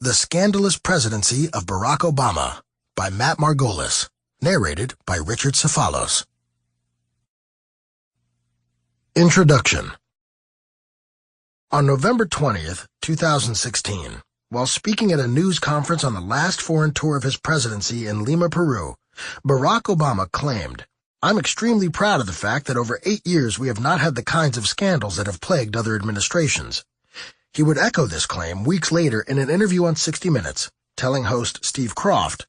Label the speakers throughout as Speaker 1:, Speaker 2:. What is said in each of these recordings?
Speaker 1: The Scandalous Presidency of Barack Obama by Matt Margolis, narrated by Richard Cefalos. Introduction. On November 20th, 2016, while speaking at a news conference on the last foreign tour of his presidency in Lima, Peru, Barack Obama claimed, "I'm extremely proud of the fact that over 8 years we have not had the kinds of scandals that have plagued other administrations." He would echo this claim weeks later in an interview on 60 Minutes, telling host Steve Kroft,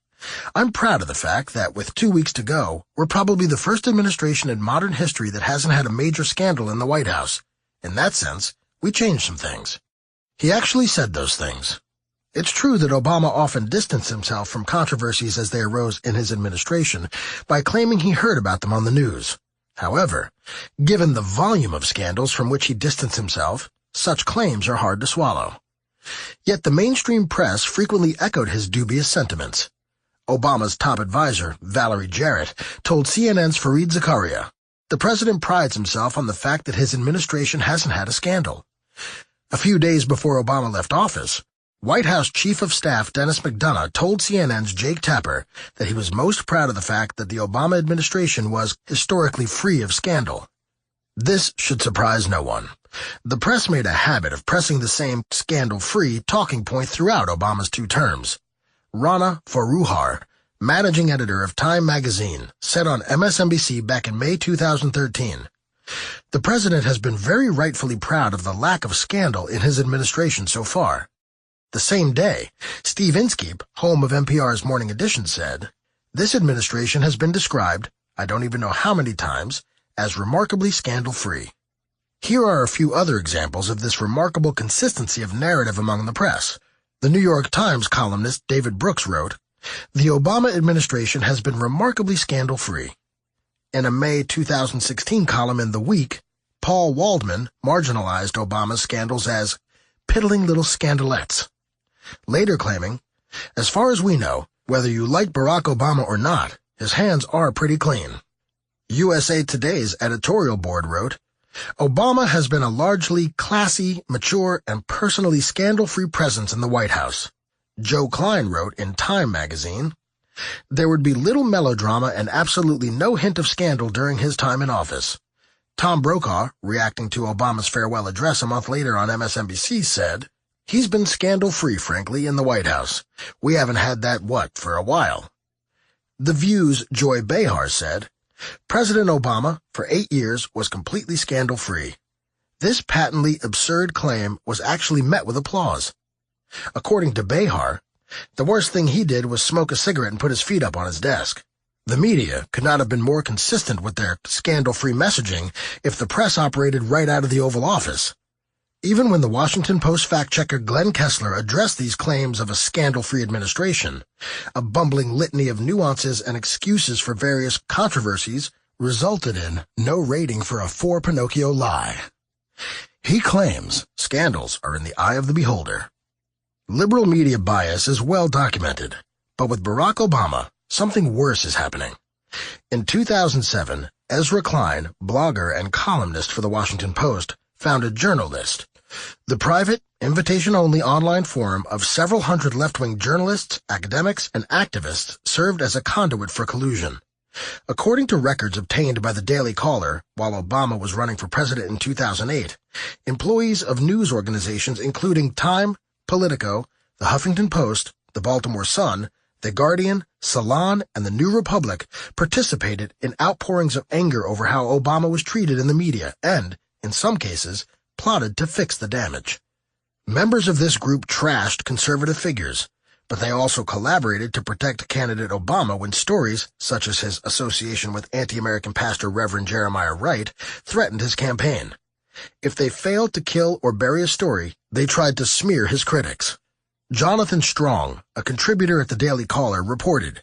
Speaker 1: "I'm proud of the fact that with 2 weeks to go, we're probably the first administration in modern history that hasn't had a major scandal in the White House. In that sense, we changed some things." He actually said those things. It's true that Obama often distanced himself from controversies as they arose in his administration by claiming he heard about them on the news. However, given the volume of scandals from which he distanced himself, such claims are hard to swallow. Yet the mainstream press frequently echoed his dubious sentiments. Obama's top advisor, Valerie Jarrett, told CNN's Fareed Zakaria, "The president prides himself on the fact that his administration hasn't had a scandal." A few days before Obama left office, White House Chief of Staff Dennis McDonough told CNN's Jake Tapper that he was most proud of the fact that the Obama administration was historically free of scandal. This should surprise no one. The press made a habit of pressing the same scandal-free talking point throughout Obama's 2 terms. Rana Foroohar, managing editor of Time magazine, said on MSNBC back in May 2013, "The president has been very rightfully proud of the lack of scandal in his administration so far." The same day, Steve Inskeep, home of NPR's Morning Edition, said, "This administration has been described, I don't even know how many times, as remarkably scandal-free." Here are a few other examples of this remarkable consistency of narrative among the press. The New York Times columnist David Brooks wrote, "The Obama administration has been remarkably scandal-free." In a May 2016 column in The Week, Paul Waldman marginalized Obama's scandals as piddling little scandalettes, later claiming, "As far as we know, whether you like Barack Obama or not, his hands are pretty clean." USA Today's editorial board wrote, "Obama has been a largely classy, mature, and personally scandal-free presence in the White House." Joe Klein wrote in Time magazine, "There would be little melodrama and absolutely no hint of scandal during his time in office." Tom Brokaw, reacting to Obama's farewell address a month later on MSNBC, said, "He's been scandal-free, frankly, in the White House. We haven't had that, for a while." The View's Joy Behar said, "President Obama, for 8 years, was completely scandal-free." This patently absurd claim was actually met with applause. According to Behar, the worst thing he did was smoke a cigarette and put his feet up on his desk. The media could not have been more consistent with their scandal-free messaging if the press operated right out of the Oval Office. Even when the Washington Post fact-checker Glenn Kessler addressed these claims of a scandal-free administration, a bumbling litany of nuances and excuses for various controversies resulted in no rating for a 4 Pinocchio lie. He claims scandals are in the eye of the beholder. Liberal media bias is well documented, but with Barack Obama, something worse is happening. In 2007, Ezra Klein, blogger and columnist for the Washington Post, founded Journalist, the private, invitation-only online forum of several hundred left-wing journalists, academics, and activists served as a conduit for collusion. According to records obtained by the Daily Caller while Obama was running for president in 2008, employees of news organizations including Time, Politico, the Huffington Post, the Baltimore Sun, The Guardian, Salon, and the New Republic participated in outpourings of anger over how Obama was treated in the media and, in some cases, plotted to fix the damage. Members of this group trashed conservative figures, but they also collaborated to protect candidate Obama when stories, such as his association with anti-American pastor Reverend Jeremiah Wright, threatened his campaign. If they failed to kill or bury a story, they tried to smear his critics. Jonathan Strong, a contributor at the Daily Caller, reported,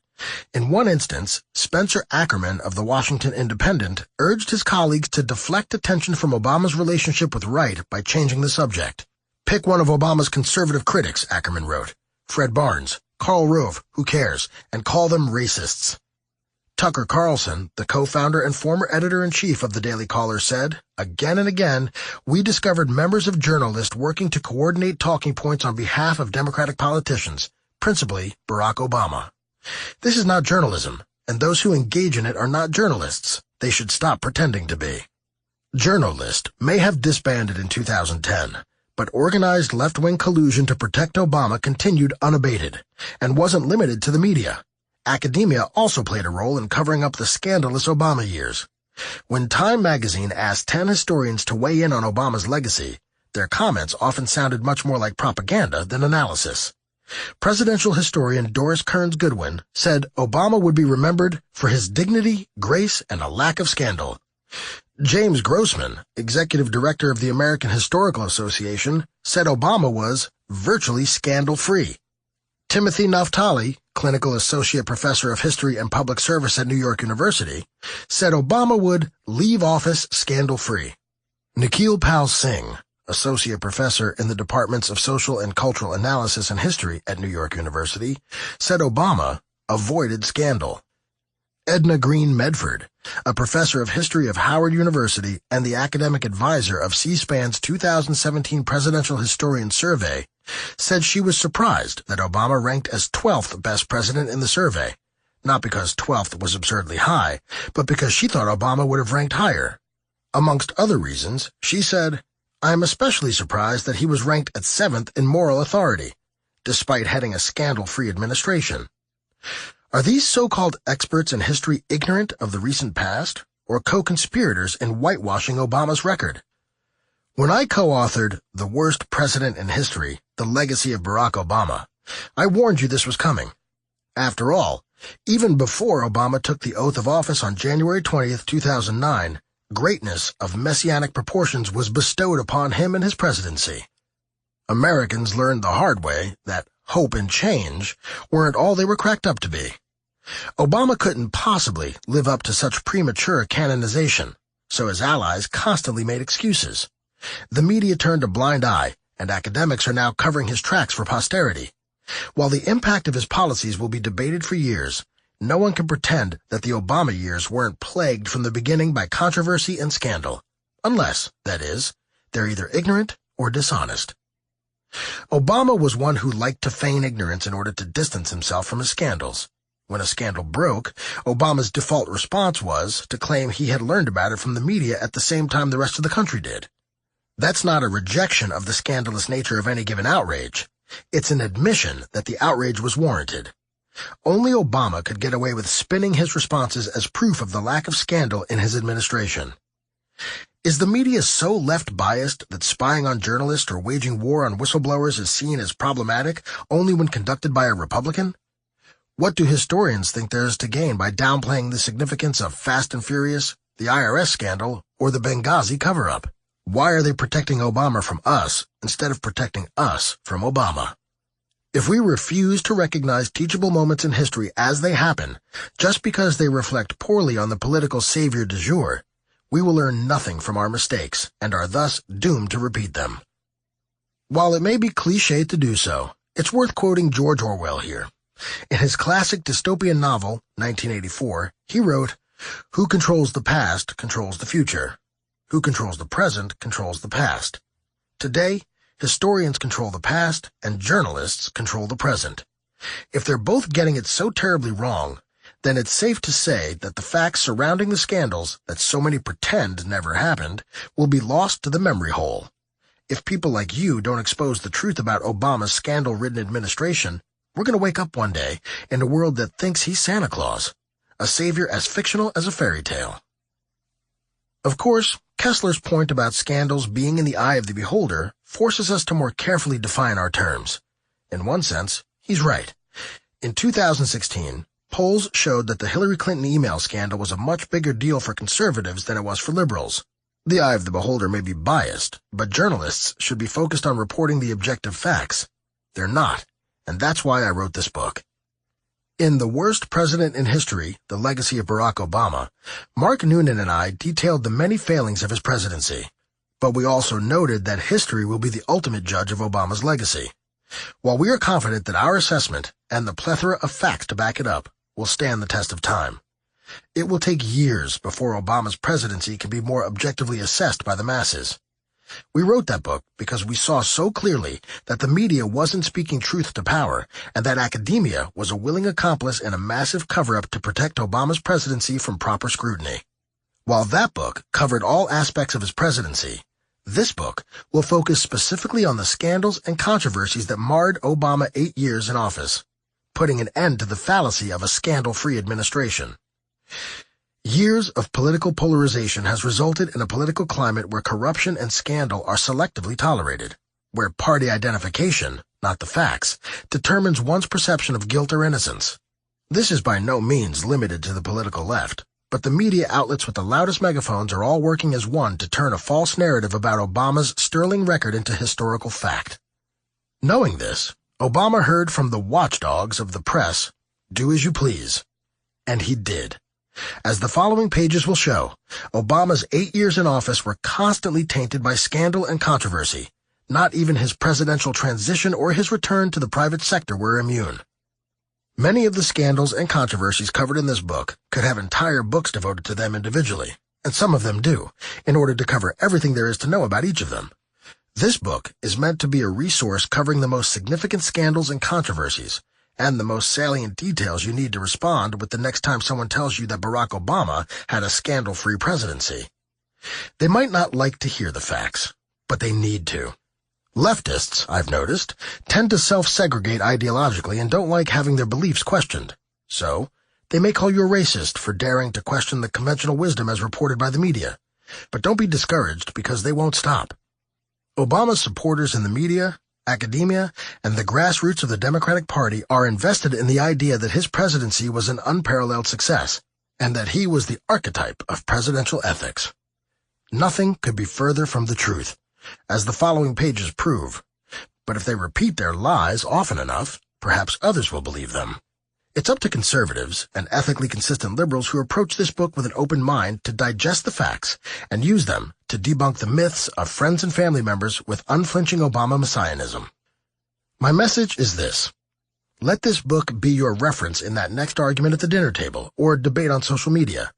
Speaker 1: in one instance, Spencer Ackerman of the Washington Independent urged his colleagues to deflect attention from Obama's relationship with Wright by changing the subject. "Pick one of Obama's conservative critics," Ackerman wrote. "Fred Barnes, Karl Rove, who cares, and call them racists." Tucker Carlson, the co-founder and former editor-in-chief of the Daily Caller, said, "Again and again, we discovered members of journalists working to coordinate talking points on behalf of Democratic politicians, principally Barack Obama. This is not journalism, and those who engage in it are not journalists. They should stop pretending to be." Journalist may have disbanded in 2010, but organized left-wing collusion to protect Obama continued unabated, and wasn't limited to the media. Academia also played a role in covering up the scandalous Obama years. When Time magazine asked 10 historians to weigh in on Obama's legacy, their comments often sounded much more like propaganda than analysis. Presidential historian Doris Kearns Goodwin said Obama would be remembered for his dignity, grace, and a lack of scandal. James Grossman, executive director of the American Historical Association, said Obama was virtually scandal-free. Timothy Naftali, clinical associate professor of history and public service at New York University, said Obama would leave office scandal-free. Nikhil Pal Singh, associate professor in the departments of social and cultural analysis and history at New York University, said Obama avoided scandal. Edna Green Medford, a professor of history of Howard University and the academic advisor of C-SPAN's 2017 Presidential Historian Survey, said she was surprised that Obama ranked as 12th best president in the survey, not because 12th was absurdly high, but because she thought Obama would have ranked higher. Amongst other reasons, she said, "I am especially surprised that he was ranked at 7th in moral authority, despite heading a scandal-free administration." Are these so-called experts in history ignorant of the recent past, or co-conspirators in whitewashing Obama's record? When I co-authored The Worst President in History, The Legacy of Barack Obama, I warned you this was coming. After all, even before Obama took the oath of office on January 20th, 2009, greatness of messianic proportions was bestowed upon him and his presidency. Americans learned the hard way that hope and change weren't all they were cracked up to be. Obama couldn't possibly live up to such premature canonization, so his allies constantly made excuses. The media turned a blind eye, and academics are now covering his tracks for posterity. While the impact of his policies will be debated for years, no one can pretend that the Obama years weren't plagued from the beginning by controversy and scandal, unless, that is, they're either ignorant or dishonest. Obama was one who liked to feign ignorance in order to distance himself from his scandals. When a scandal broke, Obama's default response was to claim he had learned about it from the media at the same time the rest of the country did. That's not a rejection of the scandalous nature of any given outrage. It's an admission that the outrage was warranted. Only Obama could get away with spinning his responses as proof of the lack of scandal in his administration. Is the media so left-biased that spying on journalists or waging war on whistleblowers is seen as problematic only when conducted by a Republican? What do historians think there is to gain by downplaying the significance of Fast and Furious, the IRS scandal, or the Benghazi cover-up? Why are they protecting Obama from us instead of protecting us from Obama? If we refuse to recognize teachable moments in history as they happen, just because they reflect poorly on the political savior du jour, we will learn nothing from our mistakes and are thus doomed to repeat them. While it may be cliché to do so, it's worth quoting George Orwell here. In his classic dystopian novel, 1984, he wrote, "Who controls the past controls the future. Who controls the present controls the past. Today, historians control the past and journalists control the present. If they're both getting it so terribly wrong, then it's safe to say that the facts surrounding the scandals that so many pretend never happened will be lost to the memory hole. If people like you don't expose the truth about Obama's scandal-ridden administration, we're going to wake up one day in a world that thinks he's Santa Claus, a savior as fictional as a fairy tale." Of course, Kessler's point about scandals being in the eye of the beholder forces us to more carefully define our terms. In one sense, he's right. In 2016, polls showed that the Hillary Clinton email scandal was a much bigger deal for conservatives than it was for liberals. The eye of the beholder may be biased, but journalists should be focused on reporting the objective facts. They're not, and that's why I wrote this book. In The Worst President in History, The Legacy of Barack Obama, Mark Noonan and I detailed the many failings of his presidency. But we also noted that history will be the ultimate judge of Obama's legacy. While we are confident that our assessment, and the plethora of facts to back it up, will stand the test of time. It will take years before Obama's presidency can be more objectively assessed by the masses. We wrote that book because we saw so clearly that the media wasn't speaking truth to power and that academia was a willing accomplice in a massive cover-up to protect Obama's presidency from proper scrutiny. While that book covered all aspects of his presidency, this book will focus specifically on the scandals and controversies that marred Obama 8 years in office, putting an end to the fallacy of a scandal-free administration. Years of political polarization has resulted in a political climate where corruption and scandal are selectively tolerated, where party identification, not the facts, determines one's perception of guilt or innocence. This is by no means limited to the political left, but the media outlets with the loudest megaphones are all working as one to turn a false narrative about Obama's sterling record into historical fact. Knowing this, Obama heard from the watchdogs of the press, "Do as you please." And he did. As the following pages will show, Obama's 8 years in office were constantly tainted by scandal and controversy. Not even his presidential transition or his return to the private sector were immune. Many of the scandals and controversies covered in this book could have entire books devoted to them individually, and some of them do, in order to cover everything there is to know about each of them. This book is meant to be a resource covering the most significant scandals and controversies, and the most salient details you need to respond with the next time someone tells you that Barack Obama had a scandal-free presidency. They might not like to hear the facts, but they need to. Leftists, I've noticed, tend to self-segregate ideologically and don't like having their beliefs questioned. So, they may call you a racist for daring to question the conventional wisdom as reported by the media. But don't be discouraged because they won't stop. Obama's supporters in the media, academia, and the grassroots of the Democratic Party are invested in the idea that his presidency was an unparalleled success, and that he was the archetype of presidential ethics. Nothing could be further from the truth, as the following pages prove. But if they repeat their lies often enough, perhaps others will believe them. It's up to conservatives and ethically consistent liberals who approach this book with an open mind to digest the facts and use them to debunk the myths of friends and family members with unflinching Obama messianism. My message is this. Let this book be your reference in that next argument at the dinner table or debate on social media.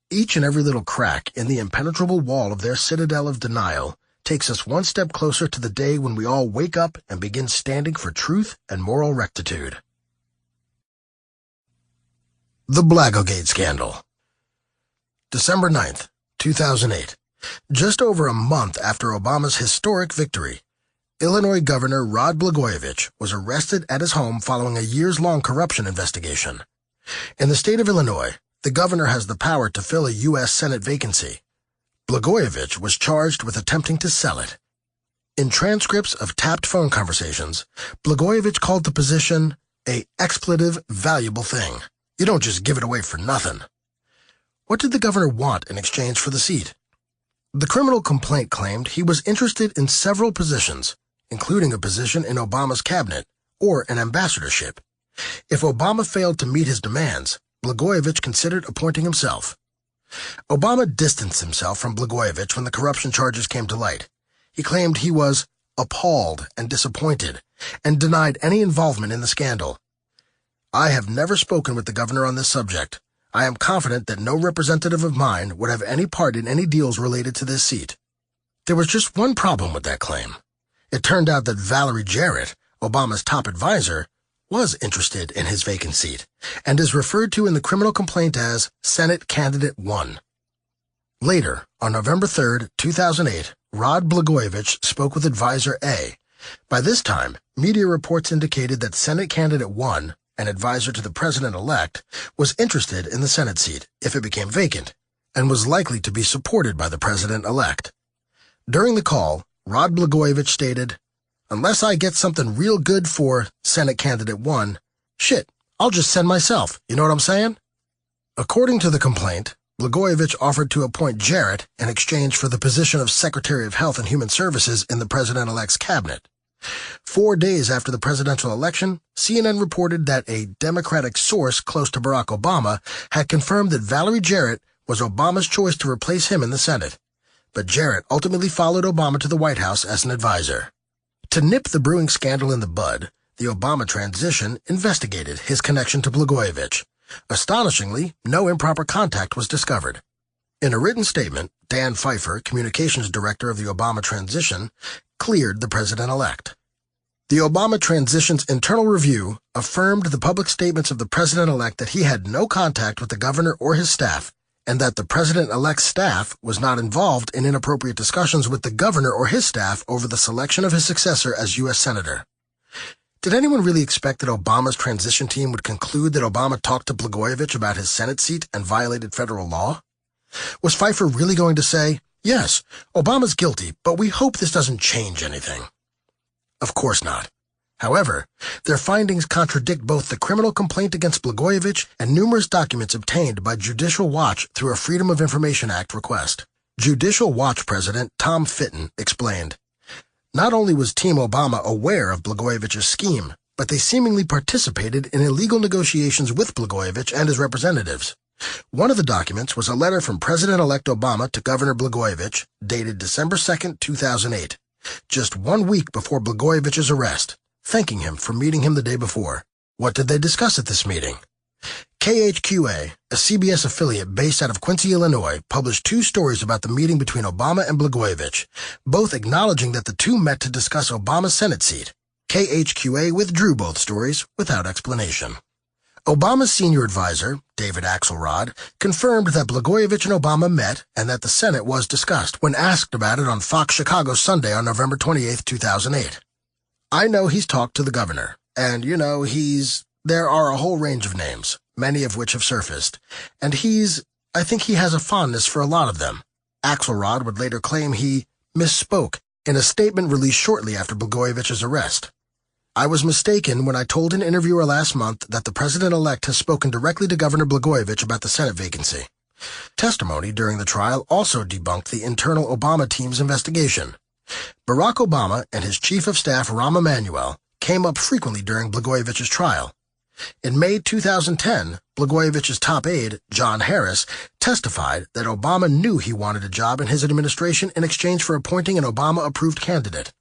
Speaker 1: Each and every little crack in the impenetrable wall of their citadel of denial takes us one step closer to the day when we all wake up and begin standing for truth and moral rectitude. The Blackogate Scandal. December 9th, 2008. Just over a month after Obama's historic victory, Illinois Governor Rod Blagojevich was arrested at his home following a years-long corruption investigation. In the state of Illinois, the governor has the power to fill a U.S. Senate vacancy. Blagojevich was charged with attempting to sell it. In transcripts of tapped phone conversations, Blagojevich called the position a expletive, valuable thing. You don't just give it away for nothing. What did the governor want in exchange for the seat? The criminal complaint claimed he was interested in several positions, including a position in Obama's cabinet or an ambassadorship. If Obama failed to meet his demands, Blagojevich considered appointing himself. Obama distanced himself from Blagojevich when the corruption charges came to light. He claimed he was appalled and disappointed and denied any involvement in the scandal. I have never spoken with the governor on this subject. I am confident that no representative of mine would have any part in any deals related to this seat. There was just one problem with that claim. It turned out that Valerie Jarrett, Obama's top advisor, was interested in his vacant seat and is referred to in the criminal complaint as Senate Candidate 1. Later, on November 3, 2008, Rod Blagojevich spoke with Advisor A. By this time, media reports indicated that Senate Candidate 1, an advisor to the president-elect, was interested in the Senate seat if it became vacant, and was likely to be supported by the president-elect. During the call, Rod Blagojevich stated, "Unless I get something real good for Senate Candidate 1, shit, I'll just send myself, you know what I'm saying?" According to the complaint, Blagojevich offered to appoint Jarrett in exchange for the position of Secretary of Health and Human Services in the president-elect's cabinet. 4 days after the presidential election, CNN reported that a Democratic source close to Barack Obama had confirmed that Valerie Jarrett was Obama's choice to replace him in the Senate. But Jarrett ultimately followed Obama to the White House as an advisor. To nip the brewing scandal in the bud, the Obama transition investigated his connection to Blagojevich, Astonishingly, no improper contact was discovered. In a written statement, Dan Pfeiffer, communications director of the Obama transition, cleared the president-elect. The Obama transition's internal review affirmed the public statements of the president-elect that he had no contact with the governor or his staff, and that the president-elect's staff was not involved in inappropriate discussions with the governor or his staff over the selection of his successor as U.S. Senator. Did anyone really expect that Obama's transition team would conclude that Obama talked to Blagojevich about his Senate seat and violated federal law? Was Pfeiffer really going to say, "Yes, Obama's guilty, but we hope this doesn't change anything"? Of course not. However, their findings contradict both the criminal complaint against Blagojevich and numerous documents obtained by Judicial Watch through a Freedom of Information Act request. Judicial Watch President Tom Fitton explained, "Not only was Team Obama aware of Blagojevich's scheme, but they seemingly participated in illegal negotiations with Blagojevich and his representatives. One of the documents was a letter from President-elect Obama to Governor Blagojevich, dated December 2, 2008, just 1 week before Blagojevich's arrest, thanking him for meeting him the day before. What did they discuss at this meeting? KHQA, a CBS affiliate based out of Quincy, Illinois, published 2 stories about the meeting between Obama and Blagojevich, both acknowledging that the two met to discuss Obama's Senate seat. KHQA withdrew both stories without explanation. Obama's senior advisor, David Axelrod, confirmed that Blagojevich and Obama met and that the Senate was discussed when asked about it on Fox Chicago Sunday on November 28, 2008. "I know he's talked to the governor, and, there are a whole range of names, many of which have surfaced, and I think he has a fondness for a lot of them." Axelrod would later claim he misspoke in a statement released shortly after Blagojevich's arrest. "I was mistaken when I told an interviewer last month that the president-elect has spoken directly to Governor Blagojevich about the Senate vacancy." Testimony during the trial also debunked the internal Obama team's investigation. Barack Obama and his chief of staff, Rahm Emanuel, came up frequently during Blagojevich's trial. In May 2010, Blagojevich's top aide, John Harris, testified that Obama knew he wanted a job in his administration in exchange for appointing an Obama-approved candidate.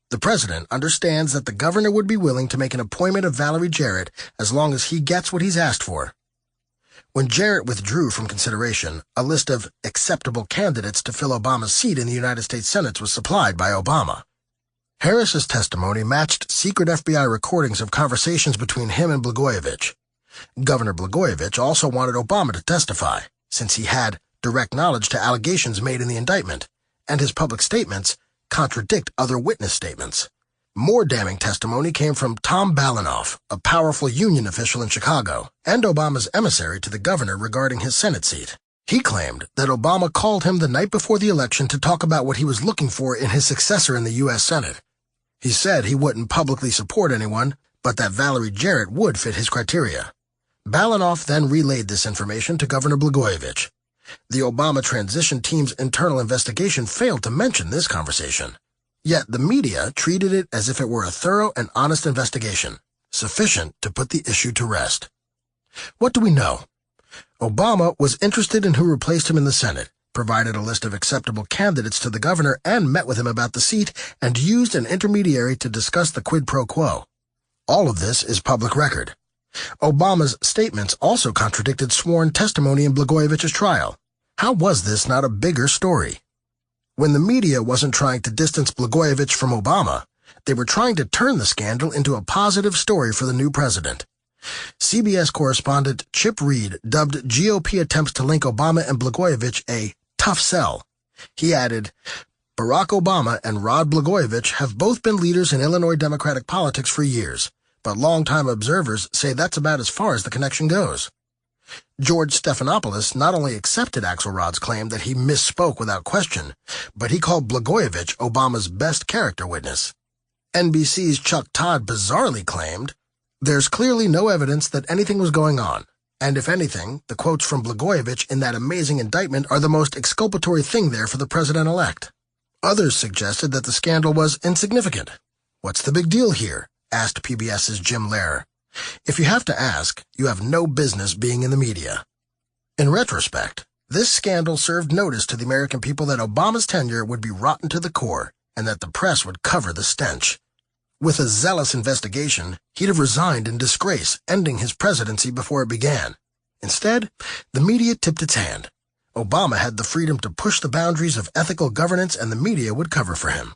Speaker 1: "The president understands that the governor would be willing to make an appointment of Valerie Jarrett as long as he gets what he's asked for." When Jarrett withdrew from consideration, a list of acceptable candidates to fill Obama's seat in the United States Senate was supplied by Obama. Harris's testimony matched secret FBI recordings of conversations between him and Blagojevich. Governor Blagojevich also wanted Obama to testify, since he had direct knowledge to allegations made in the indictment, and his public statements contradict other witness statements. More damning testimony came from Tom Balinoff, a powerful union official in Chicago, and Obama's emissary to the governor regarding his Senate seat. He claimed that Obama called him the night before the election to talk about what he was looking for in his successor in the U.S. Senate. He said he wouldn't publicly support anyone, but that Valerie Jarrett would fit his criteria. Balinoff then relayed this information to Governor Blagojevich. The Obama transition team's internal investigation failed to mention this conversation. Yet the media treated it as if it were a thorough and honest investigation, sufficient to put the issue to rest. What do we know? Obama was interested in who replaced him in the Senate, provided a list of acceptable candidates to the governor and met with him about the seat, and used an intermediary to discuss the quid pro quo. All of this is public record. Obama's statements also contradicted sworn testimony in Blagojevich's trial. How was this not a bigger story? When the media wasn't trying to distance Blagojevich from Obama, they were trying to turn the scandal into a positive story for the new president. CBS correspondent Chip Reed dubbed GOP attempts to link Obama and Blagojevich a tough sell. He added, "Barack Obama and Rod Blagojevich have both been leaders in Illinois Democratic politics for years, but longtime observers say that's about as far as the connection goes." George Stephanopoulos not only accepted Axelrod's claim that he misspoke without question, but he called Blagojevich Obama's best character witness. NBC's Chuck Todd bizarrely claimed, "There's clearly no evidence that anything was going on, and if anything, the quotes from Blagojevich in that amazing indictment are the most exculpatory thing there for the president-elect." Others suggested that the scandal was insignificant. "What's the big deal here?" asked PBS's Jim Lehrer. "If you have to ask, you have no business being in the media." In retrospect, this scandal served notice to the American people that Obama's tenure would be rotten to the core and that the press would cover the stench. With a zealous investigation, he'd have resigned in disgrace, ending his presidency before it began. Instead, the media tipped its hand. Obama had the freedom to push the boundaries of ethical governance, and the media would cover for him.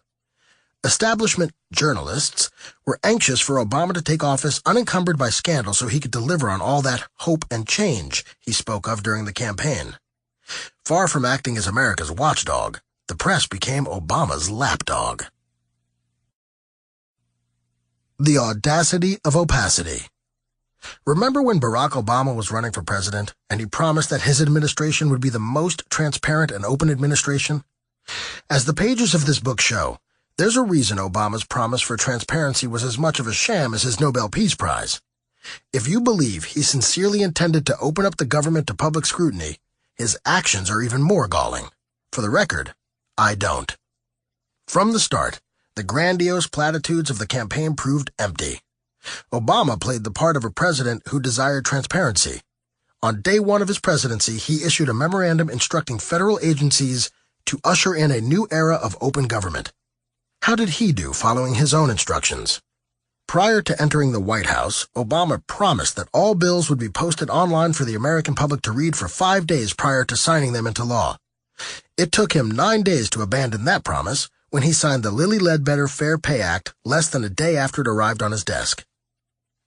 Speaker 1: Establishment journalists were anxious for Obama to take office unencumbered by scandal so he could deliver on all that hope and change he spoke of during the campaign. Far from acting as America's watchdog, the press became Obama's lapdog. The audacity of opacity. Remember when Barack Obama was running for president, and he promised that his administration would be the most transparent and open administration? As the pages of this book show, there's a reason Obama's promise for transparency was as much of a sham as his Nobel Peace Prize. If you believe he sincerely intended to open up the government to public scrutiny, his actions are even more galling. For the record, I don't. From the start, the grandiose platitudes of the campaign proved empty. Obama played the part of a president who desired transparency. On day one of his presidency, he issued a memorandum instructing federal agencies to usher in a new era of open government. How did he do following his own instructions? Prior to entering the White House, Obama promised that all bills would be posted online for the American public to read for 5 days prior to signing them into law. It took him 9 days to abandon that promise when he signed the Lilly Ledbetter Fair Pay Act less than a day after it arrived on his desk.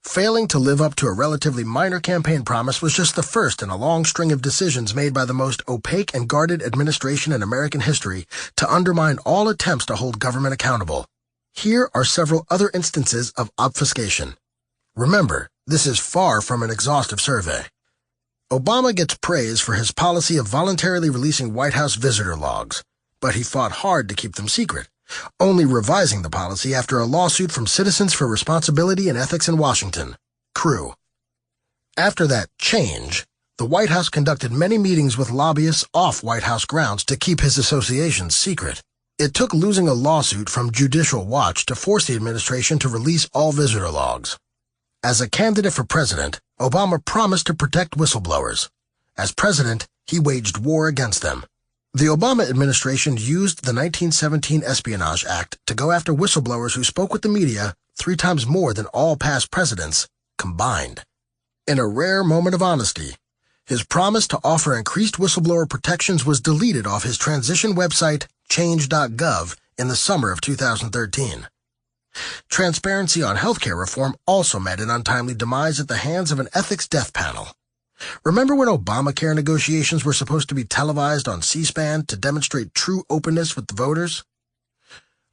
Speaker 1: Failing to live up to a relatively minor campaign promise was just the first in a long string of decisions made by the most opaque and guarded administration in American history to undermine all attempts to hold government accountable. Here are several other instances of obfuscation. Remember, this is far from an exhaustive survey. Obama gets praise for his policy of voluntarily releasing White House visitor logs, but he fought hard to keep them secret, only revising the policy after a lawsuit from Citizens for Responsibility and Ethics in Washington, CREW. After that change, the White House conducted many meetings with lobbyists off White House grounds to keep his associations secret. It took losing a lawsuit from Judicial Watch to force the administration to release all visitor logs. As a candidate for president, Obama promised to protect whistleblowers. As president, he waged war against them. The Obama administration used the 1917 Espionage Act to go after whistleblowers who spoke with the media 3 times more than all past presidents combined. In a rare moment of honesty, his promise to offer increased whistleblower protections was deleted off his transition website, change.gov, in the summer of 2013. Transparency on healthcare reform also met an untimely demise at the hands of an ethics death panel. Remember when Obamacare negotiations were supposed to be televised on C-SPAN to demonstrate true openness with the voters?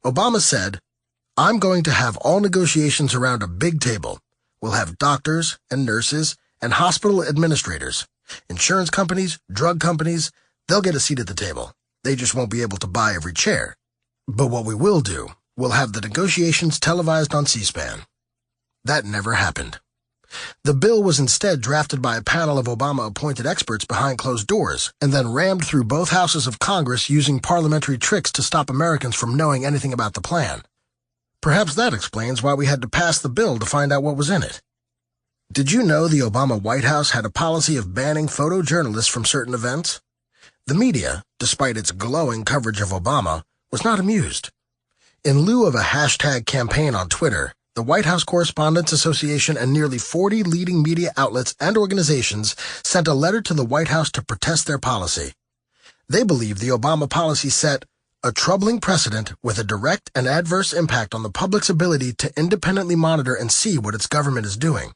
Speaker 1: Obama said, "I'm going to have all negotiations around a big table. We'll have doctors and nurses and hospital administrators, insurance companies, drug companies. They'll get a seat at the table. They just won't be able to buy every chair. But what we will do, we'll have the negotiations televised on C-SPAN." That never happened. The bill was instead drafted by a panel of Obama-appointed experts behind closed doors, and then rammed through both houses of Congress using parliamentary tricks to stop Americans from knowing anything about the plan. Perhaps that explains why we had to pass the bill to find out what was in it. Did you know the Obama White House had a policy of banning photojournalists from certain events? The media, despite its glowing coverage of Obama, was not amused. In lieu of a hashtag campaign on Twitter, the White House Correspondents Association and nearly 40 leading media outlets and organizations sent a letter to the White House to protest their policy. They believe the Obama policy set a troubling precedent with a direct and adverse impact on the public's ability to independently monitor and see what its government is doing,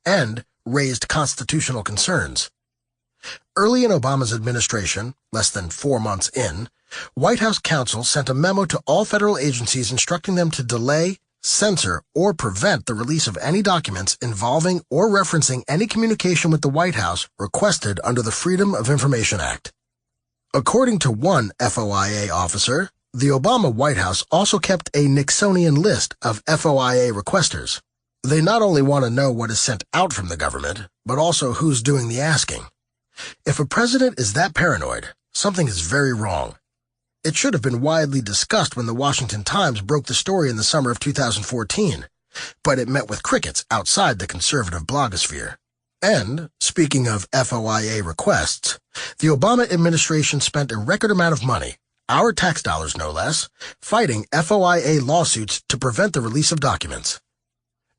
Speaker 1: and raised constitutional concerns. Early in Obama's administration, less than 4 months in, White House counsel sent a memo to all federal agencies instructing them to delay, censor, or prevent the release of any documents involving or referencing any communication with the White House requested under the Freedom of Information Act. According to one FOIA officer, the Obama White House also kept a Nixonian list of FOIA requesters. They not only want to know what is sent out from the government, but also who's doing the asking. If a president is that paranoid, something is very wrong. It should have been widely discussed when the Washington Times broke the story in the summer of 2014, but it met with crickets outside the conservative blogosphere. And, speaking of FOIA requests, the Obama administration spent a record amount of money, our tax dollars no less, fighting FOIA lawsuits to prevent the release of documents.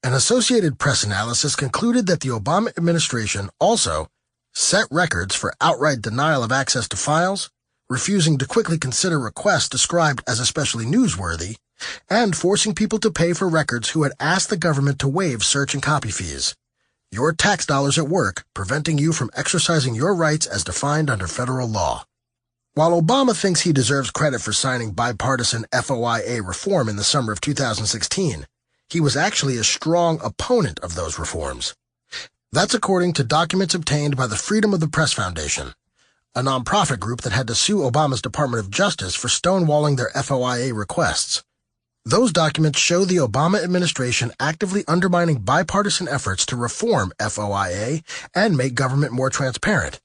Speaker 1: An Associated Press analysis concluded that the Obama administration also set records for outright denial of access to files, refusing to quickly consider requests described as especially newsworthy, and forcing people to pay for records who had asked the government to waive search and copy fees. Your tax dollars at work, preventing you from exercising your rights as defined under federal law. While Obama thinks he deserves credit for signing bipartisan FOIA reform in the summer of 2016, he was actually a strong opponent of those reforms. That's according to documents obtained by the Freedom of the Press Foundation, a nonprofit group that had to sue Obama's Department of Justice for stonewalling their FOIA requests. Those documents show the Obama administration actively undermining bipartisan efforts to reform FOIA and make government more transparent.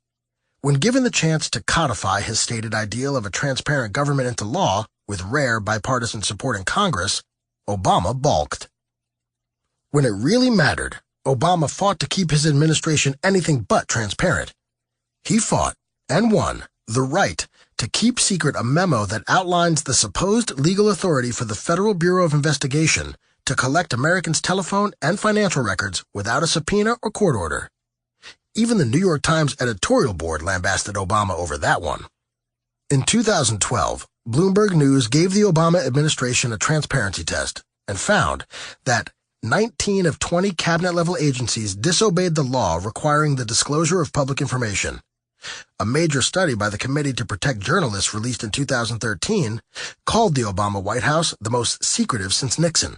Speaker 1: When given the chance to codify his stated ideal of a transparent government into law, with rare bipartisan support in Congress, Obama balked. When it really mattered, Obama fought to keep his administration anything but transparent. He fought, and won, the right to keep secret a memo that outlines the supposed legal authority for the Federal Bureau of Investigation to collect Americans' telephone and financial records without a subpoena or court order. Even the New York Times editorial board lambasted Obama over that one. In 2012, Bloomberg News gave the Obama administration a transparency test and found that 19 of 20 cabinet-level agencies disobeyed the law requiring the disclosure of public information. A major study by the Committee to Protect Journalists released in 2013 called the Obama White House the most secretive since Nixon.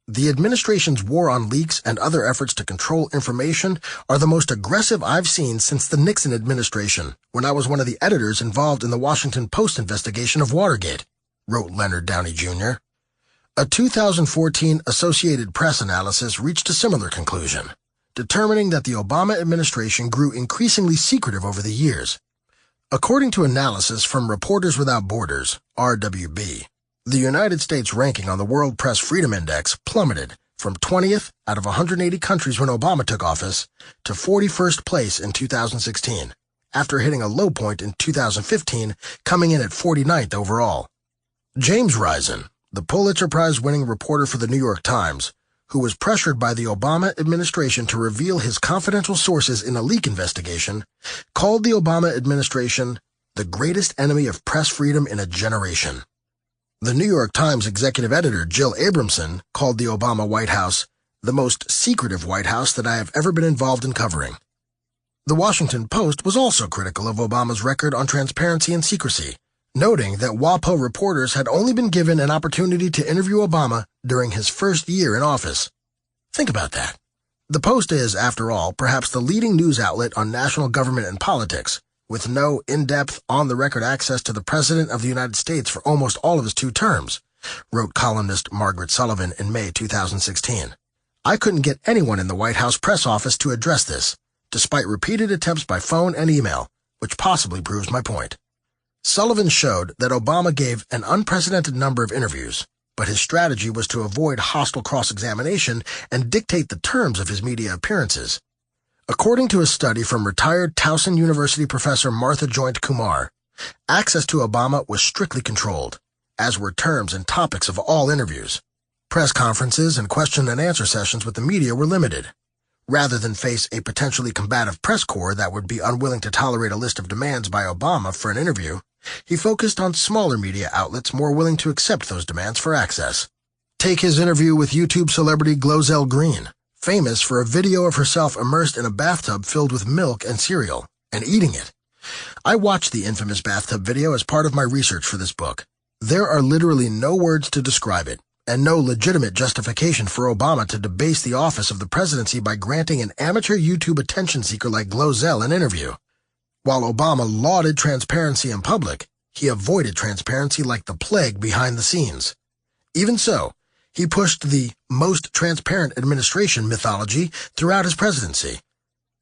Speaker 1: The administration's war on leaks and other efforts to control information are the most aggressive I've seen since the Nixon administration, when I was one of the editors involved in the Washington Post investigation of Watergate, wrote Leonard Downey Jr. A 2014 Associated Press analysis reached a similar conclusion, determining that the Obama administration grew increasingly secretive over the years. According to analysis from Reporters Without Borders, RWB, the United States ranking on the World Press Freedom Index plummeted from 20th out of 180 countries when Obama took office to 41st place in 2016, after hitting a low point in 2015, coming in at 49th overall. James Risen, the Pulitzer Prize-winning reporter for the New York Times, who was pressured by the Obama administration to reveal his confidential sources in a leak investigation, called the Obama administration the greatest enemy of press freedom in a generation. The New York Times executive editor Jill Abramson called the Obama White House the most secretive White House that I have ever been involved in covering. The Washington Post was also critical of Obama's record on transparency and secrecy, noting that WAPO reporters had only been given an opportunity to interview Obama during his first year in office. Think about that. The Post is, after all, perhaps the leading news outlet on national government and politics, with no in-depth, on-the-record access to the President of the United States for almost all of his 2 terms, wrote columnist Margaret Sullivan in May 2016. I couldn't get anyone in the White House press office to address this, despite repeated attempts by phone and email, which possibly proves my point. Sullivan showed that Obama gave an unprecedented number of interviews, but his strategy was to avoid hostile cross-examination and dictate the terms of his media appearances. According to a study from retired Towson University professor Martha Joint Kumar, access to Obama was strictly controlled, as were terms and topics of all interviews. Press conferences and question-and-answer sessions with the media were limited. Rather than face a potentially combative press corps that would be unwilling to tolerate a list of demands by Obama for an interview, he focused on smaller media outlets more willing to accept those demands for access. Take his interview with YouTube celebrity Glozell Green, famous for a video of herself immersed in a bathtub filled with milk and cereal, and eating it. I watched the infamous bathtub video as part of my research for this book. There are literally no words to describe it, and no legitimate justification for Obama to debase the office of the presidency by granting an amateur YouTube attention seeker like Glozell an interview. While Obama lauded transparency in public, he avoided transparency like the plague behind the scenes. Even so, he pushed the most transparent administration mythology throughout his presidency.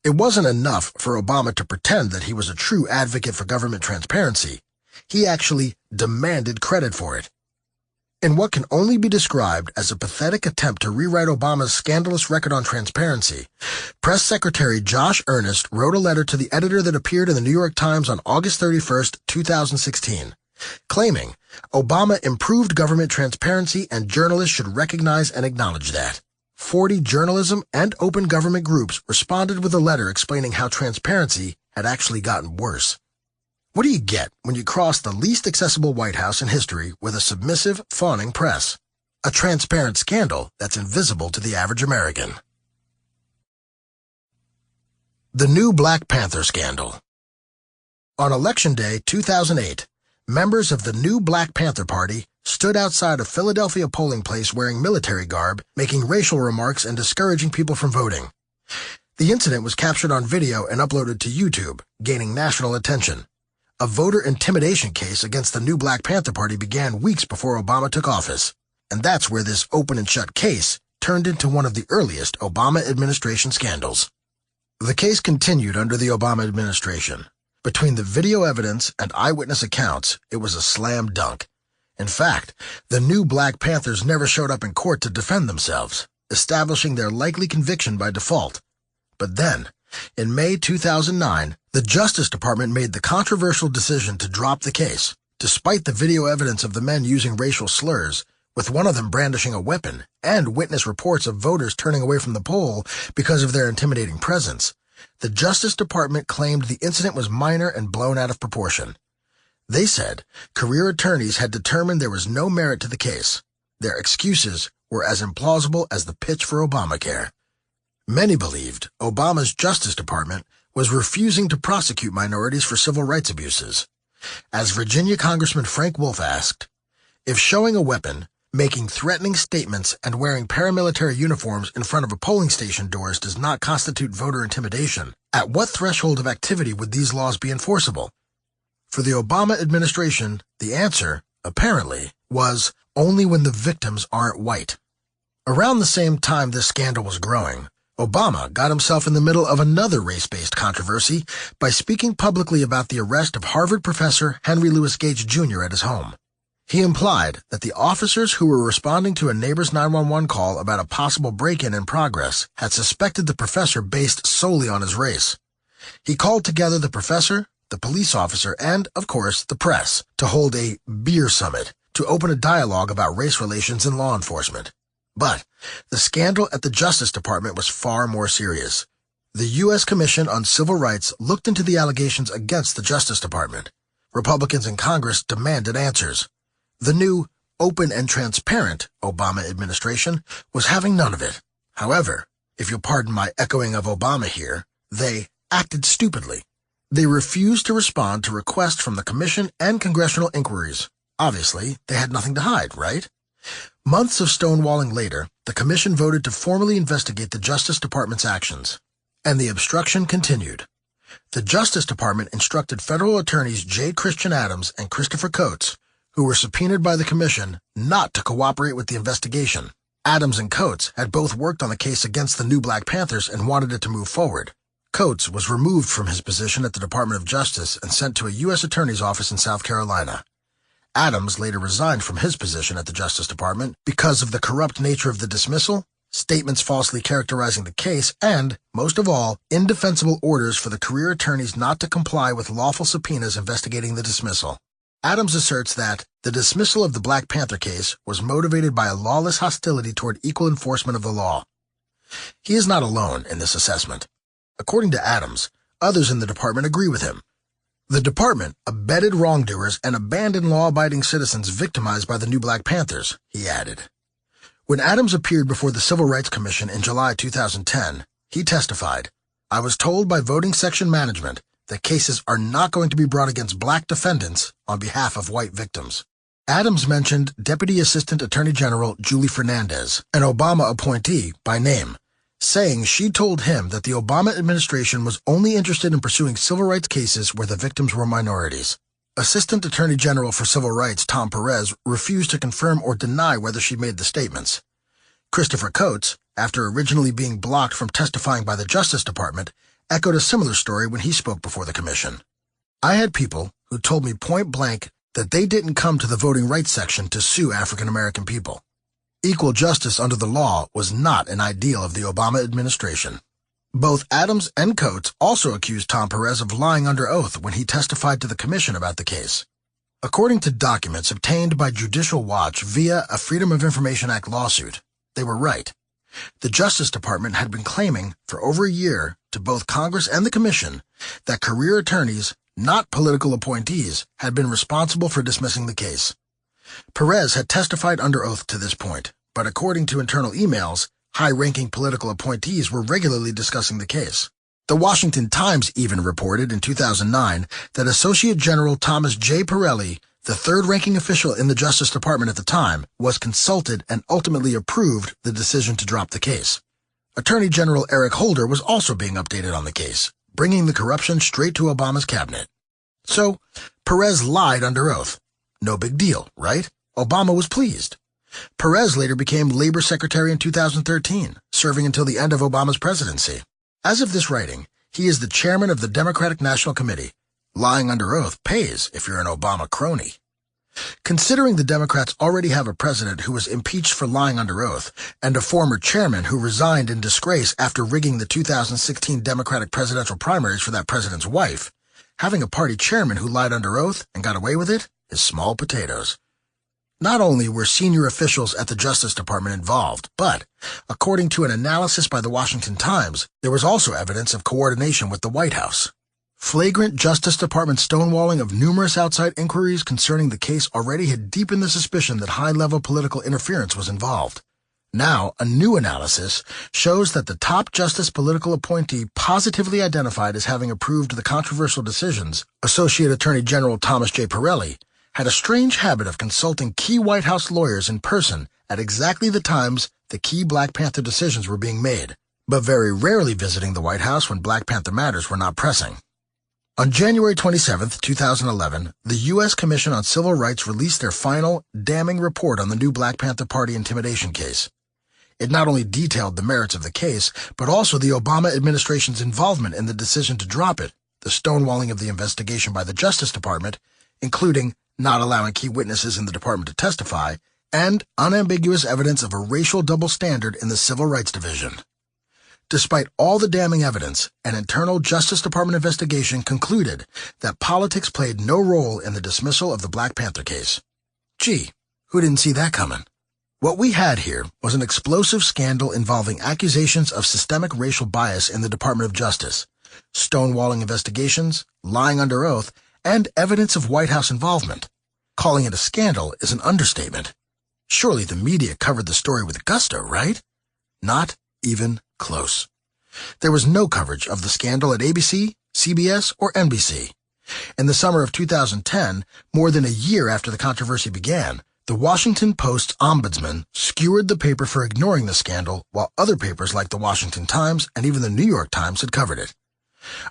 Speaker 1: It wasn't enough for Obama to pretend that he was a true advocate for government transparency. He actually demanded credit for it. In what can only be described as a pathetic attempt to rewrite Obama's scandalous record on transparency, Press Secretary Josh Earnest wrote a letter to the editor that appeared in the New York Times on August 31, 2016, claiming Obama improved government transparency and journalists should recognize and acknowledge that. 40 journalism and open government groups responded with a letter explaining how transparency had actually gotten worse. What do you get when you cross the least accessible White House in history with a submissive, fawning press? A transparent scandal that's invisible to the average American. The new Black Panther scandal. On Election Day 2008, members of the new Black Panther Party stood outside a Philadelphia polling place wearing military garb, making racial remarks and discouraging people from voting. The incident was captured on video and uploaded to YouTube, gaining national attention. A voter intimidation case against the new Black Panther Party began weeks before Obama took office, and that's where this open and shut case turned into one of the earliest Obama administration scandals. The case continued under the Obama administration. Between the video evidence and eyewitness accounts, it was a slam dunk. In fact, the new Black Panthers never showed up in court to defend themselves, establishing their likely conviction by default. But then, in May 2009, the Justice Department made the controversial decision to drop the case, despite the video evidence of the men using racial slurs, with one of them brandishing a weapon, and witness reports of voters turning away from the poll because of their intimidating presence. The Justice Department claimed the incident was minor and blown out of proportion. They said career attorneys had determined there was no merit to the case. Their excuses were as implausible as the pitch for Obamacare. Many believed Obama's Justice Department was refusing to prosecute minorities for civil rights abuses. As Virginia Congressman Frank Wolf asked, if showing a weapon, making threatening statements, and wearing paramilitary uniforms in front of a polling station doors does not constitute voter intimidation, at what threshold of activity would these laws be enforceable? For the Obama administration, the answer, apparently, was only when the victims aren't white. Around the same time this scandal was growing, Obama got himself in the middle of another race-based controversy by speaking publicly about the arrest of Harvard professor Henry Louis Gates Jr. at his home. He implied that the officers who were responding to a neighbor's 911 call about a possible break-in in progress had suspected the professor based solely on his race. He called together the professor, the police officer, and, of course, the press to hold a beer summit to open a dialogue about race relations in law enforcement. But the scandal at the Justice Department was far more serious. The U.S. Commission on Civil Rights looked into the allegations against the Justice Department. Republicans in Congress demanded answers. The new, open and transparent Obama administration was having none of it. However, if you'll pardon my echoing of Obama here, they acted stupidly. They refused to respond to requests from the commission and congressional inquiries. Obviously, they had nothing to hide, right? Months of stonewalling later, the commission voted to formally investigate the Justice Department's actions. And the obstruction continued. The Justice Department instructed federal attorneys J. Christian Adams and Christopher Coates, who were subpoenaed by the commission, not to cooperate with the investigation. Adams and Coates had both worked on the case against the new Black Panthers and wanted it to move forward. Coates was removed from his position at the Department of Justice and sent to a U.S. Attorney's office in South Carolina. Adams later resigned from his position at the Justice Department because of the corrupt nature of the dismissal, statements falsely characterizing the case, and, most of all, indefensible orders for the career attorneys not to comply with lawful subpoenas investigating the dismissal. Adams asserts that the dismissal of the Black Panther case was motivated by a lawless hostility toward equal enforcement of the law. He is not alone in this assessment. According to Adams, others in the department agree with him. The department abetted wrongdoers and abandoned law-abiding citizens victimized by the new Black Panthers, he added. When Adams appeared before the Civil Rights Commission in July 2010, he testified, "I was told by voting section management that cases are not going to be brought against black defendants on behalf of white victims." Adams mentioned Deputy Assistant Attorney General Julie Fernandez, an Obama appointee, by name, saying she told him that the Obama administration was only interested in pursuing civil rights cases where the victims were minorities. Assistant Attorney General for Civil Rights Tom Perez refused to confirm or deny whether she made the statements. Christopher Coates, after originally being blocked from testifying by the Justice Department, echoed a similar story when he spoke before the commission. "I had people who told me point blank that they didn't come to the voting rights section to sue African American people. Equal justice under the law was not an ideal of the Obama administration." Both Adams and Coates also accused Tom Perez of lying under oath when he testified to the commission about the case. According to documents obtained by Judicial Watch via a Freedom of Information Act lawsuit, they were right. The Justice Department had been claiming for over a year to both Congress and the Commission that career attorneys, not political appointees, had been responsible for dismissing the case. Perez had testified under oath to this point, but according to internal emails, high-ranking political appointees were regularly discussing the case. The Washington Times even reported in 2009 that Associate General Thomas J. Pirelli, the third-ranking official in the Justice Department at the time, was consulted and ultimately approved the decision to drop the case. Attorney General Eric Holder was also being updated on the case, bringing the corruption straight to Obama's cabinet. So, Perez lied under oath. No big deal, right? Obama was pleased. Perez later became Labor Secretary in 2013, serving until the end of Obama's presidency. As of this writing, he is the chairman of the Democratic National Committee. Lying under oath pays if you're an Obama crony. Considering the Democrats already have a president who was impeached for lying under oath and a former chairman who resigned in disgrace after rigging the 2016 Democratic presidential primaries for that president's wife, having a party chairman who lied under oath and got away with it is small potatoes. Not only were senior officials at the Justice Department involved, but, according to an analysis by the Washington Times, there was also evidence of coordination with the White House. Flagrant Justice Department stonewalling of numerous outside inquiries concerning the case already had deepened the suspicion that high-level political interference was involved. Now, a new analysis shows that the top justice political appointee positively identified as having approved the controversial decisions, Associate Attorney General Thomas J. Pirelli, had a strange habit of consulting key White House lawyers in person at exactly the times the key Black Panther decisions were being made, but very rarely visiting the White House when Black Panther matters were not pressing. On January 27, 2011, the U.S. Commission on Civil Rights released their final, damning report on the new Black Panther Party intimidation case. It not only detailed the merits of the case, but also the Obama administration's involvement in the decision to drop it, the stonewalling of the investigation by the Justice Department, including not allowing key witnesses in the department to testify, and unambiguous evidence of a racial double standard in the Civil Rights Division. Despite all the damning evidence, an internal Justice Department investigation concluded that politics played no role in the dismissal of the Black Panther case. Gee, who didn't see that coming? What we had here was an explosive scandal involving accusations of systemic racial bias in the Department of Justice, stonewalling investigations, lying under oath, and evidence of White House involvement. Calling it a scandal is an understatement. Surely the media covered the story with gusto, right? Not even close. There was no coverage of the scandal at ABC, CBS, or NBC. In the summer of 2010, more than a year after the controversy began, the Washington Post's ombudsman skewered the paper for ignoring the scandal, while other papers like the Washington Times and even the New York Times had covered it.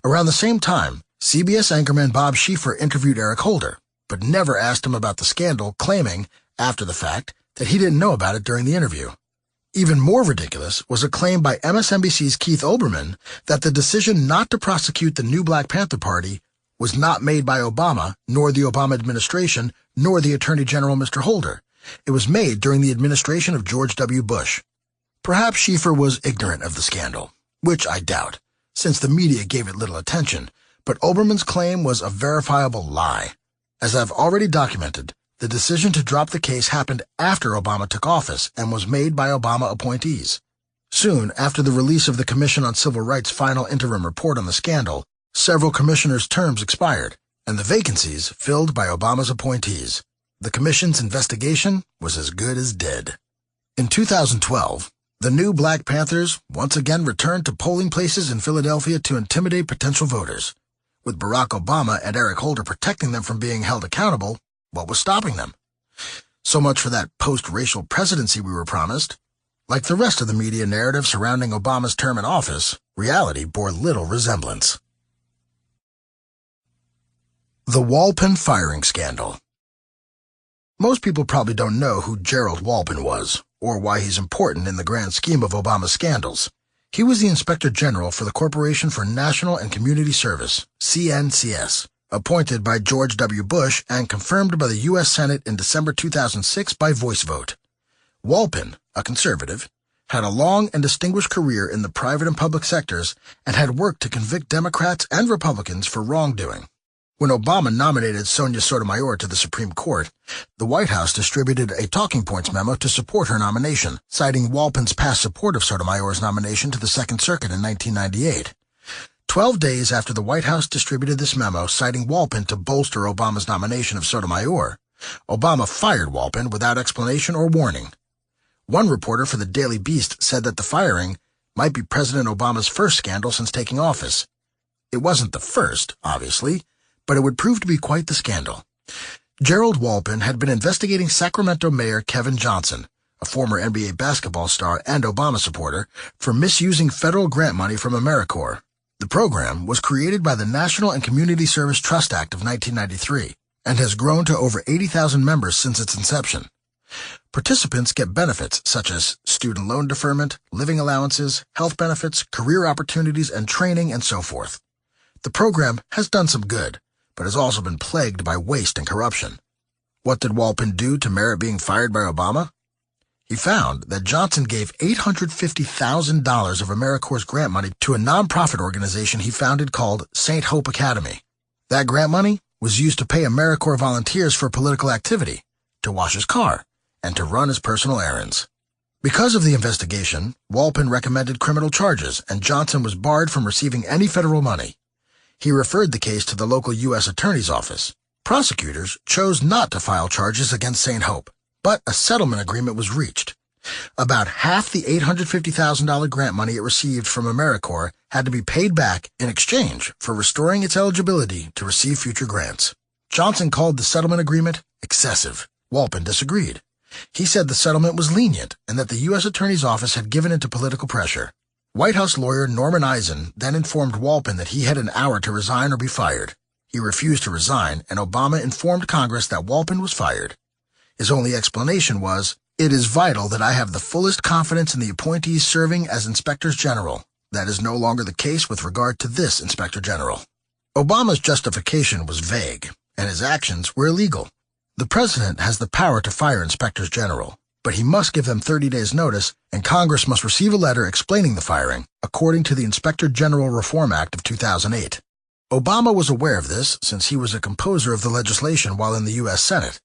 Speaker 1: Around the same time, CBS anchorman Bob Schieffer interviewed Eric Holder, but never asked him about the scandal, claiming, after the fact, that he didn't know about it during the interview. Even more ridiculous was a claim by MSNBC's Keith Olbermann that the decision not to prosecute the new Black Panther Party was not made by Obama, nor the Obama administration, nor the Attorney General Mr. Holder. It was made during the administration of George W. Bush. Perhaps Schieffer was ignorant of the scandal, which I doubt, since the media gave it little attention, but Olbermann's claim was a verifiable lie. As I've already documented, the decision to drop the case happened after Obama took office and was made by Obama appointees. Soon after the release of the Commission on Civil Rights' final interim report on the scandal, several commissioners' terms expired, and the vacancies filled by Obama's appointees. The commission's investigation was as good as dead. In 2012, the new Black Panthers once again returned to polling places in Philadelphia to intimidate potential voters. With Barack Obama and Eric Holder protecting them from being held accountable, what was stopping them? So much for that post-racial presidency we were promised. Like the rest of the media narrative surrounding Obama's term in office, reality bore little resemblance. The Walpin Firing Scandal. Most people probably don't know who Gerald Walpin was, or why he's important in the grand scheme of Obama's scandals. He was the Inspector General for the Corporation for National and Community Service, CNCS, appointed by George W. Bush and confirmed by the U.S. Senate in December 2006 by voice vote. Walpin, a conservative, had a long and distinguished career in the private and public sectors and had worked to convict Democrats and Republicans for wrongdoing. When Obama nominated Sonia Sotomayor to the Supreme Court, the White House distributed a talking points memo to support her nomination, citing Walpon's past support of Sotomayor's nomination to the Second Circuit in 1998. 12 days after the White House distributed this memo citing Walpon to bolster Obama's nomination of Sotomayor, Obama fired Walpon without explanation or warning. One reporter for the Daily Beast said that the firing might be President Obama's first scandal since taking office. It wasn't the first, obviously, but it would prove to be quite the scandal. Gerald Walpon had been investigating Sacramento Mayor Kevin Johnson, a former NBA basketball star and Obama supporter, for misusing federal grant money from AmeriCorps. The program was created by the National and Community Service Trust Act of 1993 and has grown to over 80,000 members since its inception. Participants get benefits such as student loan deferment, living allowances, health benefits, career opportunities, and training, and so forth. The program has done some good, but has also been plagued by waste and corruption. What did Walpon do to merit being fired by Obama? He found that Johnson gave $850,000 of AmeriCorps' grant money to a nonprofit organization he founded called St. Hope Academy. That grant money was used to pay AmeriCorps volunteers for political activity, to wash his car, and to run his personal errands. Because of the investigation, Walpon recommended criminal charges, and Johnson was barred from receiving any federal money. He referred the case to the local U.S. Attorney's Office. Prosecutors chose not to file charges against St. Hope, but a settlement agreement was reached. About half the $850,000 grant money it received from AmeriCorps had to be paid back in exchange for restoring its eligibility to receive future grants. Johnson called the settlement agreement excessive. Walpon disagreed. He said the settlement was lenient and that the U.S. Attorney's Office had given in to political pressure. White House lawyer Norman Eisen then informed Walpon that he had an hour to resign or be fired. He refused to resign, and Obama informed Congress that Walpon was fired. His only explanation was, "It is vital that I have the fullest confidence in the appointees serving as inspectors general. That is no longer the case with regard to this inspector general." Obama's justification was vague, and his actions were illegal. The president has the power to fire inspectors general, but he must give them 30 days' notice, and Congress must receive a letter explaining the firing, according to the Inspector General Reform Act of 2008. Obama was aware of this since he was a composer of the legislation while in the U.S. Senate.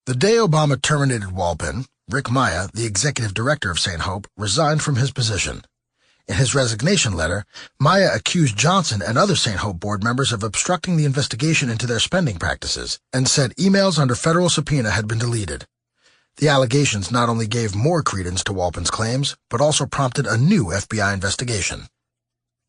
Speaker 1: The day Obama terminated Walpon, Rick Maya, the executive director of St. Hope, resigned from his position. In his resignation letter, Maya accused Johnson and other St. Hope board members of obstructing the investigation into their spending practices, and said emails under federal subpoena had been deleted. The allegations not only gave more credence to Walpon's claims, but also prompted a new FBI investigation.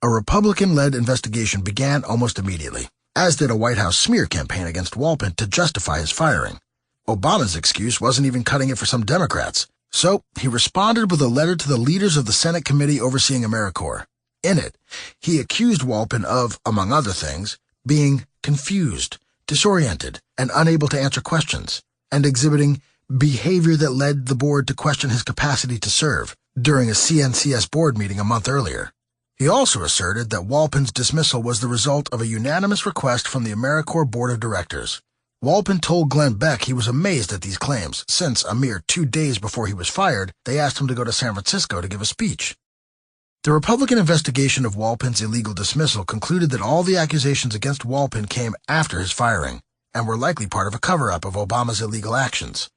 Speaker 1: A Republican-led investigation began almost immediately, as did a White House smear campaign against Walpon to justify his firing. Obama's excuse wasn't even cutting it for some Democrats, so he responded with a letter to the leaders of the Senate committee overseeing AmeriCorps. In it, he accused Walpon of, among other things, being confused, disoriented, and unable to answer questions, and exhibiting behavior that led the board to question his capacity to serve during a CNCS board meeting a month earlier. He also asserted that Walpon's dismissal was the result of a unanimous request from the AmeriCorps Board of Directors. Walpon told Glenn Beck he was amazed at these claims, since a mere 2 days before he was fired, they asked him to go to San Francisco to give a speech. The Republican investigation of Walpon's illegal dismissal concluded that all the accusations against Walpon came after his firing, and were likely part of a cover-up of Obama's illegal actions.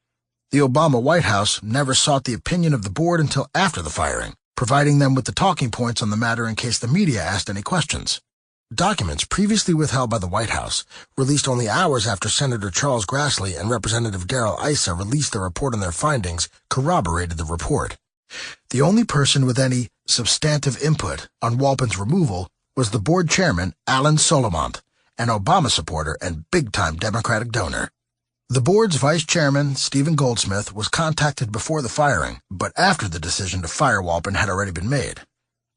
Speaker 1: The Obama White House never sought the opinion of the board until after the firing, providing them with the talking points on the matter in case the media asked any questions. Documents previously withheld by the White House, released only hours after Senator Charles Grassley and Representative Darrell Issa released their report on their findings, corroborated the report. The only person with any substantive input on Walpon's removal was the board chairman, Alan Solomont, an Obama supporter and big-time Democratic donor. The board's vice chairman, Stephen Goldsmith, was contacted before the firing, but after the decision to fire Walpon had already been made.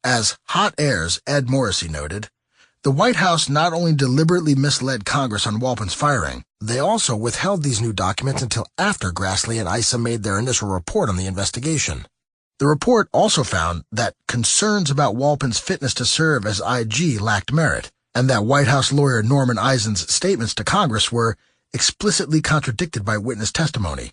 Speaker 1: As Hot Air's Ed Morrissey noted, the White House not only deliberately misled Congress on Walpon's firing, they also withheld these new documents until after Grassley and Issa made their initial report on the investigation. The report also found that concerns about Walpon's fitness to serve as IG lacked merit, and that White House lawyer Norman Eisen's statements to Congress were explicitly contradicted by witness testimony.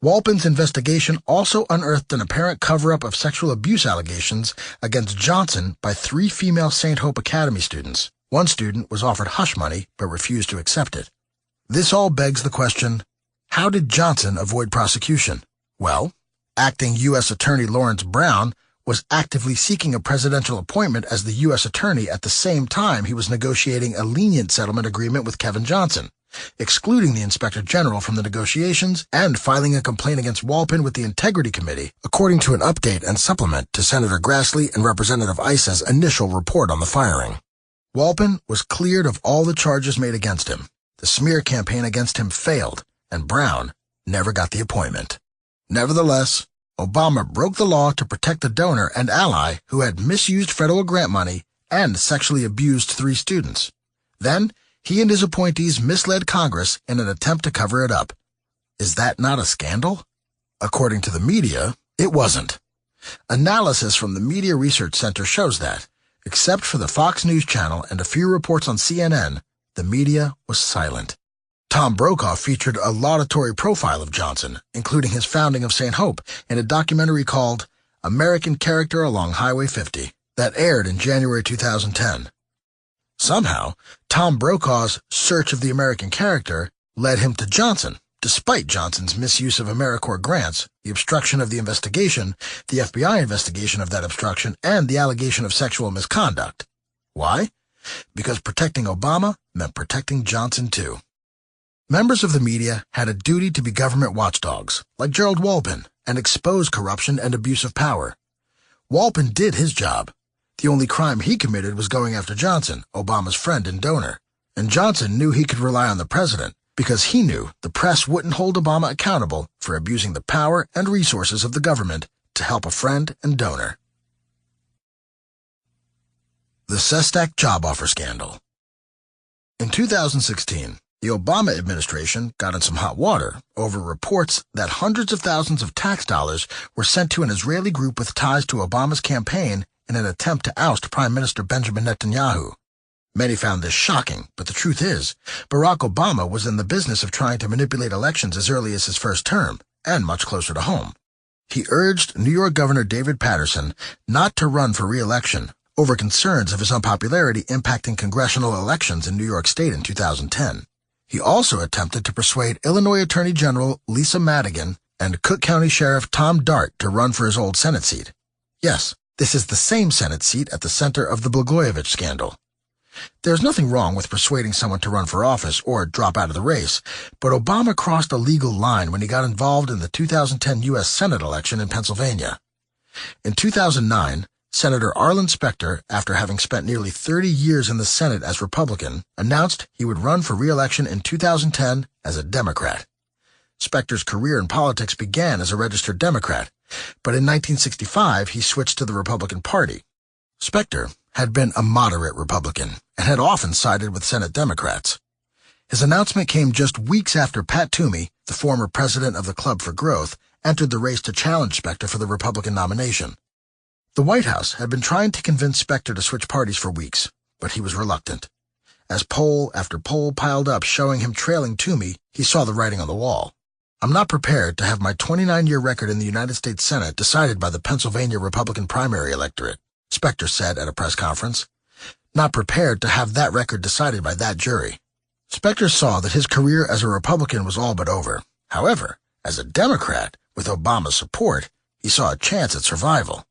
Speaker 1: Walpon's investigation also unearthed an apparent cover-up of sexual abuse allegations against Johnson by 3 female St. Hope Academy students. One student was offered hush money but refused to accept it. This all begs the question, how did Johnson avoid prosecution? Well, acting U.S. Attorney Lawrence Brown was actively seeking a presidential appointment as the U.S. Attorney at the same time he was negotiating a lenient settlement agreement with Kevin Johnson, excluding the Inspector General from the negotiations and filing a complaint against Walpin with the Integrity Committee, according to an update and supplement to Senator Grassley and Representative Issa's initial report on the firing. Walpin was cleared of all the charges made against him. The smear campaign against him failed, and Brown never got the appointment. Nevertheless, Obama broke the law to protect the donor and ally who had misused federal grant money and sexually abused 3 students. Then, he and his appointees misled Congress in an attempt to cover it up. Is that not a scandal? According to the media, it wasn't. Analysis from the Media Research Center shows that, except for the Fox News Channel and a few reports on CNN, the media was silent. Tom Brokaw featured a laudatory profile of Johnson, including his founding of St. Hope, in a documentary called American Character Along Highway 50 that aired in January 2010. Somehow, Tom Brokaw's search of the American character led him to Johnson, despite Johnson's misuse of AmeriCorps grants, the obstruction of the investigation, the FBI investigation of that obstruction, and the allegation of sexual misconduct. Why? Because protecting Obama meant protecting Johnson too. Members of the media had a duty to be government watchdogs, like Gerald Walpin, and expose corruption and abuse of power. Walpin did his job. The only crime he committed was going after Johnson, Obama's friend and donor. And Johnson knew he could rely on the president because he knew the press wouldn't hold Obama accountable for abusing the power and resources of the government to help a friend and donor. The Sestak job offer scandal. In 2016, the Obama administration got in some hot water over reports that hundreds of thousands of tax dollars were sent to an Israeli group with ties to Obama's campaign in an attempt to oust Prime Minister Benjamin Netanyahu. Many found this shocking, but the truth is, Barack Obama was in the business of trying to manipulate elections as early as his first term, and much closer to home. He urged New York Governor David Paterson not to run for re-election over concerns of his unpopularity impacting congressional elections in New York State in 2010. He also attempted to persuade Illinois Attorney General Lisa Madigan and Cook County Sheriff Tom Dart to run for his old Senate seat. Yes, this is the same Senate seat at the center of the Blagojevich scandal. There's nothing wrong with persuading someone to run for office or drop out of the race, but Obama crossed a legal line when he got involved in the 2010 U.S. Senate election in Pennsylvania. In 2009, Senator Arlen Specter, after having spent nearly 30 years in the Senate as Republican, announced he would run for re-election in 2010 as a Democrat. Specter's career in politics began as a registered Democrat, but in 1965 he switched to the Republican Party. Specter had been a moderate Republican and had often sided with Senate Democrats. His announcement came just weeks after Pat Toomey, the former president of the Club for Growth, entered the race to challenge Specter for the Republican nomination. The White House had been trying to convince Specter to switch parties for weeks, but he was reluctant. As poll after poll piled up showing him trailing Toomey, he saw the writing on the wall. I'm not prepared to have my 29-year record in the United States Senate decided by the Pennsylvania Republican primary electorate, Specter said at a press conference. Not prepared to have that record decided by that jury. Specter saw that his career as a Republican was all but over. However, as a Democrat, with Obama's support, he saw a chance at survival.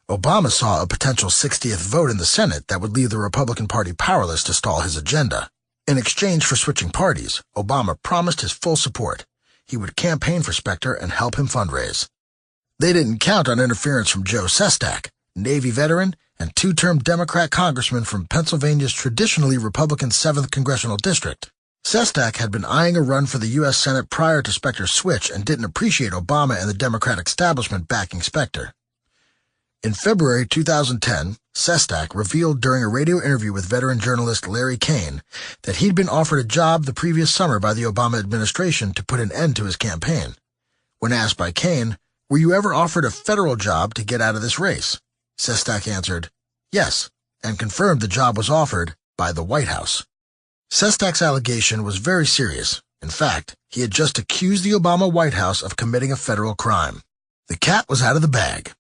Speaker 1: Obama saw a potential 60th vote in the Senate that would leave the Republican Party powerless to stall his agenda. In exchange for switching parties, Obama promised his full support. He would campaign for Specter and help him fundraise. They didn't count on interference from Joe Sestak, Navy veteran and 2-term Democrat congressman from Pennsylvania's traditionally Republican 7th Congressional District. Sestak had been eyeing a run for the U.S. Senate prior to Specter's switch and didn't appreciate Obama and the Democratic establishment backing Specter. In February 2010, Sestak revealed during a radio interview with veteran journalist Larry Kane that he'd been offered a job the previous summer by the Obama administration to put an end to his campaign. When asked by Kane, "Were you ever offered a federal job to get out of this race?" Sestak answered, "Yes," and confirmed the job was offered by the White House. Sestak's allegation was very serious. In fact, he had just accused the Obama White House of committing a federal crime. The cat was out of the bag.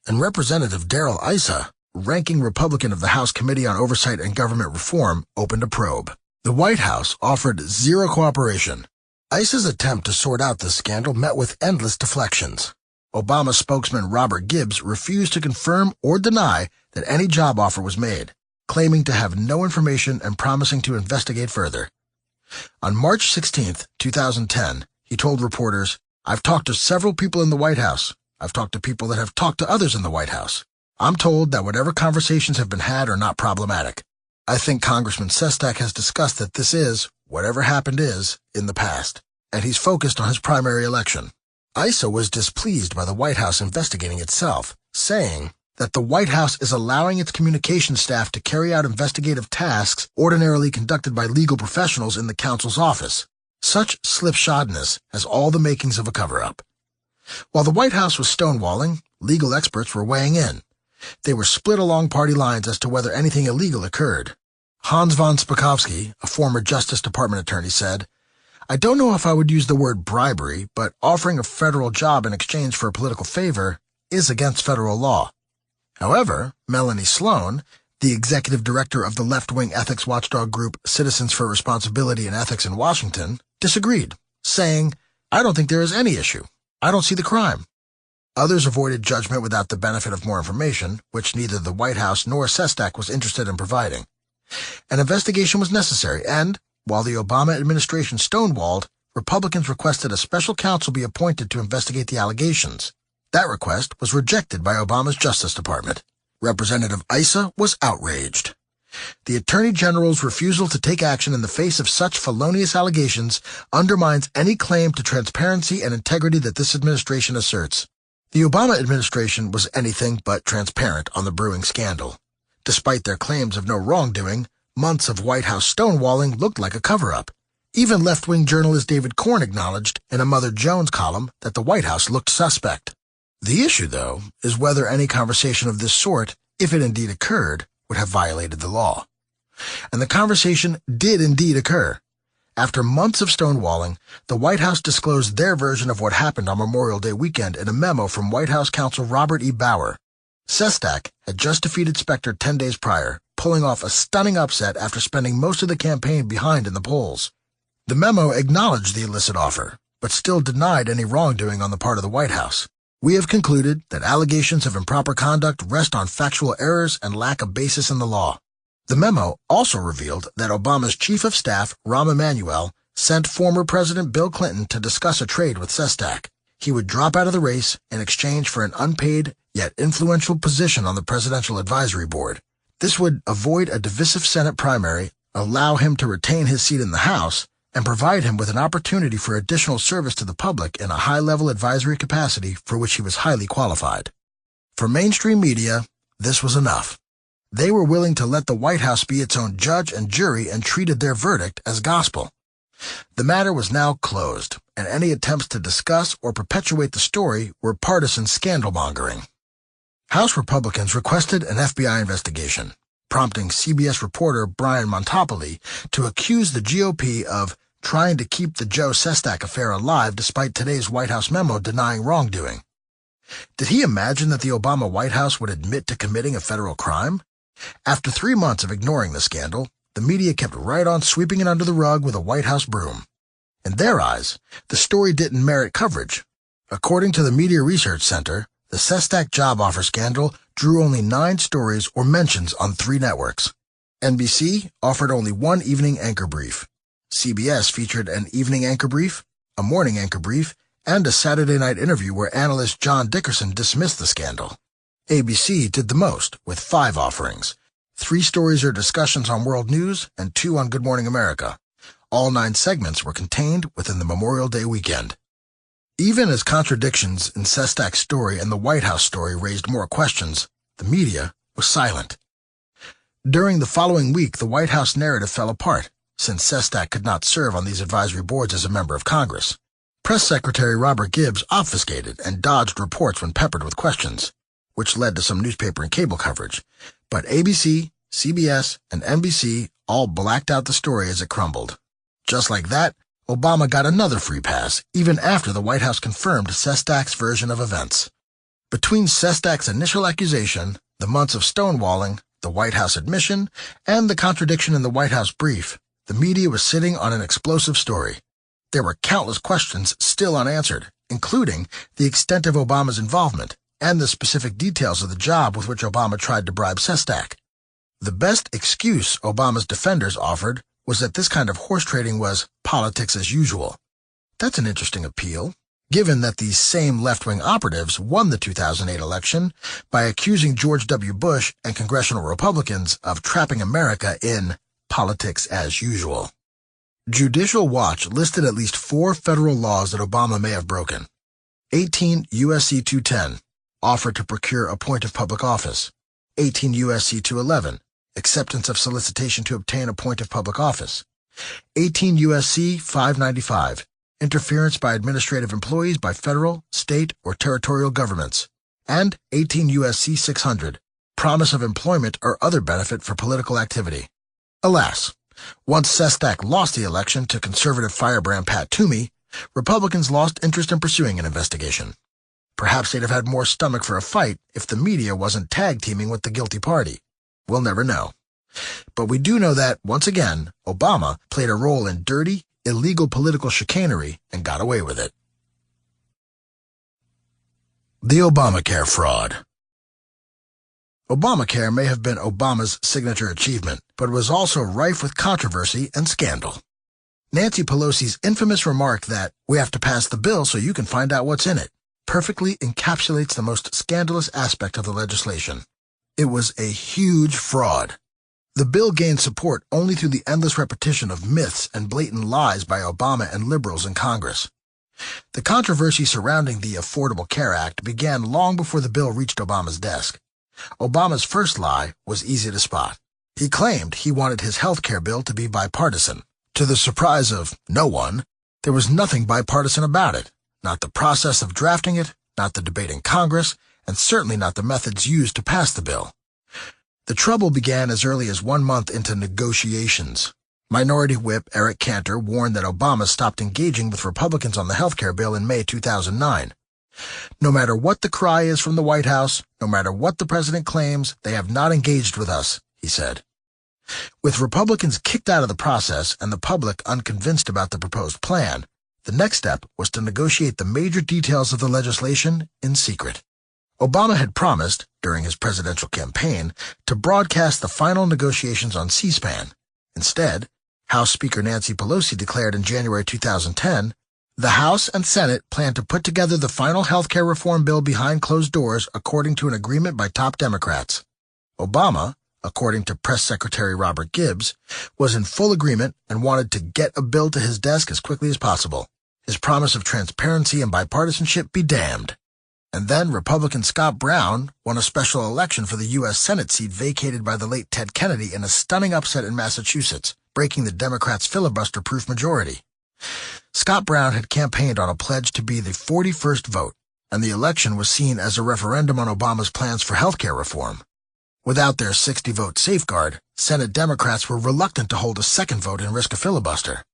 Speaker 1: And Representative Darrell Issa ranking Republican of the House Committee on Oversight and Government Reform, opened a probe. The White House offered zero cooperation. ICE's attempt to sort out this scandal met with endless deflections. Obama spokesman Robert Gibbs refused to confirm or deny that any job offer was made, claiming to have no information and promising to investigate further. On March 16, 2010, he told reporters, "I've talked to several people in the White House. I've talked to people that have talked to others in the White House. I'm told that whatever conversations have been had are not problematic. I think Congressman Sestak has discussed that this is, whatever happened is, in the past, and he's focused on his primary election." ISA was displeased by the White House investigating itself, saying that the White House is allowing its communications staff to carry out investigative tasks ordinarily conducted by legal professionals in the counsel's office. Such slipshoddness has all the makings of a cover-up. While the White House was stonewalling, legal experts were weighing in. They were split along party lines as to whether anything illegal occurred. Hans von Spakovsky, a former Justice Department attorney, said, "I don't know if I would use the word bribery, but offering a federal job in exchange for a political favor is against federal law." However, Melanie Sloan, the executive director of the left-wing ethics watchdog group Citizens for Responsibility and Ethics in Washington, disagreed, saying, "I don't think there is any issue. I don't see the crime." Others avoided judgment without the benefit of more information, which neither the White House nor Sestak was interested in providing. An investigation was necessary, and, while the Obama administration stonewalled, Republicans requested a special counsel be appointed to investigate the allegations. That request was rejected by Obama's Justice Department. Representative Issa was outraged. The Attorney General's refusal to take action in the face of such felonious allegations undermines any claim to transparency and integrity that this administration asserts. The Obama administration was anything but transparent on the brewing scandal. Despite their claims of no wrongdoing, months of White House stonewalling looked like a cover-up. Even left-wing journalist David Corn acknowledged in a Mother Jones column that the White House looked suspect. The issue, though, is whether any conversation of this sort, if it indeed occurred, would have violated the law. And the conversation did indeed occur. After months of stonewalling, the White House disclosed their version of what happened on Memorial Day weekend in a memo from White House counsel Robert E. Bauer. Sestak had just defeated Specter 10 days prior, pulling off a stunning upset after spending most of the campaign behind in the polls. The memo acknowledged the illicit offer, but still denied any wrongdoing on the part of the White House. "We have concluded that allegations of improper conduct rest on factual errors and lack a basis in the law." The memo also revealed that Obama's chief of staff, Rahm Emanuel, sent former President Bill Clinton to discuss a trade with Sestak. He would drop out of the race in exchange for an unpaid yet influential position on the Presidential Advisory Board. This would avoid a divisive Senate primary, allow him to retain his seat in the House, and provide him with an opportunity for additional service to the public in a high-level advisory capacity for which he was highly qualified. For mainstream media, this was enough. They were willing to let the White House be its own judge and jury and treated their verdict as gospel. The matter was now closed, and any attempts to discuss or perpetuate the story were partisan scandal-mongering. House Republicans requested an FBI investigation, prompting CBS reporter Brian Montopoli to accuse the GOP of trying to keep the Joe Sestak affair alive despite today's White House memo denying wrongdoing. Did he imagine that the Obama White House would admit to committing a federal crime? After 3 months of ignoring the scandal, the media kept right on sweeping it under the rug with a White House broom. In their eyes, the story didn't merit coverage. According to the Media Research Center, the Sestak job offer scandal drew only 9 stories or mentions on 3 networks. NBC offered only 1 evening anchor brief. CBS featured an evening anchor brief, a morning anchor brief, and a Saturday night interview where analyst John Dickerson dismissed the scandal. ABC did the most, with 5 offerings. 3 stories or discussions on world news and 2 on Good Morning America. All 9 segments were contained within the Memorial Day weekend. Even as contradictions in Sestak's story and the White House story raised more questions, the media was silent. During the following week, the White House narrative fell apart, since Sestak could not serve on these advisory boards as a member of Congress. Press Secretary Robert Gibbs obfuscated and dodged reports when peppered with questions, which led to some newspaper and cable coverage. But ABC, CBS, and NBC all blacked out the story as it crumbled. Just like that, Obama got another free pass, even after the White House confirmed Sestak's version of events. Between Sestak's initial accusation The months of stonewalling, the White House admission, and the contradiction in the White House brief, the media was sitting on an explosive story. There were countless questions still unanswered, including the extent of Obama's involvement and the specific details of the job with which Obama tried to bribe Sestak. The best excuse Obama's defenders offered was that this kind of horse trading was politics as usual. That's an interesting appeal, given that these same left-wing operatives won the 2008 election by accusing George W. Bush and congressional Republicans of trapping America in politics as usual. Judicial Watch listed at least 4 federal laws that Obama may have broken. 18 U.S.C. 210, offer to procure a point of public office. 18 U.S.C. 211, acceptance of solicitation to obtain a point of public office. 18 U.S.C. 595, interference by administrative employees by federal, state, or territorial governments. And 18 U.S.C. 600, promise of employment or other benefit for political activity. Alas, once Sestak lost the election to conservative firebrand Pat Toomey, Republicans lost interest in pursuing an investigation. Perhaps they'd have had more stomach for a fight if the media wasn't tag-teaming with the guilty party. We'll never know. But we do know that, once again, Obama played a role in dirty, illegal political chicanery and got away with it. The Obamacare fraud. Obamacare may have been Obama's signature achievement, but it was also rife with controversy and scandal. Nancy Pelosi's infamous remark that, "We have to pass the bill so you can find out what's in it," perfectly encapsulates the most scandalous aspect of the legislation. It was a huge fraud. The bill gained support only through the endless repetition of myths and blatant lies by Obama and liberals in Congress. The controversy surrounding the Affordable Care Act began long before the bill reached Obama's desk. Obama's first lie was easy to spot. He claimed he wanted his health care bill to be bipartisan. To the surprise of no one, there was nothing bipartisan about it. Not the process of drafting it, not the debate in Congress, and certainly not the methods used to pass the bill. The trouble began as early as 1 month into negotiations. Minority Whip Eric Cantor warned that Obama stopped engaging with Republicans on the health care bill in May 2009. "No matter what the cry is from the White House, no matter what the president claims, they have not engaged with us," he said. With Republicans kicked out of the process and the public unconvinced about the proposed plan, the next step was to negotiate the major details of the legislation in secret. Obama had promised, during his presidential campaign, to broadcast the final negotiations on C-SPAN. Instead, House Speaker Nancy Pelosi declared in January 2010, "The House and Senate plan to put together the final health care reform bill behind closed doors according to an agreement by top Democrats." Obama, according to Press Secretary Robert Gibbs, was in full agreement and wanted to get a bill to his desk as quickly as possible. His promise of transparency and bipartisanship be damned. And then Republican Scott Brown won a special election for the U.S. Senate seat vacated by the late Ted Kennedy in a stunning upset in Massachusetts, breaking the Democrats' filibuster-proof majority. Scott Brown had campaigned on a pledge to be the 41st vote, and the election was seen as a referendum on Obama's plans for health care reform. Without their 60-vote safeguard, Senate Democrats were reluctant to hold a second vote and risk a filibuster.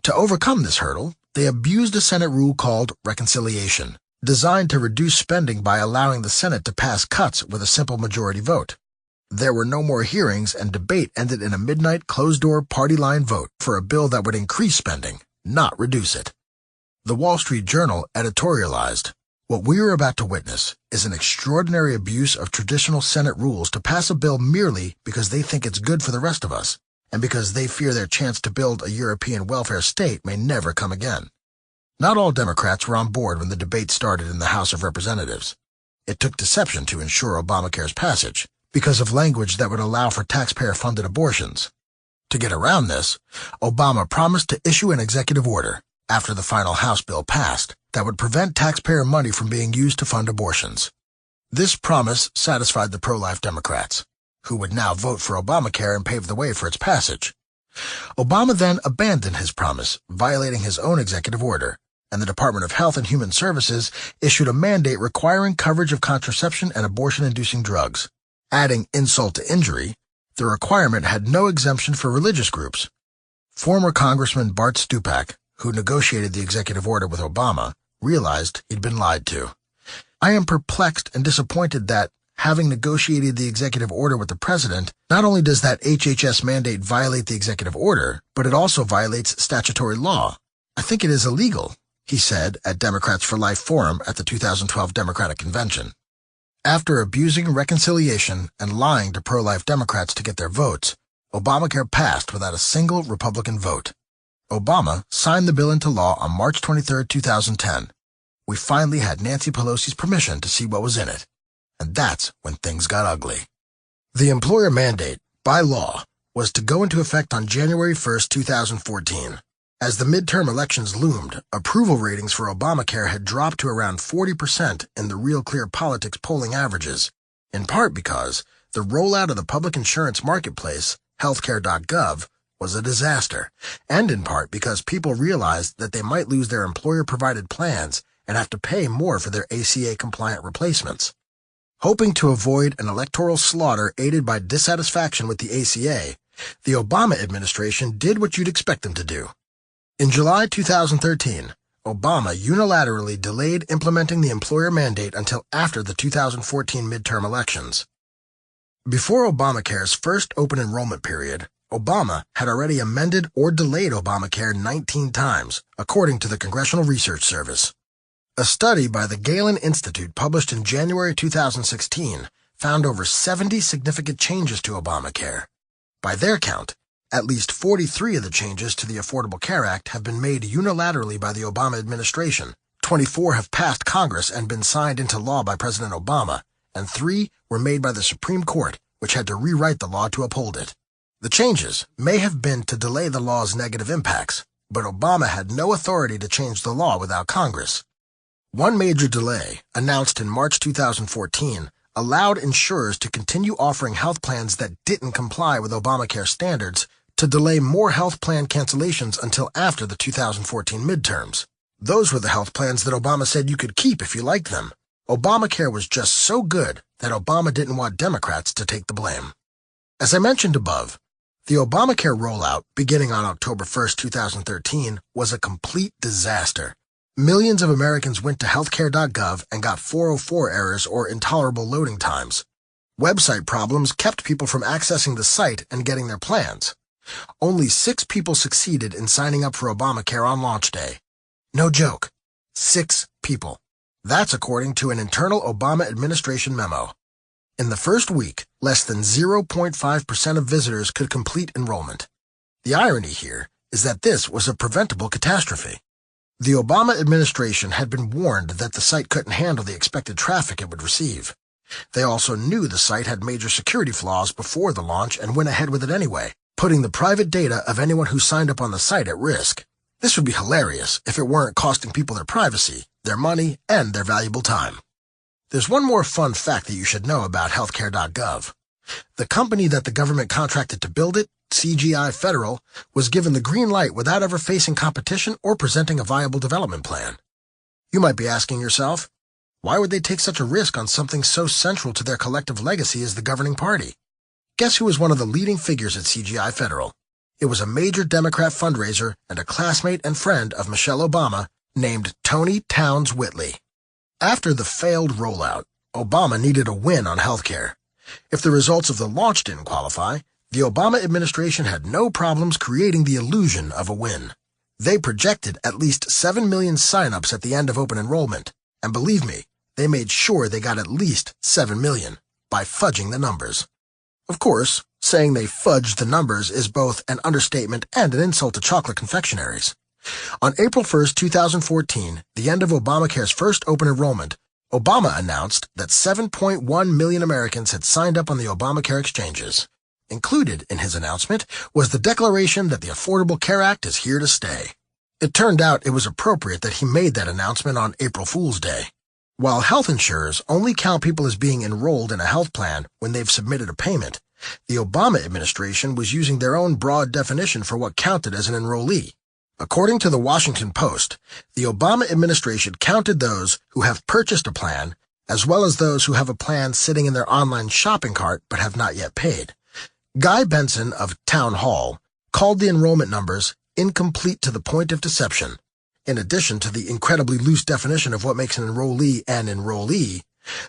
Speaker 1: To overcome this hurdle, they abused a Senate rule called reconciliation, designed to reduce spending by allowing the Senate to pass cuts with a simple majority vote. There were no more hearings, and debate ended in a midnight closed-door party-line vote for a bill that would increase spending, not reduce it. The Wall Street Journal editorialized, "What we are about to witness is an extraordinary abuse of traditional Senate rules to pass a bill merely because they think it's good for the rest of us, and because they fear their chance to build a European welfare state may never come again." Not all Democrats were on board when the debate started in the House of Representatives. It took deception to ensure Obamacare's passage, because of language that would allow for taxpayer-funded abortions. To get around this, Obama promised to issue an executive order, after the final House bill passed, that would prevent taxpayer money from being used to fund abortions. This promise satisfied the pro-life Democrats, who would now vote for Obamacare and pave the way for its passage. Obama then abandoned his promise, violating his own executive order, and the Department of Health and Human Services issued a mandate requiring coverage of contraception and abortion-inducing drugs. Adding insult to injury, the requirement had no exemption for religious groups. Former Congressman Bart Stupak, who negotiated the executive order with Obama, realized he'd been lied to. "I am perplexed and disappointed that, having negotiated the executive order with the president, not only does that HHS mandate violate the executive order, but it also violates statutory law. I think it is illegal, he said at Democrats for Life Forum at the 2012 Democratic Convention. After abusing reconciliation and lying to pro-life Democrats to get their votes, Obamacare passed without a single Republican vote. Obama signed the bill into law on March 23, 2010. We finally had Nancy Pelosi's permission to see what was in it. And that's when things got ugly. The employer mandate, by law, was to go into effect on January 1, 2014. As the midterm elections loomed, approval ratings for Obamacare had dropped to around 40% in the Real Clear Politics polling averages, in part because the rollout of the public insurance marketplace, healthcare.gov, was a disaster, and in part because people realized that they might lose their employer-provided plans and have to pay more for their ACA-compliant replacements. Hoping to avoid an electoral slaughter aided by dissatisfaction with the ACA, the Obama administration did what you'd expect them to do. In July 2013, Obama unilaterally delayed implementing the employer mandate until after the 2014 midterm elections. Before Obamacare's first open enrollment period, Obama had already amended or delayed Obamacare 19 times, according to the Congressional Research Service. A study by the Galen Institute published in January 2016 found over 70 significant changes to Obamacare. By their count, at least 43 of the changes to the Affordable Care Act have been made unilaterally by the Obama administration, 24 have passed Congress and been signed into law by President Obama, and 3 were made by the Supreme Court, which had to rewrite the law to uphold it. The changes may have been to delay the law's negative impacts, but Obama had no authority to change the law without Congress. One major delay, announced in March 2014, allowed insurers to continue offering health plans that didn't comply with Obamacare standards to delay more health plan cancellations until after the 2014 midterms. Those were the health plans that Obama said you could keep if you liked them. Obamacare was just so good that Obama didn't want Democrats to take the blame. As I mentioned above, the Obamacare rollout, beginning on October 1, 2013, was a complete disaster. Millions of Americans went to healthcare.gov and got 404 errors or intolerable loading times. Website problems kept people from accessing the site and getting their plans. Only 6 people succeeded in signing up for Obamacare on launch day. No joke. 6 people. That's according to an internal Obama administration memo. In the first week, less than 0.5% of visitors could complete enrollment. The irony here is that this was a preventable catastrophe. The Obama administration had been warned that the site couldn't handle the expected traffic it would receive. They also knew the site had major security flaws before the launch and went ahead with it anyway, putting the private data of anyone who signed up on the site at risk. This would be hilarious if it weren't costing people their privacy, their money, and their valuable time. There's one more fun fact that you should know about healthcare.gov. The company that the government contracted to build it, CGI Federal, was given the green light without ever facing competition or presenting a viable development plan. You might be asking yourself, why would they take such a risk on something so central to their collective legacy as the governing party? Guess who was one of the leading figures at CGI Federal? It was a major Democrat fundraiser and a classmate and friend of Michelle Obama named Tony Towns Whitley. After the failed rollout, Obama needed a win on healthcare. If the results of the launch didn't qualify, the Obama administration had no problems creating the illusion of a win. They projected at least 7 million sign-ups at the end of open enrollment, and believe me, they made sure they got at least 7 million by fudging the numbers. Of course, saying they fudged the numbers is both an understatement and an insult to chocolate confectionaries. On April 1, 2014, the end of Obamacare's first open enrollment, Obama announced that 7.1 million Americans had signed up on the Obamacare exchanges. Included in his announcement was the declaration that the Affordable Care Act is here to stay. It turned out it was appropriate that he made that announcement on April Fool's Day. While health insurers only count people as being enrolled in a health plan when they've submitted a payment, the Obama administration was using their own broad definition for what counted as an enrollee. According to the Washington Post, the Obama administration counted those who have purchased a plan, as well as those who have a plan sitting in their online shopping cart but have not yet paid. Guy Benson of Town Hall called the enrollment numbers incomplete to the point of deception. In addition to the incredibly loose definition of what makes an enrollee,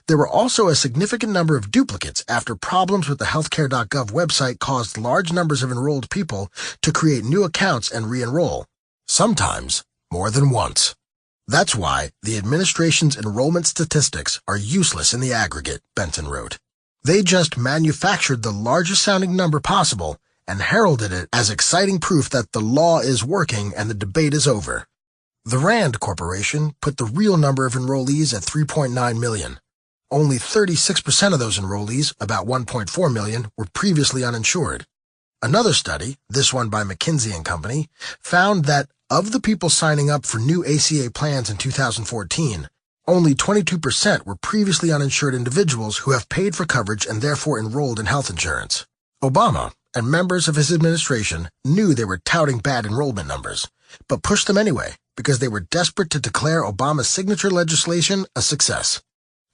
Speaker 1: There were also a significant number of duplicates after problems with the healthcare.gov website caused large numbers of enrolled people to create new accounts and re-enroll, sometimes more than once. That's why the administration's enrollment statistics are useless in the aggregate, Benton wrote. They just manufactured the largest sounding number possible and heralded it as exciting proof that the law is working and the debate is over. The Rand Corporation put the real number of enrollees at 3.9 million. Only 36% of those enrollees, about 1.4 million, were previously uninsured. Another study, this one by McKinsey & Company, found that of the people signing up for new ACA plans in 2014, only 22% were previously uninsured individuals who have paid for coverage and therefore enrolled in health insurance. Obama and members of his administration knew they were touting bad enrollment numbers, but pushed them anyway because they were desperate to declare Obama's signature legislation a success.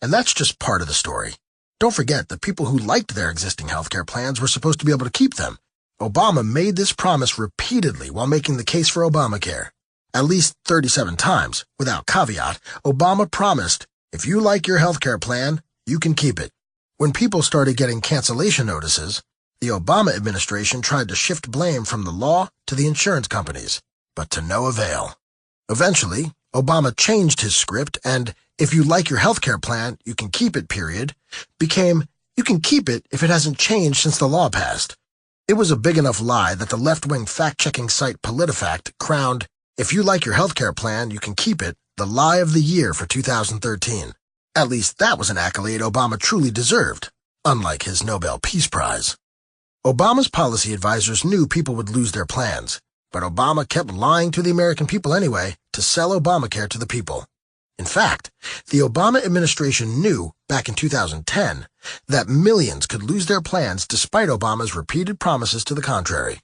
Speaker 1: And that's just part of the story. Don't forget that people who liked their existing healthcare plans were supposed to be able to keep them. Obama made this promise repeatedly while making the case for Obamacare. At least 37 times, without caveat, Obama promised, if you like your healthcare plan, you can keep it. When people started getting cancellation notices, the Obama administration tried to shift blame from the law to the insurance companies, but to no avail. Eventually, Obama changed his script and, if you like your healthcare plan, you can keep it, period, became, you can keep it if it hasn't changed since the law passed. It was a big enough lie that the left-wing fact-checking site PolitiFact crowned, if you like your healthcare plan, you can keep it, the lie of the year for 2013. At least that was an accolade Obama truly deserved, unlike his Nobel Peace Prize. Obama's policy advisors knew people would lose their plans, but Obama kept lying to the American people anyway to sell Obamacare to the people. In fact, the Obama administration knew, back in 2010, that millions could lose their plans despite Obama's repeated promises to the contrary.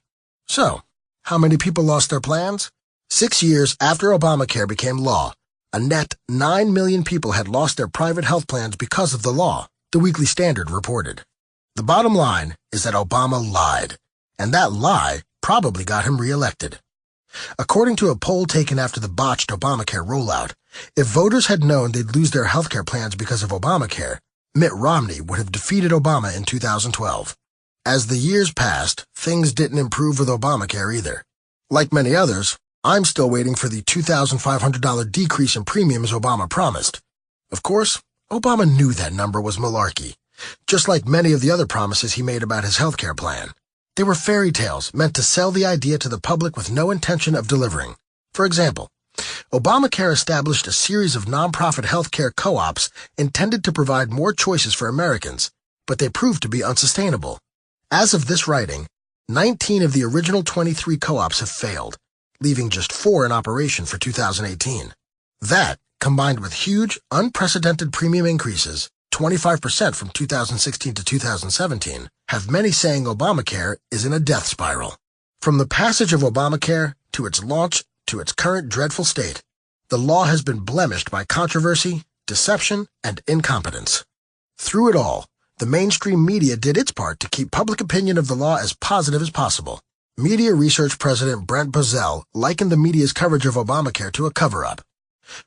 Speaker 1: So, how many people lost their plans? 6 years after Obamacare became law, a net 9 million people had lost their private health plans because of the law, the Weekly Standard reported. The bottom line is that Obama lied, and that lie probably got him reelected. According to a poll taken after the botched Obamacare rollout, if voters had known they'd lose their healthcare plans because of Obamacare, Mitt Romney would have defeated Obama in 2012. As the years passed, things didn't improve with Obamacare either. Like many others, I'm still waiting for the $2,500 decrease in premiums Obama promised. Of course, Obama knew that number was malarkey, just like many of the other promises he made about his healthcare plan. They were fairy tales meant to sell the idea to the public with no intention of delivering. For example, Obamacare established a series of nonprofit healthcare co-ops intended to provide more choices for Americans, but they proved to be unsustainable. As of this writing, 19 of the original 23 co-ops have failed, leaving just 4 in operation for 2018. That, combined with huge, unprecedented premium increases, 25% from 2016 to 2017, have many saying Obamacare is in a death spiral. From the passage of Obamacare to its launch to its current dreadful state, the law has been blemished by controversy, deception, and incompetence. Through it all, the mainstream media did its part to keep public opinion of the law as positive as possible. Media research president Brent Bozell likened the media's coverage of Obamacare to a cover-up.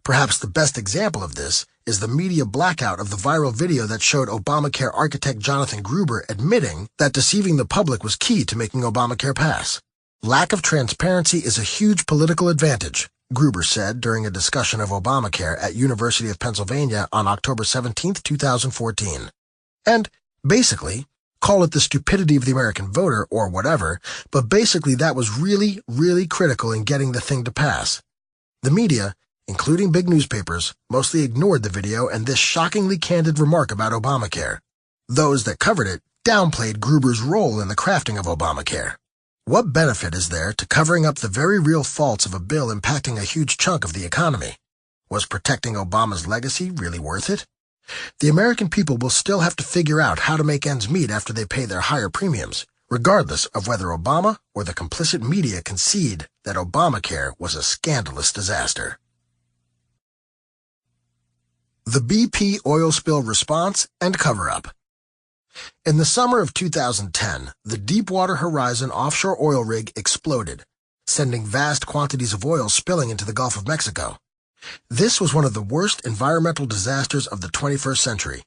Speaker 1: Perhaps the best example of this is the media blackout of the viral video that showed Obamacare architect Jonathan Gruber admitting that deceiving the public was key to making Obamacare pass. Lack of transparency is a huge political advantage, Gruber said during a discussion of Obamacare at University of Pennsylvania on October 17, 2014. And, basically, call it the stupidity of the American voter or whatever, but basically that was really, really critical in getting the thing to pass. The media, including big newspapers, mostly ignored the video and this shockingly candid remark about Obamacare. Those that covered it downplayed Gruber's role in the crafting of Obamacare. What benefit is there to covering up the very real faults of a bill impacting a huge chunk of the economy? Was protecting Obama's legacy really worth it? The American people will still have to figure out how to make ends meet after they pay their higher premiums, regardless of whether Obama or the complicit media concede that Obamacare was a scandalous disaster. The BP oil spill response and cover-up. In the summer of 2010, the Deepwater Horizon offshore oil rig exploded, sending vast quantities of oil spilling into the Gulf of Mexico. This was one of the worst environmental disasters of the 21st century.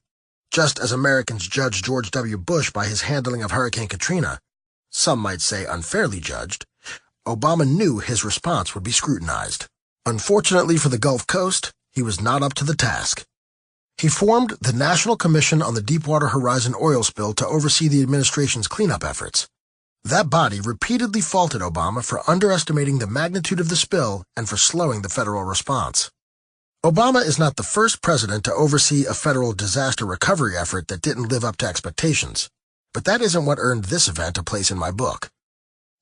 Speaker 1: Just as Americans judged George W. Bush by his handling of Hurricane Katrina, some might say unfairly judged, Obama knew his response would be scrutinized. Unfortunately for the Gulf Coast, he was not up to the task. He formed the National Commission on the Deepwater Horizon oil spill to oversee the administration's cleanup efforts. That body repeatedly faulted Obama for underestimating the magnitude of the spill and for slowing the federal response. Obama is not the first president to oversee a federal disaster recovery effort that didn't live up to expectations, but that isn't what earned this event a place in my book.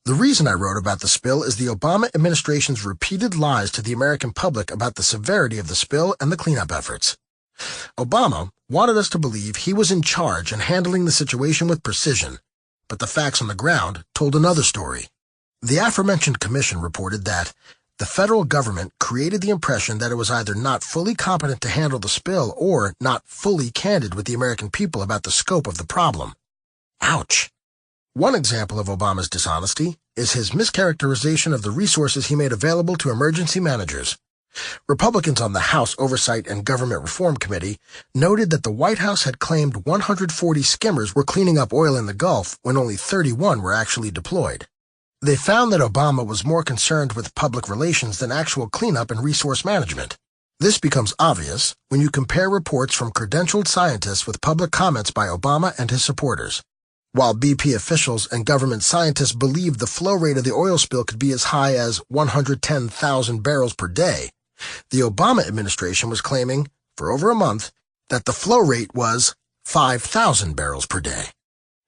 Speaker 1: The reason I wrote about the spill is the Obama administration's repeated lies to the American public about the severity of the spill and the cleanup efforts. Obama wanted us to believe he was in charge and handling the situation with precision, but the facts on the ground told another story. The aforementioned commission reported that the federal government created the impression that it was either not fully competent to handle the spill or not fully candid with the American people about the scope of the problem. Ouch! One example of Obama's dishonesty is his mischaracterization of the resources he made available to emergency managers. Republicans on the House Oversight and Government Reform Committee noted that the White House had claimed 140 skimmers were cleaning up oil in the Gulf when only 31 were actually deployed. They found that Obama was more concerned with public relations than actual cleanup and resource management. This becomes obvious when you compare reports from credentialed scientists with public comments by Obama and his supporters. While BP officials and government scientists believed the flow rate of the oil spill could be as high as 110,000 barrels per day, the Obama administration was claiming, for over a month, that the flow rate was 5,000 barrels per day.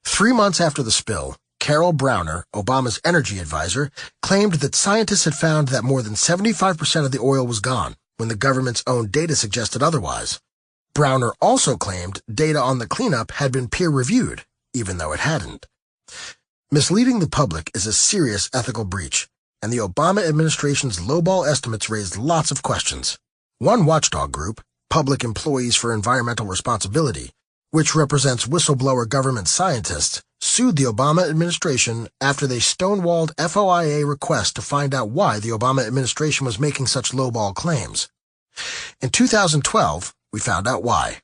Speaker 1: 3 months after the spill, Carol Browner, Obama's energy advisor, claimed that scientists had found that more than 75% of the oil was gone, when the government's own data suggested otherwise. Browner also claimed data on the cleanup had been peer-reviewed, even though it hadn't. Misleading the public is a serious ethical breach, and the Obama administration's lowball estimates raised lots of questions. One watchdog group, Public Employees for Environmental Responsibility, which represents whistleblower government scientists, sued the Obama administration after they stonewalled FOIA requests to find out why the Obama administration was making such lowball claims. In 2012, we found out why.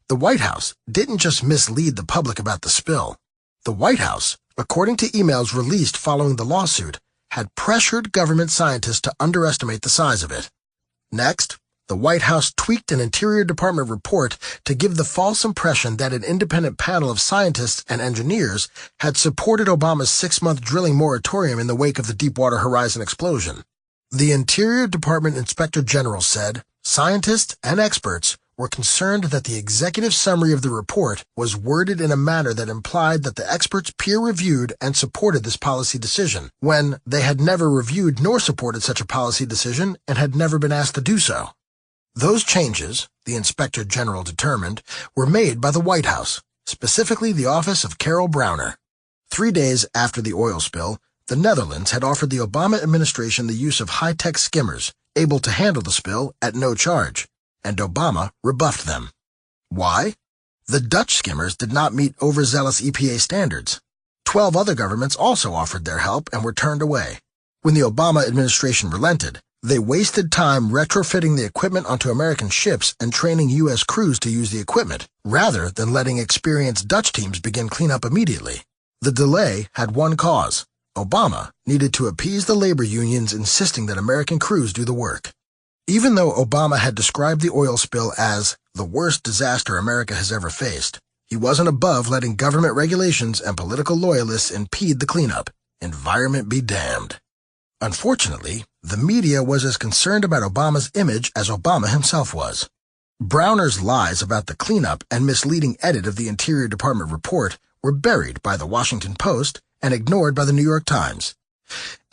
Speaker 1: The White House didn't just mislead the public about the spill. The White House, according to emails released following the lawsuit, had pressured government scientists to underestimate the size of it. Next, the White House tweaked an Interior Department report to give the false impression that an independent panel of scientists and engineers had supported Obama's 6-month drilling moratorium in the wake of the Deepwater Horizon explosion. The Interior Department Inspector General said scientists and experts were concerned that the executive summary of the report was worded in a manner that implied that the experts peer-reviewed and supported this policy decision, when they had never reviewed nor supported such a policy decision and had never been asked to do so. Those changes, the Inspector General determined, were made by the White House, specifically the office of Carol Browner. 3 days after the oil spill, the Netherlands had offered the Obama administration the use of high-tech skimmers, able to handle the spill at no charge, and Obama rebuffed them. Why? The Dutch skimmers did not meet overzealous EPA standards. 12 other governments also offered their help and were turned away. When the Obama administration relented, they wasted time retrofitting the equipment onto American ships and training U.S. crews to use the equipment, rather than letting experienced Dutch teams begin cleanup immediately. The delay had one cause. Obama needed to appease the labor unions insisting that American crews do the work. Even though Obama had described the oil spill as the worst disaster America has ever faced, he wasn't above letting government regulations and political loyalists impede the cleanup. Environment be damned. Unfortunately, the media was as concerned about Obama's image as Obama himself was. Browner's lies about the cleanup and misleading edit of the Interior Department report were buried by the Washington Post and ignored by the New York Times.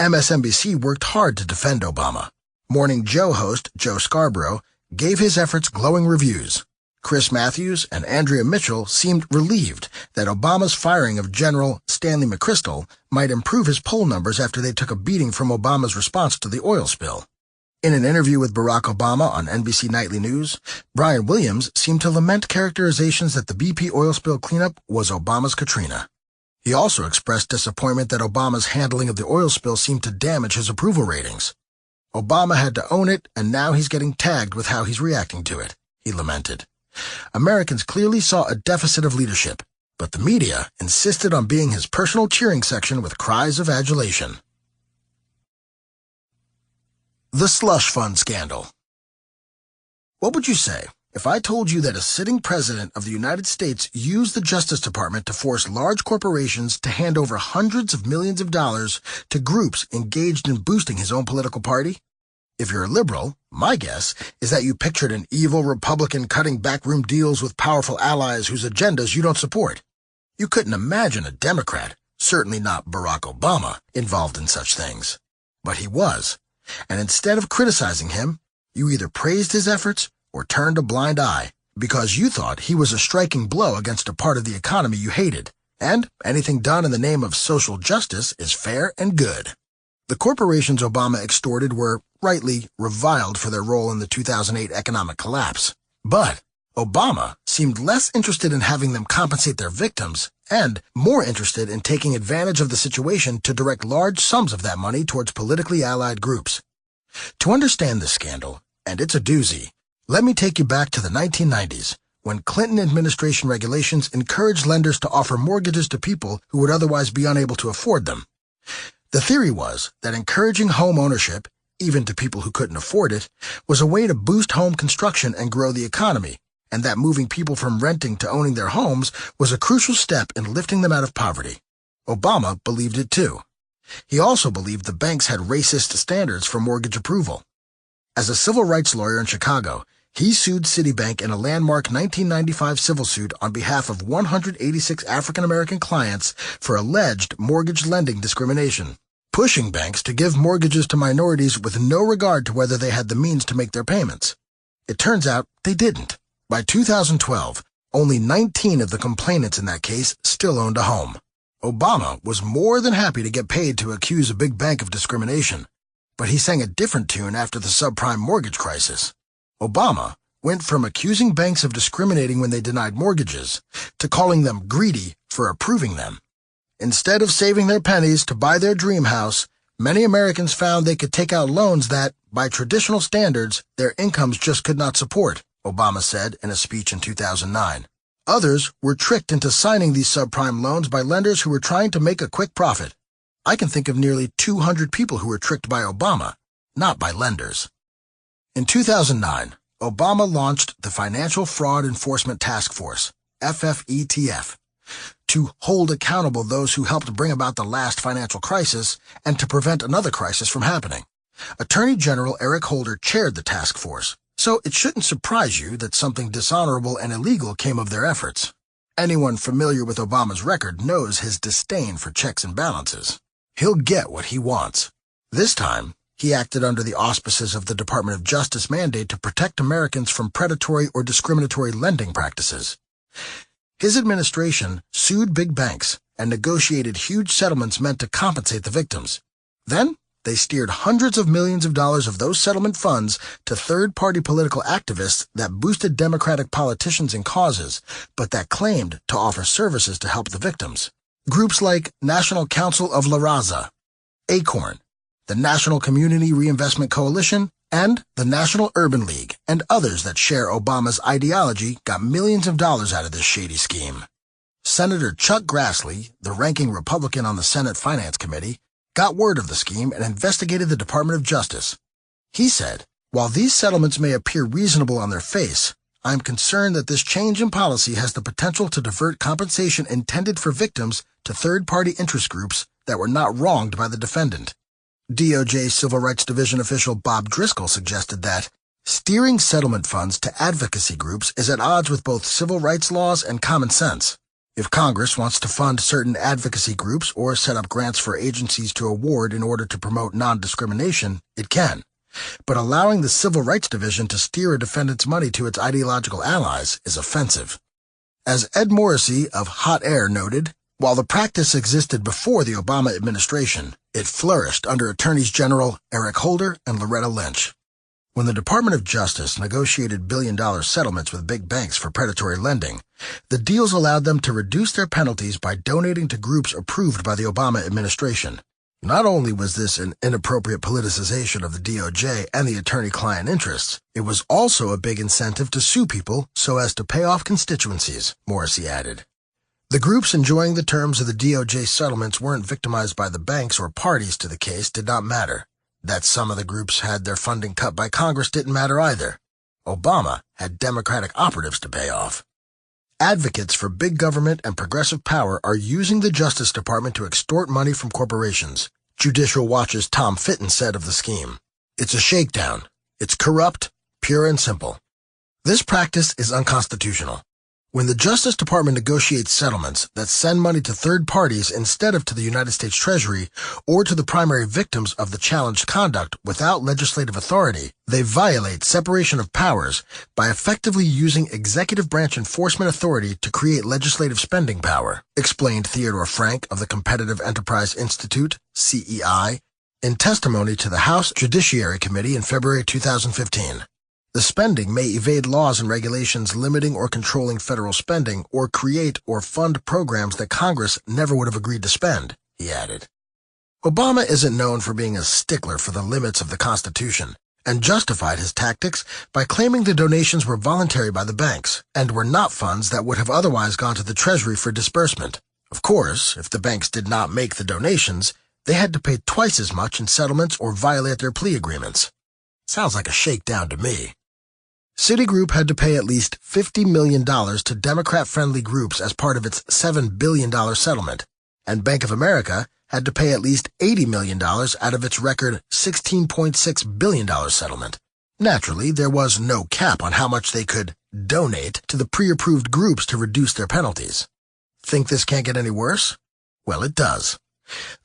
Speaker 1: MSNBC worked hard to defend Obama. Morning Joe host Joe Scarborough gave his efforts glowing reviews. Chris Matthews and Andrea Mitchell seemed relieved that Obama's firing of General Stanley McChrystal might improve his poll numbers after they took a beating from Obama's response to the oil spill. In an interview with Barack Obama on NBC Nightly News, Brian Williams seemed to lament characterizations that the BP oil spill cleanup was Obama's Katrina. He also expressed disappointment that Obama's handling of the oil spill seemed to damage his approval ratings. Obama had to own it, and now he's getting tagged with how he's reacting to it, he lamented. Americans clearly saw a deficit of leadership, but the media insisted on being his personal cheering section with cries of adulation. The slush fund scandal. What would you say if I told you that a sitting president of the United States used the Justice Department to force large corporations to hand over hundreds of millions of dollars to groups engaged in boosting his own political party? If you're a liberal, my guess is that you pictured an evil Republican cutting backroom deals with powerful allies whose agendas you don't support. You couldn't imagine a Democrat, certainly not Barack Obama, involved in such things. But he was, and instead of criticizing him, you either praised his efforts or turned a blind eye because you thought he was a striking blow against a part of the economy you hated, and anything done in the name of social justice is fair and good. The corporations Obama extorted were, rightly, reviled for their role in the 2008 economic collapse. But Obama seemed less interested in having them compensate their victims and more interested in taking advantage of the situation to direct large sums of that money towards politically allied groups. To understand this scandal, and it's a doozy, let me take you back to the 1990s, when Clinton administration regulations encouraged lenders to offer mortgages to people who would otherwise be unable to afford them. The theory was that encouraging home ownership, even to people who couldn't afford it, was a way to boost home construction and grow the economy, and that moving people from renting to owning their homes was a crucial step in lifting them out of poverty. Obama believed it too. He also believed the banks had racist standards for mortgage approval. As a civil rights lawyer in Chicago, he sued Citibank in a landmark 1995 civil suit on behalf of 186 African-American clients for alleged mortgage lending discrimination, pushing banks to give mortgages to minorities with no regard to whether they had the means to make their payments. It turns out they didn't. By 2012, only 19 of the complainants in that case still owned a home. Obama was more than happy to get paid to accuse a big bank of discrimination, but he sang a different tune after the subprime mortgage crisis. Obama went from accusing banks of discriminating when they denied mortgages to calling them greedy for approving them. Instead of saving their pennies to buy their dream house, many Americans found they could take out loans that, by traditional standards, their incomes just could not support, Obama said in a speech in 2009. Others were tricked into signing these subprime loans by lenders who were trying to make a quick profit. I can think of nearly 200 people who were tricked by Obama, not by lenders. In 2009, Obama launched the Financial Fraud Enforcement Task Force, FFETF, to hold accountable those who helped bring about the last financial crisis and to prevent another crisis from happening. Attorney General Eric Holder chaired the task force, so it shouldn't surprise you that something dishonorable and illegal came of their efforts. Anyone familiar with Obama's record knows his disdain for checks and balances. He'll get what he wants. This time, he acted under the auspices of the Department of Justice mandate to protect Americans from predatory or discriminatory lending practices. His administration sued big banks and negotiated huge settlements meant to compensate the victims. Then, they steered hundreds of millions of dollars of those settlement funds to third-party political activists that boosted Democratic politicians and causes, but that claimed to offer services to help the victims. Groups like National Council of La Raza, ACORN, the National Community Reinvestment Coalition, and the National Urban League, and others that share Obama's ideology got millions of dollars out of this shady scheme. Senator Chuck Grassley, the ranking Republican on the Senate Finance Committee, got word of the scheme and investigated the Department of Justice. He said, "While these settlements may appear reasonable on their face, I am concerned that this change in policy has the potential to divert compensation intended for victims to third-party interest groups that were not wronged by the defendant." DOJ Civil Rights Division official Bob Driscoll suggested that steering settlement funds to advocacy groups is at odds with both civil rights laws and common sense. If Congress wants to fund certain advocacy groups or set up grants for agencies to award in order to promote non-discrimination, it can. But allowing the Civil Rights Division to steer a defendant's money to its ideological allies is offensive. As Ed Morrissey of Hot Air noted, while the practice existed before the Obama administration, it flourished under Attorneys General Eric Holder and Loretta Lynch. When the Department of Justice negotiated billion-dollar settlements with big banks for predatory lending, the deals allowed them to reduce their penalties by donating to groups approved by the Obama administration. Not only was this an inappropriate politicization of the DOJ and the attorney-client interests, it was also a big incentive to sue people so as to pay off constituencies, Morrissey added. The groups enjoying the terms of the DOJ settlements weren't victimized by the banks or parties to the case did not matter. That some of the groups had their funding cut by Congress didn't matter either. Obama had Democratic operatives to pay off. Advocates for big government and progressive power are using the Justice Department to extort money from corporations. Judicial Watch's Tom Fitton said of the scheme, "It's a shakedown. It's corrupt, pure and simple. This practice is unconstitutional. When the Justice Department negotiates settlements that send money to third parties instead of to the United States Treasury or to the primary victims of the challenged conduct without legislative authority, they violate separation of powers by effectively using executive branch enforcement authority to create legislative spending power," explained Theodore Frank of the Competitive Enterprise Institute, CEI, in testimony to the House Judiciary Committee in February 2015. The spending may evade laws and regulations limiting or controlling federal spending or create or fund programs that Congress never would have agreed to spend, he added. Obama isn't known for being a stickler for the limits of the Constitution and justified his tactics by claiming the donations were voluntary by the banks and were not funds that would have otherwise gone to the Treasury for disbursement. Of course, if the banks did not make the donations, they had to pay twice as much in settlements or violate their plea agreements. Sounds like a shakedown to me. Citigroup had to pay at least $50 million to Democrat-friendly groups as part of its $7 billion settlement, and Bank of America had to pay at least $80 million out of its record $16.6 billion settlement. Naturally, there was no cap on how much they could donate to the pre-approved groups to reduce their penalties. Think this can't get any worse? Well, it does.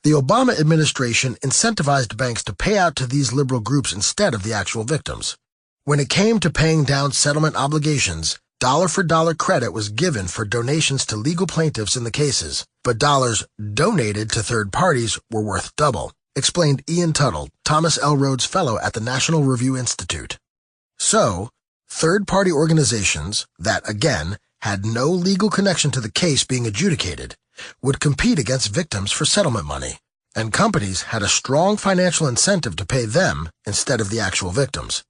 Speaker 1: The Obama administration incentivized banks to pay out to these liberal groups instead of the actual victims. When it came to paying down settlement obligations, dollar-for-dollar credit was given for donations to legal plaintiffs in the cases, but dollars donated to third parties were worth double, explained Ian Tuttle, Thomas L. Rhodes Fellow at the National Review Institute. So, third-party organizations that, again, had no legal connection to the case being adjudicated would compete against victims for settlement money, and companies had a strong financial incentive to pay them instead of the actual victims.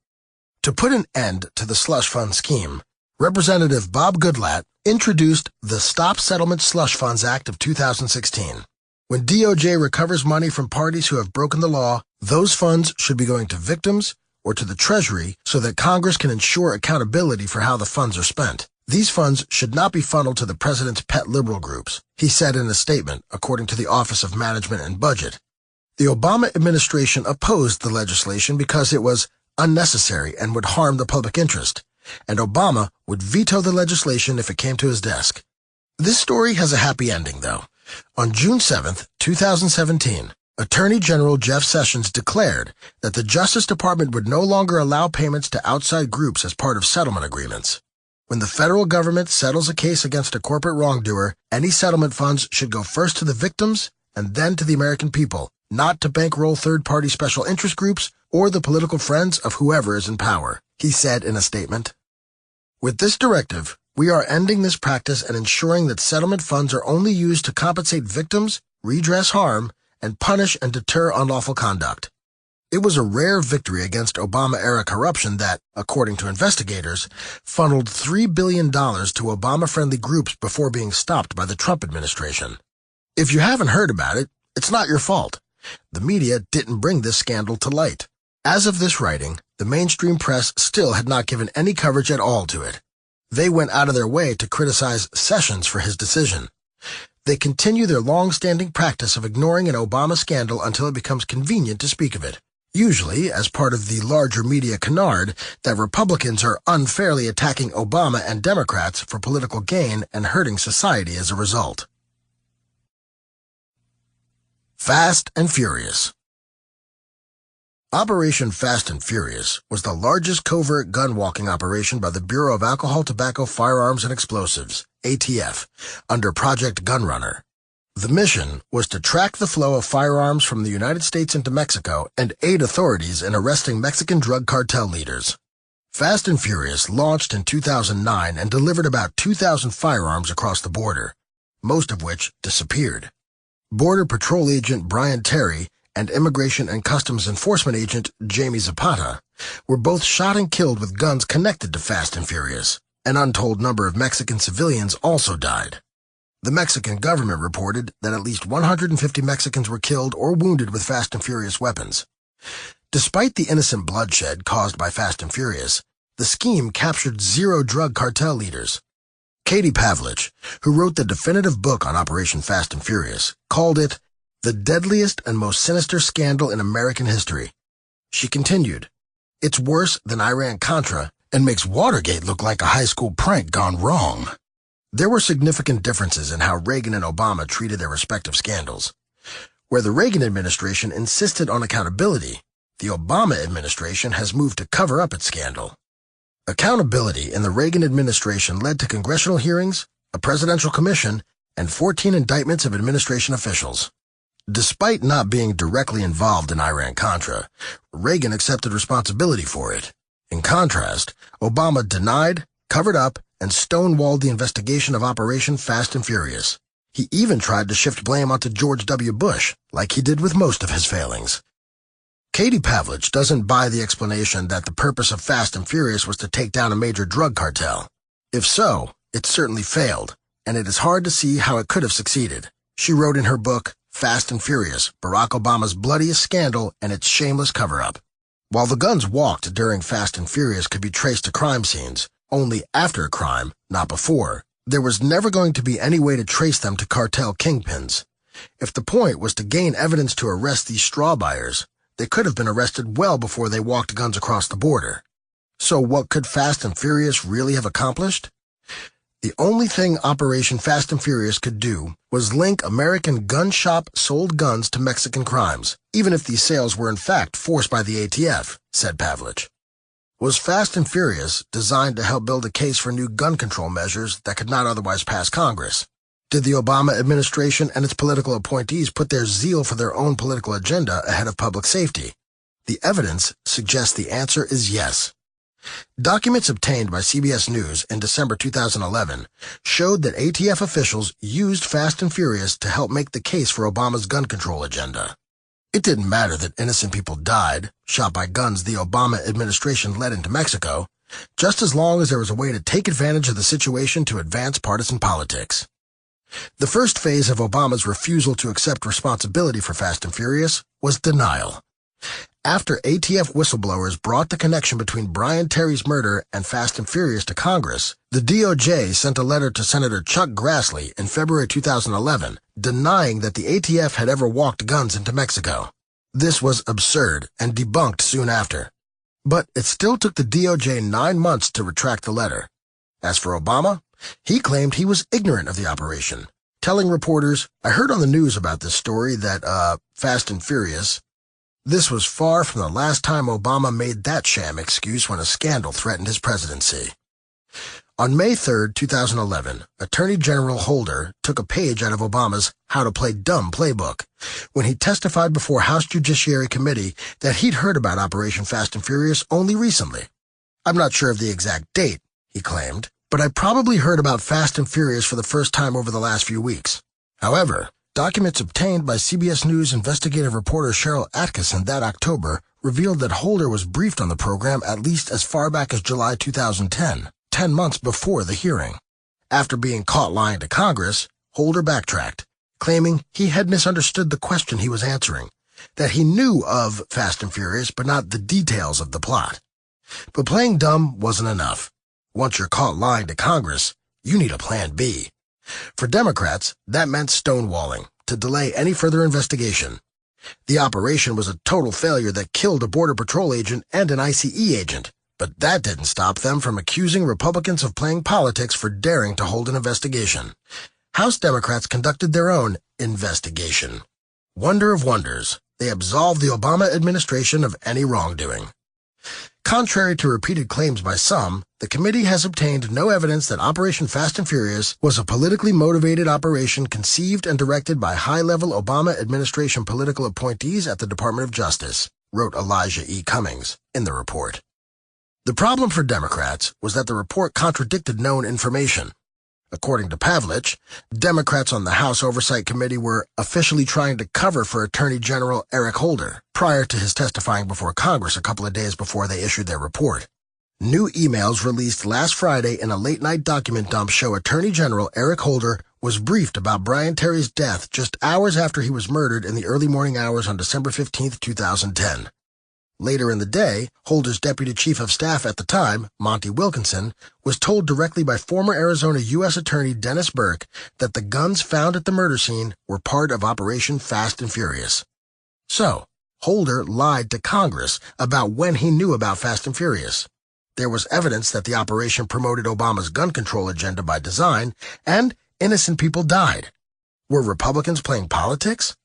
Speaker 1: To put an end to the slush fund scheme, Representative Bob Goodlatte introduced the Stop Settlement Slush Funds Act of 2016. When DOJ recovers money from parties who have broken the law, those funds should be going to victims or to the Treasury so that Congress can ensure accountability for how the funds are spent. These funds should not be funneled to the president's pet liberal groups, he said in a statement, according to the Office of Management and Budget. The Obama administration opposed the legislation because it was unnecessary and would harm the public interest, and Obama would veto the legislation if it came to his desk. This story has a happy ending, though. On June 7, 2017, Attorney General Jeff Sessions declared that the Justice Department would no longer allow payments to outside groups as part of settlement agreements. When the federal government settles a case against a corporate wrongdoer, any settlement funds should go first to the victims and then to the American people, not to bankroll third-party special interest groups or the political friends of whoever is in power, he said in a statement. With this directive, we are ending this practice and ensuring that settlement funds are only used to compensate victims, redress harm, and punish and deter unlawful conduct. It was a rare victory against Obama-era corruption that, according to investigators, funneled $3 billion to Obama-friendly groups before being stopped by the Trump administration. If you haven't heard about it, it's not your fault. The media didn't bring this scandal to light. As of this writing, the mainstream press still had not given any coverage at all to it. They went out of their way to criticize Sessions for his decision. They continue their long-standing practice of ignoring an Obama scandal until it becomes convenient to speak of it, usually as part of the larger media canard that Republicans are unfairly attacking Obama and Democrats for political gain and hurting society as a result. Fast and Furious. Operation Fast and Furious was the largest covert gun-walking operation by the Bureau of Alcohol, Tobacco, Firearms, and Explosives, ATF, under Project Gunrunner. The mission was to track the flow of firearms from the United States into Mexico and aid authorities in arresting Mexican drug cartel leaders. Fast and Furious launched in 2009 and delivered about 2,000 firearms across the border, most of which disappeared. Border Patrol Agent Brian Terry and Immigration and Customs Enforcement agent Jamie Zapata were both shot and killed with guns connected to Fast and Furious. An untold number of Mexican civilians also died. The Mexican government reported that at least 150 Mexicans were killed or wounded with Fast and Furious weapons. Despite the innocent bloodshed caused by Fast and Furious, the scheme captured 0 drug cartel leaders. Katie Pavlich, who wrote the definitive book on Operation Fast and Furious, called it the deadliest and most sinister scandal in American history. She continued, "It's worse than Iran-Contra and makes Watergate look like a high school prank gone wrong." There were significant differences in how Reagan and Obama treated their respective scandals. Where the Reagan administration insisted on accountability, the Obama administration has moved to cover up its scandal. Accountability in the Reagan administration led to congressional hearings, a presidential commission, and 14 indictments of administration officials. Despite not being directly involved in Iran-Contra, Reagan accepted responsibility for it. In contrast, Obama denied, covered up, and stonewalled the investigation of Operation Fast and Furious. He even tried to shift blame onto George W. Bush, like he did with most of his failings. Katie Pavlich doesn't buy the explanation that the purpose of Fast and Furious was to take down a major drug cartel. If so, it certainly failed, and it is hard to see how it could have succeeded. She wrote in her book, Fast and Furious, Barack Obama's Bloodiest Scandal and Its Shameless Cover-Up. While the guns walked during Fast and Furious could be traced to crime scenes, only after a crime, not before, there was never going to be any way to trace them to cartel kingpins. If the point was to gain evidence to arrest these straw buyers, they could have been arrested well before they walked guns across the border. So what could Fast and Furious really have accomplished? The only thing Operation Fast and Furious could do was link American gun shop sold guns to Mexican crimes, even if these sales were in fact forced by the ATF, said Pavlich. Was Fast and Furious designed to help build a case for new gun control measures that could not otherwise pass Congress? Did the Obama administration and its political appointees put their zeal for their own political agenda ahead of public safety? The evidence suggests the answer is yes. Documents obtained by CBS News in December 2011 showed that ATF officials used Fast and Furious to help make the case for Obama's gun control agenda. It didn't matter that innocent people died, shot by guns the Obama administration led into Mexico, just as long as there was a way to take advantage of the situation to advance partisan politics. The first phase of Obama's refusal to accept responsibility for Fast and Furious was denial. After ATF whistleblowers brought the connection between Brian Terry's murder and Fast and Furious to Congress, the DOJ sent a letter to Senator Chuck Grassley in February 2011 denying that the ATF had ever walked guns into Mexico. This was absurd and debunked soon after. But it still took the DOJ 9 months to retract the letter. As for Obama, he claimed he was ignorant of the operation, telling reporters, "I heard on the news about this story that, Fast and Furious." This was far from the last time Obama made that sham excuse when a scandal threatened his presidency. On May 3, 2011, Attorney General Holder took a page out of Obama's How to Play Dumb playbook when he testified before House Judiciary Committee that he'd heard about Operation Fast and Furious only recently. "I'm not sure of the exact date," he claimed, "but I probably heard about Fast and Furious for the first time over the last few weeks." However, documents obtained by CBS News investigative reporter Cheryl Atkinson that October revealed that Holder was briefed on the program at least as far back as July 2010, 10 months before the hearing. After being caught lying to Congress, Holder backtracked, claiming he had misunderstood the question he was answering, that he knew of Fast and Furious but not the details of the plot. But playing dumb wasn't enough. Once you're caught lying to Congress, you need a plan B. For Democrats, that meant stonewalling, to delay any further investigation. The operation was a total failure that killed a Border Patrol agent and an ICE agent, but that didn't stop them from accusing Republicans of playing politics for daring to hold an investigation. House Democrats conducted their own investigation. Wonder of wonders, they absolved the Obama administration of any wrongdoing. Contrary to repeated claims by some, the committee has obtained no evidence that Operation Fast and Furious was a politically motivated operation conceived and directed by high-level Obama administration political appointees at the Department of Justice, wrote Elijah E. Cummings in the report. The problem for Democrats was that the report contradicted known information. According to Pavlich, Democrats on the House Oversight Committee were officially trying to cover for Attorney General Eric Holder prior to his testifying before Congress a couple of days before they issued their report. New emails released last Friday in a late-night document dump show Attorney General Eric Holder was briefed about Brian Terry's death just hours after he was murdered in the early morning hours on December 15, 2010. Later in the day, Holder's deputy chief of staff at the time, Monty Wilkinson, was told directly by former Arizona U.S. Attorney Dennis Burke that the guns found at the murder scene were part of Operation Fast and Furious. So, Holder lied to Congress about when he knew about Fast and Furious. There was evidence that the operation promoted Obama's gun control agenda by design, and innocent people died. Were Republicans playing politics?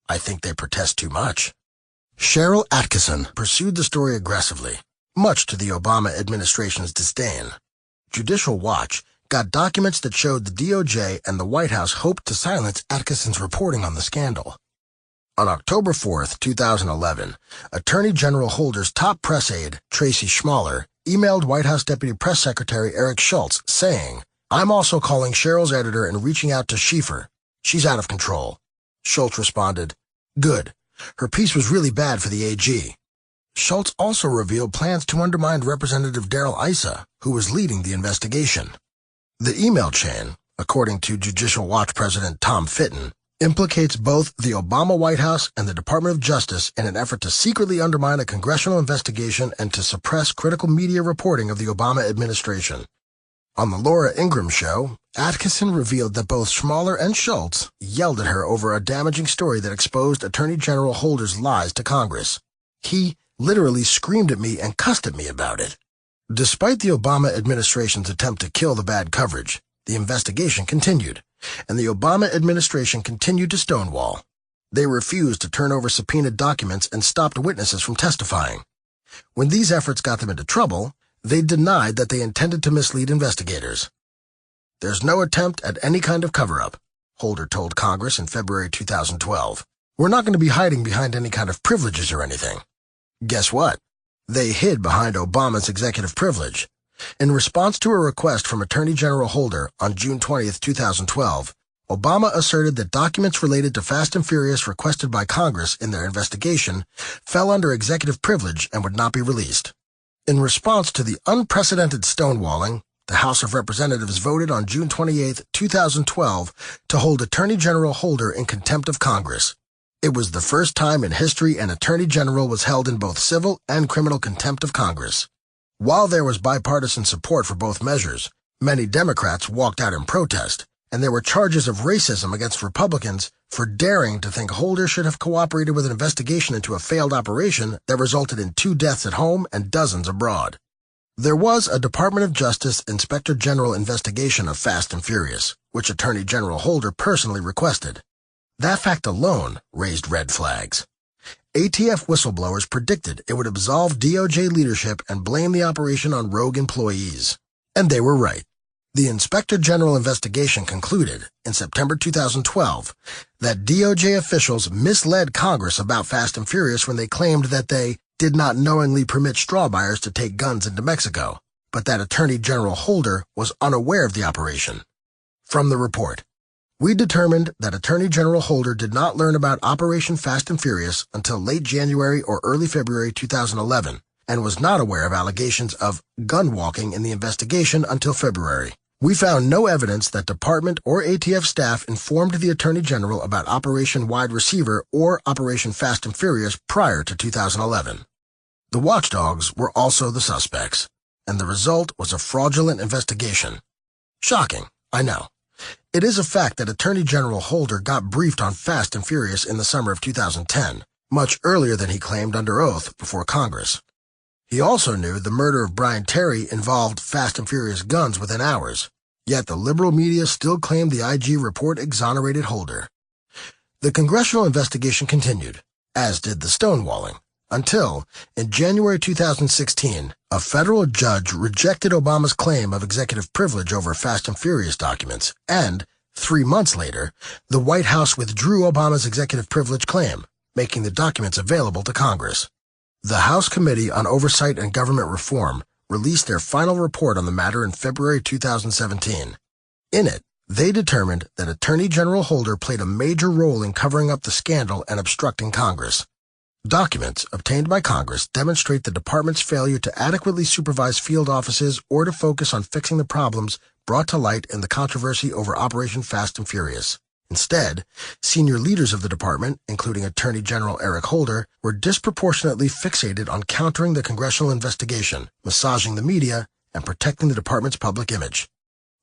Speaker 1: I think they protest too much. Cheryl Atkinson pursued the story aggressively, much to the Obama administration's disdain. Judicial Watch got documents that showed the DOJ and the White House hoped to silence Atkinson's reporting on the scandal. On October 4, 2011, Attorney General Holder's top press aide, Tracy Schmaler, emailed White House Deputy Press Secretary Eric Schultz saying, "I'm also calling Cheryl's editor and reaching out to Schieffer. She's out of control." Schultz responded, "Good. Her piece was really bad for the AG." Schultz also revealed plans to undermine Representative Darrell Issa, who was leading the investigation. The email chain, according to Judicial Watch President Tom Fitton, implicates both the Obama White House and the Department of Justice in an effort to secretly undermine a congressional investigation and to suppress critical media reporting of the Obama administration. On the Laura Ingraham show, Atkinson revealed that both Schmaler and Schultz yelled at her over a damaging story that exposed Attorney General Holder's lies to Congress. "He literally screamed at me and cussed at me about it." Despite the Obama administration's attempt to kill the bad coverage, the investigation continued, and the Obama administration continued to stonewall. They refused to turn over subpoenaed documents and stopped witnesses from testifying. When these efforts got them into trouble, they denied that they intended to mislead investigators. "There's no attempt at any kind of cover-up," Holder told Congress in February 2012. "We're not going to be hiding behind any kind of privileges or anything." Guess what? They hid behind Obama's executive privilege. In response to a request from Attorney General Holder on June 20, 2012, Obama asserted that documents related to Fast and Furious requested by Congress in their investigation fell under executive privilege and would not be released. In response to the unprecedented stonewalling, the House of Representatives voted on June 28, 2012, to hold Attorney General Holder in contempt of Congress. It was the first time in history an Attorney General was held in both civil and criminal contempt of Congress. While there was bipartisan support for both measures, many Democrats walked out in protest, and there were charges of racism against Republicans for daring to think Holder should have cooperated with an investigation into a failed operation that resulted in 2 deaths at home and dozens abroad. There was a Department of Justice Inspector General investigation of Fast and Furious, which Attorney General Holder personally requested. That fact alone raised red flags. ATF whistleblowers predicted it would absolve DOJ leadership and blame the operation on rogue employees. And they were right. The Inspector General investigation concluded, in September 2012, that DOJ officials misled Congress about Fast and Furious when they claimed that they did not knowingly permit straw buyers to take guns into Mexico, but that Attorney General Holder was unaware of the operation. From the report, we determined that Attorney General Holder did not learn about Operation Fast and Furious until late January or early February 2011, and was not aware of allegations of gun walking in the investigation until February. We found no evidence that Department or ATF staff informed the Attorney General about Operation Wide Receiver or Operation Fast and Furious prior to 2011. The watchdogs were also the suspects, and the result was a fraudulent investigation. Shocking, I know. It is a fact that Attorney General Holder got briefed on Fast and Furious in the summer of 2010, much earlier than he claimed under oath before Congress. He also knew the murder of Brian Terry involved Fast and Furious guns within hours, yet the liberal media still claimed the IG report exonerated Holder. The congressional investigation continued, as did the stonewalling, until, in January 2016, a federal judge rejected Obama's claim of executive privilege over Fast and Furious documents, and, 3 months later, the White House withdrew Obama's executive privilege claim, making the documents available to Congress. The House Committee on Oversight and Government Reform released their final report on the matter in February 2017. In it, they determined that Attorney General Holder played a major role in covering up the scandal and obstructing Congress. Documents obtained by Congress demonstrate the department's failure to adequately supervise field offices or to focus on fixing the problems brought to light in the controversy over Operation Fast and Furious. Instead, senior leaders of the department, including Attorney General Eric Holder, were disproportionately fixated on countering the congressional investigation, massaging the media, and protecting the department's public image.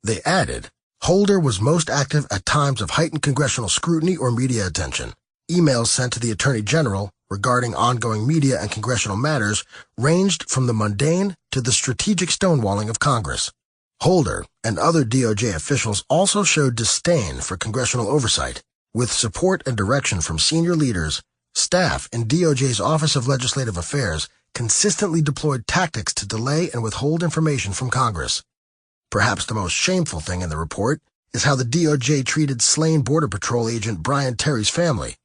Speaker 1: They added, Holder was most active at times of heightened congressional scrutiny or media attention. Emails sent to the Attorney General regarding ongoing media and congressional matters ranged from the mundane to the strategic stonewalling of Congress. Holder and other DOJ officials also showed disdain for congressional oversight. With support and direction from senior leaders, staff in DOJ's Office of Legislative Affairs consistently deployed tactics to delay and withhold information from Congress. Perhaps the most shameful thing in the report is how the DOJ treated slain Border Patrol agent Brian Terry's family.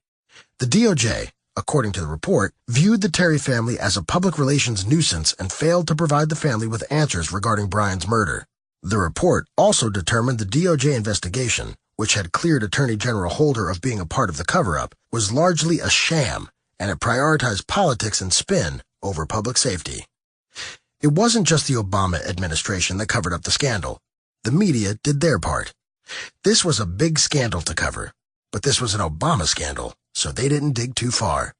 Speaker 1: The DOJ, according to the report, viewed the Terry family as a public relations nuisance and failed to provide the family with answers regarding Brian's murder. The report also determined the DOJ investigation, which had cleared Attorney General Holder of being a part of the cover-up, was largely a sham, and it prioritized politics and spin over public safety. It wasn't just the Obama administration that covered up the scandal. The media did their part. This was a big scandal to cover, but this was an Obama scandal, so they didn't dig too far.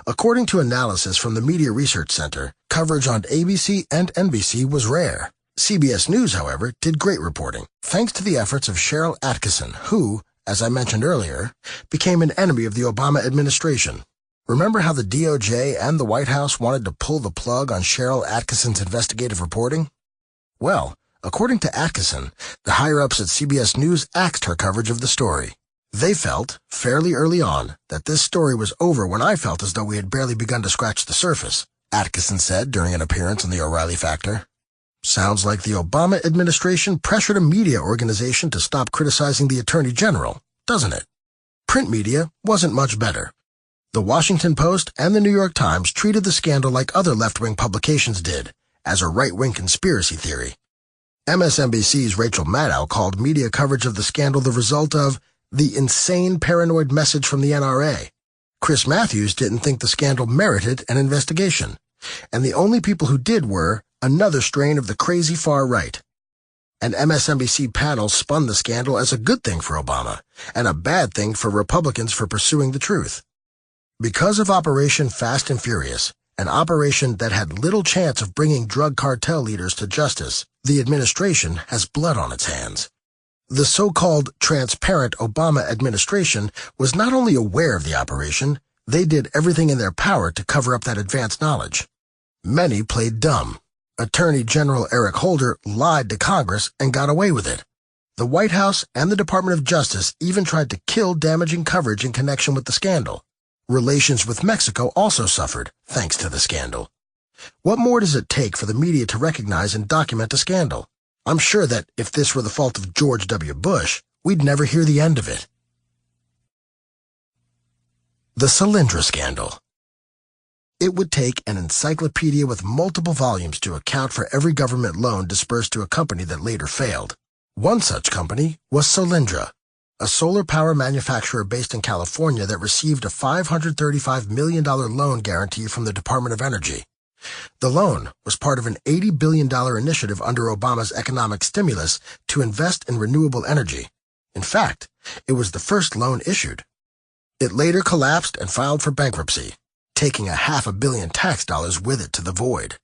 Speaker 1: According to analysis from the Media Research Center, coverage on ABC and NBC was rare. CBS News, however, did great reporting, thanks to the efforts of Cheryl Atkinson, who, as I mentioned earlier, became an enemy of the Obama administration. Remember how the DOJ and the White House wanted to pull the plug on Cheryl Atkinson's investigative reporting? Well, according to Atkinson, the higher-ups at CBS News axed her coverage of the story. They felt, fairly early on, that this story was over when I felt as though we had barely begun to scratch the surface, Atkinson said during an appearance on The O'Reilly Factor. Sounds like the Obama administration pressured a media organization to stop criticizing the Attorney General, doesn't it? Print media wasn't much better. The Washington Post and the New York Times treated the scandal like other left-wing publications did, as a right-wing conspiracy theory. MSNBC's Rachel Maddow called media coverage of the scandal the result of the insane paranoid message from the NRA. Chris Matthews didn't think the scandal merited an investigation, and the only people who did were another strain of the crazy far right. An MSNBC panel spun the scandal as a good thing for Obama and a bad thing for Republicans for pursuing the truth. Because of Operation Fast and Furious, an operation that had little chance of bringing drug cartel leaders to justice, the administration has blood on its hands. The so-called transparent Obama administration was not only aware of the operation, they did everything in their power to cover up that advanced knowledge. Many played dumb. Attorney General Eric Holder lied to Congress and got away with it. The White House and the Department of Justice even tried to kill damaging coverage in connection with the scandal. Relations with Mexico also suffered, thanks to the scandal. What more does it take for the media to recognize and document a scandal? I'm sure that if this were the fault of George W. Bush, we'd never hear the end of it. The Solyndra Scandal. It would take an encyclopedia with multiple volumes to account for every government loan disbursed to a company that later failed. One such company was Solyndra, a solar power manufacturer based in California that received a $535 million loan guarantee from the Department of Energy. The loan was part of an $80 billion initiative under Obama's economic stimulus to invest in renewable energy. In fact, it was the first loan issued. It later collapsed and filed for bankruptcy, taking $500 million tax dollars with it to the void.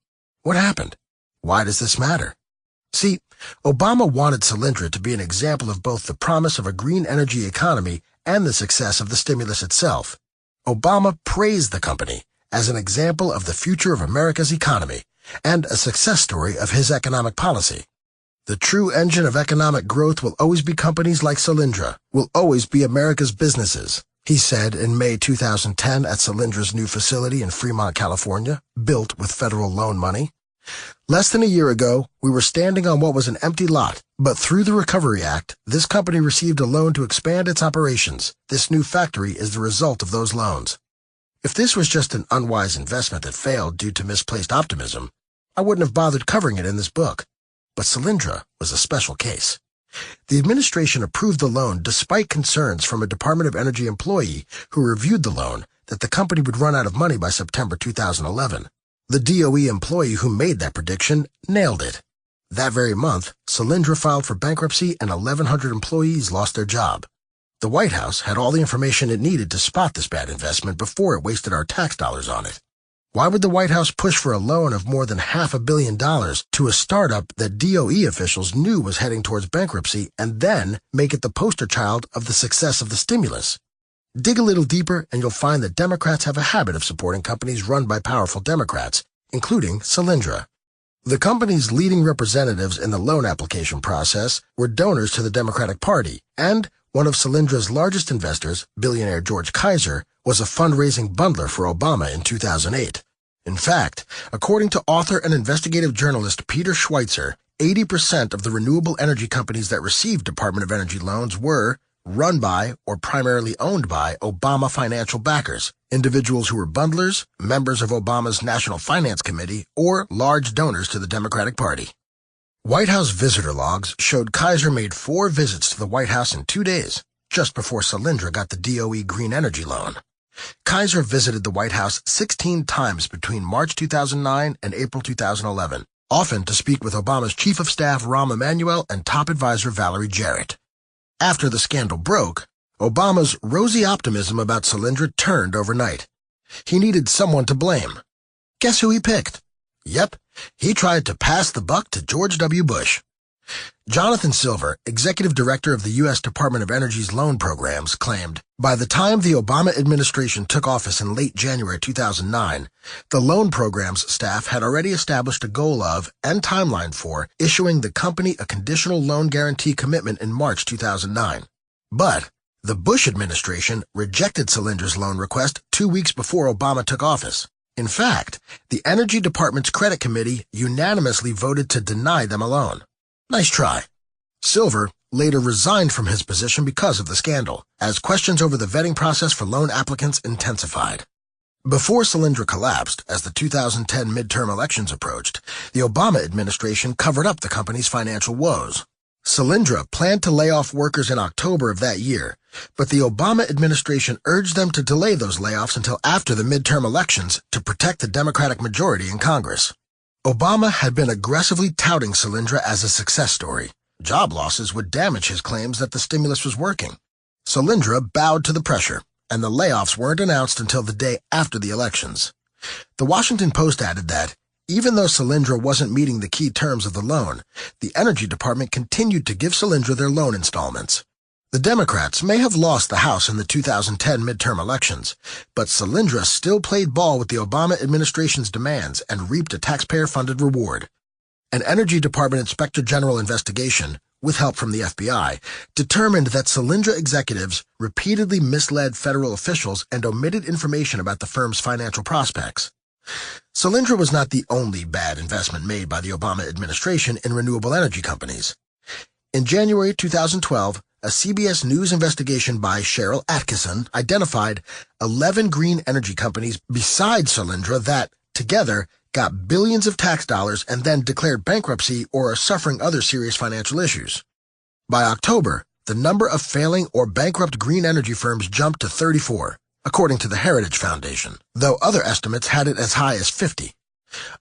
Speaker 1: What happened? Why does this matter? See, Obama wanted Solyndra to be an example of both the promise of a green energy economy and the success of the stimulus itself. Obama praised the company as an example of the future of America's economy and a success story of his economic policy. The true engine of economic growth will always be companies like Solyndra, will always be America's businesses, he said in May 2010 at Solyndra's new facility in Fremont, California, built with federal loan money. Less than a year ago, we were standing on what was an empty lot, but through the Recovery Act, this company received a loan to expand its operations. This new factory is the result of those loans. If this was just an unwise investment that failed due to misplaced optimism, I wouldn't have bothered covering it in this book. But Solyndra was a special case. The administration approved the loan despite concerns from a Department of Energy employee who reviewed the loan that the company would run out of money by September 2011. The DOE employee who made that prediction nailed it. That very month, Solyndra filed for bankruptcy and 1,100 employees lost their job. The White House had all the information it needed to spot this bad investment before it wasted our tax dollars on it. Why would the White House push for a loan of more than $500 million to a startup that DOE officials knew was heading towards bankruptcy and then make it the poster child of the success of the stimulus? Dig a little deeper and you'll find that Democrats have a habit of supporting companies run by powerful Democrats, including Solyndra. The company's leading representatives in the loan application process were donors to the Democratic Party, and one of Solyndra's largest investors, billionaire George Kaiser, was a fundraising bundler for Obama in 2008. In fact, according to author and investigative journalist Peter Schweitzer, 80% of the renewable energy companies that received Department of Energy loans were run by or primarily owned by Obama financial backers, individuals who were bundlers, members of Obama's National Finance Committee, or large donors to the Democratic Party. White House visitor logs showed Kaiser made 4 visits to the White House in 2 days, just before Solyndra got the DOE green energy loan. Kaiser visited the White House 16 times between March 2009 and April 2011, often to speak with Obama's Chief of Staff Rahm Emanuel and top advisor Valerie Jarrett. After the scandal broke, Obama's rosy optimism about Solyndra turned overnight. He needed someone to blame. Guess who he picked? Yep, he tried to pass the buck to George W. Bush. Jonathan Silver, executive director of the U.S. Department of Energy's loan programs, claimed, by the time the Obama administration took office in late January 2009, the loan program's staff had already established a goal of, and timeline for, issuing the company a conditional loan guarantee commitment in March 2009. But the Bush administration rejected Solyndra's loan request 2 weeks before Obama took office. In fact, the Energy Department's credit committee unanimously voted to deny them a loan. Nice try. Silver later resigned from his position because of the scandal, as questions over the vetting process for loan applicants intensified. Before Solyndra collapsed, as the 2010 midterm elections approached, the Obama administration covered up the company's financial woes. Solyndra planned to lay off workers in October of that year, but the Obama administration urged them to delay those layoffs until after the midterm elections to protect the Democratic majority in Congress. Obama had been aggressively touting Solyndra as a success story. Job losses would damage his claims that the stimulus was working. Solyndra bowed to the pressure, and the layoffs weren't announced until the day after the elections. The Washington Post added that, even though Solyndra wasn't meeting the key terms of the loan, the Energy Department continued to give Solyndra their loan installments. The Democrats may have lost the House in the 2010 midterm elections, but Solyndra still played ball with the Obama administration's demands and reaped a taxpayer-funded reward. An Energy Department Inspector General investigation, with help from the FBI, determined that Solyndra executives repeatedly misled federal officials and omitted information about the firm's financial prospects. Solyndra was not the only bad investment made by the Obama administration in renewable energy companies. In January 2012, a CBS News investigation by Cheryl Atkinson identified 11 green energy companies besides Solyndra that, together, got billions of tax dollars and then declared bankruptcy or are suffering other serious financial issues. By October, the number of failing or bankrupt green energy firms jumped to 34, according to the Heritage Foundation, though other estimates had it as high as 50.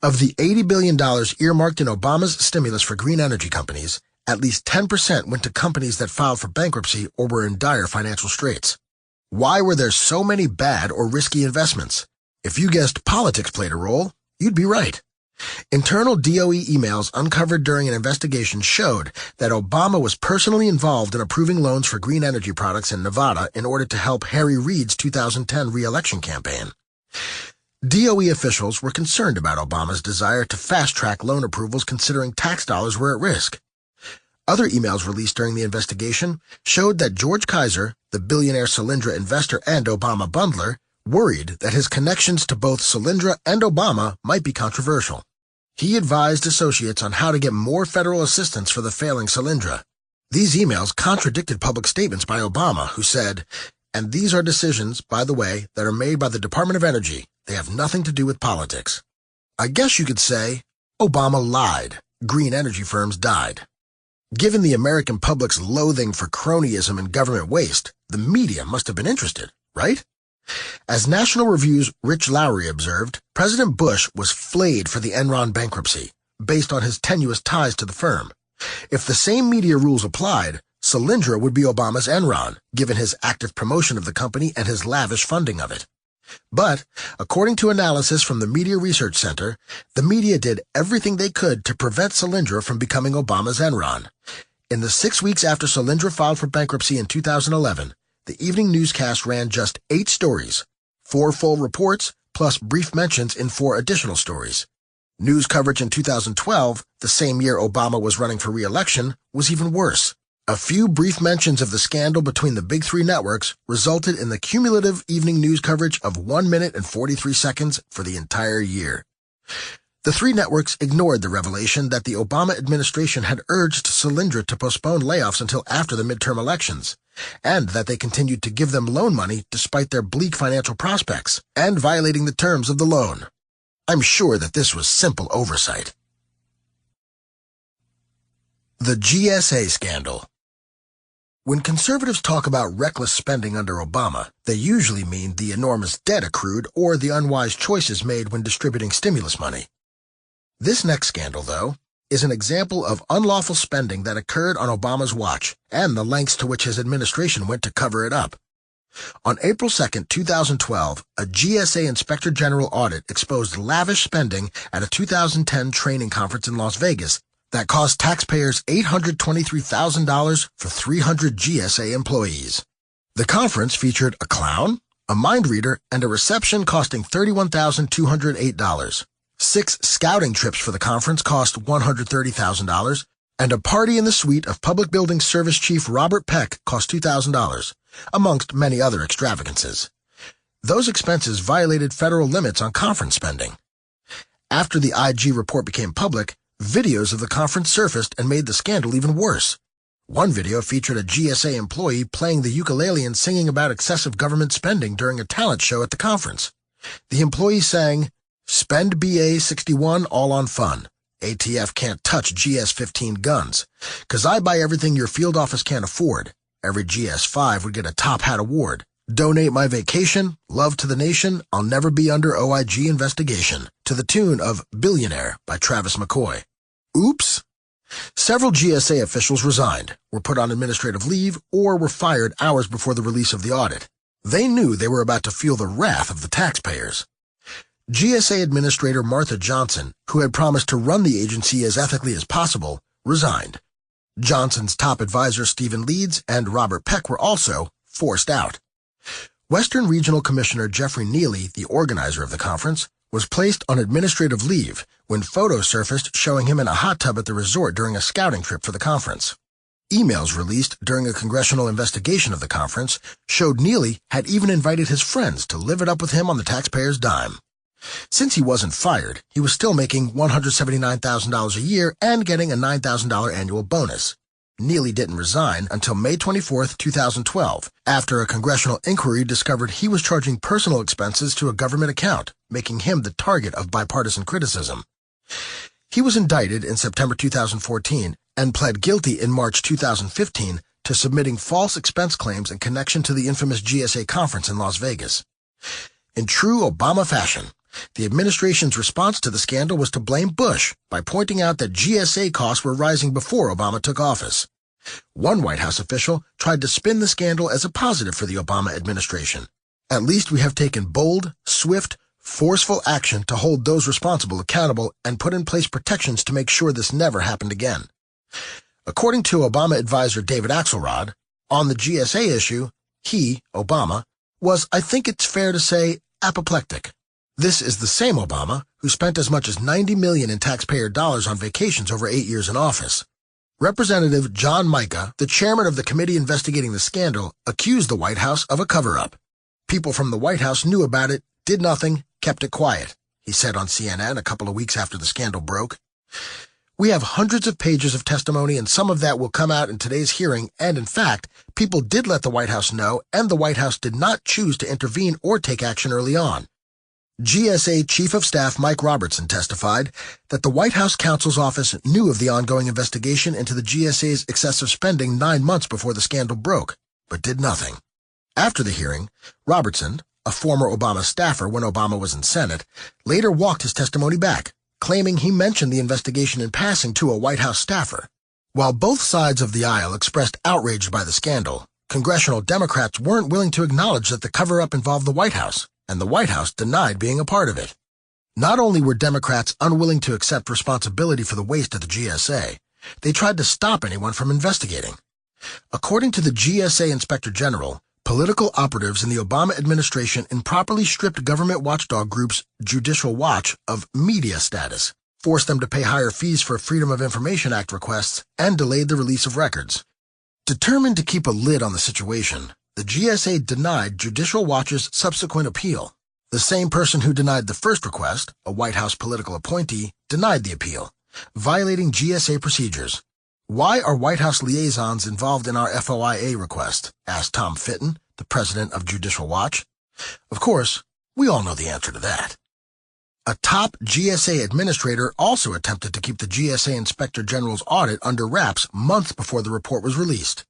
Speaker 1: Of the $80 billion earmarked in Obama's stimulus for green energy companies, at least 10% went to companies that filed for bankruptcy or were in dire financial straits. Why were there so many bad or risky investments? If you guessed politics played a role, you'd be right. Internal DOE emails uncovered during an investigation showed that Obama was personally involved in approving loans for green energy products in Nevada in order to help Harry Reid's 2010 re-election campaign. DOE officials were concerned about Obama's desire to fast-track loan approvals considering tax dollars were at risk. Other emails released during the investigation showed that George Kaiser, the billionaire Solyndra investor and Obama bundler, worried that his connections to both Solyndra and Obama might be controversial. He advised associates on how to get more federal assistance for the failing Solyndra. These emails contradicted public statements by Obama, who said, "And these are decisions, by the way, that are made by the Department of Energy. They have nothing to do with politics." I guess you could say, Obama lied. Green energy firms died. Given the American public's loathing for cronyism and government waste, the media must have been interested, right? As National Review's Rich Lowry observed, President Bush was flayed for the Enron bankruptcy, based on his tenuous ties to the firm. If the same media rules applied, Solyndra would be Obama's Enron, given his active promotion of the company and his lavish funding of it. But, according to analysis from the Media Research Center, the media did everything they could to prevent Solyndra from becoming Obama's Enron. In the 6 weeks after Solyndra filed for bankruptcy in 2011, the evening newscast ran just 8 stories, 4 full reports, plus brief mentions in 4 additional stories. News coverage in 2012, the same year Obama was running for re-election, was even worse. A few brief mentions of the scandal between the big 3 networks resulted in the cumulative evening news coverage of 1 minute and 43 seconds for the entire year. The 3 networks ignored the revelation that the Obama administration had urged Solyndra to postpone layoffs until after the midterm elections, and that they continued to give them loan money despite their bleak financial prospects, and violating the terms of the loan. I'm sure that this was simple oversight. The GSA Scandal. When conservatives talk about reckless spending under Obama, they usually mean the enormous debt accrued or the unwise choices made when distributing stimulus money. This next scandal, though, is an example of unlawful spending that occurred on Obama's watch and the lengths to which his administration went to cover it up. On April 2, 2012, a GSA Inspector General audit exposed lavish spending at a 2010 training conference in Las Vegas that cost taxpayers $823,000 for 300 GSA employees. The conference featured a clown, a mind reader, and a reception costing $31,208. 6 scouting trips for the conference cost $130,000, and a party in the suite of Public Buildings Service Chief Robert Peck cost $2,000, amongst many other extravagances. Those expenses violated federal limits on conference spending. After the IG report became public, videos of the conference surfaced and made the scandal even worse. One video featured a GSA employee playing the ukulele and singing about excessive government spending during a talent show at the conference. The employee sang, "Spend BA 61 all on fun. ATF can't touch GS-15 guns. 'Cause I buy everything your field office can't afford. Every GS-5 would get a top hat award. Donate my vacation, love to the nation, I'll never be under OIG investigation," to the tune of "Billionaire" by Travis McCoy. Oops. Several GSA officials resigned, were put on administrative leave, or were fired hours before the release of the audit. They knew they were about to feel the wrath of the taxpayers. GSA Administrator Martha Johnson, who had promised to run the agency as ethically as possible, resigned. Johnson's top advisor Stephen Leeds and Robert Peck were also forced out. Western Regional Commissioner Jeffrey Neely, the organizer of the conference, was placed on administrative leave when photos surfaced showing him in a hot tub at the resort during a scouting trip for the conference. Emails released during a congressional investigation of the conference showed Neely had even invited his friends to live it up with him on the taxpayers' dime. Since he wasn't fired, he was still making $179,000 a year and getting a $9,000 annual bonus. Neely didn't resign until May 24, 2012, after a congressional inquiry discovered he was charging personal expenses to a government account, making him the target of bipartisan criticism. He was indicted in September 2014 and pled guilty in March 2015 to submitting false expense claims in connection to the infamous GSA conference in Las Vegas. In true Obama fashion, the administration's response to the scandal was to blame Bush by pointing out that GSA costs were rising before Obama took office. One White House official tried to spin the scandal as a positive for the Obama administration. "At least we have taken bold, swift, forceful action to hold those responsible accountable and put in place protections to make sure this never happened again." According to Obama advisor David Axelrod, on the GSA issue, he, Obama, was, I think it's fair to say, apoplectic. This is the same Obama who spent as much as $90 million in taxpayer dollars on vacations over 8 years in office. Representative John Mica, the chairman of the committee investigating the scandal, accused the White House of a cover-up. "People from the White House knew about it, did nothing, kept it quiet," he said on CNN a couple of weeks after the scandal broke. "We have hundreds of pages of testimony, and some of that will come out in today's hearing, and in fact, people did let the White House know, and the White House did not choose to intervene or take action early on. GSA Chief of Staff Mike Robertson testified that the White House counsel's office knew of the ongoing investigation into the GSA's excessive spending 9 months before the scandal broke, but did nothing. After the hearing, Robertson, a former Obama staffer when Obama was in Senate, later walked his testimony back, claiming he mentioned the investigation in passing to a White House staffer. While both sides of the aisle expressed outrage by the scandal, congressional Democrats weren't willing to acknowledge that the cover-up involved the White House, and the White House denied being a part of it. Not only were Democrats unwilling to accept responsibility for the waste of the GSA, they tried to stop anyone from investigating. According to the GSA Inspector General, political operatives in the Obama administration improperly stripped government watchdog groups Judicial Watch of media status, forced them to pay higher fees for Freedom of Information Act requests, and delayed the release of records. Determined to keep a lid on the situation, the GSA denied Judicial Watch's subsequent appeal. The same person who denied the first request, a White House political appointee, denied the appeal, violating GSA procedures. "Why are White House liaisons involved in our FOIA request?" asked Tom Fitton, the president of Judicial Watch. Of course, we all know the answer to that. A top GSA administrator also attempted to keep the GSA Inspector General's audit under wraps months before the report was released.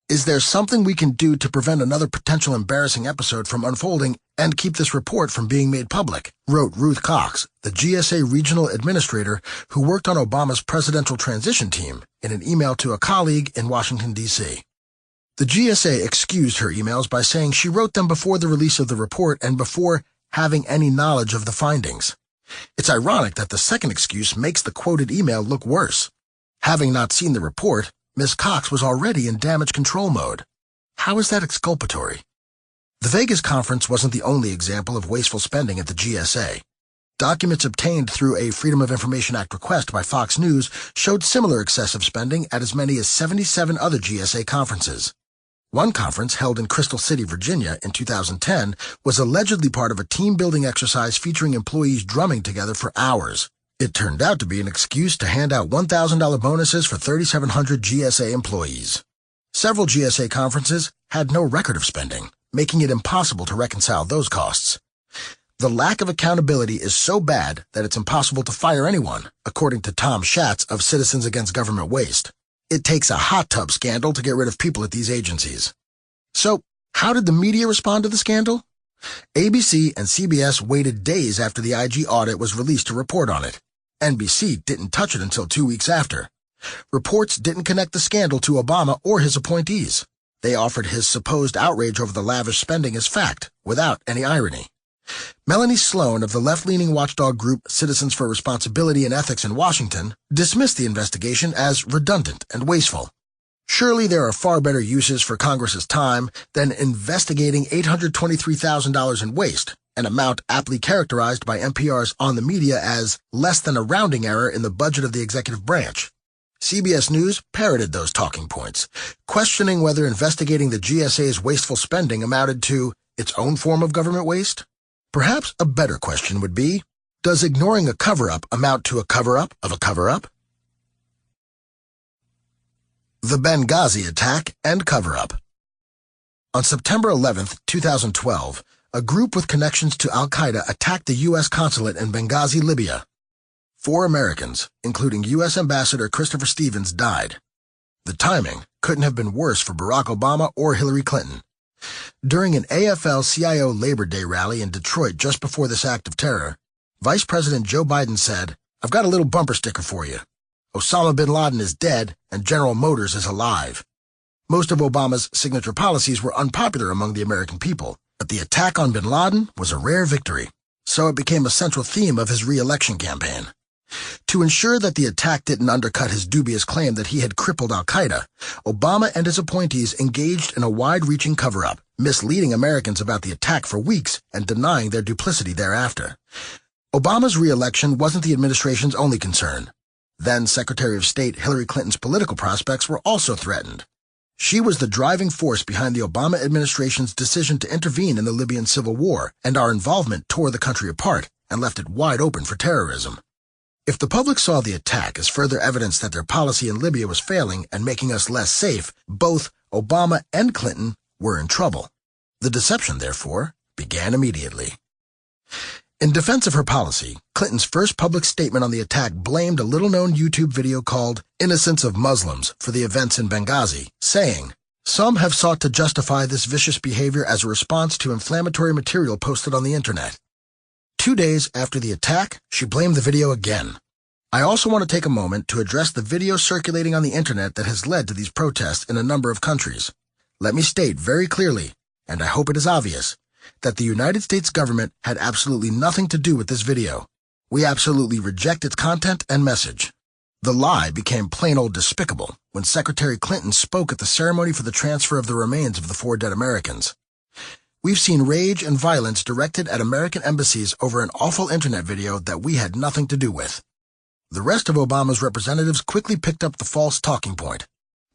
Speaker 1: "Is there something we can do to prevent another potential embarrassing episode from unfolding and keep this report from being made public?" wrote Ruth Cox, the GSA regional administrator who worked on Obama's presidential transition team, in an email to a colleague in Washington, D.C. The GSA excused her emails by saying she wrote them before the release of the report and before having any knowledge of the findings. It's ironic that the second excuse makes the quoted email look worse. Having not seen the report, Ms. Cox was already in damage control mode. How is that exculpatory? The Vegas conference wasn't the only example of wasteful spending at the GSA. Documents obtained through a Freedom of Information Act request by Fox News showed similar excessive spending at as many as 77 other GSA conferences. One conference, held in Crystal City, Virginia, in 2010, was allegedly part of a team-building exercise featuring employees drumming together for hours. It turned out to be an excuse to hand out $1,000 bonuses for 3,700 GSA employees. Several GSA conferences had no record of spending, making it impossible to reconcile those costs. The lack of accountability is so bad that it's impossible to fire anyone, according to Tom Schatz of Citizens Against Government Waste. It takes a hot tub scandal to get rid of people at these agencies. So, how did the media respond to the scandal? ABC and CBS waited days after the IG audit was released to report on it. NBC didn't touch it until 2 weeks after. Reports didn't connect the scandal to Obama or his appointees. They offered his supposed outrage over the lavish spending as fact, without any irony. Melanie Sloan of the left-leaning watchdog group Citizens for Responsibility and Ethics in Washington dismissed the investigation as redundant and wasteful. Surely there are far better uses for Congress's time than investigating $823,000 in waste, an amount aptly characterized by NPR's On the Media as less than a rounding error in the budget of the executive branch. CBS News parroted those talking points, questioning whether investigating the GSA's wasteful spending amounted to its own form of government waste. Perhaps a better question would be, does ignoring a cover-up amount to a cover-up of a cover-up? The Benghazi attack and cover-up. On September 11, 2012, a group with connections to al-Qaeda attacked the U.S. consulate in Benghazi, Libya. 4 Americans, including U.S. Ambassador Christopher Stevens, died. The timing couldn't have been worse for Barack Obama or Hillary Clinton. During an AFL-CIO Labor Day rally in Detroit just before this act of terror, Vice President Joe Biden said, "I've got a little bumper sticker for you. Osama bin Laden is dead and General Motors is alive." Most of Obama's signature policies were unpopular among the American people, but the attack on bin Laden was a rare victory, so it became a central theme of his re-election campaign. To ensure that the attack didn't undercut his dubious claim that he had crippled al-Qaeda, Obama and his appointees engaged in a wide-reaching cover-up, misleading Americans about the attack for weeks and denying their duplicity thereafter. Obama's re-election wasn't the administration's only concern. Then Secretary of State Hillary Clinton's political prospects were also threatened. She was the driving force behind the Obama administration's decision to intervene in the Libyan civil war, and our involvement tore the country apart and left it wide open for terrorism. If the public saw the attack as further evidence that their policy in Libya was failing and making us less safe, both Obama and Clinton were in trouble. The deception, therefore, began immediately. In defense of her policy, Clinton's first public statement on the attack blamed a little-known YouTube video called "Innocence of Muslims" for the events in Benghazi, saying, "Some have sought to justify this vicious behavior as a response to inflammatory material posted on the internet." 2 days after the attack, she blamed the video again. I also want to take a moment to address the video circulating on the internet that has led to these protests in a number of countries. Let me state very clearly, and I hope it is obvious, that the United States government had absolutely nothing to do with this video. We absolutely reject its content and message. The lie became plain old despicable when Secretary Clinton spoke at the ceremony for the transfer of the remains of the 4 dead Americans. We've seen rage and violence directed at American embassies over an awful internet video that we had nothing to do with. The rest of Obama's representatives quickly picked up the false talking point.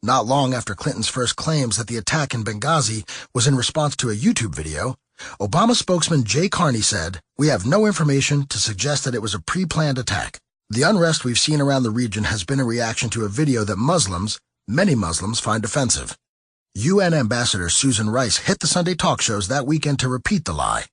Speaker 1: Not long after Clinton's first claims that the attack in Benghazi was in response to a YouTube video, Obama spokesman Jay Carney said, "We have no information to suggest that it was a pre-planned attack. The unrest we've seen around the region has been a reaction to a video that many Muslims, find offensive." UN Ambassador Susan Rice hit the Sunday talk shows that weekend to repeat the lie.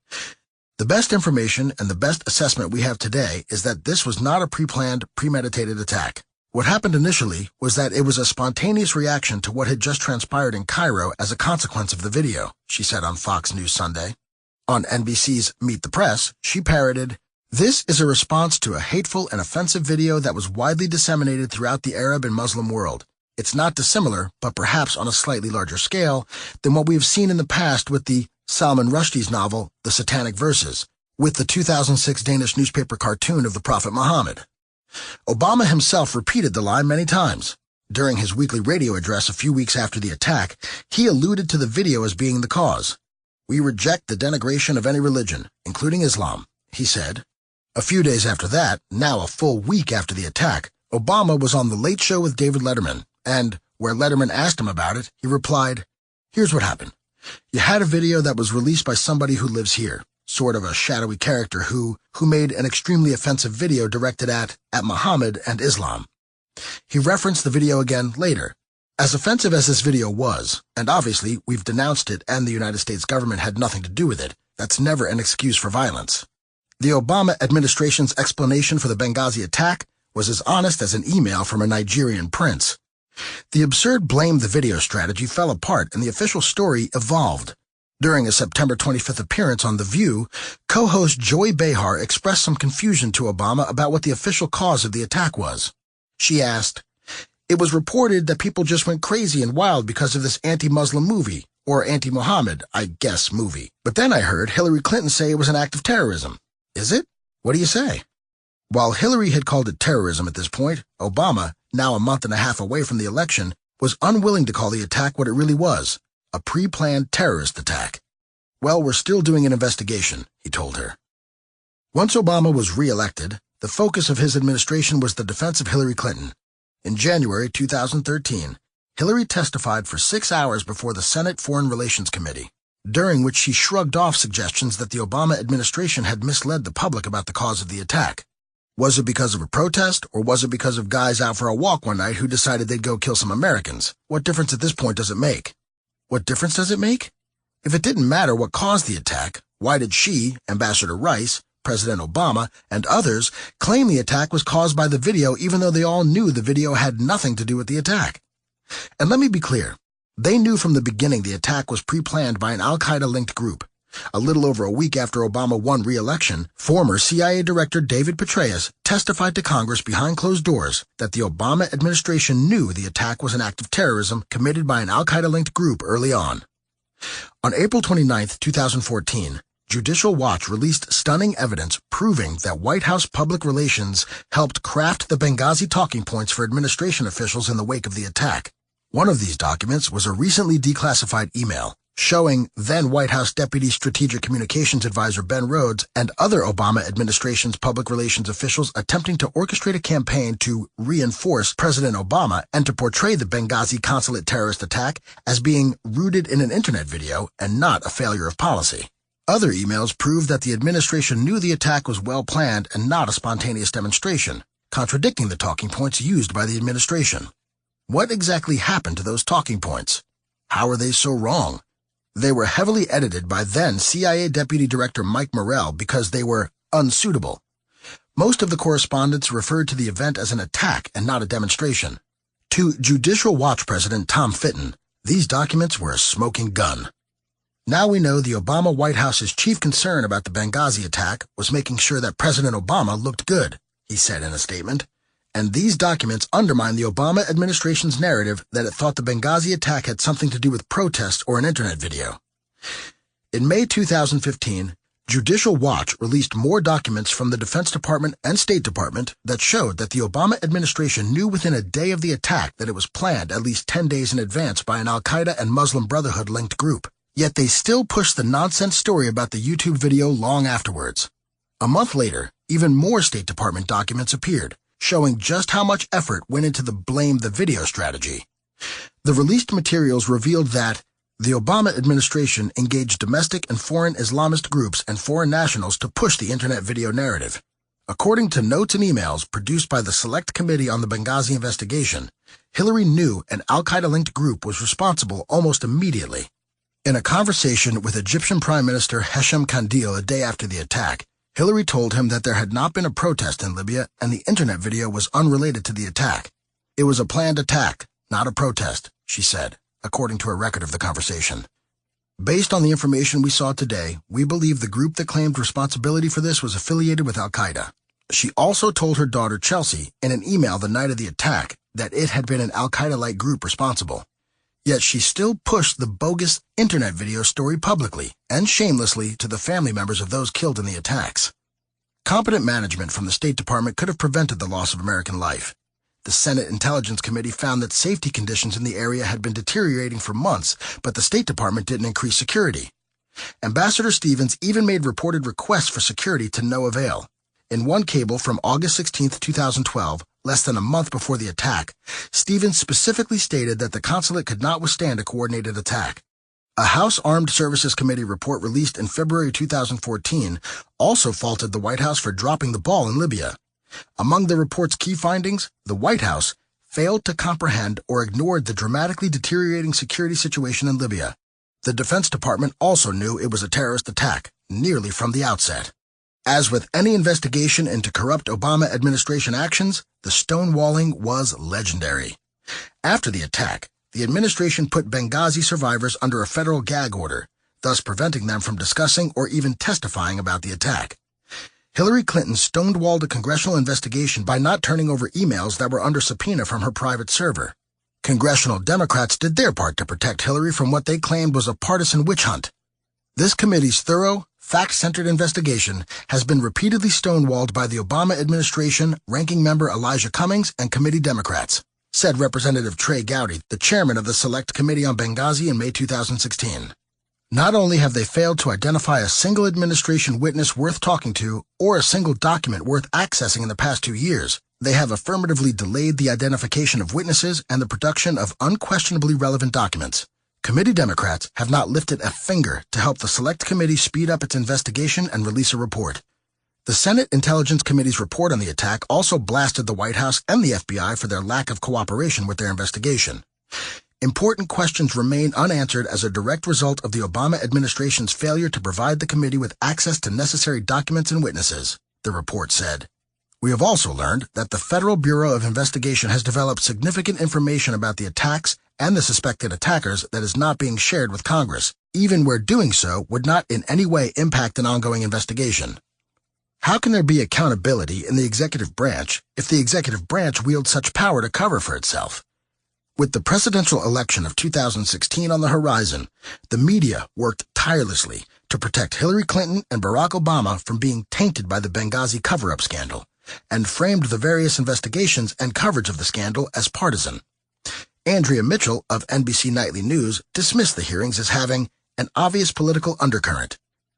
Speaker 1: The best information and the best assessment we have today is that this was not a pre-planned, premeditated attack. What happened initially was that it was a spontaneous reaction to what had just transpired in Cairo as a consequence of the video, she said on Fox News Sunday. On NBC's Meet the Press, she parroted, "This is a response to a hateful and offensive video that was widely disseminated throughout the Arab and Muslim world. It's not dissimilar, but perhaps on a slightly larger scale, than what we have seen in the past with the Salman Rushdie's novel, The Satanic Verses, with the 2006 Danish newspaper cartoon of the Prophet Muhammad." Obama himself repeated the lie many times. During his weekly radio address a few weeks after the attack, he alluded to the video as being the cause. "We reject the denigration of any religion, including Islam," he said. A few days after that, now a full week after the attack, Obama was on The Late Show with David Letterman, and where Letterman asked him about it, he replied, "Here's what happened. You had a video that was released by somebody who lives here, sort of a shadowy character who made an extremely offensive video directed at Muhammad and Islam." He referenced the video again later. As offensive as this video was, and obviously we've denounced it and the United States government had nothing to do with it, that's never an excuse for violence. The Obama administration's explanation for the Benghazi attack was as honest as an email from a Nigerian prince. The absurd blame the video strategy fell apart and the official story evolved. During a September 25th appearance on The View, co-host Joy Behar expressed some confusion to Obama about what the official cause of the attack was. She asked, "It was reported that people just went crazy and wild because of this anti-Muslim movie, or anti-Muhammad, I guess, movie. But then I heard Hillary Clinton say it was an act of terrorism. Is it? What do you say?" While Hillary had called it terrorism at this point, Obama, now a month and a half away from the election, was unwilling to call the attack what it really was, a pre-planned terrorist attack. "Well, we're still doing an investigation," he told her. Once Obama was re-elected, the focus of his administration was the defense of Hillary Clinton. In January 2013, Hillary testified for 6 hours before the Senate Foreign Relations Committee, during which she shrugged off suggestions that the Obama administration had misled the public about the cause of the attack. Was it because of a protest, or was it because of guys out for a walk one night who decided they'd go kill some Americans? What difference at this point does it make? What difference does it make? If it didn't matter what caused the attack, why did she, Ambassador Rice, President Obama, and others claim the attack was caused by the video even though they all knew the video had nothing to do with the attack? And let me be clear, they knew from the beginning the attack was pre-planned by an al-Qaeda-linked group. A little over a week after Obama won re-election, former CIA Director David Petraeus testified to Congress behind closed doors that the Obama administration knew the attack was an act of terrorism committed by an al-Qaeda-linked group early on. On April 29, 2014, Judicial Watch released stunning evidence proving that White House public relations helped craft the Benghazi talking points for administration officials in the wake of the attack. One of these documents was a recently declassified email showing then White House Deputy Strategic Communications Advisor Ben Rhodes and other Obama administration's public relations officials attempting to orchestrate a campaign to reinforce President Obama and to portray the Benghazi consulate terrorist attack as being rooted in an internet video and not a failure of policy. Other emails proved that the administration knew the attack was well planned and not a spontaneous demonstration, contradicting the talking points used by the administration. What exactly happened to those talking points? How were they so wrong? They were heavily edited by then CIA Deputy Director Mike Morrell because they were unsuitable. Most of the correspondence referred to the event as an attack and not a demonstration. To Judicial Watch President Tom Fitton, these documents were a smoking gun. Now we know the Obama White House's chief concern about the Benghazi attack was making sure that President Obama looked good, he said in a statement. And these documents undermine the Obama administration's narrative that it thought the Benghazi attack had something to do with protests or an internet video. In May 2015, Judicial Watch released more documents from the Defense Department and State Department that showed that the Obama administration knew within a day of the attack that it was planned at least 10 days in advance by an Al-Qaeda and Muslim Brotherhood-linked group. Yet they still pushed the nonsense story about the YouTube video long afterwards. A month later, even more State Department documents appeared, showing just how much effort went into the blame the video strategy. The released materials revealed that the Obama administration engaged domestic and foreign Islamist groups and foreign nationals to push the internet video narrative. According to notes and emails produced by the Select Committee on the Benghazi investigation, Hillary knew an Al-Qaeda-linked group was responsible almost immediately. In a conversation with Egyptian Prime Minister Hesham Kandil a day after the attack, Hillary told him that there had not been a protest in Libya and the internet video was unrelated to the attack. It was a planned attack, not a protest, she said, according to a record of the conversation. Based on the information we saw today, we believe the group that claimed responsibility for this was affiliated with Al-Qaeda. She also told her daughter Chelsea in an email the night of the attack that it had been an Al-Qaeda-like group responsible. Yet she still pushed the bogus internet video story publicly and shamelessly to the family members of those killed in the attacks. Competent management from the State Department could have prevented the loss of American life. The Senate Intelligence Committee found that safety conditions in the area had been deteriorating for months, but the State Department didn't increase security. Ambassador Stevens even made reported requests for security to no avail. In one cable from August 16, 2012, less than a month before the attack, Stevens specifically stated that the consulate could not withstand a coordinated attack. A House Armed Services Committee report released in February 2014 also faulted the White House for dropping the ball in Libya. Among the report's key findings, the White House failed to comprehend or ignored the dramatically deteriorating security situation in Libya. The Defense Department also knew it was a terrorist attack, nearly from the outset. As with any investigation into corrupt Obama administration actions, the stonewalling was legendary. After the attack, the administration put Benghazi survivors under a federal gag order, thus preventing them from discussing or even testifying about the attack. Hillary Clinton stonewalled a congressional investigation by not turning over emails that were under subpoena from her private server. Congressional Democrats did their part to protect Hillary from what they claimed was a partisan witch hunt. This committee's thorough, fact-centered investigation has been repeatedly stonewalled by the Obama administration, Ranking Member Elijah Cummings, and committee Democrats, said Representative Trey Gowdy, the chairman of the Select Committee on Benghazi in May 2016. Not only have they failed to identify a single administration witness worth talking to or a single document worth accessing in the past 2 years, they have affirmatively delayed the identification of witnesses and the production of unquestionably relevant documents. Committee Democrats have not lifted a finger to help the Select Committee speed up its investigation and release a report. The Senate Intelligence Committee's report on the attack also blasted the White House and the FBI for their lack of cooperation with their investigation. Important questions remain unanswered as a direct result of the Obama administration's failure to provide the committee with access to necessary documents and witnesses, the report said. We have also learned that the Federal Bureau of Investigation has developed significant information about the attacks and the suspected attackers that is not being shared with Congress, even where doing so would not in any way impact an ongoing investigation. How can there be accountability in the executive branch if the executive branch wields such power to cover for itself? With the presidential election of 2016 on the horizon, the media worked tirelessly to protect Hillary Clinton and Barack Obama from being tainted by the Benghazi cover-up scandal, and framed the various investigations and coverage of the scandal as partisan. Andrea Mitchell of NBC Nightly News dismissed the hearings as having an obvious political undercurrent.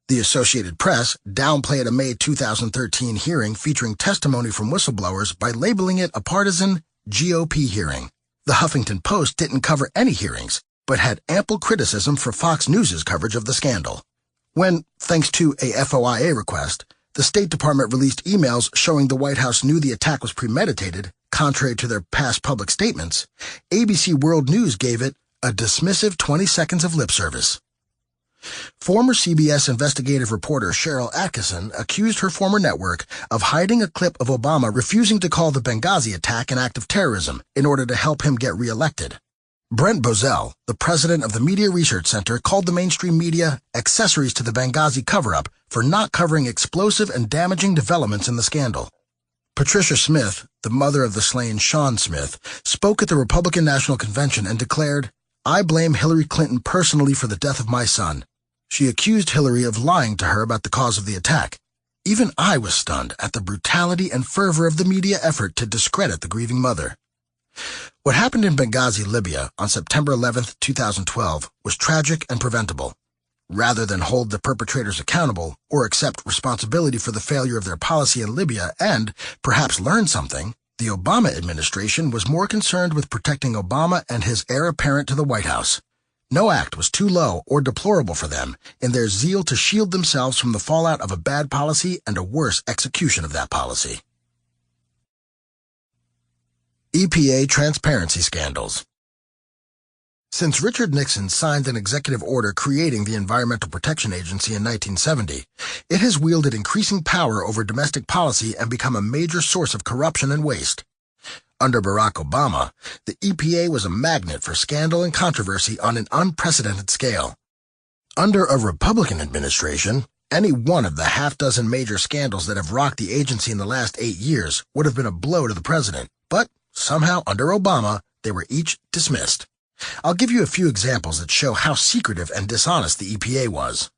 Speaker 1: The Associated Press downplayed a May 2013 hearing featuring testimony from whistleblowers by labeling it a partisan GOP hearing. The Huffington Post didn't cover any hearings, but had ample criticism for Fox News' coverage of the scandal. When, thanks to a FOIA request, the State Department released emails showing the White House knew the attack was premeditated, contrary to their past public statements, ABC World News gave it a dismissive 20 seconds of lip service. Former CBS investigative reporter Cheryl Atkinson accused her former network of hiding a clip of Obama refusing to call the Benghazi attack an act of terrorism in order to help him get reelected. Brent Bozell, the president of the Media Research Center, called the mainstream media accessories to the Benghazi cover-up for not covering explosive and damaging developments in the scandal. Patricia Smith, the mother of the slain Sean Smith, spoke at the Republican National Convention and declared, "I blame Hillary Clinton personally for the death of my son." She accused Hillary of lying to her about the cause of the attack. Even I was stunned at the brutality and fervor of the media effort to discredit the grieving mother. What happened in Benghazi, Libya, on September 11, 2012, was tragic and preventable. Rather than hold the perpetrators accountable or accept responsibility for the failure of their policy in Libya and, perhaps, learn something, the Obama administration was more concerned with protecting Obama and his heir apparent to the White House. No act was too low or deplorable for them in their zeal to shield themselves from the fallout of a bad policy and a worse execution of that policy. EPA transparency scandals. Since Richard Nixon signed an executive order creating the Environmental Protection Agency in 1970, it has wielded increasing power over domestic policy and become a major source of corruption and waste. Under Barack Obama, the EPA was a magnet for scandal and controversy on an unprecedented scale. Under a Republican administration, any one of the half-dozen major scandals that have rocked the agency in the last 8 years would have been a blow to the president, but somehow, under Obama, they were each dismissed. I'll give you a few examples that show how secretive and dishonest the EPA was.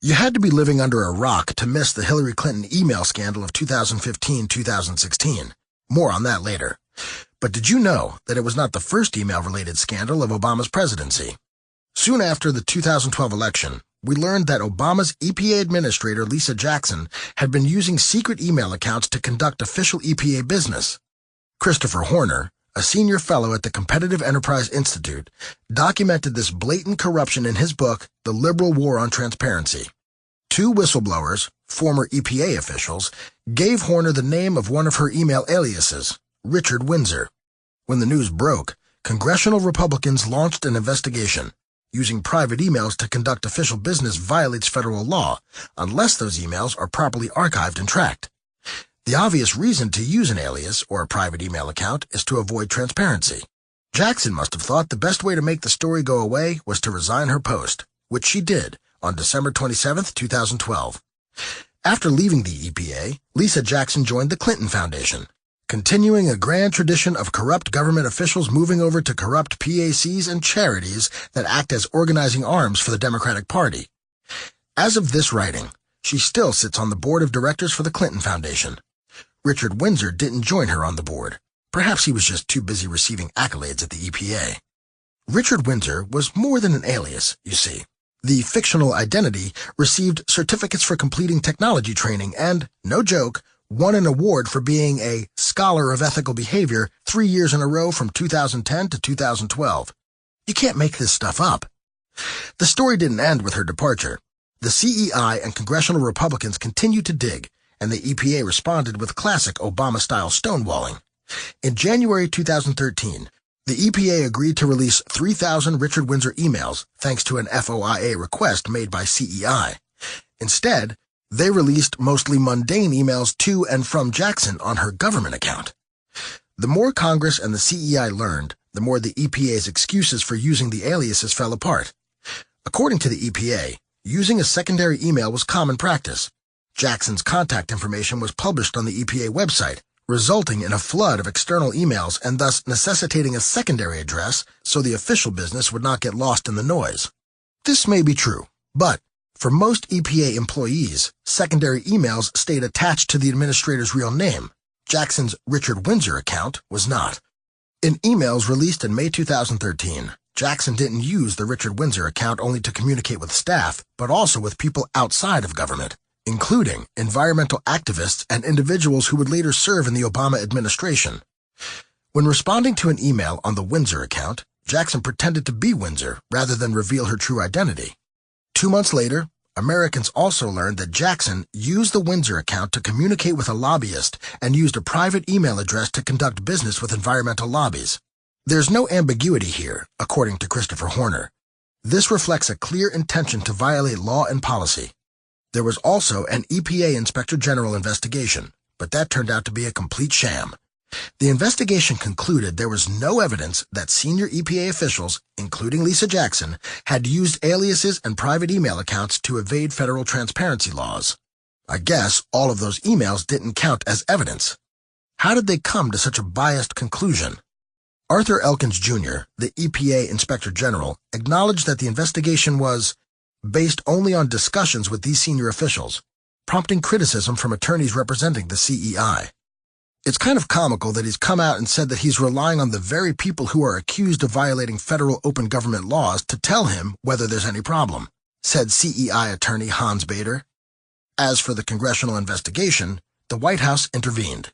Speaker 1: You had to be living under a rock to miss the Hillary Clinton email scandal of 2015-2016. More on that later. But did you know that it was not the first email-related scandal of Obama's presidency? Soon after the 2012 election, we learned that Obama's EPA administrator, Lisa Jackson, had been using secret email accounts to conduct official EPA business. Christopher Horner, a senior fellow at the Competitive Enterprise Institute, documented this blatant corruption in his book, The Liberal War on Transparency. 2 whistleblowers, former EPA officials, gave Horner the name of one of her email aliases, Richard Windsor. When the news broke, congressional Republicans launched an investigation. Using private emails to conduct official business violates federal law, unless those emails are properly archived and tracked. The obvious reason to use an alias or a private email account is to avoid transparency. Jackson must have thought the best way to make the story go away was to resign her post, which she did on December 27, 2012. After leaving the EPA, Lisa Jackson joined the Clinton Foundation, continuing a grand tradition of corrupt government officials moving over to corrupt PACs and charities that act as organizing arms for the Democratic Party. As of this writing, she still sits on the board of directors for the Clinton Foundation. Richard Windsor didn't join her on the board. Perhaps he was just too busy receiving accolades at the EPA. Richard Windsor was more than an alias, you see. The fictional identity received certificates for completing technology training and, no joke, won an award for being a scholar of ethical behavior 3 years in a row from 2010 to 2012. You can't make this stuff up. The story didn't end with her departure. The CEI and congressional Republicans continued to dig, and the EPA responded with classic Obama-style stonewalling. In January 2013, the EPA agreed to release 3,000 Richard Windsor emails thanks to an FOIA request made by CEI. Instead, they released mostly mundane emails to and from Jackson on her government account. The more Congress and the CEI learned, the more the EPA's excuses for using the aliases fell apart. According to the EPA, using a secondary email was common practice. Jackson's contact information was published on the EPA website, resulting in a flood of external emails and thus necessitating a secondary address so the official business would not get lost in the noise. This may be true, but for most EPA employees, secondary emails stayed attached to the administrator's real name. Jackson's Richard Windsor account was not. In emails released in May 2013, Jackson didn't use the Richard Windsor account only to communicate with staff, but also with people outside of government, including environmental activists and individuals who would later serve in the Obama administration. When responding to an email on the Windsor account, Jackson pretended to be Windsor rather than reveal her true identity. 2 months later, Americans also learned that Jackson used the Windsor account to communicate with a lobbyist and used a private email address to conduct business with environmental lobbies. There's no ambiguity here, according to Christopher Horner. This reflects a clear intention to violate law and policy. There was also an EPA Inspector General investigation, but that turned out to be a complete sham. The investigation concluded there was no evidence that senior EPA officials, including Lisa Jackson, had used aliases and private email accounts to evade federal transparency laws. I guess all of those emails didn't count as evidence. How did they come to such a biased conclusion? Arthur Elkins Jr., the EPA Inspector General, acknowledged that the investigation was based only on discussions with these senior officials, prompting criticism from attorneys representing the CEI. It's kind of comical that he's come out and said that he's relying on the very people who are accused of violating federal open government laws to tell him whether there's any problem, said CEI attorney Hans Bader. As for the congressional investigation, the White House intervened.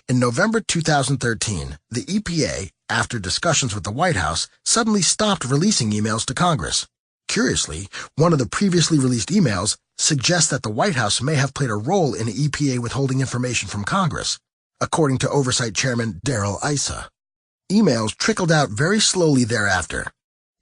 Speaker 1: In November 2013, the EPA, after discussions with the White House, suddenly stopped releasing emails to Congress. Curiously, one of the previously released emails suggests that the White House may have played a role in the EPA withholding information from Congress, according to Oversight Chairman Darrell Issa. Emails trickled out very slowly thereafter.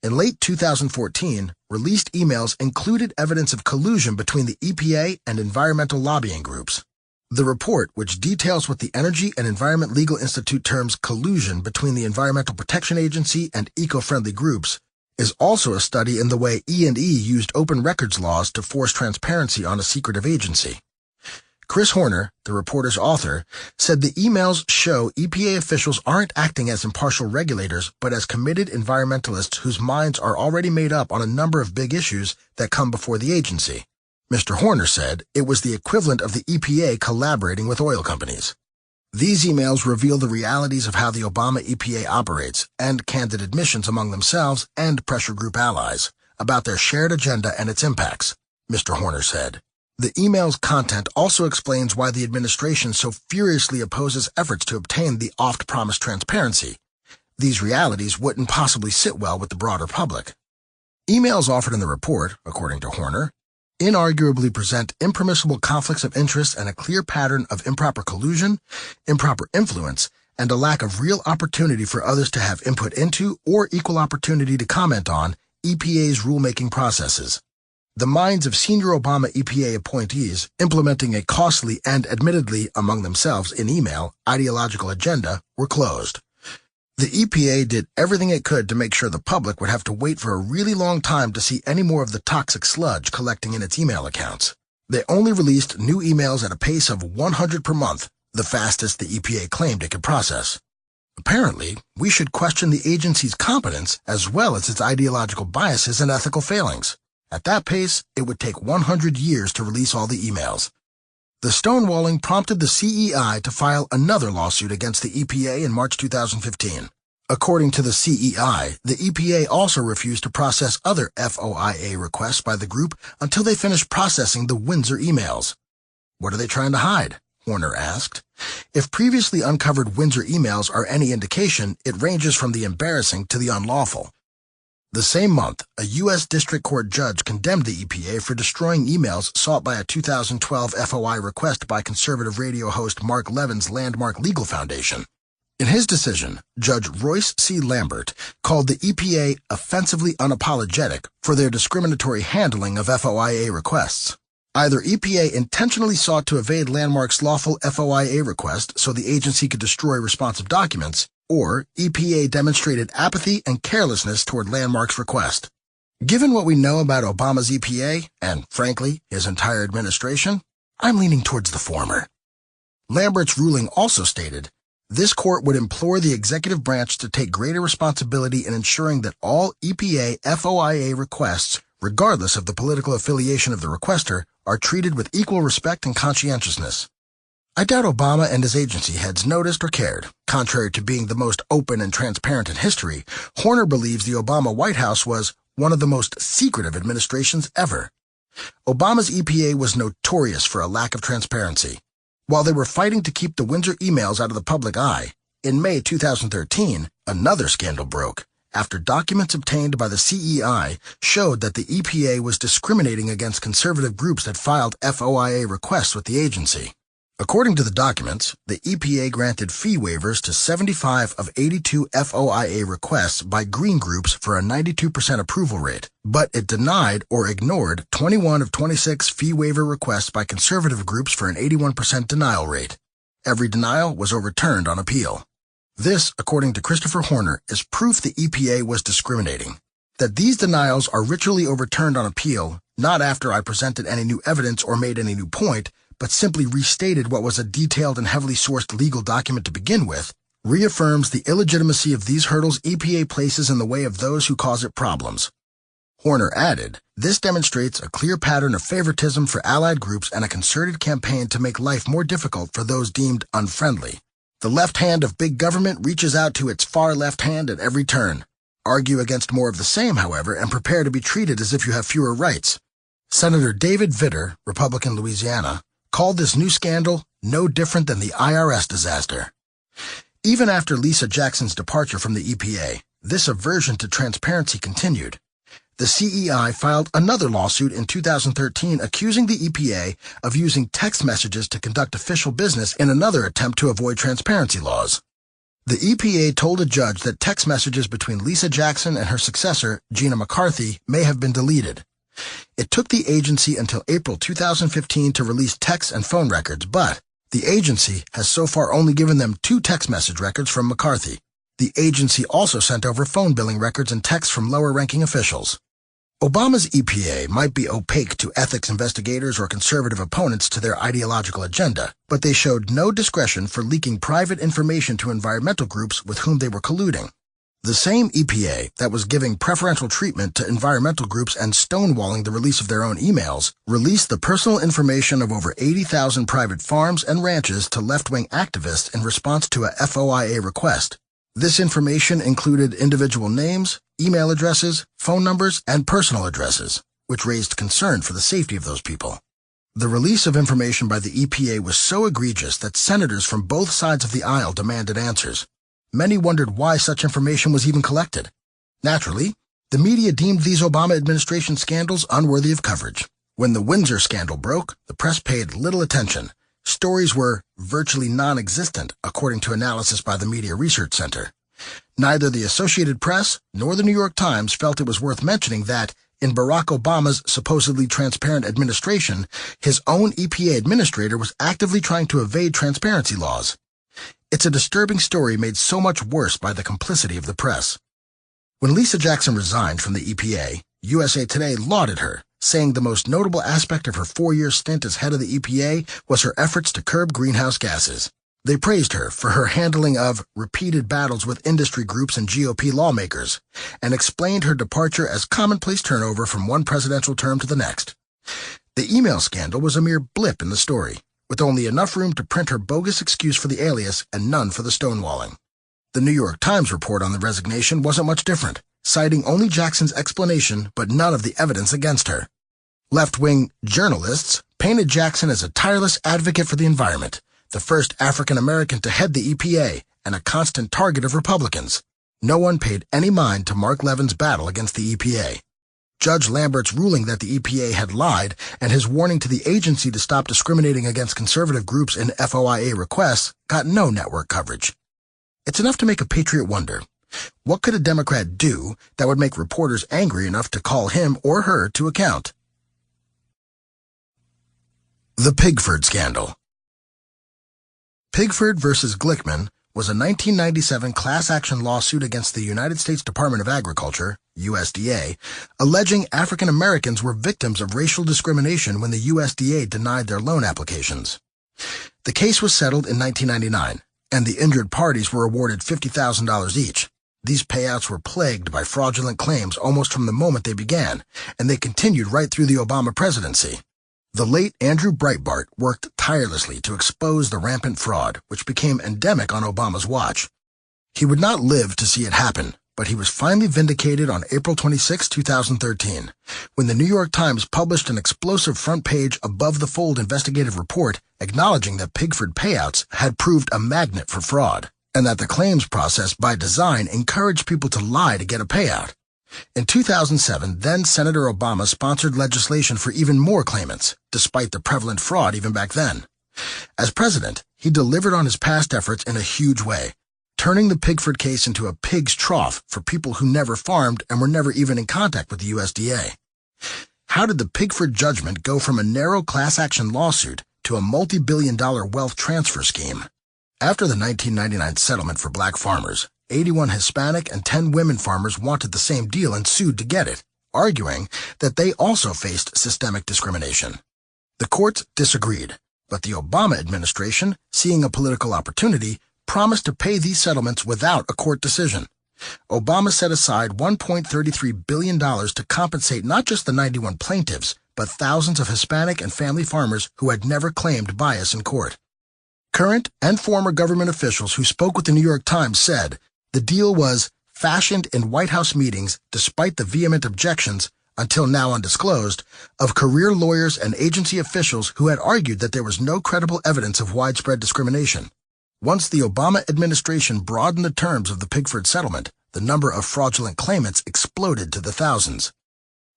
Speaker 1: In late 2014, released emails included evidence of collusion between the EPA and environmental lobbying groups. The report, which details what the Energy and Environment Legal Institute terms collusion between the Environmental Protection Agency and eco-friendly groups, is also a study in the way E&E used open records laws to force transparency on a secretive agency. Chris Horner, the reporter's author, said the emails show EPA officials aren't acting as impartial regulators, but as committed environmentalists whose minds are already made up on a number of big issues that come before the agency. Mr. Horner said it was the equivalent of the EPA collaborating with oil companies. These emails reveal the realities of how the Obama EPA operates and candid admissions among themselves and pressure group allies about their shared agenda and its impacts, Mr. Horner said. The email's content also explains why the administration so furiously opposes efforts to obtain the oft-promised transparency. These realities wouldn't possibly sit well with the broader public. Emails offered in the report, according to Horner, inarguably present impermissible conflicts of interest and a clear pattern of improper collusion, improper influence, and a lack of real opportunity for others to have input into or equal opportunity to comment on EPA's rulemaking processes. The minds of senior Obama EPA appointees implementing a costly and admittedly among themselves in email ideological agenda were closed. The EPA did everything it could to make sure the public would have to wait for a really long time to see any more of the toxic sludge collecting in its email accounts. They only released new emails at a pace of 100 per month, the fastest the EPA claimed it could process. Apparently, we should question the agency's competence as well as its ideological biases and ethical failings. At that pace, it would take 100 years to release all the emails. The stonewalling prompted the CEI to file another lawsuit against the EPA in March 2015. According to the CEI, the EPA also refused to process other FOIA requests by the group until they finished processing the Windsor emails. What are they trying to hide? Horner asked. If previously uncovered Windsor emails are any indication, it ranges from the embarrassing to the unlawful. The same month, a U.S. District Court judge condemned the EPA for destroying emails sought by a 2012 FOI request by conservative radio host Mark Levin's Landmark Legal Foundation. In his decision, Judge Royce C. Lambert called the EPA offensively unapologetic for their discriminatory handling of FOIA requests. Either EPA intentionally sought to evade Landmark's lawful FOIA request so the agency could destroy responsive documents, or EPA demonstrated apathy and carelessness toward Landmark's request. Given what we know about Obama's EPA, and frankly, his entire administration, I'm leaning towards the former. Lambert's ruling also stated, this court would implore the executive branch to take greater responsibility in ensuring that all EPA FOIA requests, regardless of the political affiliation of the requester, are treated with equal respect and conscientiousness. I doubt Obama and his agency heads noticed or cared. Contrary to being the most open and transparent in history, Horner believes the Obama White House was one of the most secretive administrations ever. Obama's EPA was notorious for a lack of transparency. While they were fighting to keep the Windsor emails out of the public eye, in May 2013, another scandal broke after documents obtained by the CEI showed that the EPA was discriminating against conservative groups that filed FOIA requests with the agency. According to the documents, the EPA granted fee waivers to 75 of 82 FOIA requests by green groups for a 92% approval rate, but it denied or ignored 21 of 26 fee waiver requests by conservative groups for an 81% denial rate. Every denial was overturned on appeal. This, according to Christopher Horner, is proof the EPA was discriminating. That these denials are ritually overturned on appeal, not after I presented any new evidence or made any new point, but simply restated what was a detailed and heavily sourced legal document to begin with, reaffirms the illegitimacy of these hurdles EPA places in the way of those who cause it problems. Horner added, this demonstrates a clear pattern of favoritism for allied groups and a concerted campaign to make life more difficult for those deemed unfriendly. The left hand of big government reaches out to its far left hand at every turn. Argue against more of the same, however, and prepare to be treated as if you have fewer rights. Senator David Vitter, Republican Louisiana, called this new scandal no different than the IRS disaster. Even after Lisa Jackson's departure from the EPA, this aversion to transparency continued. The CEI filed another lawsuit in 2013 accusing the EPA of using text messages to conduct official business in another attempt to avoid transparency laws. The EPA told a judge that text messages between Lisa Jackson and her successor, Gina McCarthy, may have been deleted. It took the agency until April 2015 to release text and phone records, but the agency has so far only given them 2 text message records from McCarthy. The agency also sent over phone billing records and texts from lower-ranking officials. Obama's EPA might be opaque to ethics investigators or conservative opponents to their ideological agenda, but they showed no discretion for leaking private information to environmental groups with whom they were colluding. The same EPA that was giving preferential treatment to environmental groups and stonewalling the release of their own emails released the personal information of over 80,000 private farms and ranches to left-wing activists in response to a FOIA request. This information included individual names, email addresses, phone numbers, and personal addresses, which raised concern for the safety of those people. The release of information by the EPA was so egregious that senators from both sides of the aisle demanded answers. Many wondered why such information was even collected. Naturally, the media deemed these Obama administration scandals unworthy of coverage. When the Windsor scandal broke, the press paid little attention. Stories were virtually non-existent, according to analysis by the Media Research Center. Neither the Associated Press nor the New York Times felt it was worth mentioning that, in Barack Obama's supposedly transparent administration, his own EPA administrator was actively trying to evade transparency laws. It's a disturbing story made so much worse by the complicity of the press. When Lisa Jackson resigned from the EPA, USA Today lauded her, saying the most notable aspect of her 4-year stint as head of the EPA was her efforts to curb greenhouse gases. They praised her for her handling of repeated battles with industry groups and GOP lawmakers, and explained her departure as commonplace turnover from one presidential term to the next. The email scandal was a mere blip in the story, with only enough room to print her bogus excuse for the alias and none for the stonewalling. The New York Times report on the resignation wasn't much different, citing only Jackson's explanation but none of the evidence against her. Left-wing journalists painted Jackson as a tireless advocate for the environment, the first African-American to head the EPA, and a constant target of Republicans. No one paid any mind to Mark Levin's battle against the EPA. Judge Lambert's ruling that the EPA had lied and his warning to the agency to stop discriminating against conservative groups in FOIA requests got no network coverage. It's enough to make a patriot wonder. What could a Democrat do that would make reporters angry enough to call him or her to account? The Pigford Scandal. Pigford versus Glickman was a 1997 class action lawsuit against the United States Department of Agriculture, USDA, alleging African Americans were victims of racial discrimination when the USDA denied their loan applications. The case was settled in 1999, and the injured parties were awarded $50,000 each. These payouts were plagued by fraudulent claims almost from the moment they began, and they continued right through the Obama presidency. The late Andrew Breitbart worked tirelessly to expose the rampant fraud, which became endemic on Obama's watch. He would not live to see it happen, but he was finally vindicated on April 26, 2013, when the New York Times published an explosive front-page above-the-fold investigative report acknowledging that Pigford payouts had proved a magnet for fraud, and that the claims process by design encouraged people to lie to get a payout. In 2007, then-Senator Obama sponsored legislation for even more claimants, despite the prevalent fraud even back then. As president, he delivered on his past efforts in a huge way, turning the Pigford case into a pig's trough for people who never farmed and were never even in contact with the USDA. How did the Pigford judgment go from a narrow class action lawsuit to a multi-billion-dollar wealth transfer scheme? After the 1999 settlement for black farmers, 81 Hispanic and 10 women farmers wanted the same deal and sued to get it, arguing that they also faced systemic discrimination. The courts disagreed, but the Obama administration, seeing a political opportunity, promised to pay these settlements without a court decision. Obama set aside $1.33 billion to compensate not just the 91 plaintiffs, but thousands of Hispanic and family farmers who had never claimed bias in court. Current and former government officials who spoke with the New York Times said the deal was fashioned in White House meetings despite the vehement objections, until now undisclosed, of career lawyers and agency officials who had argued that there was no credible evidence of widespread discrimination. Once the Obama administration broadened the terms of the Pigford settlement, the number of fraudulent claimants exploded to the thousands.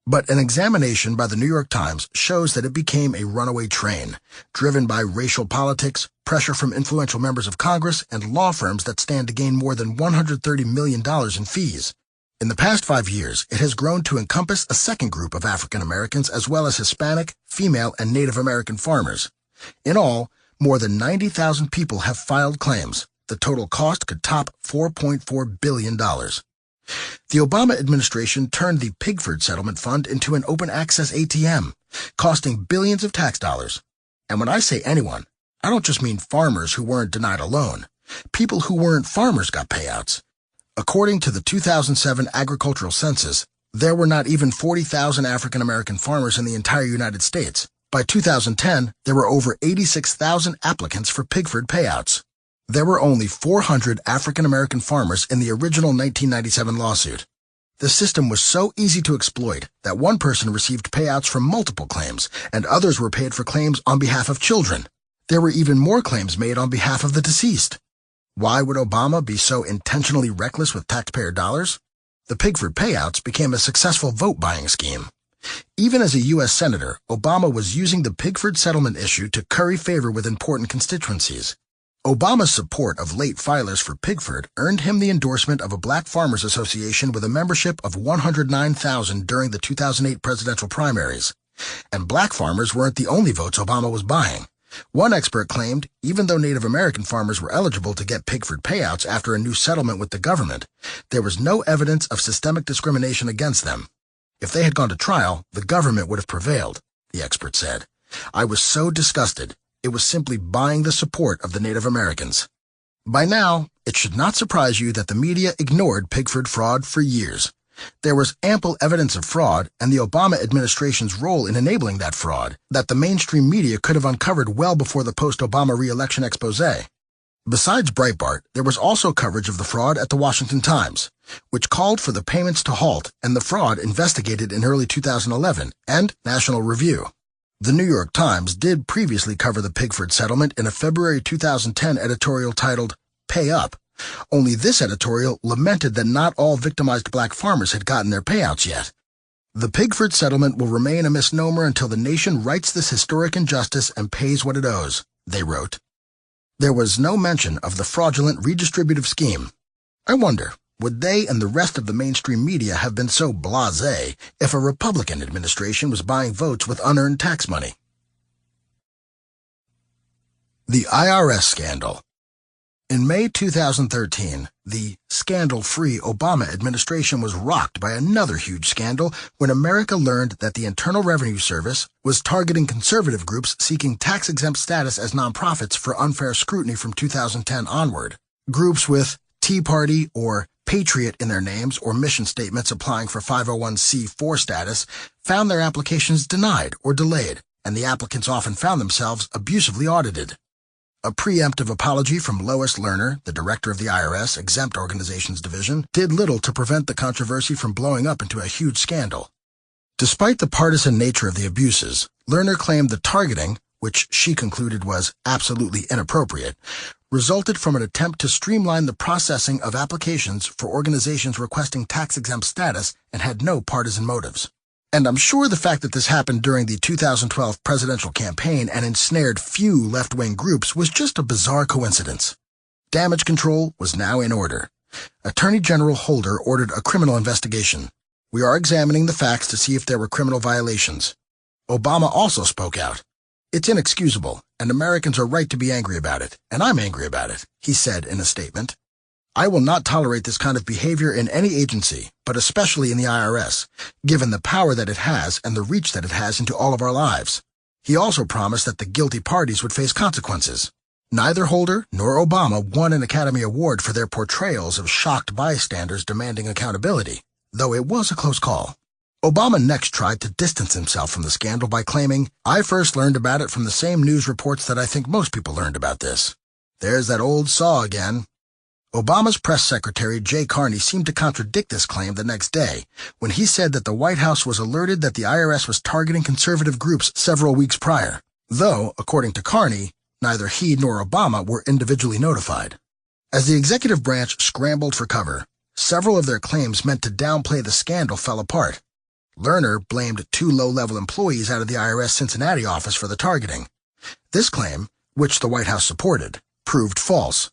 Speaker 1: But an examination by the New York Times shows that it became a runaway train, driven by racial politics, pressure from influential members of Congress, and law firms that stand to gain more than $130 million in fees. In the past 5 years, it has grown to encompass a second group of African Americans as well as Hispanic, female, and Native American farmers. In all, more than 90,000 people have filed claims. The total cost could top $4.4 billion. The Obama administration turned the Pigford Settlement Fund into an open-access ATM, costing billions of tax dollars. And when I say anyone, I don't just mean farmers who weren't denied a loan. People who weren't farmers got payouts. According to the 2007 agricultural census, there were not even 40,000 African American farmers in the entire United States. By 2010, there were over 86,000 applicants for Pigford payouts. There were only 400 African American farmers in the original 1997 lawsuit. The system was so easy to exploit that one person received payouts for multiple claims, and others were paid for claims on behalf of children. There were even more claims made on behalf of the deceased. Why would Obama be so intentionally reckless with taxpayer dollars? The Pigford payouts became a successful vote-buying scheme. Even as a U.S. Senator, Obama was using the Pigford settlement issue to curry favor with important constituencies. Obama's support of late filers for Pigford earned him the endorsement of a Black Farmers Association with a membership of 109,000 during the 2008 presidential primaries. And black farmers weren't the only votes Obama was buying. One expert claimed, even though Native American farmers were eligible to get Pigford payouts after a new settlement with the government, there was no evidence of systemic discrimination against them. If they had gone to trial, the government would have prevailed, the expert said. I was so disgusted. It was simply buying the support of the Native Americans. By now, it should not surprise you that the media ignored Pigford fraud for years. There was ample evidence of fraud and the Obama administration's role in enabling that fraud that the mainstream media could have uncovered well before the post-Obama re-election expose. Besides Breitbart, there was also coverage of the fraud at the Washington Times, which called for the payments to halt and the fraud investigated in early 2011, and National Review. The New York Times did previously cover the Pigford settlement in a February 2010 editorial titled, Pay Up. Only this editorial lamented that not all victimized black farmers had gotten their payouts yet. The Pigford settlement will remain a misnomer until the nation rights this historic injustice and pays what it owes, they wrote. There was no mention of the fraudulent redistributive scheme. I wonder, would they and the rest of the mainstream media have been so blasé if a Republican administration was buying votes with unearned tax money? The IRS scandal. In May 2013, the scandal-free Obama administration was rocked by another huge scandal when America learned that the Internal Revenue Service was targeting conservative groups seeking tax-exempt status as nonprofits for unfair scrutiny from 2010 onward. Groups with Tea Party or Patriot in their names or mission statements applying for 501c4 status found their applications denied or delayed, and the applicants often found themselves abusively audited. A preemptive apology from Lois Lerner, the director of the IRS Exempt Organizations Division, did little to prevent the controversy from blowing up into a huge scandal. Despite the partisan nature of the abuses, Lerner claimed the targeting, which she concluded was absolutely inappropriate, resulted from an attempt to streamline the processing of applications for organizations requesting tax-exempt status and had no partisan motives. And I'm sure the fact that this happened during the 2012 presidential campaign and ensnared few left-wing groups was just a bizarre coincidence. Damage control was now in order. Attorney General Holder ordered a criminal investigation. We are examining the facts to see if there were criminal violations. Obama also spoke out. It's inexcusable, and Americans are right to be angry about it, and I'm angry about it, he said in a statement. I will not tolerate this kind of behavior in any agency, but especially in the IRS, given the power that it has and the reach that it has into all of our lives. He also promised that the guilty parties would face consequences. Neither Holder nor Obama won an Academy Award for their portrayals of shocked bystanders demanding accountability, though it was a close call. Obama next tried to distance himself from the scandal by claiming, I first learned about it from the same news reports that I think most people learned about this. There's that old saw again. Obama's press secretary, Jay Carney, seemed to contradict this claim the next day when he said that the White House was alerted that the IRS was targeting conservative groups several weeks prior, though, according to Carney, neither he nor Obama were individually notified. As the executive branch scrambled for cover, several of their claims meant to downplay the scandal fell apart. Lerner blamed 2 low-level employees out of the IRS Cincinnati office for the targeting. This claim, which the White House supported, proved false.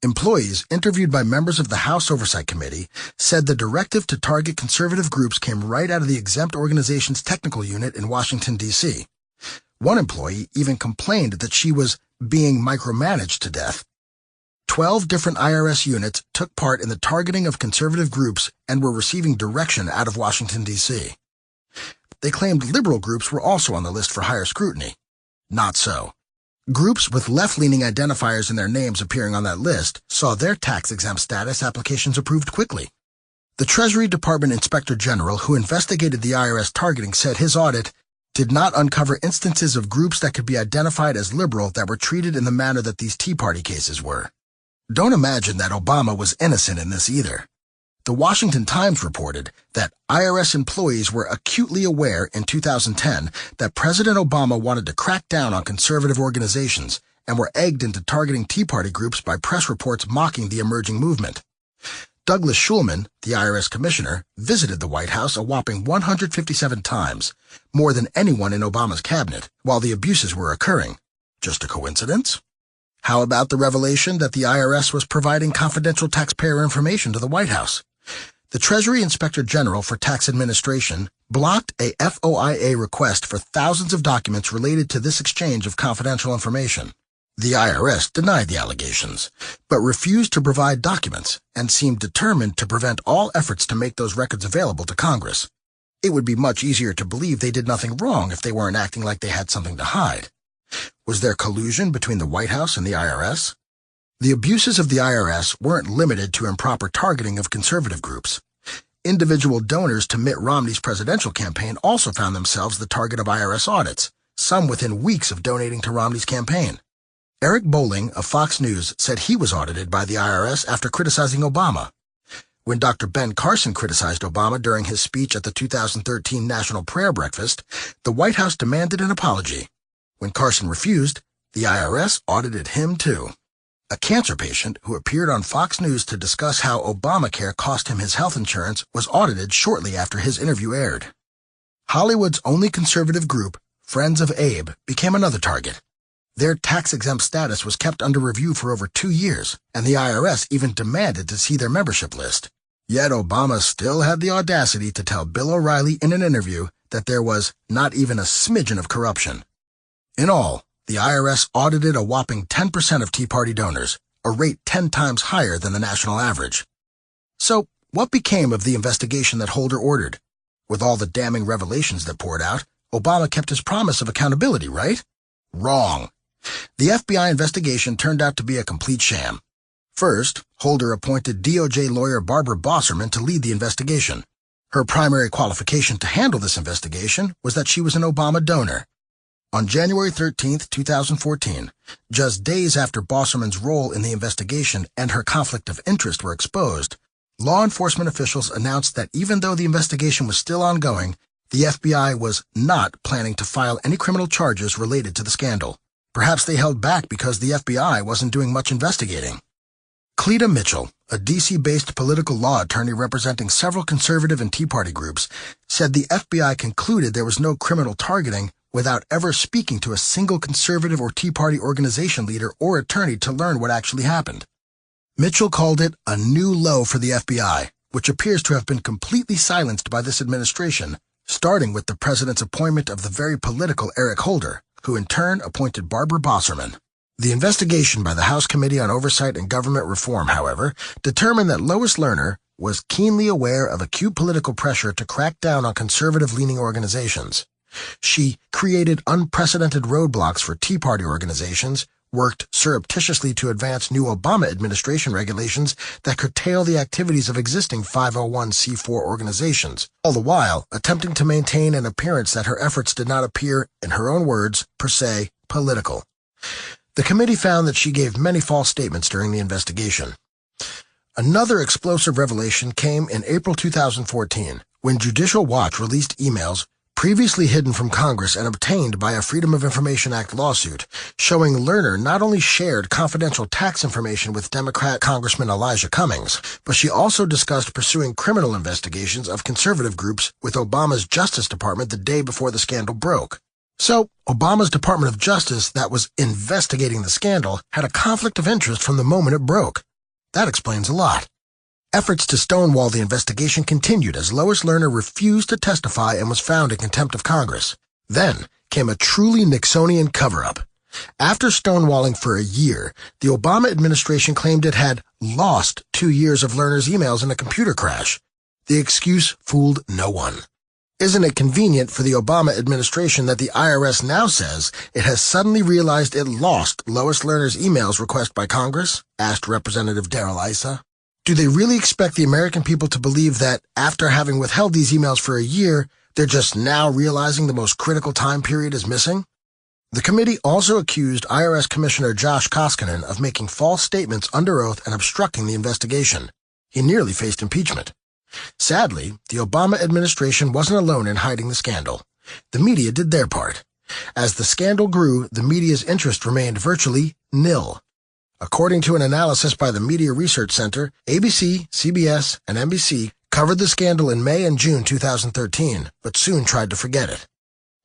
Speaker 1: Employees interviewed by members of the House Oversight Committee said the directive to target conservative groups came right out of the exempt organization's technical unit in Washington, D.C. One employee even complained that she was being micromanaged to death. 12 different IRS units took part in the targeting of conservative groups and were receiving direction out of Washington, D.C. They claimed liberal groups were also on the list for higher scrutiny. Not so. Groups with left-leaning identifiers in their names appearing on that list saw their tax-exempt status applications approved quickly. The Treasury Department Inspector General who investigated the IRS targeting said his audit did not uncover instances of groups that could be identified as liberal that were treated in the manner that these Tea Party cases were. Don't imagine that Obama was innocent in this either. The Washington Times reported that IRS employees were acutely aware in 2010 that President Obama wanted to crack down on conservative organizations and were egged into targeting Tea Party groups by press reports mocking the emerging movement. Douglas Shulman, the IRS commissioner, visited the White House a whopping 157 times, more than anyone in Obama's cabinet, while the abuses were occurring. Just a coincidence? How about the revelation that the IRS was providing confidential taxpayer information to the White House? The Treasury Inspector General for Tax Administration blocked a FOIA request for thousands of documents related to this exchange of confidential information. The IRS denied the allegations, but refused to provide documents and seemed determined to prevent all efforts to make those records available to Congress. It would be much easier to believe they did nothing wrong if they weren't acting like they had something to hide. Was there collusion between the White House and the IRS? The abuses of the IRS weren't limited to improper targeting of conservative groups. Individual donors to Mitt Romney's presidential campaign also found themselves the target of IRS audits, some within weeks of donating to Romney's campaign. Eric Bolling of Fox News said he was audited by the IRS after criticizing Obama. When Dr. Ben Carson criticized Obama during his speech at the 2013 National Prayer Breakfast, the White House demanded an apology. When Carson refused, the IRS audited him too. A cancer patient who appeared on Fox News to discuss how Obamacare cost him his health insurance was audited shortly after his interview aired. Hollywood's only conservative group, Friends of Abe, became another target. Their tax-exempt status was kept under review for over 2 years, and the IRS even demanded to see their membership list. Yet Obama still had the audacity to tell Bill O'Reilly in an interview that there was not even a smidgen of corruption. In all, the IRS audited a whopping 10% of Tea Party donors, a rate 10 times higher than the national average. So, what became of the investigation that Holder ordered? With all the damning revelations that poured out, Obama kept his promise of accountability, right? Wrong. The FBI investigation turned out to be a complete sham. First, Holder appointed DOJ lawyer Barbara Bosserman to lead the investigation. Her primary qualification to handle this investigation was that she was an Obama donor. On January 13, 2014, just days after Bosserman's role in the investigation and her conflict of interest were exposed, law enforcement officials announced that even though the investigation was still ongoing, the FBI was not planning to file any criminal charges related to the scandal. Perhaps they held back because the FBI wasn't doing much investigating. Cleta Mitchell, a D.C.-based political law attorney representing several conservative and Tea Party groups, said the FBI concluded there was no criminal targeting without ever speaking to a single conservative or Tea Party organization leader or attorney to learn what actually happened. Mitchell called it a new low for the FBI, which appears to have been completely silenced by this administration, starting with the president's appointment of the very political Eric Holder, who in turn appointed Barbara Bosserman. The investigation by the House Committee on Oversight and Government Reform, however, determined that Lois Lerner was keenly aware of acute political pressure to crack down on conservative-leaning organizations. She created unprecedented roadblocks for Tea Party organizations, worked surreptitiously to advance new Obama administration regulations that curtail the activities of existing 501c4 organizations, all the while attempting to maintain an appearance that her efforts did not appear, in her own words, per se, political. The committee found that she gave many false statements during the investigation. Another explosive revelation came in April 2014, when Judicial Watch released emails previously hidden from Congress and obtained by a Freedom of Information Act lawsuit, showing Lerner not only shared confidential tax information with Democrat Congressman Elijah Cummings, but she also discussed pursuing criminal investigations of conservative groups with Obama's Justice Department the day before the scandal broke. So, Obama's Department of Justice that was investigating the scandal had a conflict of interest from the moment it broke. That explains a lot. Efforts to stonewall the investigation continued as Lois Lerner refused to testify and was found in contempt of Congress. Then came a truly Nixonian cover-up. After stonewalling for a year, the Obama administration claimed it had lost 2 years of Lerner's emails in a computer crash. The excuse fooled no one. Isn't it convenient for the Obama administration that the IRS now says it has suddenly realized it lost Lois Lerner's emails request by Congress? Asked Representative Darrell Issa. Do they really expect the American people to believe that, after having withheld these emails for a year, they're just now realizing the most critical time period is missing? The committee also accused IRS Commissioner Josh Koskinen of making false statements under oath and obstructing the investigation. He nearly faced impeachment. Sadly, the Obama administration wasn't alone in hiding the scandal. The media did their part. As the scandal grew, the media's interest remained virtually nil. According to an analysis by the Media Research Center, ABC, CBS, and NBC covered the scandal in May and June 2013, but soon tried to forget it.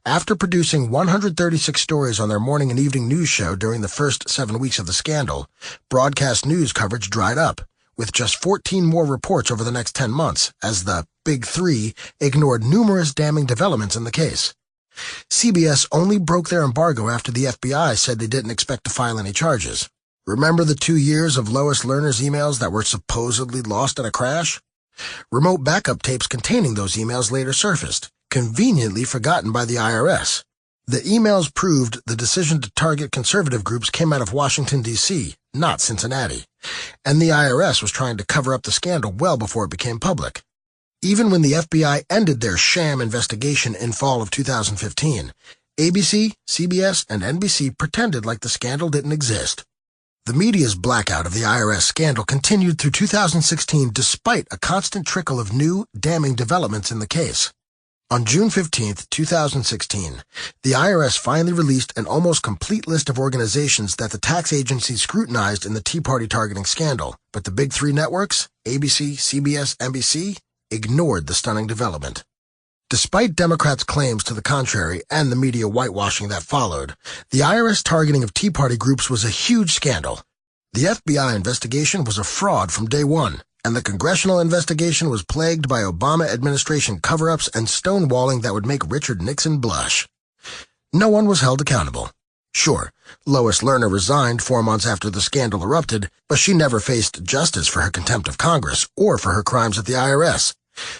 Speaker 1: After producing 136 stories on their morning and evening news show during the first 7 weeks of the scandal, broadcast news coverage dried up, with just 14 more reports over the next 10 months, as the Big Three ignored numerous damning developments in the case. CBS only broke their embargo after the FBI said they didn't expect to file any charges. Remember the 2 years of Lois Lerner's emails that were supposedly lost in a crash? Remote backup tapes containing those emails later surfaced, conveniently forgotten by the IRS. The emails proved the decision to target conservative groups came out of Washington, D.C., not Cincinnati, and the IRS was trying to cover up the scandal well before it became public. Even when the FBI ended their sham investigation in fall of 2015, ABC, CBS, and NBC pretended like the scandal didn't exist. The media's blackout of the IRS scandal continued through 2016 despite a constant trickle of new, damning developments in the case. On June 15, 2016, the IRS finally released an almost complete list of organizations that the tax agency scrutinized in the Tea Party targeting scandal, but the Big Three networks, ABC, CBS, NBC, ignored the stunning development. Despite Democrats' claims to the contrary and the media whitewashing that followed, the IRS targeting of Tea Party groups was a huge scandal. The FBI investigation was a fraud from day one, and the congressional investigation was plagued by Obama administration cover-ups and stonewalling that would make Richard Nixon blush. No one was held accountable. Sure, Lois Lerner resigned 4 months after the scandal erupted, but she never faced justice for her contempt of Congress or for her crimes at the IRS.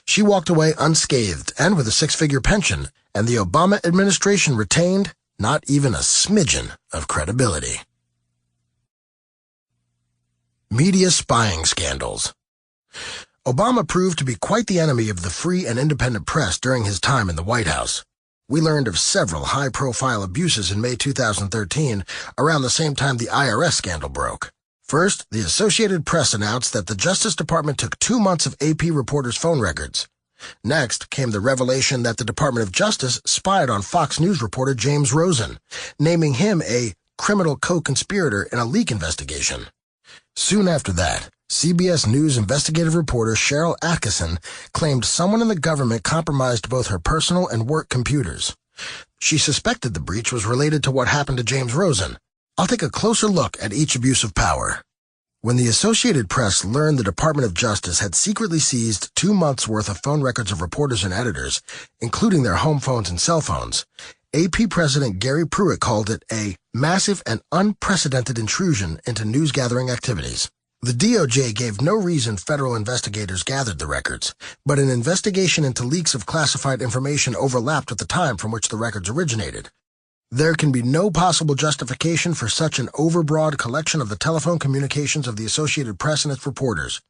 Speaker 1: She walked away unscathed and with a 6-figure pension, and the Obama administration retained not even a smidgen of credibility. Media spying scandals. Obama proved to be quite the enemy of the free and independent press during his time in the White House. We learned of several high-profile abuses in May 2013, around the same time the IRS scandal broke. First, the Associated Press announced that the Justice Department took 2 months of AP reporters' phone records. Next came the revelation that the Department of Justice spied on Fox News reporter James Rosen, naming him a criminal co-conspirator in a leak investigation. Soon after that, CBS News investigative reporter Cheryl Atkinson claimed someone in the government compromised both her personal and work computers. She suspected the breach was related to what happened to James Rosen. I'll take a closer look at each abuse of power. When the Associated Press learned the Department of Justice had secretly seized 2 months' worth of phone records of reporters and editors, including their home phones and cell phones, AP President Gary Pruitt called it a massive and unprecedented intrusion into news-gathering activities. The DOJ gave no reason federal investigators gathered the records, but an investigation into leaks of classified information overlapped with the time from which the records originated. There can be no possible justification for such an overbroad collection of the telephone communications of the Associated Press and its reporters,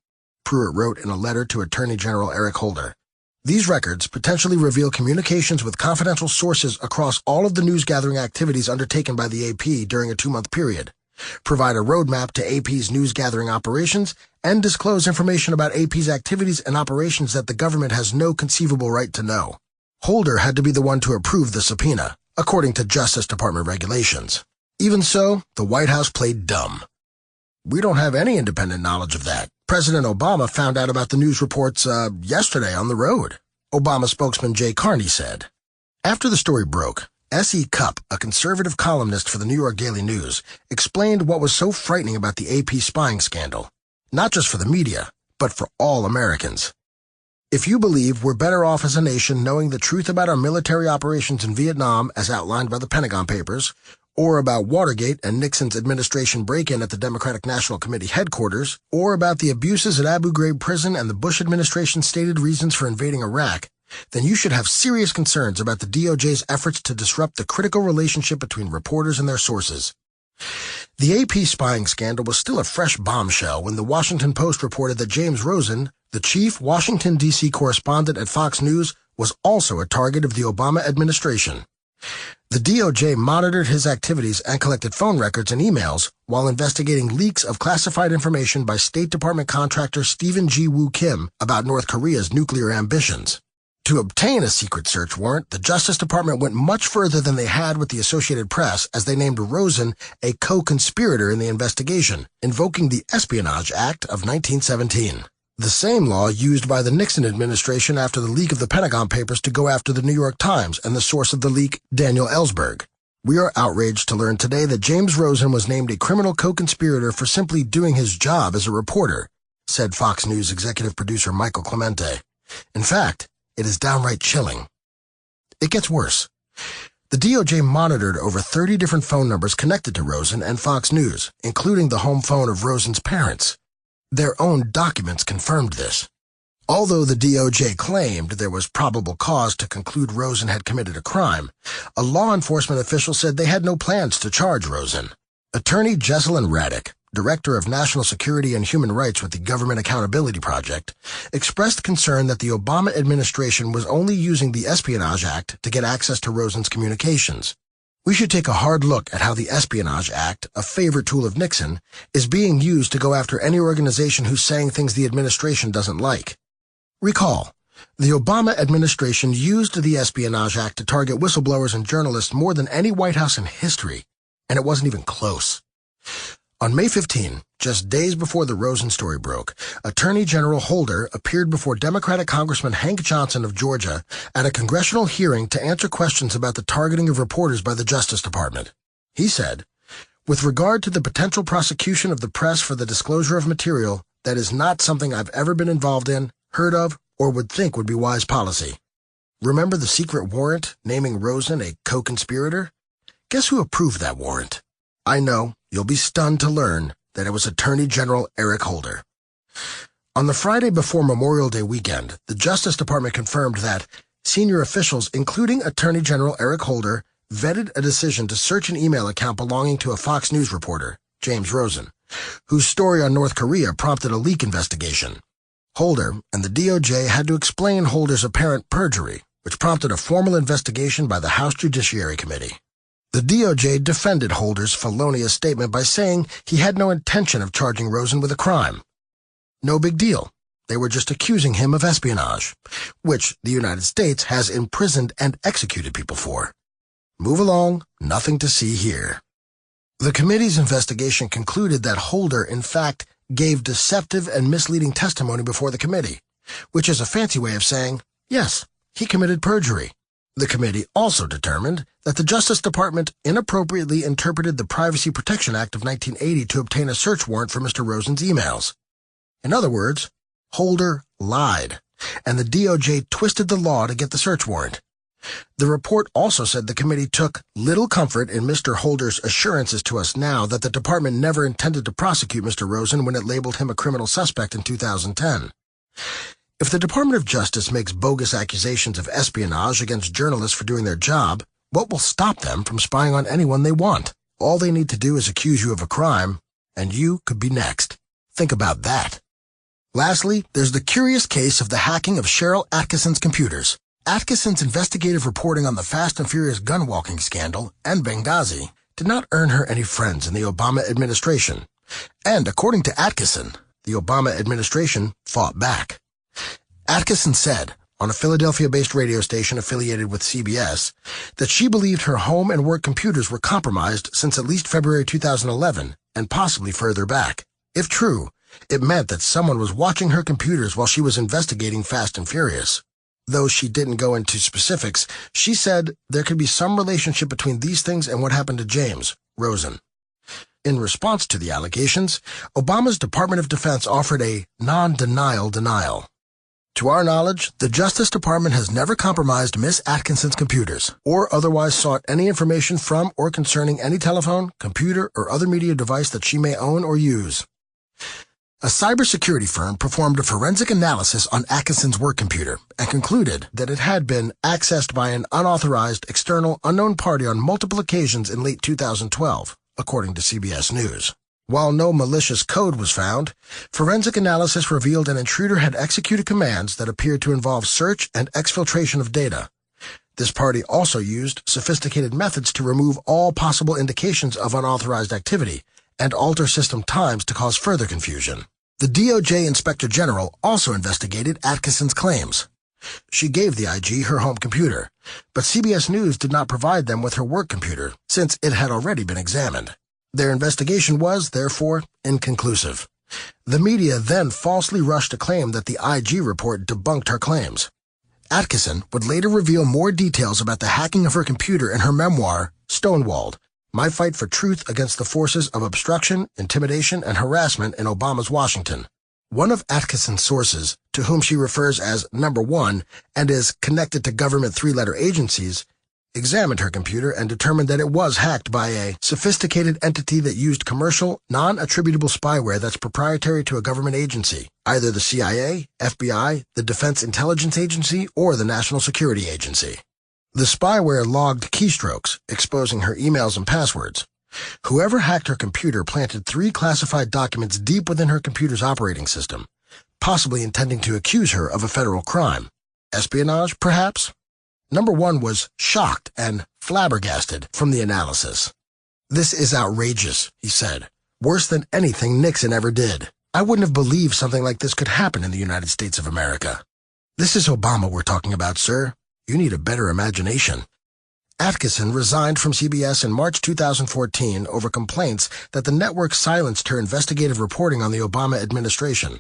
Speaker 1: Pruitt wrote in a letter to Attorney General Eric Holder. These records potentially reveal communications with confidential sources across all of the news-gathering activities undertaken by the AP during a 2-month period, provide a roadmap to AP's news-gathering operations, and disclose information about AP's activities and operations that the government has no conceivable right to know. Holder had to be the one to approve the subpoena, according to Justice Department regulations. Even so, the White House played dumb. We don't have any independent knowledge of that. President Obama found out about the news reports yesterday on the road, Obama spokesman Jay Carney said. After the story broke, S.E. Cupp, a conservative columnist for the New York Daily News, explained what was so frightening about the AP spying scandal, not just for the media, but for all Americans. If you believe we're better off as a nation knowing the truth about our military operations in Vietnam as outlined by the Pentagon Papers, or about Watergate and Nixon's administration break-in at the Democratic National Committee headquarters, or about the abuses at Abu Ghraib prison and the Bush administration's stated reasons for invading Iraq, then you should have serious concerns about the DOJ's efforts to disrupt the critical relationship between reporters and their sources. The AP spying scandal was still a fresh bombshell when the Washington Post reported that James Rosen, the chief Washington, D.C. correspondent at Fox News, was also a target of the Obama administration. The DOJ monitored his activities and collected phone records and emails while investigating leaks of classified information by State Department contractor Stephen G. Woo Kim about North Korea's nuclear ambitions. To obtain a secret search warrant, the Justice Department went much further than they had with the Associated Press as they named Rosen a co-conspirator in the investigation, invoking the Espionage Act of 1917. The same law used by the Nixon administration after the leak of the Pentagon Papers to go after the New York Times and the source of the leak, Daniel Ellsberg. We are outraged to learn today that James Rosen was named a criminal co-conspirator for simply doing his job as a reporter, said Fox News executive producer Michael Clemente. In fact, it is downright chilling. It gets worse. The DOJ monitored over 30 different phone numbers connected to Rosen and Fox News, including the home phone of Rosen's parents. Their own documents confirmed this. Although the DOJ claimed there was probable cause to conclude Rosen had committed a crime, a law enforcement official said they had no plans to charge Rosen. Attorney Jesselyn Raddick, Director of National Security and Human Rights with the Government Accountability Project, expressed concern that the Obama administration was only using the Espionage Act to get access to Rosen's communications. We should take a hard look at how the Espionage Act, a favorite tool of Nixon, is being used to go after any organization who's saying things the administration doesn't like. Recall, the Obama administration used the Espionage Act to target whistleblowers and journalists more than any White House in history, and it wasn't even close. On May 15, just days before the Rosen story broke, Attorney General Holder appeared before Democratic Congressman Hank Johnson of Georgia at a congressional hearing to answer questions about the targeting of reporters by the Justice Department. He said, "With regard to the potential prosecution of the press for the disclosure of material, that is not something I've ever been involved in, heard of, or would think would be wise policy. Remember the secret warrant naming Rosen a co-conspirator? Guess who approved that warrant? I know, you'll be stunned to learn that it was Attorney General Eric Holder." On the Friday before Memorial Day weekend, the Justice Department confirmed that senior officials, including Attorney General Eric Holder, vetted a decision to search an email account belonging to a Fox News reporter, James Rosen, whose story on North Korea prompted a leak investigation. Holder and the DOJ had to explain Holder's apparent perjury, which prompted a formal investigation by the House Judiciary Committee. The DOJ defended Holder's felonious statement by saying he had no intention of charging Rosen with a crime. No big deal. They were just accusing him of espionage, which the United States has imprisoned and executed people for. Move along, nothing to see here. The committee's investigation concluded that Holder, in fact, gave deceptive and misleading testimony before the committee, which is a fancy way of saying, yes, he committed perjury. The committee also determined that the Justice Department inappropriately interpreted the Privacy Protection Act of 1980 to obtain a search warrant for Mr. Rosen's emails. In other words, Holder lied, and the DOJ twisted the law to get the search warrant. The report also said the committee took little comfort in Mr. Holder's assurances to us now that the department never intended to prosecute Mr. Rosen when it labeled him a criminal suspect in 2010. If the Department of Justice makes bogus accusations of espionage against journalists for doing their job, what will stop them from spying on anyone they want? All they need to do is accuse you of a crime, and you could be next. Think about that. Lastly, there's the curious case of the hacking of Cheryl Atkinson's computers. Atkinson's investigative reporting on the Fast and Furious gun-walking scandal and Benghazi did not earn her any friends in the Obama administration. And according to Atkinson, the Obama administration fought back. Atkinson said, on a Philadelphia-based radio station affiliated with CBS, that she believed her home and work computers were compromised since at least February 2011, and possibly further back. If true, it meant that someone was watching her computers while she was investigating Fast and Furious. Though she didn't go into specifics, she said there could be some relationship between these things and what happened to James Rosen. In response to the allegations, Obama's Department of Defense offered a non-denial denial. To our knowledge, the Justice Department has never compromised Miss Atkinson's computers, or otherwise sought any information from or concerning any telephone, computer, or other media device that she may own or use. A cybersecurity firm performed a forensic analysis on Atkinson's work computer and concluded that it had been accessed by an unauthorized, external, unknown party on multiple occasions in late 2012, according to CBS News. While no malicious code was found, forensic analysis revealed an intruder had executed commands that appeared to involve search and exfiltration of data. This party also used sophisticated methods to remove all possible indications of unauthorized activity and alter system times to cause further confusion. The DOJ Inspector General also investigated Atkinson's claims. She gave the IG her home computer, but CBS News did not provide them with her work computer since it had already been examined. Their investigation was, therefore, inconclusive. The media then falsely rushed to claim that the IG report debunked her claims. Atkinson would later reveal more details about the hacking of her computer in her memoir, Stonewalled: My Fight for Truth Against the Forces of Obstruction, Intimidation, and Harassment in Obama's Washington. One of Atkinson's sources, to whom she refers as Number One and is connected to government three-letter agencies, examined her computer and determined that it was hacked by a sophisticated entity that used commercial, non-attributable spyware that's proprietary to a government agency, either the CIA, FBI, the Defense Intelligence Agency, or the National Security Agency. The spyware logged keystrokes, exposing her emails and passwords. Whoever hacked her computer planted 3 classified documents deep within her computer's operating system, possibly intending to accuse her of a federal crime. Espionage, perhaps? Number One was shocked and flabbergasted from the analysis. "This is outrageous," he said. "Worse than anything Nixon ever did. I wouldn't have believed something like this could happen in the United States of America. This is Obama we're talking about, sir. You need a better imagination." Atkinson resigned from CBS in March 2014 over complaints that the network silenced her investigative reporting on the Obama administration.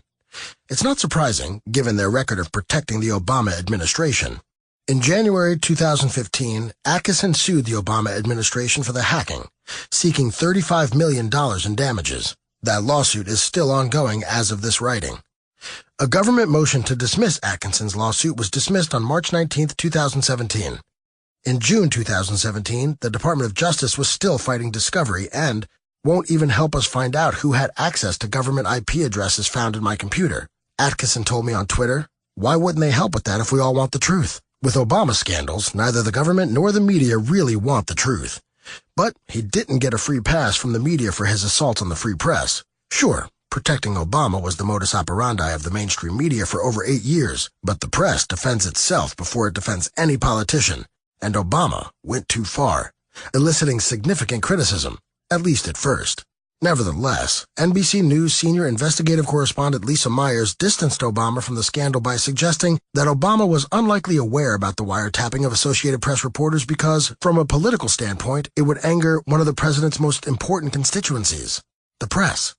Speaker 1: It's not surprising, given their record of protecting the Obama administration. In January 2015, Atkinson sued the Obama administration for the hacking, seeking $35 million in damages. That lawsuit is still ongoing as of this writing. A government motion to dismiss Atkinson's lawsuit was dismissed on March 19, 2017. In June 2017, the Department of Justice was still fighting discovery and won't even help us find out who had access to government IP addresses found in my computer. Atkinson told me on Twitter, "Why wouldn't they help with that if we all want the truth?" With Obama scandals, neither the government nor the media really want the truth. But he didn't get a free pass from the media for his assault on the free press. Sure, protecting Obama was the modus operandi of the mainstream media for over 8 years, but the press defends itself before it defends any politician, and Obama went too far, eliciting significant criticism, at least at first. Nevertheless, NBC News senior investigative correspondent Lisa Myers distanced Obama from the scandal by suggesting that Obama was unlikely aware about the wiretapping of Associated Press reporters because, from a political standpoint, it would anger one of the president's most important constituencies, the press.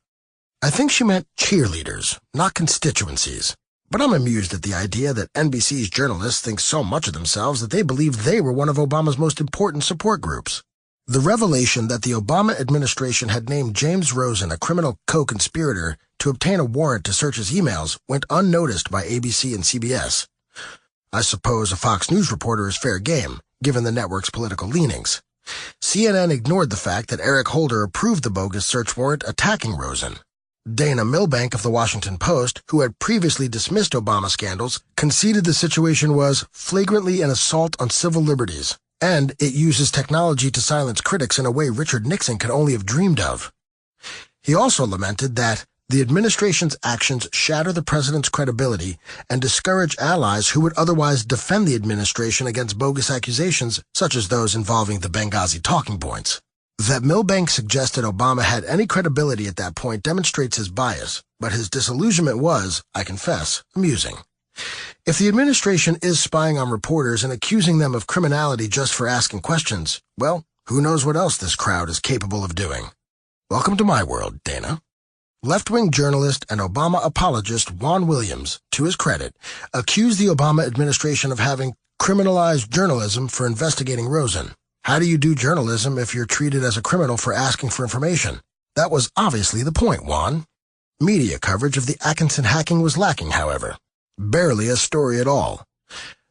Speaker 1: I think she meant cheerleaders, not constituencies. But I'm amused at the idea that NBC's journalists think so much of themselves that they believe they were one of Obama's most important support groups. The revelation that the Obama administration had named James Rosen a criminal co-conspirator to obtain a warrant to search his emails went unnoticed by ABC and CBS. I suppose a Fox News reporter is fair game, given the network's political leanings. CNN ignored the fact that Eric Holder approved the bogus search warrant attacking Rosen. Dana Milbank of The Washington Post, who had previously dismissed Obama scandals, conceded the situation was flagrantly an assault on civil liberties, and it uses technology to silence critics in a way Richard Nixon could only have dreamed of. He also lamented that the administration's actions shatter the president's credibility and discourage allies who would otherwise defend the administration against bogus accusations such as those involving the Benghazi talking points. That Milbank suggested Obama had any credibility at that point demonstrates his bias, but his disillusionment was, I confess, amusing. If the administration is spying on reporters and accusing them of criminality just for asking questions, well, who knows what else this crowd is capable of doing. Welcome to my world, Dana. Left-wing journalist and Obama apologist Juan Williams, to his credit, accused the Obama administration of having criminalized journalism for investigating Rosen. How do you do journalism if you're treated as a criminal for asking for information? That was obviously the point, Juan. Media coverage of the Atkinson hacking was lacking, however. Barely a story at all.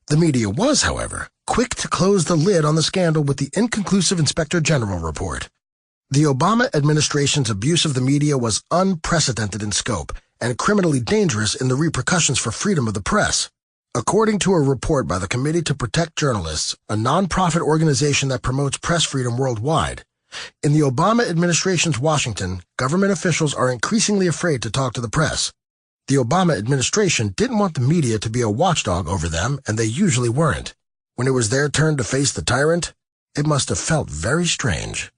Speaker 1: The media was, however, quick to close the lid on the scandal with the inconclusive Inspector General report. The Obama administration's abuse of the media was unprecedented in scope and criminally dangerous in the repercussions for freedom of the press. According to a report by the Committee to Protect Journalists, a nonprofit organization that promotes press freedom worldwide, in the Obama administration's Washington, government officials are increasingly afraid to talk to the press. The Obama administration didn't want the media to be a watchdog over them, and they usually weren't. When it was their turn to face the tyrant, it must have felt very strange.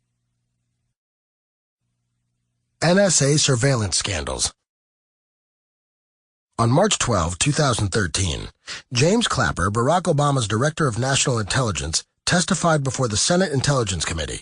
Speaker 1: NSA surveillance scandals. On March 12, 2013, James Clapper, Barack Obama's Director of National Intelligence, testified before the Senate Intelligence Committee.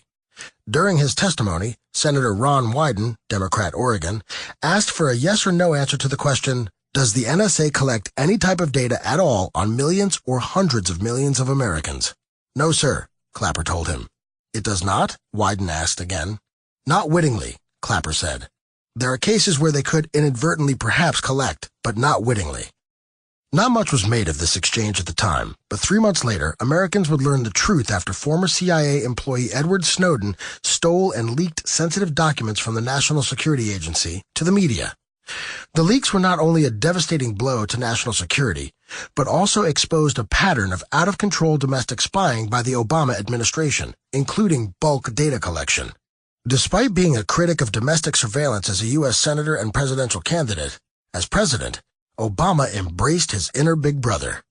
Speaker 1: During his testimony, Senator Ron Wyden, Democrat, Oregon, asked for a yes or no answer to the question, does the NSA collect any type of data at all on millions or hundreds of millions of Americans? No, sir, Clapper told him. It does not? Wyden asked again. Not wittingly, Clapper said. There are cases where they could inadvertently perhaps collect, but not wittingly. Not much was made of this exchange at the time, but 3 months later, Americans would learn the truth after former CIA employee Edward Snowden stole and leaked sensitive documents from the National Security Agency to the media. The leaks were not only a devastating blow to national security, but also exposed a pattern of out-of-control domestic spying by the Obama administration, including bulk data collection. Despite being a critic of domestic surveillance as a U.S. senator and presidential candidate, as president, Obama embraced his inner big brother.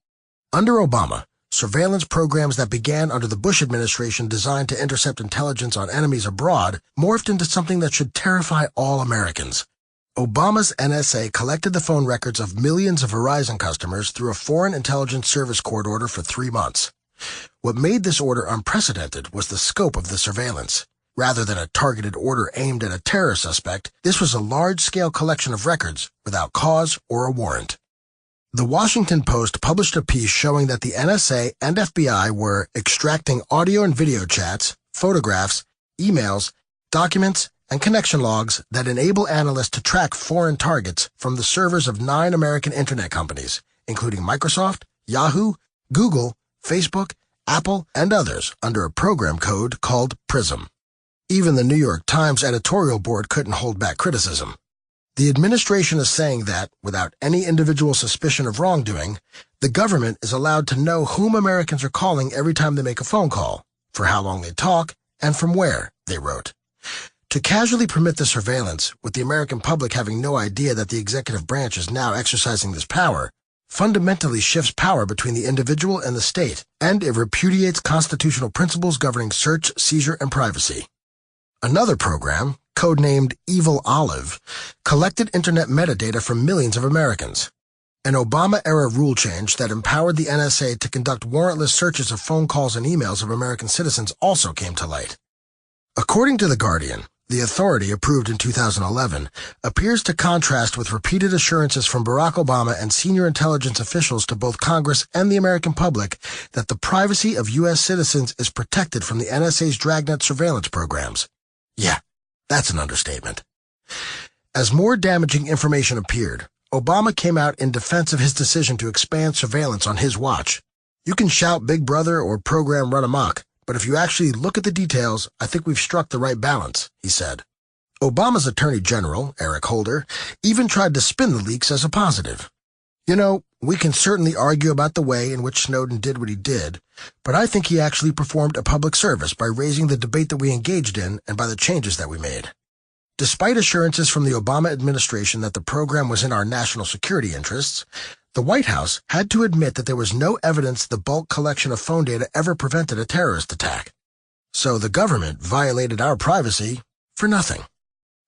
Speaker 1: Under Obama, surveillance programs that began under the Bush administration designed to intercept intelligence on enemies abroad morphed into something that should terrify all Americans. Obama's NSA collected the phone records of millions of Verizon customers through a Foreign Intelligence Service Court order for 3 months. What made this order unprecedented was the scope of the surveillance. Rather than a targeted order aimed at a terror suspect, this was a large-scale collection of records without cause or a warrant. The Washington Post published a piece showing that the NSA and FBI were extracting audio and video chats, photographs, emails, documents, and connection logs that enable analysts to track foreign targets from the servers of 9 American internet companies, including Microsoft, Yahoo, Google, Facebook, Apple, and others under a program code called PRISM. Even the New York Times editorial board couldn't hold back criticism. The administration is saying that, without any individual suspicion of wrongdoing, the government is allowed to know whom Americans are calling every time they make a phone call, for how long they talk, and from where, they wrote. To casually permit the surveillance, with the American public having no idea that the executive branch is now exercising this power, fundamentally shifts power between the individual and the state, and it repudiates constitutional principles governing search, seizure, and privacy. Another program, codenamed Evil Olive, collected Internet metadata from millions of Americans. An Obama-era rule change that empowered the NSA to conduct warrantless searches of phone calls and emails of American citizens also came to light. According to The Guardian, the authority, approved in 2011, appears to contrast with repeated assurances from Barack Obama and senior intelligence officials to both Congress and the American public that the privacy of U.S. citizens is protected from the NSA's dragnet surveillance programs. Yeah, that's an understatement. As more damaging information appeared, Obama came out in defense of his decision to expand surveillance on his watch. You can shout Big Brother or program run amok, but if you actually look at the details, I think we've struck the right balance, he said. Obama's Attorney General, Eric Holder, even tried to spin the leaks as a positive. You know, we can certainly argue about the way in which Snowden did what he did, but I think he actually performed a public service by raising the debate that we engaged in and by the changes that we made. Despite assurances from the Obama administration that the program was in our national security interests, the White House had to admit that there was no evidence the bulk collection of phone data ever prevented a terrorist attack. So the government violated our privacy for nothing.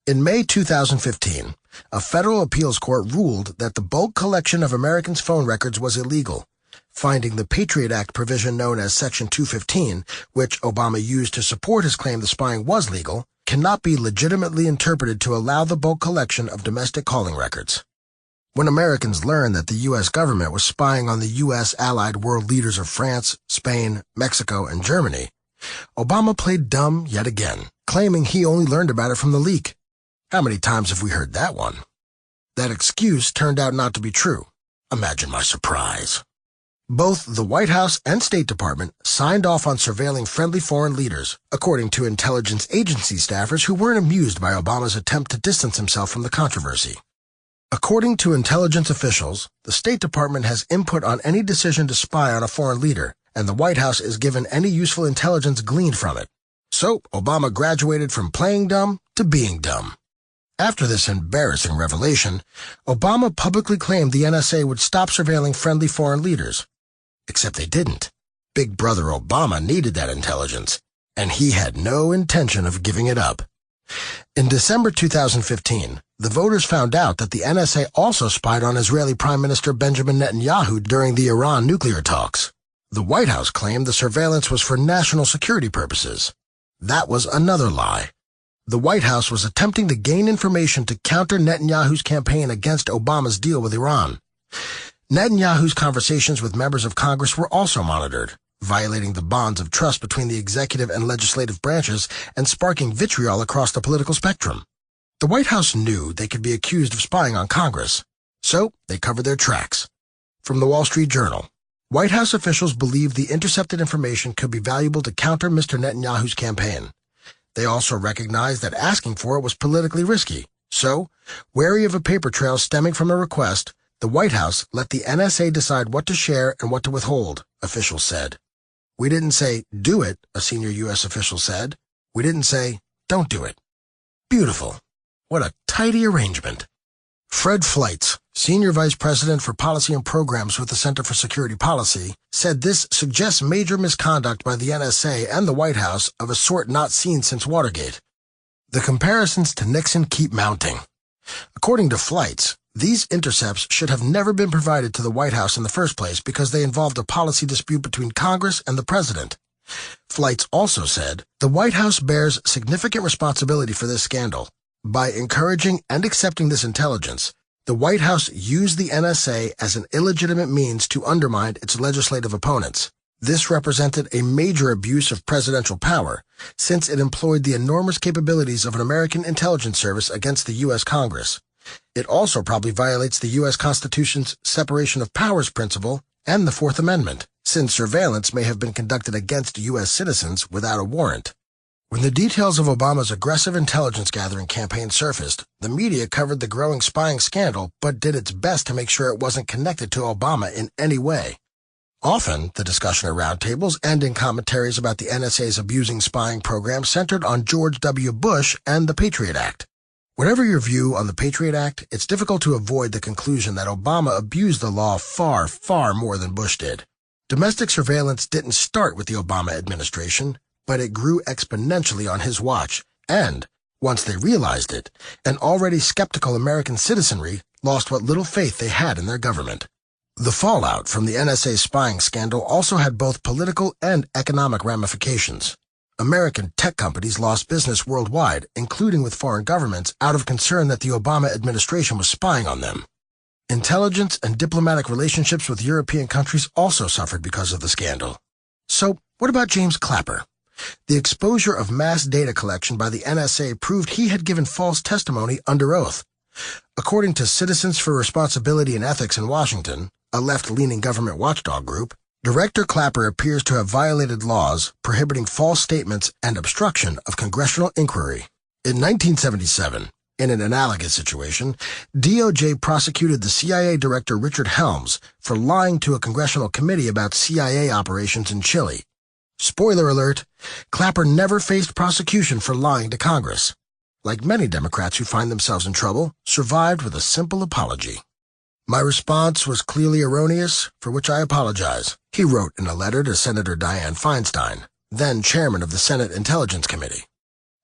Speaker 1: In May 2015, a federal appeals court ruled that the bulk collection of Americans' phone records was illegal, finding the Patriot Act provision known as Section 215, which Obama used to support his claim the spying was legal, cannot be legitimately interpreted to allow the bulk collection of domestic calling records. When Americans learned that the U.S. government was spying on the U.S. allied world leaders of France, Spain, Mexico, and Germany, Obama played dumb yet again, claiming he only learned about it from the leak. How many times have we heard that one? That excuse turned out not to be true. Imagine my surprise. Both the White House and State Department signed off on surveilling friendly foreign leaders, according to intelligence agency staffers who weren't amused by Obama's attempt to distance himself from the controversy. According to intelligence officials, the State Department has input on any decision to spy on a foreign leader, and the White House is given any useful intelligence gleaned from it. So, Obama graduated from playing dumb to being dumb. After this embarrassing revelation, Obama publicly claimed the NSA would stop surveilling friendly foreign leaders. Except they didn't. Big Brother Obama needed that intelligence, and he had no intention of giving it up. In December 2015, the voters found out that the NSA also spied on Israeli Prime Minister Benjamin Netanyahu during the Iran nuclear talks. The White House claimed the surveillance was for national security purposes. That was another lie. The White House was attempting to gain information to counter Netanyahu's campaign against Obama's deal with Iran. Netanyahu's conversations with members of Congress were also monitored, violating the bonds of trust between the executive and legislative branches and sparking vitriol across the political spectrum. The White House knew they could be accused of spying on Congress, so they covered their tracks. From the Wall Street Journal, White House officials believed the intercepted information could be valuable to counter Mr. Netanyahu's campaign. They also recognized that asking for it was politically risky, so, wary of a paper trail stemming from a request, the White House let the NSA decide what to share and what to withhold, officials said. We didn't say, do it, a senior U.S. official said. We didn't say, don't do it. Beautiful. What a tidy arrangement. Fred Fleitz, Senior Vice President for Policy and Programs with the Center for Security Policy, said this suggests major misconduct by the NSA and the White House of a sort not seen since Watergate. The comparisons to Nixon keep mounting. According to Fleitz, these intercepts should have never been provided to the White House in the first place because they involved a policy dispute between Congress and the President. Fleitz also said, the White House bears significant responsibility for this scandal. By encouraging and accepting this intelligence, the White House used the NSA as an illegitimate means to undermine its legislative opponents. This represented a major abuse of presidential power, since it employed the enormous capabilities of an American intelligence service against the U.S. Congress. It also probably violates the U.S. Constitution's separation of powers principle and the Fourth Amendment, since surveillance may have been conducted against U.S. citizens without a warrant. When the details of Obama's aggressive intelligence-gathering campaign surfaced, the media covered the growing spying scandal but did its best to make sure it wasn't connected to Obama in any way. Often, the discussion at roundtables and in commentaries about the NSA's abusing spying program centered on George W. Bush and the Patriot Act. Whatever your view on the Patriot Act, it's difficult to avoid the conclusion that Obama abused the law far, far more than Bush did. Domestic surveillance didn't start with the Obama administration, but it grew exponentially on his watch, and Once they realized it, an already skeptical American citizenry lost what little faith they had in their government. The fallout from the NSA spying scandal also had both political and economic ramifications. American tech companies lost business worldwide, including with foreign governments, out of concern that the Obama administration was spying on them. Intelligence and diplomatic relationships with European countries also suffered because of the scandal. So, what about James Clapper? The exposure of mass data collection by the NSA proved he had given false testimony under oath. According to Citizens for Responsibility and Ethics in Washington, a left-leaning government watchdog group, Director Clapper appears to have violated laws prohibiting false statements and obstruction of congressional inquiry. In 1977, in an analogous situation, DOJ prosecuted the CIA Director Richard Helms for lying to a congressional committee about CIA operations in Chile. Spoiler alert, Clapper never faced prosecution for lying to Congress. Like many Democrats who find themselves in trouble, survived with a simple apology. "My response was clearly erroneous, for which I apologize," he wrote in a letter to Senator Dianne Feinstein, then chairman of the Senate Intelligence Committee.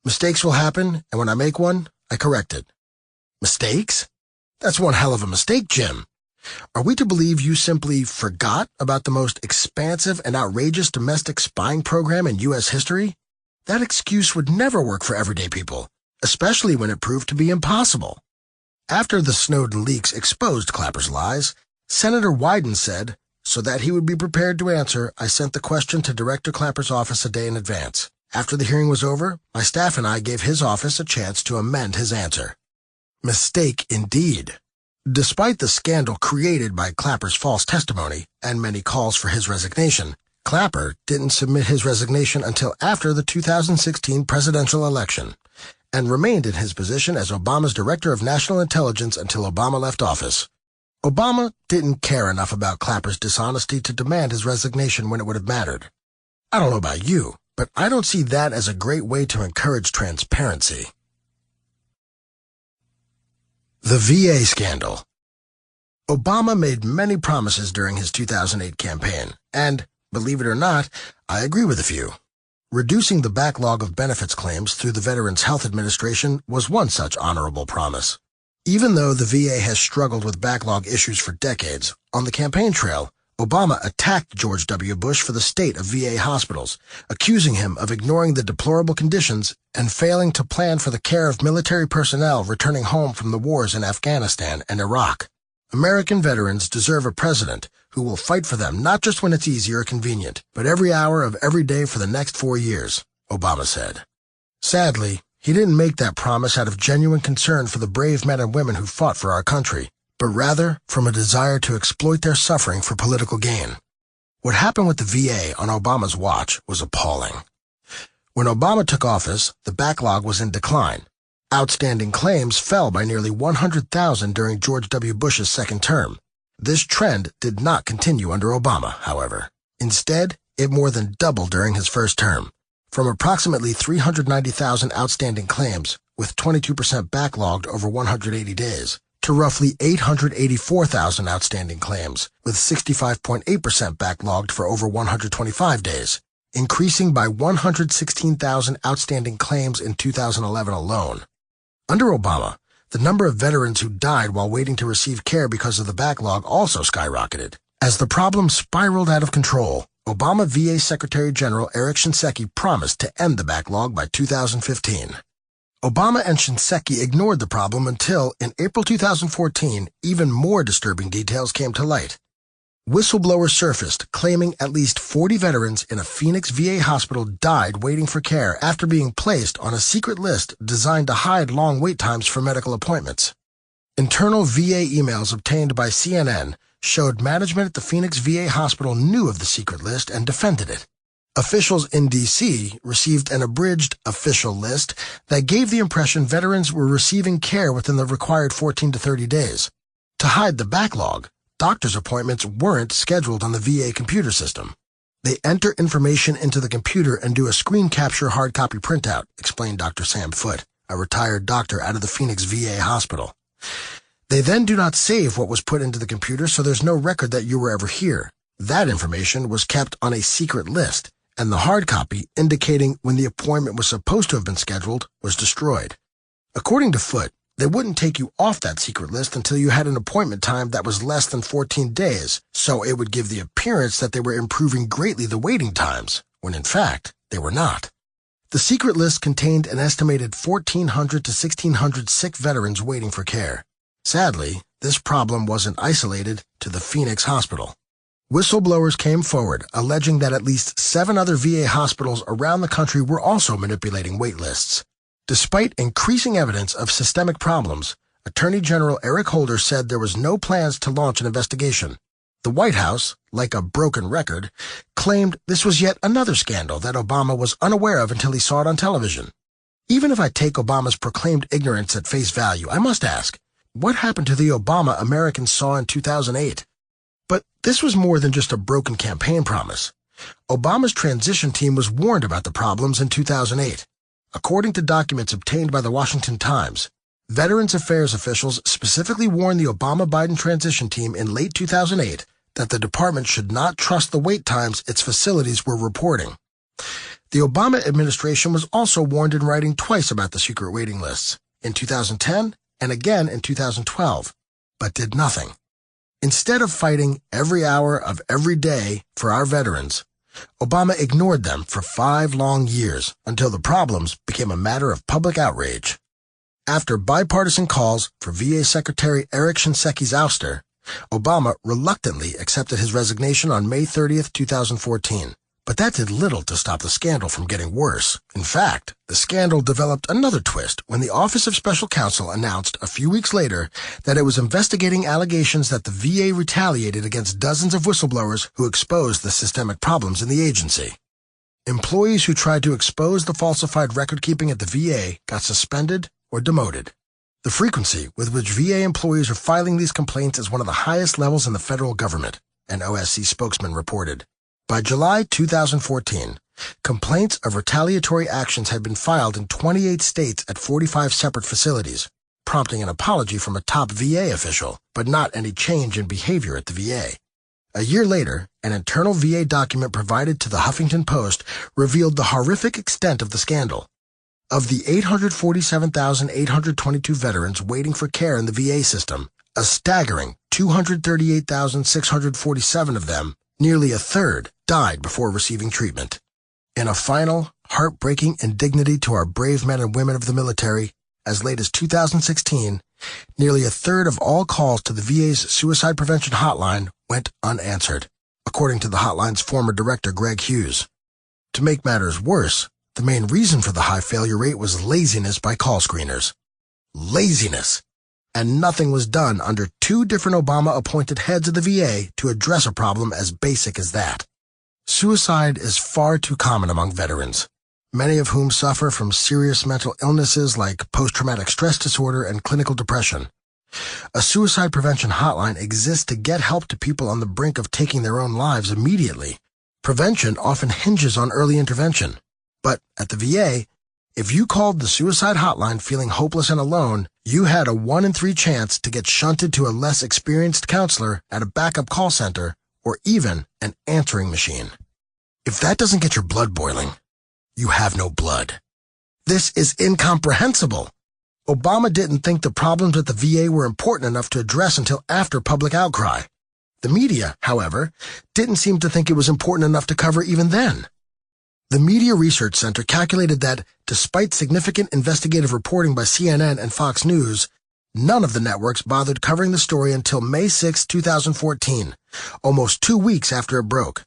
Speaker 1: "Mistakes will happen, and when I make one, I correct it." Mistakes? That's one hell of a mistake, Jim. Are we to believe you simply forgot about the most expansive and outrageous domestic spying program in U.S. history? That excuse would never work for everyday people, especially when it proved to be impossible. After the Snowden leaks exposed Clapper's lies, Senator Wyden said, "So that he would be prepared to answer, I sent the question to Director Clapper's office a day in advance. After the hearing was over, my staff and I gave his office a chance to amend his answer." Mistake indeed. Despite the scandal created by Clapper's false testimony and many calls for his resignation, Clapper didn't submit his resignation until after the 2016 presidential election, and remained in his position as Obama's Director of National Intelligence until Obama left office. Obama didn't care enough about Clapper's dishonesty to demand his resignation when it would have mattered. I don't know about you, but I don't see that as a great way to encourage transparency. The VA scandal. Obama made many promises during his 2008 campaign, and, believe it or not, I agree with a few. Reducing the backlog of benefits claims through the Veterans Health Administration was one such honorable promise. Even though the VA has struggled with backlog issues for decades, on the campaign trail, Obama attacked George W. Bush for the state of VA hospitals, accusing him of ignoring the deplorable conditions and failing to plan for the care of military personnel returning home from the wars in Afghanistan and Iraq. American veterans deserve a president who will fight for them not just when it's easy or convenient, but every hour of every day for the next 4 years, Obama said. Sadly, he didn't make that promise out of genuine concern for the brave men and women who fought for our country, but rather from a desire to exploit their suffering for political gain. What happened with the VA on Obama's watch was appalling. When Obama took office, the backlog was in decline. Outstanding claims fell by nearly 100,000 during George W. Bush's second term. This trend did not continue under Obama, however. Instead, it more than doubled during his first term, from approximately 390,000 outstanding claims, with 22% backlogged over 180 days, to roughly 884,000 outstanding claims, with 65.8% backlogged for over 125 days, increasing by 116,000 outstanding claims in 2011 alone. Under Obama, the number of veterans who died while waiting to receive care because of the backlog also skyrocketed. As the problem spiraled out of control, Obama VA Secretary General Eric Shinseki promised to end the backlog by 2015. Obama and Shinseki ignored the problem until, in April 2014, even more disturbing details came to light. Whistleblowers surfaced claiming at least 40 veterans in a Phoenix VA hospital died waiting for care after being placed on a secret list designed to hide long wait times for medical appointments. Internal VA emails obtained by CNN showed management at the Phoenix VA hospital knew of the secret list and defended it. Officials in D.C. received an abridged official list that gave the impression veterans were receiving care within the required 14 to 30 days. To hide the backlog, doctor's appointments weren't scheduled on the VA computer system. They enter information into the computer and do a screen capture hard copy printout, explained Dr. Sam Foote, a retired doctor out of the Phoenix VA hospital. They then do not save what was put into the computer, so there's no record that you were ever here. That information was kept on a secret list, and the hard copy indicating when the appointment was supposed to have been scheduled was destroyed. According to Foote, they wouldn't take you off that secret list until you had an appointment time that was less than 14 days, so it would give the appearance that they were improving greatly the waiting times, when in fact, they were not. The secret list contained an estimated 1,400 to 1,600 sick veterans waiting for care. Sadly, this problem wasn't isolated to the Phoenix hospital. Whistleblowers came forward, alleging that at least 7 other VA hospitals around the country were also manipulating wait lists. Despite increasing evidence of systemic problems, Attorney General Eric Holder said there was no plans to launch an investigation. The White House, like a broken record, claimed this was yet another scandal that Obama was unaware of until he saw it on television. Even if I take Obama's proclaimed ignorance at face value, I must ask, what happened to the Obama Americans saw in 2008? But this was more than just a broken campaign promise. Obama's transition team was warned about the problems in 2008. According to documents obtained by the Washington Times, Veterans Affairs officials specifically warned the Obama-Biden transition team in late 2008 that the department should not trust the wait times its facilities were reporting. The Obama administration was also warned in writing twice about the secret waiting lists, in 2010 and again in 2012, but did nothing. Instead of fighting every hour of every day for our veterans, Obama ignored them for 5 long years until the problems became a matter of public outrage. After bipartisan calls for VA Secretary Eric Shinseki ouster, Obama reluctantly accepted his resignation on May 30, 2014. But that did little to stop the scandal from getting worse. In fact, the scandal developed another twist when the Office of Special Counsel announced a few weeks later that it was investigating allegations that the VA retaliated against dozens of whistleblowers who exposed the systemic problems in the agency. Employees who tried to expose the falsified record-keeping at the VA got suspended or demoted. The frequency with which VA employees are filing these complaints is one of the highest levels in the federal government, an OSC spokesman reported. By July 2014, complaints of retaliatory actions had been filed in 28 states at 45 separate facilities, prompting an apology from a top VA official, but not any change in behavior at the VA. A year later, an internal VA document provided to the Huffington Post revealed the horrific extent of the scandal. Of the 847,822 veterans waiting for care in the VA system, a staggering 238,647 of them, nearly a third, died before receiving treatment. In a final, heartbreaking indignity to our brave men and women of the military, as late as 2016, nearly a third of all calls to the VA's suicide prevention hotline went unanswered, according to the hotline's former director, Greg Hughes. To make matters worse, the main reason for the high failure rate was laziness by call screeners. Laziness! And nothing was done under 2 different Obama-appointed heads of the VA to address a problem as basic as that. Suicide is far too common among veterans, many of whom suffer from serious mental illnesses like post-traumatic stress disorder and clinical depression. A suicide prevention hotline exists to get help to people on the brink of taking their own lives immediately. Prevention often hinges on early intervention. But at the VA, if you called the suicide hotline feeling hopeless and alone, you had a 1 in 3 chance to get shunted to a less experienced counselor at a backup call center or even an answering machine. If that doesn't get your blood boiling, you have no blood. This is incomprehensible. Obama didn't think the problems at the VA were important enough to address until after public outcry. The media, however, didn't seem to think it was important enough to cover even then. The Media Research Center calculated that, despite significant investigative reporting by CNN and Fox News, none of the networks bothered covering the story until May 6, 2014, almost 2 weeks after it broke.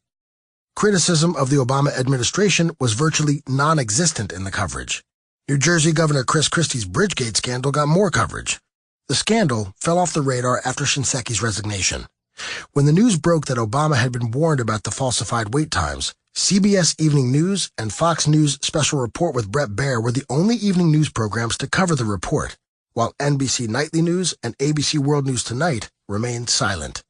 Speaker 1: Criticism of the Obama administration was virtually non-existent in the coverage. New Jersey Governor Chris Christie's Bridgegate scandal got more coverage. The scandal fell off the radar after Shinseki's resignation. When the news broke that Obama had been warned about the falsified wait times, CBS Evening News and Fox News Special Report with Bret Baier were the only evening news programs to cover the report, while NBC Nightly News and ABC World News Tonight remained silent.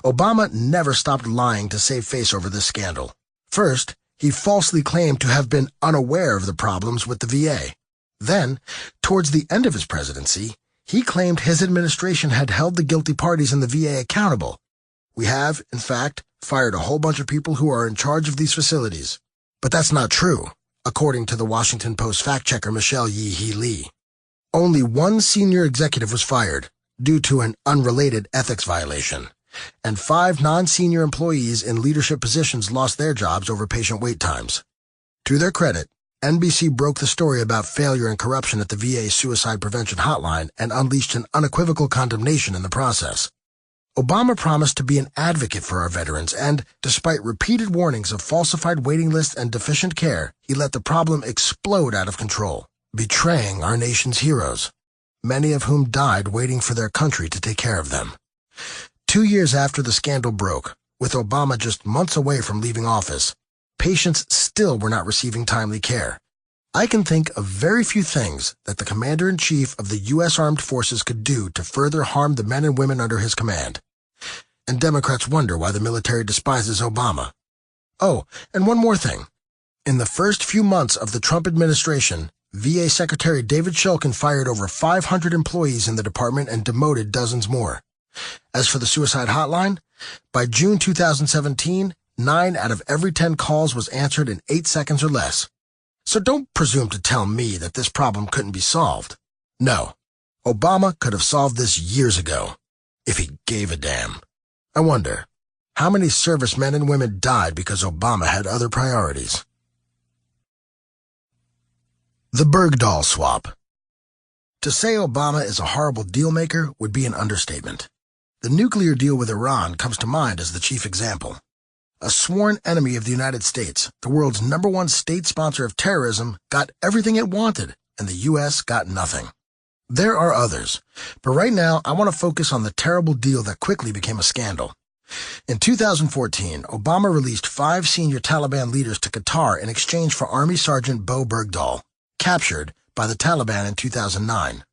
Speaker 1: Obama never stopped lying to save face over this scandal. First, he falsely claimed to have been unaware of the problems with the VA. Then, towards the end of his presidency, he claimed his administration had held the guilty parties in the VA accountable. We have, in fact, fired a whole bunch of people who are in charge of these facilities. But that's not true, according to the Washington Post fact-checker Michelle Yee Lee. Only one senior executive was fired due to an unrelated ethics violation, and 5 non-senior employees in leadership positions lost their jobs over patient wait times. To their credit, NBC broke the story about failure and corruption at the VA suicide prevention hotline and unleashed an unequivocal condemnation in the process. Obama promised to be an advocate for our veterans, and, despite repeated warnings of falsified waiting lists and deficient care, he let the problem explode out of control, betraying our nation's heroes, many of whom died waiting for their country to take care of them. 2 years after the scandal broke, with Obama just months away from leaving office, patients still were not receiving timely care. I can think of very few things that the Commander-in-Chief of the U.S. Armed Forces could do to further harm the men and women under his command. And Democrats wonder why the military despises Obama. Oh, and one more thing. In the first few months of the Trump administration, VA Secretary David Shulkin fired over 500 employees in the department and demoted dozens more. As for the suicide hotline, by June 2017, 9 out of every 10 calls was answered in 8 seconds or less. So don't presume to tell me that this problem couldn't be solved. No, Obama could have solved this years ago, if he gave a damn. I wonder, how many servicemen and women died because Obama had other priorities? The Bergdahl Swap. To say Obama is a horrible deal-maker would be an understatement. The nuclear deal with Iran comes to mind as the chief example. A sworn enemy of the United States, the world's #1 state sponsor of terrorism, got everything it wanted, and the U.S. got nothing. There are others, but right now I want to focus on the terrible deal that quickly became a scandal. In 2014, Obama released 5 senior Taliban leaders to Qatar in exchange for Army Sergeant Bo Bergdahl, captured by the Taliban in 2009.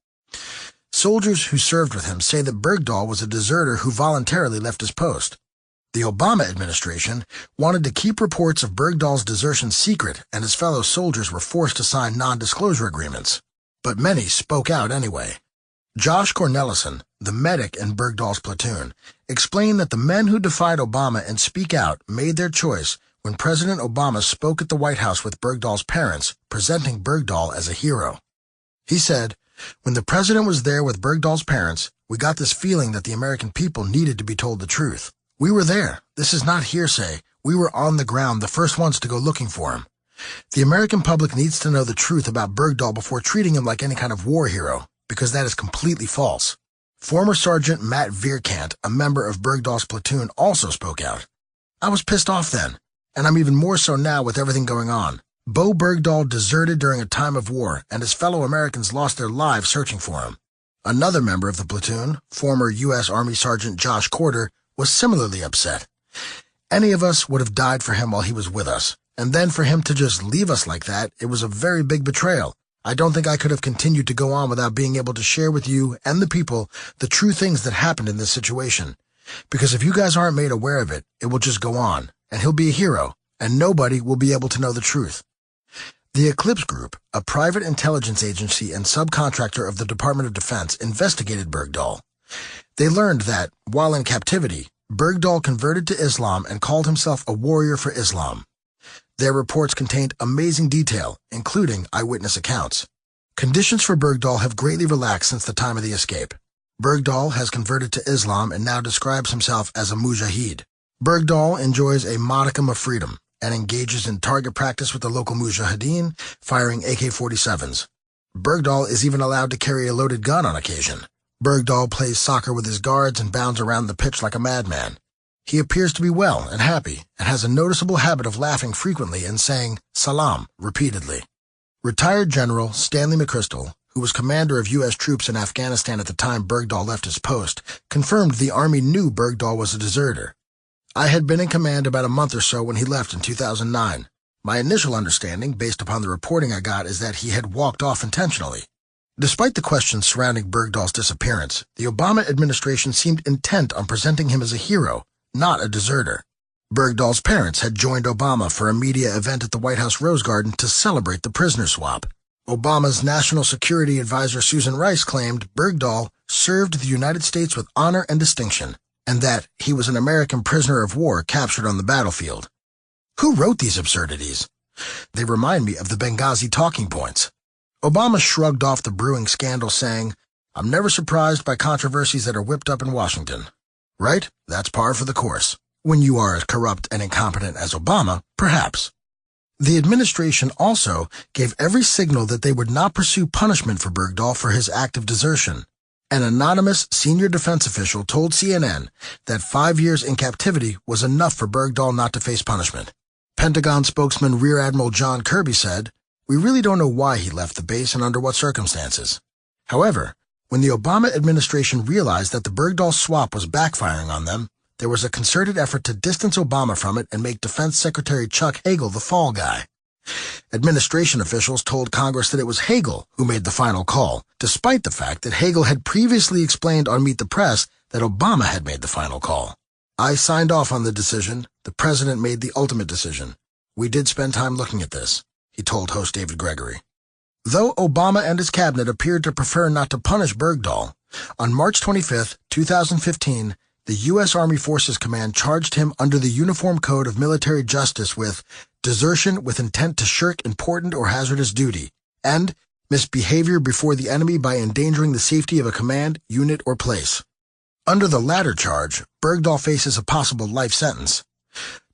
Speaker 1: Soldiers who served with him say that Bergdahl was a deserter who voluntarily left his post. The Obama administration wanted to keep reports of Bergdahl's desertion secret, and his fellow soldiers were forced to sign non-disclosure agreements. But many spoke out anyway. Josh Cornelison, the medic in Bergdahl's platoon, explained that the men who defied Obama and speak out made their choice when President Obama spoke at the White House with Bergdahl's parents, presenting Bergdahl as a hero. He said, "When the president was there with Bergdahl's parents, we got this feeling that the American people needed to be told the truth. We were there. This is not hearsay. We were on the ground, the first ones to go looking for him. The American public needs to know the truth about Bergdahl before treating him like any kind of war hero, because that is completely false." Former Sergeant Matt Vierkant, a member of Bergdahl's platoon, also spoke out. "I was pissed off then, and I'm even more so now with everything going on. Bo Bergdahl deserted during a time of war, and his fellow Americans lost their lives searching for him." Another member of the platoon, former U.S. Army Sergeant Josh Corder, was similarly upset. "Any of us would have died for him while he was with us, and then for him to just leave us like that, it was a very big betrayal. I don't think I could have continued to go on without being able to share with you and the people the true things that happened in this situation. Because if you guys aren't made aware of it, it will just go on, and he'll be a hero, and nobody will be able to know the truth." The Eclipse Group, a private intelligence agency and subcontractor of the Department of Defense, investigated Bergdahl. They learned that, while in captivity, Bergdahl converted to Islam and called himself a warrior for Islam. Their reports contained amazing detail, including eyewitness accounts. Conditions for Bergdahl have greatly relaxed since the time of the escape. Bergdahl has converted to Islam and now describes himself as a mujahid. Bergdahl enjoys a modicum of freedom and engages in target practice with the local mujahideen, firing AK-47s. Bergdahl is even allowed to carry a loaded gun on occasion. Bergdahl plays soccer with his guards and bounds around the pitch like a madman. He appears to be well and happy, and has a noticeable habit of laughing frequently and saying "salam" repeatedly. Retired General Stanley McChrystal, who was commander of U.S. troops in Afghanistan at the time Bergdahl left his post, confirmed the Army knew Bergdahl was a deserter. "I had been in command about a month or so when he left in 2009. My initial understanding, based upon the reporting I got, is that he had walked off intentionally." Despite the questions surrounding Bergdahl's disappearance, the Obama administration seemed intent on presenting him as a hero, not a deserter. Bergdahl's parents had joined Obama for a media event at the White House Rose Garden to celebrate the prisoner swap. Obama's National Security Advisor Susan Rice claimed Bergdahl served the United States with honor and distinction, and that he was an American prisoner of war captured on the battlefield. Who wrote these absurdities? They remind me of the Benghazi talking points. Obama shrugged off the brewing scandal, saying, "I'm never surprised by controversies that are whipped up in Washington." Right? That's par for the course. When you are as corrupt and incompetent as Obama, perhaps. The administration also gave every signal that they would not pursue punishment for Bergdahl for his act of desertion. An anonymous senior defense official told CNN that 5 years in captivity was enough for Bergdahl not to face punishment. Pentagon spokesman Rear Admiral John Kirby said, "We really don't know why he left the base and under what circumstances." However, when the Obama administration realized that the Bergdahl swap was backfiring on them, there was a concerted effort to distance Obama from it and make Defense Secretary Chuck Hagel the fall guy. Administration officials told Congress that it was Hagel who made the final call, despite the fact that Hagel had previously explained on Meet the Press that Obama had made the final call. "I signed off on the decision. The president made the ultimate decision. We did spend time looking at this," he told host David Gregory. Though Obama and his cabinet appeared to prefer not to punish Bergdahl, on March 25, 2015, the U.S. Army Forces Command charged him under the Uniform Code of Military Justice with desertion with intent to shirk important or hazardous duty, and misbehavior before the enemy by endangering the safety of a command, unit, or place. Under the latter charge, Bergdahl faces a possible life sentence.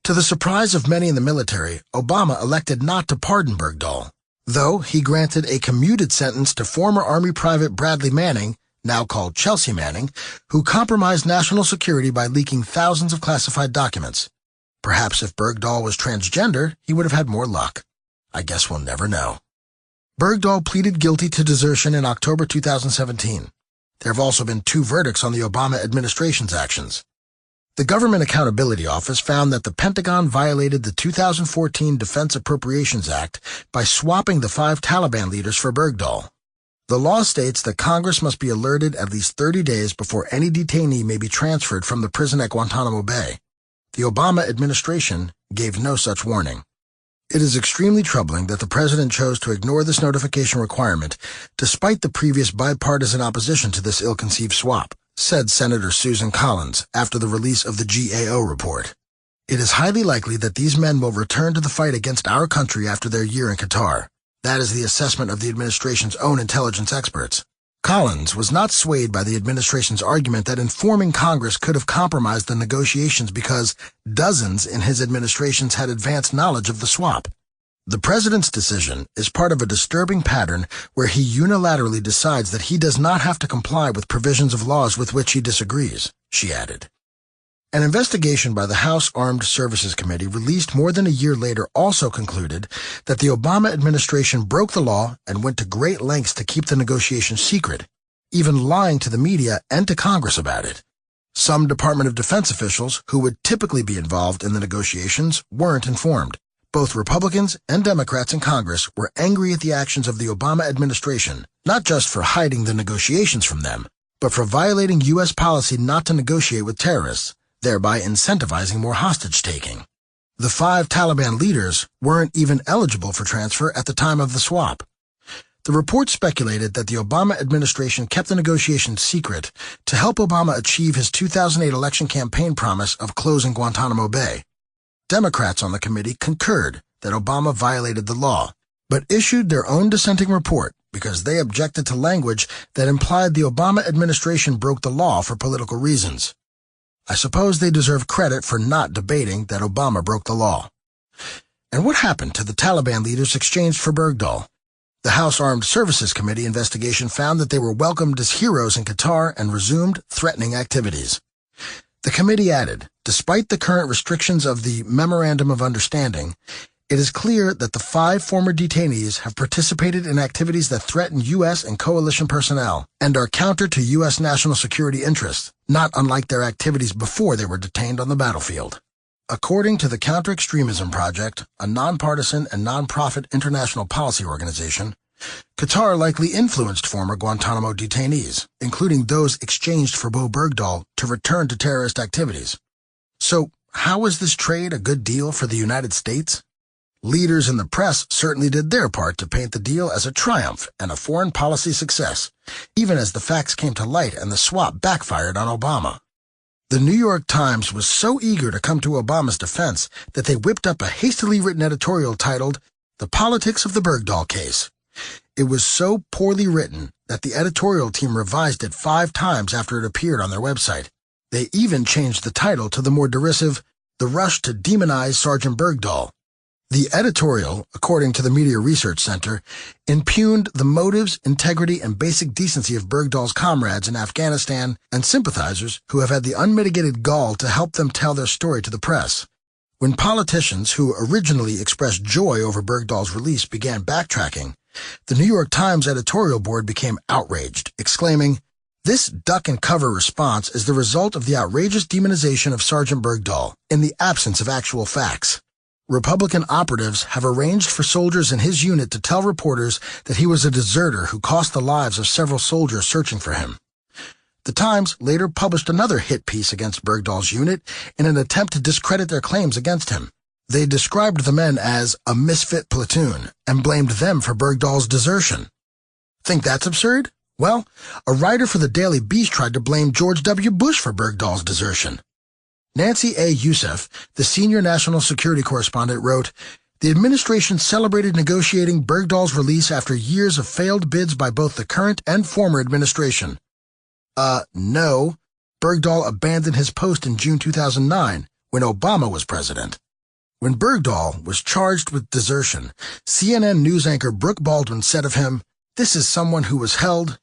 Speaker 1: To the surprise of many in the military, Obama elected not to pardon Bergdahl, though he granted a commuted sentence to former Army Private Bradley Manning, now called Chelsea Manning, who compromised national security by leaking thousands of classified documents. Perhaps if Bergdahl was transgender, he would have had more luck. I guess we'll never know. Bergdahl pleaded guilty to desertion in October 2017. There have also been 2 verdicts on the Obama administration's actions. The Government Accountability Office found that the Pentagon violated the 2014 Defense Appropriations Act by swapping the 5 Taliban leaders for Bergdahl. The law states that Congress must be alerted at least 30 days before any detainee may be transferred from the prison at Guantanamo Bay. The Obama administration gave no such warning. It is extremely troubling that the president chose to ignore this notification requirement despite the previous bipartisan opposition to this ill-conceived swap, said Senator Susan Collins after the release of the GAO report. "It is highly likely that these men will return to the fight against our country after their year in Qatar. That is the assessment of the administration's own intelligence experts." Collins was not swayed by the administration's argument that informing Congress could have compromised the negotiations because dozens in his administrations had advanced knowledge of the swap. "The president's decision is part of a disturbing pattern where he unilaterally decides that he does not have to comply with provisions of laws with which he disagrees," she added. An investigation by the House Armed Services Committee released more than a year later also concluded that the Obama administration broke the law and went to great lengths to keep the negotiations secret, even lying to the media and to Congress about it. Some Department of Defense officials who would typically be involved in the negotiations weren't informed. Both Republicans and Democrats in Congress were angry at the actions of the Obama administration, not just for hiding the negotiations from them, but for violating U.S. policy not to negotiate with terrorists, thereby incentivizing more hostage-taking. The 5 Taliban leaders weren't even eligible for transfer at the time of the swap. The report speculated that the Obama administration kept the negotiations secret to help Obama achieve his 2008 election campaign promise of closing Guantanamo Bay. Democrats on the committee concurred that Obama violated the law, but issued their own dissenting report because they objected to language that implied the Obama administration broke the law for political reasons. I suppose they deserve credit for not debating that Obama broke the law. And what happened to the Taliban leaders exchanged for Bergdahl? The House Armed Services Committee investigation found that they were welcomed as heroes in Qatar and resumed threatening activities. The committee added, despite the current restrictions of the Memorandum of Understanding, it is clear that the 5 former detainees have participated in activities that threaten U.S. and coalition personnel and are counter to U.S. national security interests, not unlike their activities before they were detained on the battlefield. According to the Counter-Extremism Project, a nonpartisan and nonprofit international policy organization, Qatar likely influenced former Guantanamo detainees, including those exchanged for Bo Bergdahl, to return to terrorist activities. So, how is this trade a good deal for the United States? Leaders in the press certainly did their part to paint the deal as a triumph and a foreign policy success, even as the facts came to light and the swap backfired on Obama. The New York Times was so eager to come to Obama's defense that they whipped up a hastily written editorial titled, "The Politics of the Bergdahl Case." It was so poorly written that the editorial team revised it 5 times after it appeared on their website. They even changed the title to the more derisive, "The Rush to Demonize Sergeant Bergdahl." The editorial, according to the Media Research Center, impugned the motives, integrity, and basic decency of Bergdahl's comrades in Afghanistan and sympathizers who have had the unmitigated gall to help them tell their story to the press. When politicians who originally expressed joy over Bergdahl's release began backtracking, the New York Times editorial board became outraged, exclaiming, "This duck-and-cover response is the result of the outrageous demonization of Sergeant Bergdahl in the absence of actual facts. Republican operatives have arranged for soldiers in his unit to tell reporters that he was a deserter who cost the lives of several soldiers searching for him." The Times later published another hit piece against Bergdahl's unit in an attempt to discredit their claims against him. They described the men as a misfit platoon and blamed them for Bergdahl's desertion. Think that's absurd? Well, a writer for the Daily Beast tried to blame George W. Bush for Bergdahl's desertion. Nancy A. Youssef, the senior national security correspondent, wrote, "The administration celebrated negotiating Bergdahl's release after years of failed bids by both the current and former administration." No. Bergdahl abandoned his post in June 2009, when Obama was president. When Bergdahl was charged with desertion, CNN news anchor Brooke Baldwin said of him, "This is someone who was held,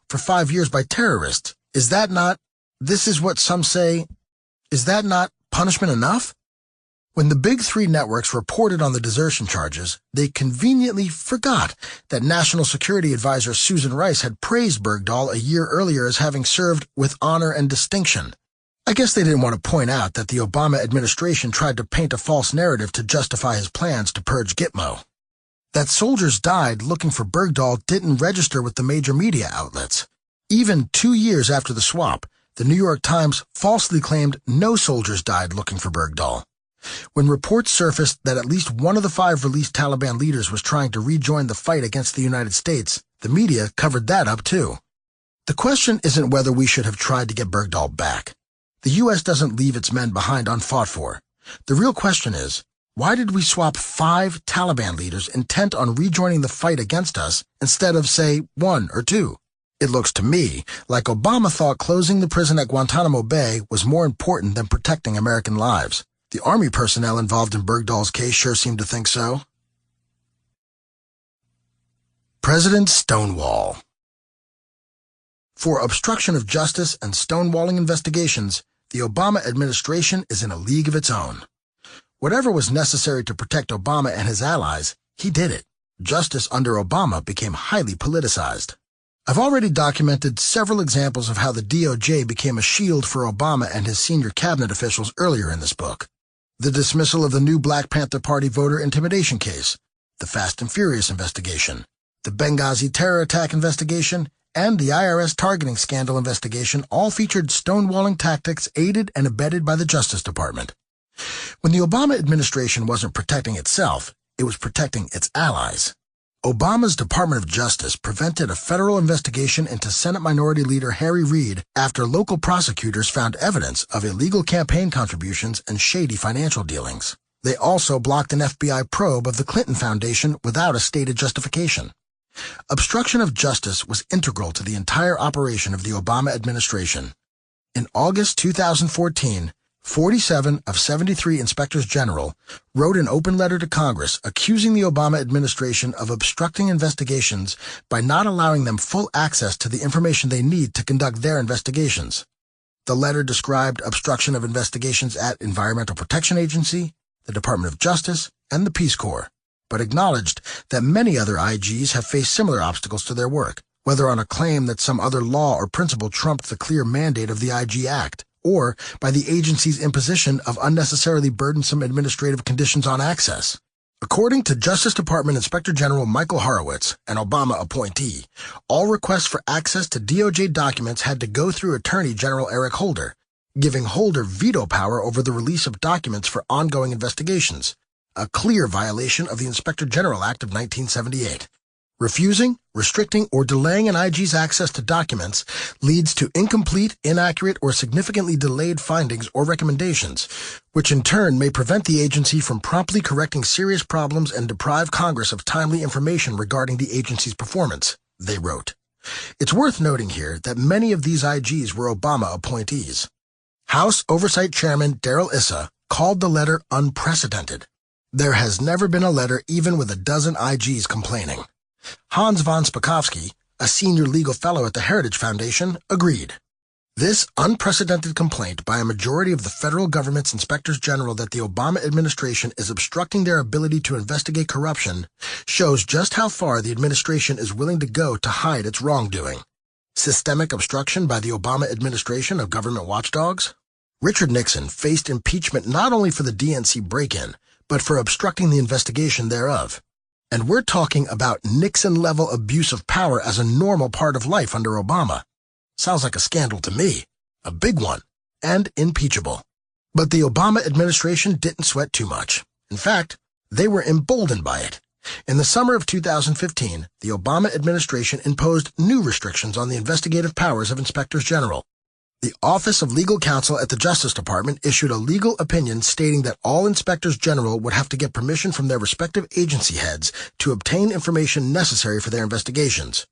Speaker 1: for 5 years by terrorists. Is that not punishment enough?" When the big 3 networks reported on the desertion charges, they conveniently forgot that National Security Advisor Susan Rice had praised Bergdahl a year earlier as having served with honor and distinction. I guess they didn't want to point out that the Obama administration tried to paint a false narrative to justify his plans to purge Gitmo. That soldiers died looking for Bergdahl didn't register with the major media outlets. Even 2 years after the swap, the New York Times falsely claimed no soldiers died looking for Bergdahl. When reports surfaced that at least one of the 5 released Taliban leaders was trying to rejoin the fight against the United States, the media covered that up too. The question isn't whether we should have tried to get Bergdahl back. The U.S. doesn't leave its men behind unfought for. The real question is, why did we swap 5 Taliban leaders intent on rejoining the fight against us instead of, say, 1 or 2? It looks to me like Obama thought closing the prison at Guantanamo Bay was more important than protecting American lives. The Army personnel involved in Bergdahl's case sure seemed to think so. President Stonewall. For obstruction of justice and stonewalling investigations, the Obama administration is in a league of its own. Whatever was necessary to protect Obama and his allies, he did it. Justice under Obama became highly politicized. I've already documented several examples of how the DOJ became a shield for Obama and his senior cabinet officials earlier in this book. The dismissal of the new Black Panther Party voter intimidation case, the Fast and Furious investigation, the Benghazi terror attack investigation, and the IRS targeting scandal investigation all featured stonewalling tactics aided and abetted by the Justice Department. When the Obama administration wasn't protecting itself, it was protecting its allies. Obama's Department of Justice prevented a federal investigation into Senate Minority Leader Harry Reid after local prosecutors found evidence of illegal campaign contributions and shady financial dealings. They also blocked an FBI probe of the Clinton Foundation without a stated justification. Obstruction of justice was integral to the entire operation of the Obama administration. In August 2014, 47 of 73 inspectors general wrote an open letter to Congress accusing the Obama administration of obstructing investigations by not allowing them full access to the information they need to conduct their investigations. The letter described obstruction of investigations at Environmental Protection Agency, the Department of Justice, and the Peace Corps, but acknowledged that many other IGs have faced similar obstacles to their work, whether on a claim that some other law or principle trumped the clear mandate of the IG Act, or by the agency's imposition of unnecessarily burdensome administrative conditions on access. According to Justice Department Inspector General Michael Horowitz, an Obama appointee, all requests for access to DOJ documents had to go through Attorney General Eric Holder, giving Holder veto power over the release of documents for ongoing investigations, a clear violation of the Inspector General Act of 1978. Refusing, restricting, or delaying an IG's access to documents leads to incomplete, inaccurate, or significantly delayed findings or recommendations, which in turn may prevent the agency from promptly correcting serious problems and deprive Congress of timely information regarding the agency's performance, they wrote. It's worth noting here that many of these IGs were Obama appointees. House Oversight Chairman Darrell Issa called the letter unprecedented. There has never been a letter even with a dozen IGs complaining. Hans von Spakovsky, a senior legal fellow at the Heritage Foundation, agreed. This unprecedented complaint by a majority of the federal government's inspectors general that the Obama administration is obstructing their ability to investigate corruption shows just how far the administration is willing to go to hide its wrongdoing. Systemic obstruction by the Obama administration of government watchdogs? Richard Nixon faced impeachment not only for the DNC break-in, but for obstructing the investigation thereof. And we're talking about Nixon-level abuse of power as a normal part of life under Obama. Sounds like a scandal to me. A big one. And impeachable. But the Obama administration didn't sweat too much. In fact, they were emboldened by it. In the summer of 2015, the Obama administration imposed new restrictions on the investigative powers of inspectors general. The Office of Legal Counsel at the Justice Department issued a legal opinion stating that all inspectors general would have to get permission from their respective agency heads to obtain information necessary for their investigations.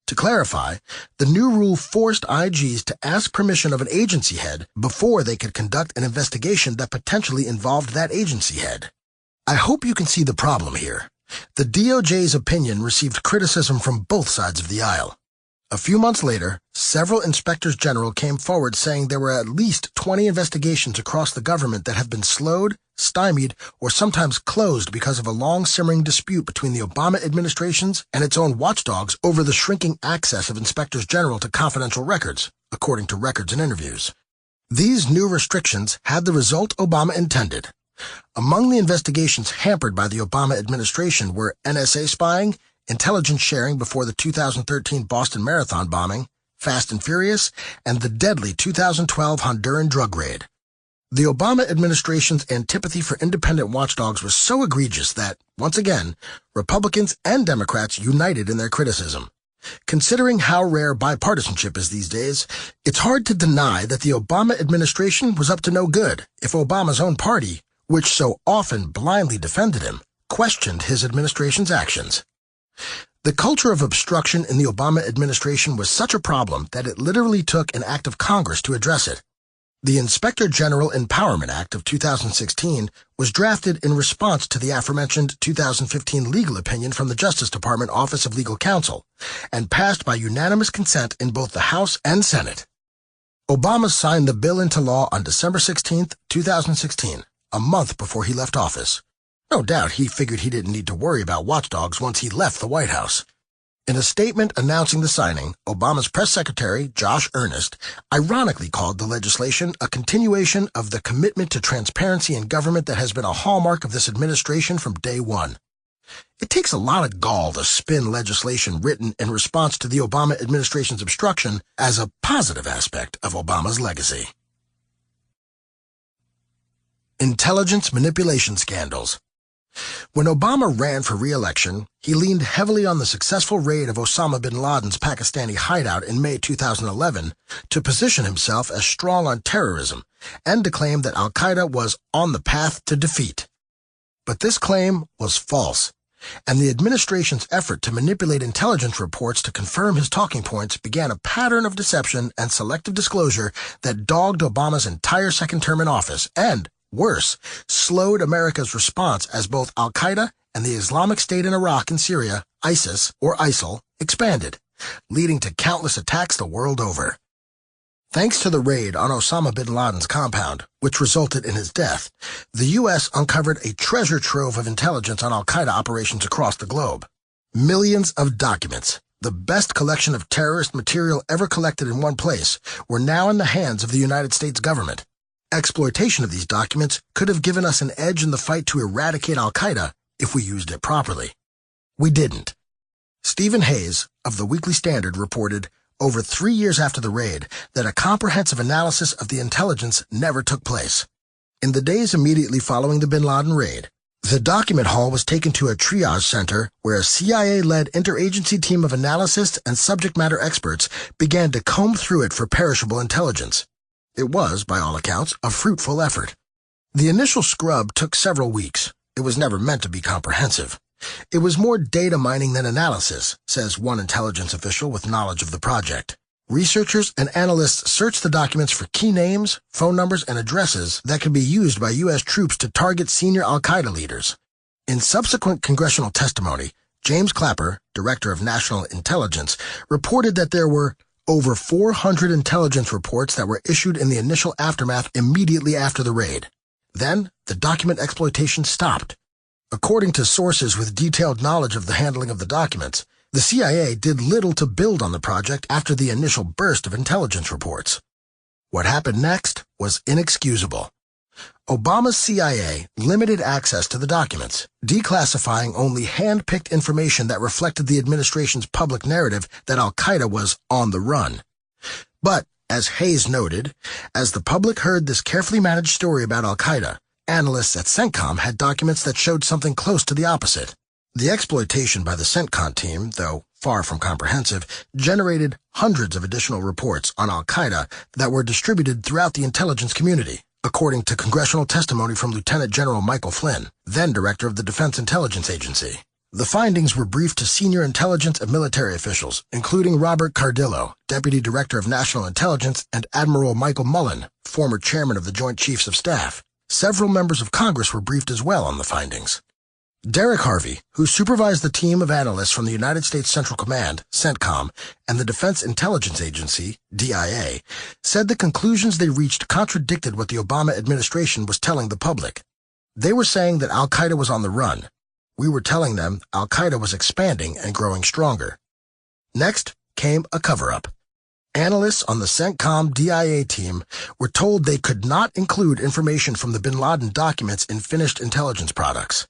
Speaker 1: To clarify, the new rule forced IGs to ask permission of an agency head before they could conduct an investigation that potentially involved that agency head. I hope you can see the problem here. The DOJ's opinion received criticism from both sides of the aisle. A few months later, several inspectors general came forward saying there were at least 20 investigations across the government that have been slowed, stymied, or sometimes closed because of a long-simmering dispute between the Obama administration's and its own watchdogs over the shrinking access of inspectors general to confidential records, according to records and interviews. These new restrictions had the result Obama intended. Among the investigations hampered by the Obama administration were NSA spying, intelligence sharing before the 2013 Boston Marathon bombing, Fast and Furious, and the deadly 2012 Honduran drug raid. The Obama administration's antipathy for independent watchdogs was so egregious that, once again, Republicans and Democrats united in their criticism. Considering how rare bipartisanship is these days, it's hard to deny that the Obama administration was up to no good if Obama's own party, which so often blindly defended him, questioned his administration's actions. The culture of obstruction in the Obama administration was such a problem that it literally took an act of Congress to address it. The Inspector General Empowerment Act of 2016 was drafted in response to the aforementioned 2015 legal opinion from the Justice Department Office of Legal Counsel and passed by unanimous consent in both the House and Senate. Obama signed the bill into law on December 16, 2016, a month before he left office. No doubt he figured he didn't need to worry about watchdogs once he left the White House. In a statement announcing the signing, Obama's press secretary, Josh Earnest, ironically called the legislation a continuation of the commitment to transparency in government that has been a hallmark of this administration from day one. It takes a lot of gall to spin legislation written in response to the Obama administration's obstruction as a positive aspect of Obama's legacy. Intelligence manipulation scandals. When Obama ran for re-election, he leaned heavily on the successful raid of Osama bin Laden's Pakistani hideout in May 2011 to position himself as strong on terrorism and to claim that al-Qaeda was on the path to defeat. But this claim was false, and the administration's effort to manipulate intelligence reports to confirm his talking points began a pattern of deception and selective disclosure that dogged Obama's entire second term in office and, worse, slowed America's response as both al-Qaeda and the Islamic State in Iraq and Syria, ISIS, or ISIL, expanded, leading to countless attacks the world over. Thanks to the raid on Osama bin Laden's compound, which resulted in his death, the U.S. uncovered a treasure trove of intelligence on al-Qaeda operations across the globe. Millions of documents, the best collection of terrorist material ever collected in one place, were now in the hands of the United States government. Exploitation of these documents could have given us an edge in the fight to eradicate al-Qaeda if we used it properly. We didn't. Stephen Hayes of the Weekly Standard reported, over 3 years after the raid, that a comprehensive analysis of the intelligence never took place. In the days immediately following the bin Laden raid, The document haul was taken to a triage center where a CIA-led interagency team of analysts and subject matter experts began to comb through it for perishable intelligence. It was, by all accounts, a fruitful effort. The initial scrub took several weeks. It was never meant to be comprehensive. It was more data mining than analysis, says one intelligence official with knowledge of the project. Researchers and analysts searched the documents for key names, phone numbers, and addresses that could be used by U.S. troops to target senior al-Qaeda leaders. In subsequent congressional testimony, James Clapper, Director of National Intelligence, reported that there were over 400 intelligence reports that were issued in the initial aftermath immediately after the raid. Then, the document exploitation stopped. According to sources with detailed knowledge of the handling of the documents, the CIA did little to build on the project after the initial burst of intelligence reports. What happened next was inexcusable. Obama's CIA limited access to the documents, declassifying only hand-picked information that reflected the administration's public narrative that al-Qaeda was on the run. But, as Hayes noted, as the public heard this carefully managed story about al-Qaeda, analysts at CENTCOM had documents that showed something close to the opposite. The exploitation by the CENTCOM team, though far from comprehensive, generated hundreds of additional reports on al-Qaeda that were distributed throughout the intelligence community, according to congressional testimony from Lieutenant General Michael Flynn, then director of the Defense Intelligence Agency. The findings were briefed to senior intelligence and military officials, including Robert Cardillo, Deputy Director of National Intelligence, and Admiral Michael Mullen, former chairman of the Joint Chiefs of Staff. Several members of Congress were briefed as well on the findings. Derek Harvey, who supervised the team of analysts from the United States Central Command, CENTCOM, and the Defense Intelligence Agency, DIA, said the conclusions they reached contradicted what the Obama administration was telling the public. They were saying that al-Qaeda was on the run. We were telling them al-Qaeda was expanding and growing stronger. Next came a cover-up. Analysts on the CENTCOM DIA team were told they could not include information from the bin Laden documents in finished intelligence products.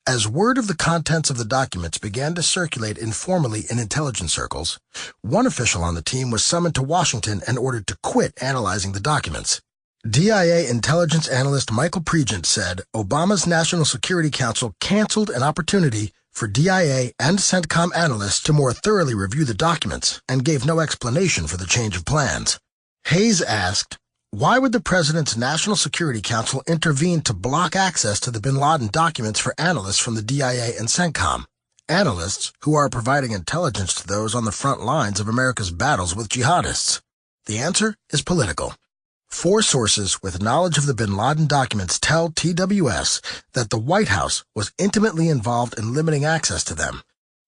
Speaker 1: As word of the contents of the documents began to circulate informally in intelligence circles, one official on the team was summoned to Washington and ordered to quit analyzing the documents. DIA intelligence analyst Michael Pregent said Obama's National Security Council canceled an opportunity for DIA and CENTCOM analysts to more thoroughly review the documents and gave no explanation for the change of plans. Hayes asked, why would the President's National Security Council intervene to block access to the bin Laden documents for analysts from the DIA and CENTCOM? Analysts who are providing intelligence to those on the front lines of America's battles with jihadists. The answer is political. 4 sources with knowledge of the bin Laden documents tell TWS that the White House was intimately involved in limiting access to them.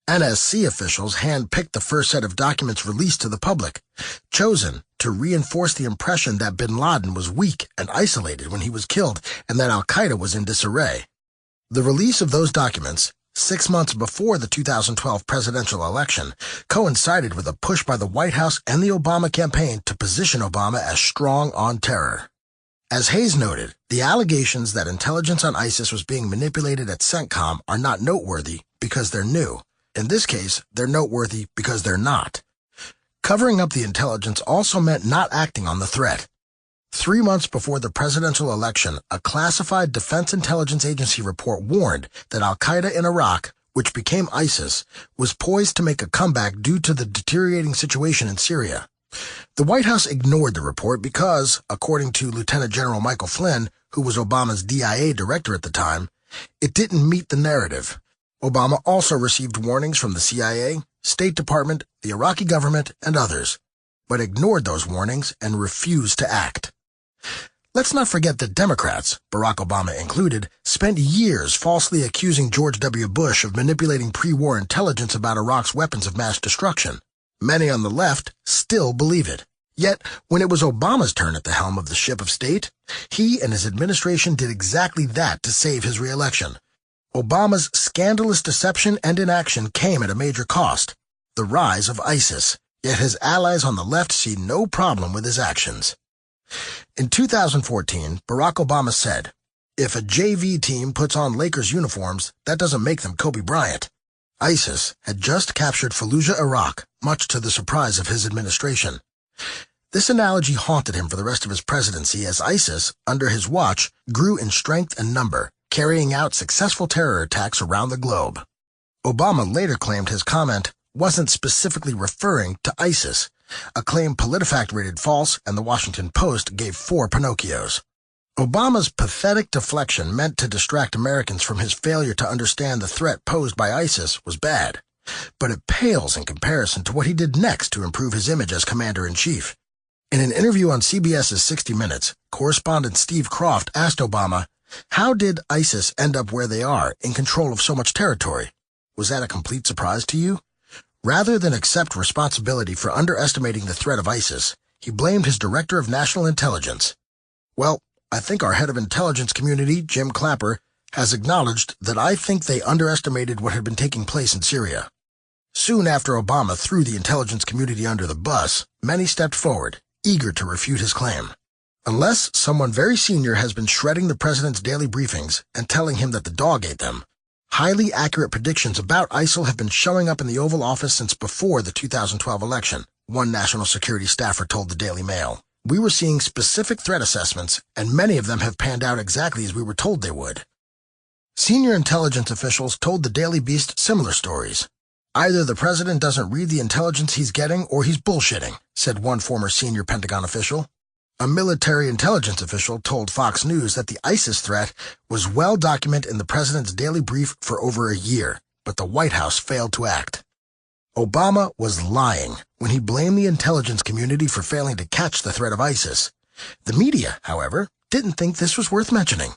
Speaker 1: NSC officials hand-picked the first set of documents released to the public, chosen to reinforce the impression that bin Laden was weak and isolated when he was killed and that al-Qaeda was in disarray. The release of those documents, 6 months before the 2012 presidential election, coincided with a push by the White House and the Obama campaign to position Obama as strong on terror. As Hayes noted, the allegations that intelligence on ISIS was being manipulated at CENTCOM are not noteworthy because they're new. In this case, they're noteworthy because they're not. Covering up the intelligence also meant not acting on the threat. 3 months before the presidential election, a classified Defense Intelligence Agency report warned that al-Qaeda in Iraq, which became ISIS, was poised to make a comeback due to the deteriorating situation in Syria. The White House ignored the report because, according to Lieutenant General Michael Flynn, who was Obama's DIA director at the time, it didn't meet the narrative. Obama also received warnings from the CIA, State Department, the Iraqi government, and others, but ignored those warnings and refused to act. Let's not forget that Democrats, Barack Obama included, spent years falsely accusing George W. Bush of manipulating pre-war intelligence about Iraq's weapons of mass destruction. Many on the left still believe it. Yet, when it was Obama's turn at the helm of the ship of state, he and his administration did exactly that to save his re-election. Obama's scandalous deception and inaction came at a major cost, the rise of ISIS, yet his allies on the left see no problem with his actions. In 2014, Barack Obama said, "If a JV team puts on Lakers uniforms, that doesn't make them Kobe Bryant." ISIS had just captured Fallujah, Iraq, much to the surprise of his administration. This analogy haunted him for the rest of his presidency as ISIS, under his watch, grew in strength and number, carrying out successful terror attacks around the globe. Obama later claimed his comment wasn't specifically referring to ISIS, a claim PolitiFact rated false and the Washington Post gave 4 Pinocchios. Obama's pathetic deflection meant to distract Americans from his failure to understand the threat posed by ISIS was bad, but it pales in comparison to what he did next to improve his image as Commander-in-Chief. In an interview on CBS's 60 Minutes, correspondent Steve Kroft asked Obama, "How did ISIS end up where they are, in control of so much territory? Was that a complete surprise to you?" Rather than accept responsibility for underestimating the threat of ISIS, he blamed his Director of National Intelligence. "Well, I think our head of intelligence community, Jim Clapper, has acknowledged that I think they underestimated what had been taking place in Syria." Soon after Obama threw the intelligence community under the bus, many stepped forward, eager to refute his claim. Unless someone very senior has been shredding the president's daily briefings and telling him that the dog ate them, highly accurate predictions about ISIL have been showing up in the Oval Office since before the 2012 election, one national security staffer told the Daily Mail. "We were seeing specific threat assessments, and many of them have panned out exactly as we were told they would." Senior intelligence officials told the Daily Beast similar stories. "Either the president doesn't read the intelligence he's getting or he's bullshitting," said one former senior Pentagon official. A military intelligence official told Fox News that the ISIS threat was well documented in the president's daily brief for over a year, but the White House failed to act. Obama was lying when he blamed the intelligence community for failing to catch the threat of ISIS. The media, however, didn't think this was worth mentioning.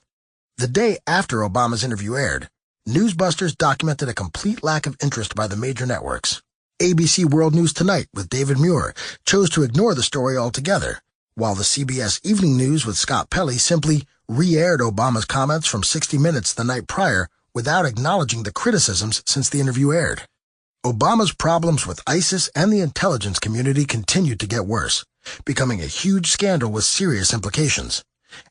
Speaker 1: The day after Obama's interview aired, Newsbusters documented a complete lack of interest by the major networks. ABC World News Tonight with David Muir chose to ignore the story altogether, while the CBS Evening News with Scott Pelley simply re-aired Obama's comments from 60 Minutes the night prior without acknowledging the criticisms since the interview aired. Obama's problems with ISIS and the intelligence community continued to get worse, becoming a huge scandal with serious implications.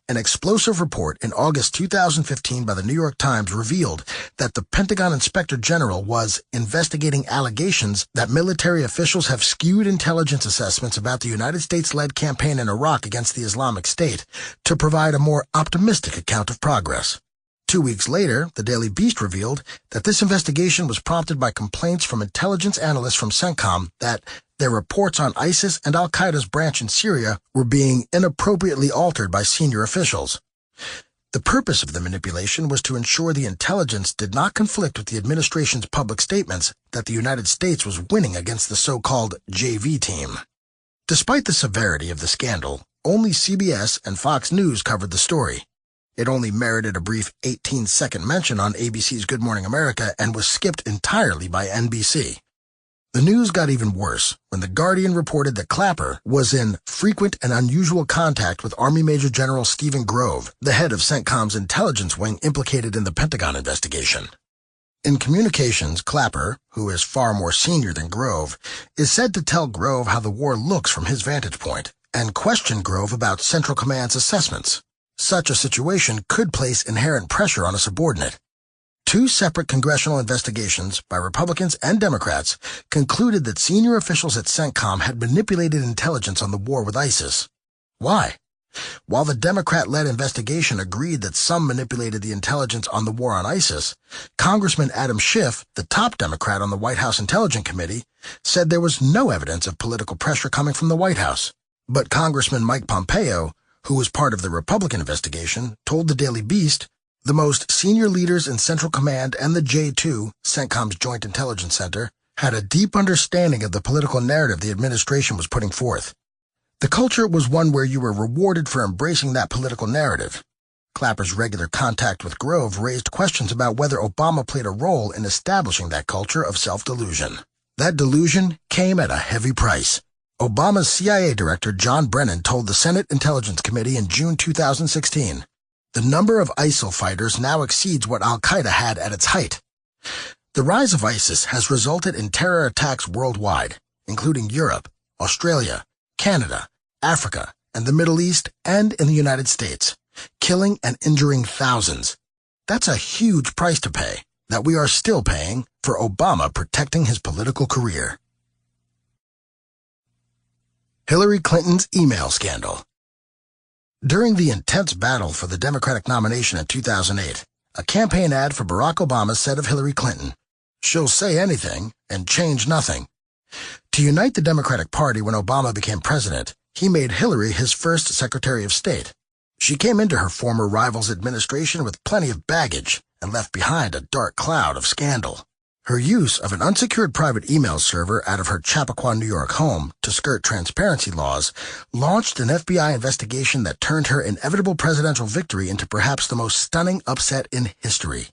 Speaker 1: An explosive report in August 2015 by the New York Times revealed that the Pentagon Inspector General was investigating allegations that military officials have skewed intelligence assessments about the United States-led campaign in Iraq against the Islamic State to provide a more optimistic account of progress. 2 weeks later, the Daily Beast revealed that this investigation was prompted by complaints from intelligence analysts from CENTCOM that their reports on ISIS and al-Qaeda's branch in Syria were being inappropriately altered by senior officials. The purpose of the manipulation was to ensure the intelligence did not conflict with the administration's public statements that the United States was winning against the so-called JV team. Despite the severity of the scandal, only CBS and Fox News covered the story. It only merited a brief 18-second mention on ABC's Good Morning America and was skipped entirely by NBC. The news got even worse when The Guardian reported that Clapper was in frequent and unusual contact with Army Major General Stephen Grove, the head of CENTCOM's intelligence wing implicated in the Pentagon investigation. In communications, Clapper, who is far more senior than Grove, is said to tell Grove how the war looks from his vantage point and question Grove about Central Command's assessments. Such a situation could place inherent pressure on a subordinate. 2 separate congressional investigations by Republicans and Democrats concluded that senior officials at CENTCOM had manipulated intelligence on the war with ISIS. Why? While the Democrat-led investigation agreed that some manipulated the intelligence on the war on ISIS, Congressman Adam Schiff, the top Democrat on the White House Intelligence Committee, said there was no evidence of political pressure coming from the White House. But Congressman Mike Pompeo, who was part of the Republican investigation, told the Daily Beast the most senior leaders in Central Command and the J2, CENTCOM's Joint Intelligence Center, had a deep understanding of the political narrative the administration was putting forth. The culture was one where you were rewarded for embracing that political narrative. Clapper's regular contact with Grove raised questions about whether Obama played a role in establishing that culture of self-delusion. That delusion came at a heavy price. Obama's CIA Director John Brennan told the Senate Intelligence Committee in June 2016, "The number of ISIL fighters now exceeds what al-Qaeda had at its height." The rise of ISIS has resulted in terror attacks worldwide, including Europe, Australia, Canada, Africa, and the Middle East, and in the United States, killing and injuring thousands. That's a huge price to pay that we are still paying for Obama protecting his political career. Hillary Clinton's email scandal. During the intense battle for the Democratic nomination in 2008, A campaign ad for Barack Obama said of Hillary Clinton, "She'll say anything and change nothing." To unite the Democratic Party when Obama became president, he made Hillary his first Secretary of State. She came into her former rival's administration with plenty of baggage and left behind a dark cloud of scandal. Her use of an unsecured private email server out of her Chappaqua, New York home to skirt transparency laws launched an FBI investigation that turned her inevitable presidential victory into perhaps the most stunning upset in history.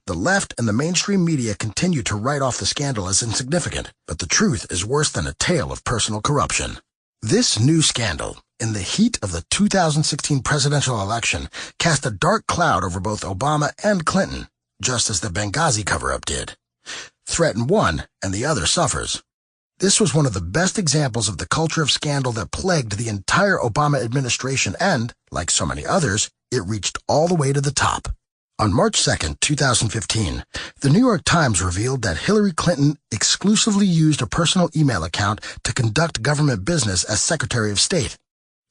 Speaker 1: The left and the mainstream media continue to write off the scandal as insignificant, but the truth is worse than a tale of personal corruption. This new scandal, in the heat of the 2016 presidential election, cast a dark cloud over both Obama and Clinton, just as the Benghazi cover-up did. Threaten one, and the other suffers. This was one of the best examples of the culture of scandal that plagued the entire Obama administration and, like so many others, it reached all the way to the top. On March 2, 2015, the New York Times revealed that Hillary Clinton exclusively used a personal email account to conduct government business as Secretary of State,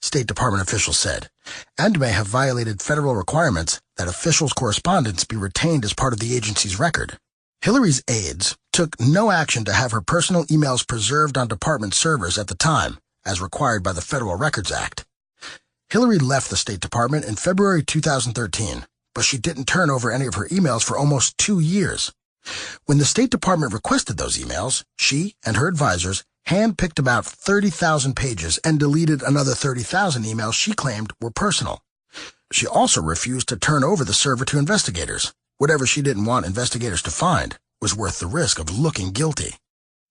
Speaker 1: State Department officials said, and may have violated federal requirements that officials' correspondence be retained as part of the agency's record. Hillary's aides took no action to have her personal emails preserved on department servers at the time, as required by the Federal Records Act. Hillary left the State Department in February 2013, but she didn't turn over any of her emails for almost 2 years. When the State Department requested those emails, she and her advisors handpicked about 30,000 pages and deleted another 30,000 emails she claimed were personal. She also refused to turn over the server to investigators. Whatever she didn't want investigators to find was worth the risk of looking guilty.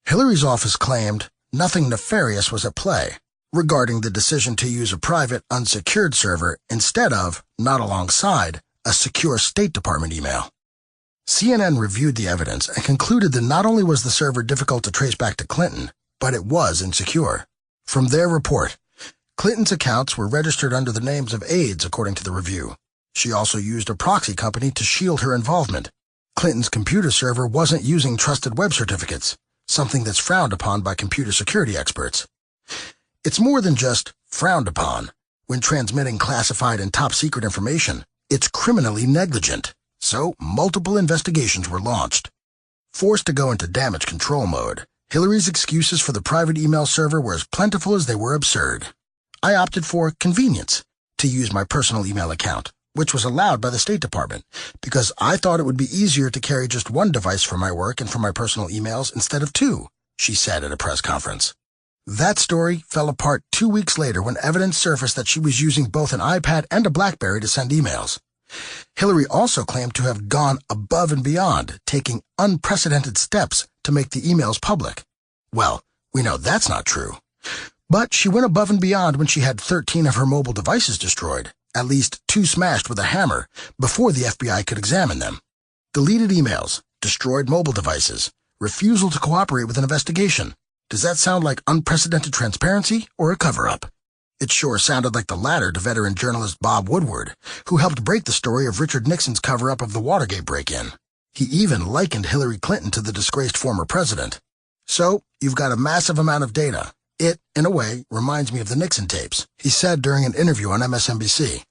Speaker 1: Hillary's office claimed nothing nefarious was at play regarding the decision to use a private, unsecured server instead of, not alongside, a secure State Department email. CNN reviewed the evidence and concluded that not only was the server difficult to trace back to Clinton, but it was insecure. From their report, Clinton's accounts were registered under the names of aides, according to the review. She also used a proxy company to shield her involvement. Clinton's computer server wasn't using trusted web certificates, something that's frowned upon by computer security experts. It's more than just frowned upon. When transmitting classified and top-secret information, it's criminally negligent. So, multiple investigations were launched. Forced to go into damage control mode, Hillary's excuses for the private email server were as plentiful as they were absurd. I opted for convenience, to use my personal email account, which was allowed by the State Department, because I thought it would be easier to carry just one device for my work and for my personal emails instead of two, she said at a press conference. That story fell apart 2 weeks later when evidence surfaced that she was using both an iPad and a BlackBerry to send emails. Hillary also claimed to have gone above and beyond, taking unprecedented steps to make the emails public. Well, we know that's not true. But she went above and beyond when she had 13 of her mobile devices destroyed, at least 2 smashed with a hammer, before the FBI could examine them. Deleted emails, destroyed mobile devices, refusal to cooperate with an investigation. Does that sound like unprecedented transparency or a cover-up? It sure sounded like the latter to veteran journalist Bob Woodward, who helped break the story of Richard Nixon's cover-up of the Watergate break-in. He even likened Hillary Clinton to the disgraced former president. So, you've got a massive amount of data. It, in a way, reminds me of the Nixon tapes, he said during an interview on MSNBC.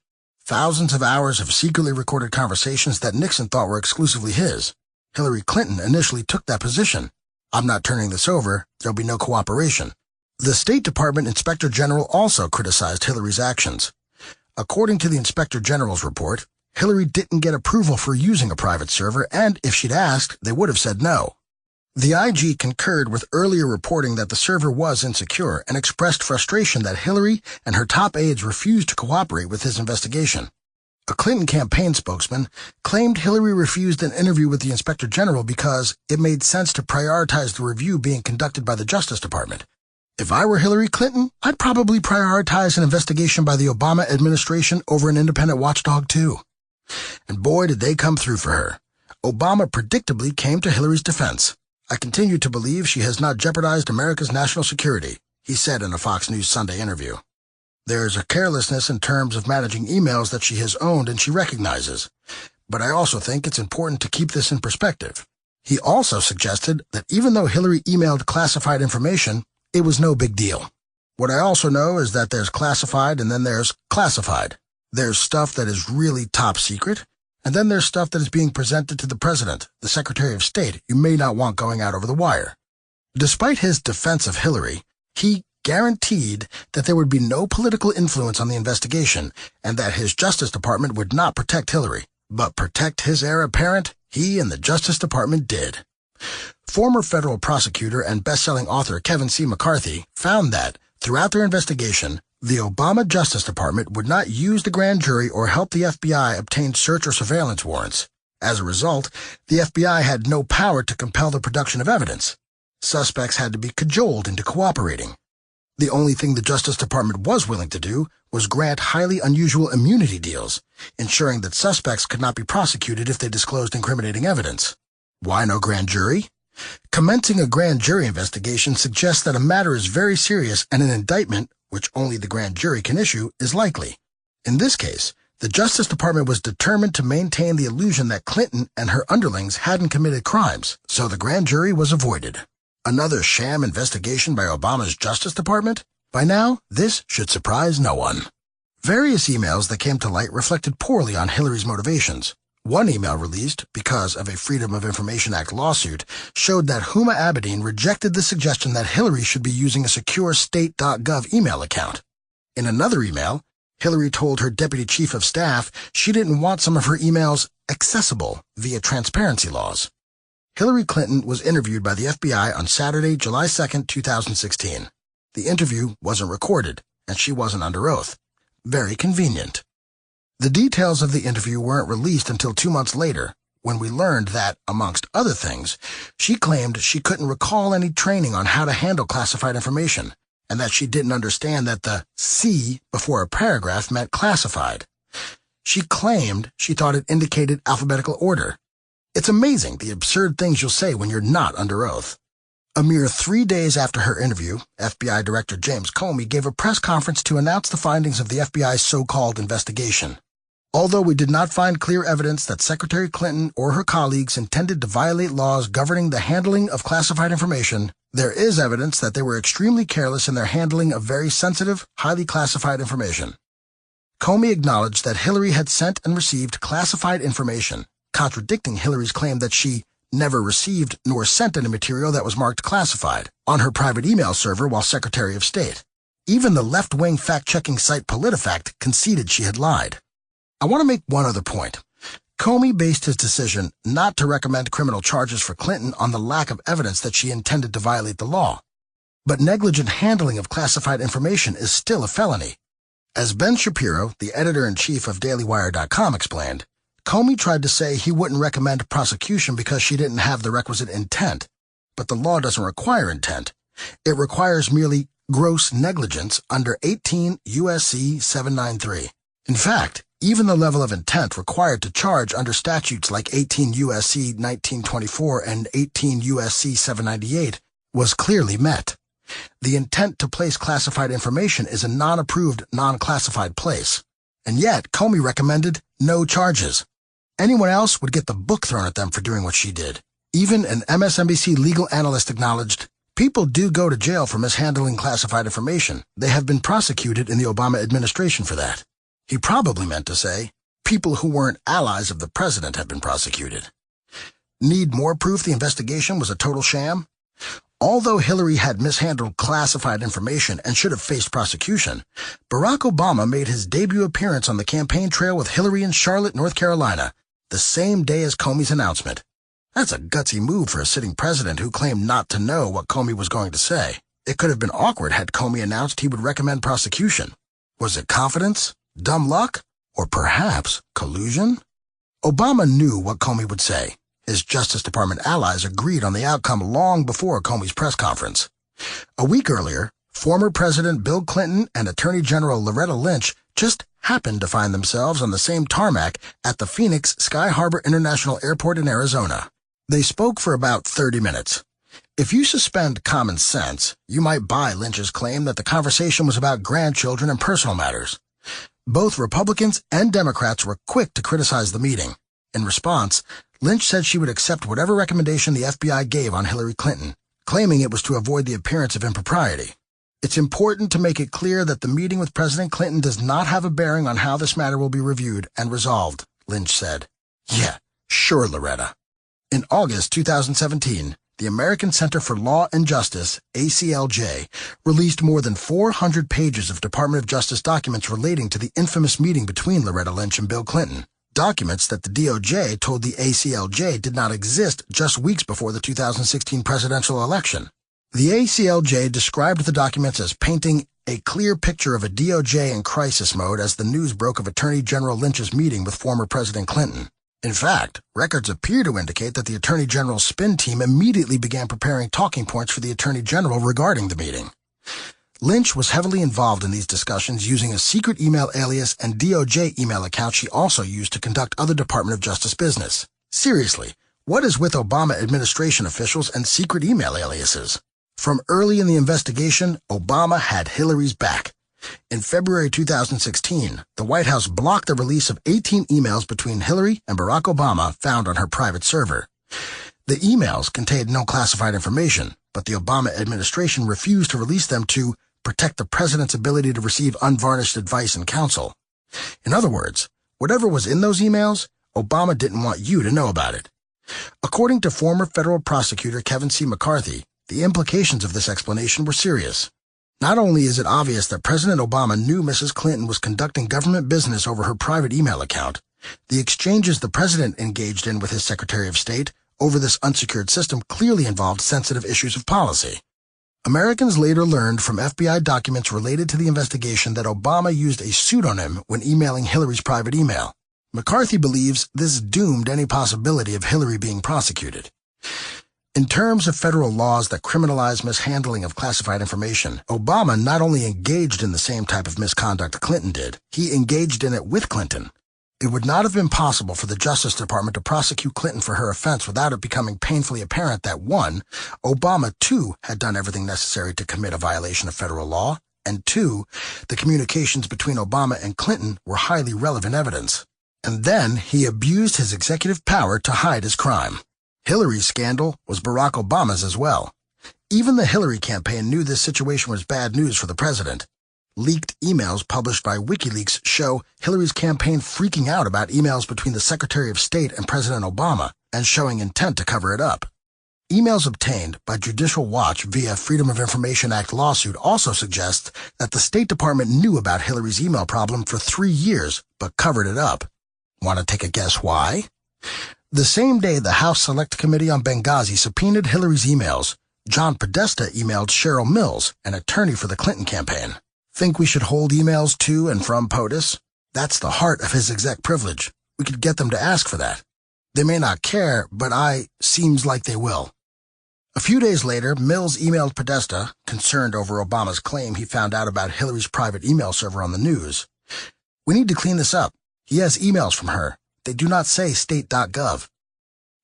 Speaker 1: Thousands of hours of secretly recorded conversations that Nixon thought were exclusively his. Hillary Clinton initially took that position. I'm not turning this over, there'll be no cooperation. The State Department Inspector General also criticized Hillary's actions. According to the Inspector General's report, Hillary didn't get approval for using a private server, and if she'd asked, they would have said no. The IG concurred with earlier reporting that the server was insecure and expressed frustration that Hillary and her top aides refused to cooperate with his investigation. A Clinton campaign spokesman claimed Hillary refused an interview with the Inspector General because it made sense to prioritize the review being conducted by the Justice Department. If I were Hillary Clinton, I'd probably prioritize an investigation by the Obama administration over an independent watchdog, too. And boy, did they come through for her. Obama predictably came to Hillary's defense. I continue to believe she has not jeopardized America's national security, he said in a Fox News Sunday interview. There's a carelessness in terms of managing emails that she has owned and she recognizes. But I also think it's important to keep this in perspective. He also suggested that even though Hillary emailed classified information, it was no big deal. What I also know is that there's classified and then there's classified. There's stuff that is really top secret, And then there's stuff that is being presented to the President, the Secretary of State, you may not want going out over the wire. Despite his defense of Hillary, he guaranteed that there would be no political influence on the investigation and that his Justice Department would not protect Hillary. But protect his heir apparent, he and the Justice Department did. Former federal prosecutor and best-selling author Kevin C. McCarthy found that, throughout their investigation, the Obama Justice Department would not use the grand jury or help the FBI obtain search or surveillance warrants. As a result, the FBI had no power to compel the production of evidence. Suspects had to be cajoled into cooperating. The only thing the Justice Department was willing to do was grant highly unusual immunity deals, ensuring that suspects could not be prosecuted if they disclosed incriminating evidence. Why no grand jury? Commencing a grand jury investigation suggests that a matter is very serious and an indictment, which only the grand jury can issue, is likely. In this case, the Justice Department was determined to maintain the illusion that Clinton and her underlings hadn't committed crimes, so the grand jury was avoided. Another sham investigation by Obama's Justice Department? By now, this should surprise no one. Various emails that came to light reflected poorly on Hillary's motivations. One email released, because of a Freedom of Information Act lawsuit, showed that Huma Abedin rejected the suggestion that Hillary should be using a secure state.gov email account. In another email, Hillary told her deputy chief of staff she didn't want some of her emails accessible via transparency laws. Hillary Clinton was interviewed by the FBI on Saturday, July 2, 2016. The interview wasn't recorded, and she wasn't under oath. Very convenient. The details of the interview weren't released until 2 months later, when we learned that, amongst other things, she claimed she couldn't recall any training on how to handle classified information, and that she didn't understand that the C before a paragraph meant classified. She claimed she thought it indicated alphabetical order. It's amazing the absurd things you'll say when you're not under oath. A mere 3 days after her interview, FBI Director James Comey gave a press conference to announce the findings of the FBI's so-called investigation. Although we did not find clear evidence that Secretary Clinton or her colleagues intended to violate laws governing the handling of classified information, there is evidence that they were extremely careless in their handling of very sensitive, highly classified information. Comey acknowledged that Hillary had sent and received classified information, contradicting Hillary's claim that she never received nor sent any material that was marked classified on her private email server while Secretary of State. Even the left-wing fact-checking site PolitiFact conceded she had lied. I want to make one other point. Comey based his decision not to recommend criminal charges for Clinton on the lack of evidence that she intended to violate the law. But negligent handling of classified information is still a felony. As Ben Shapiro, the editor-in-chief of DailyWire.com, explained, Comey tried to say he wouldn't recommend prosecution because she didn't have the requisite intent. But the law doesn't require intent. It requires merely gross negligence under 18 U.S.C. 793. In fact, even the level of intent required to charge under statutes like 18 U.S.C. 1924 and 18 U.S.C. 798 was clearly met. The intent to place classified information is a non-approved, non-classified place. And yet, Comey recommended no charges. Anyone else would get the book thrown at them for doing what she did. Even an MSNBC legal analyst acknowledged, people do go to jail for mishandling classified information. They have been prosecuted in the Obama administration for that. He probably meant to say, people who weren't allies of the president have been prosecuted. Need more proof the investigation was a total sham? Although Hillary had mishandled classified information and should have faced prosecution, Barack Obama made his debut appearance on the campaign trail with Hillary in Charlotte, North Carolina, the same day as Comey's announcement. That's a gutsy move for a sitting president who claimed not to know what Comey was going to say. It could have been awkward had Comey announced he would recommend prosecution. Was it confidence? Dumb luck? Or perhaps collusion? Obama knew what Comey would say. His Justice Department allies agreed on the outcome long before Comey's press conference. A week earlier, former President Bill Clinton and Attorney General Loretta Lynch just happened to find themselves on the same tarmac at the Phoenix Sky Harbor International Airport in Arizona. They spoke for about 30 minutes. If you suspend common sense, you might buy Lynch's claim that the conversation was about grandchildren and personal matters. Both Republicans and Democrats were quick to criticize the meeting. In response, Lynch said she would accept whatever recommendation the FBI gave on Hillary Clinton, claiming it was to avoid the appearance of impropriety. It's important to make it clear that the meeting with President Clinton does not have a bearing on how this matter will be reviewed and resolved, Lynch said. Yeah, sure, Loretta. In August 2017, the American Center for Law and Justice, ACLJ, released more than 400 pages of Department of Justice documents relating to the infamous meeting between Loretta Lynch and Bill Clinton. Documents that the DOJ told the ACLJ did not exist just weeks before the 2016 presidential election. The ACLJ described the documents as painting a clear picture of a DOJ in crisis mode as the news broke of Attorney General Lynch's meeting with former President Clinton. In fact, records appear to indicate that the Attorney General's spin team immediately began preparing talking points for the Attorney General regarding the meeting. Lynch was heavily involved in these discussions using a secret email alias and DOJ email account she also used to conduct other Department of Justice business. Seriously, what is with Obama administration officials and secret email aliases? From early in the investigation, Obama had Hillary's back. In February 2016, the White House blocked the release of 18 emails between Hillary and Barack Obama found on her private server. The emails contained no classified information, but the Obama administration refused to release them to protect the president's ability to receive unvarnished advice and counsel. In other words, whatever was in those emails, Obama didn't want you to know about it. According to former federal prosecutor Kevin C. McCarthy, the implications of this explanation were serious. Not only is it obvious that President Obama knew Mrs. Clinton was conducting government business over her private email account, the exchanges the president engaged in with his Secretary of State over this unsecured system clearly involved sensitive issues of policy. Americans later learned from FBI documents related to the investigation that Obama used a pseudonym when emailing Hillary's private email. McCarthy believes this doomed any possibility of Hillary being prosecuted. In terms of federal laws that criminalize mishandling of classified information, Obama not only engaged in the same type of misconduct Clinton did, he engaged in it with Clinton. It would not have been possible for the Justice Department to prosecute Clinton for her offense without it becoming painfully apparent that 1, Obama, too, had done everything necessary to commit a violation of federal law, and 2, the communications between Obama and Clinton were highly relevant evidence. And then he abused his executive power to hide his crime. Hillary's scandal was Barack Obama's as well. Even the Hillary campaign knew this situation was bad news for the president. Leaked emails published by WikiLeaks show Hillary's campaign freaking out about emails between the Secretary of State and President Obama and showing intent to cover it up. Emails obtained by Judicial Watch via Freedom of Information Act lawsuit also suggest that the State Department knew about Hillary's email problem for 3 years, but covered it up. Want to take a guess why? The same day the House Select Committee on Benghazi subpoenaed Hillary's emails, John Podesta emailed Cheryl Mills, an attorney for the Clinton campaign. Think we should hold emails to and from POTUS? That's the heart of his exec privilege. We could get them to ask for that. They may not care, but seems like they will. A few days later, Mills emailed Podesta, concerned over Obama's claim he found out about Hillary's private email server on the news. We need to clean this up. He has emails from her. They do not say state.gov.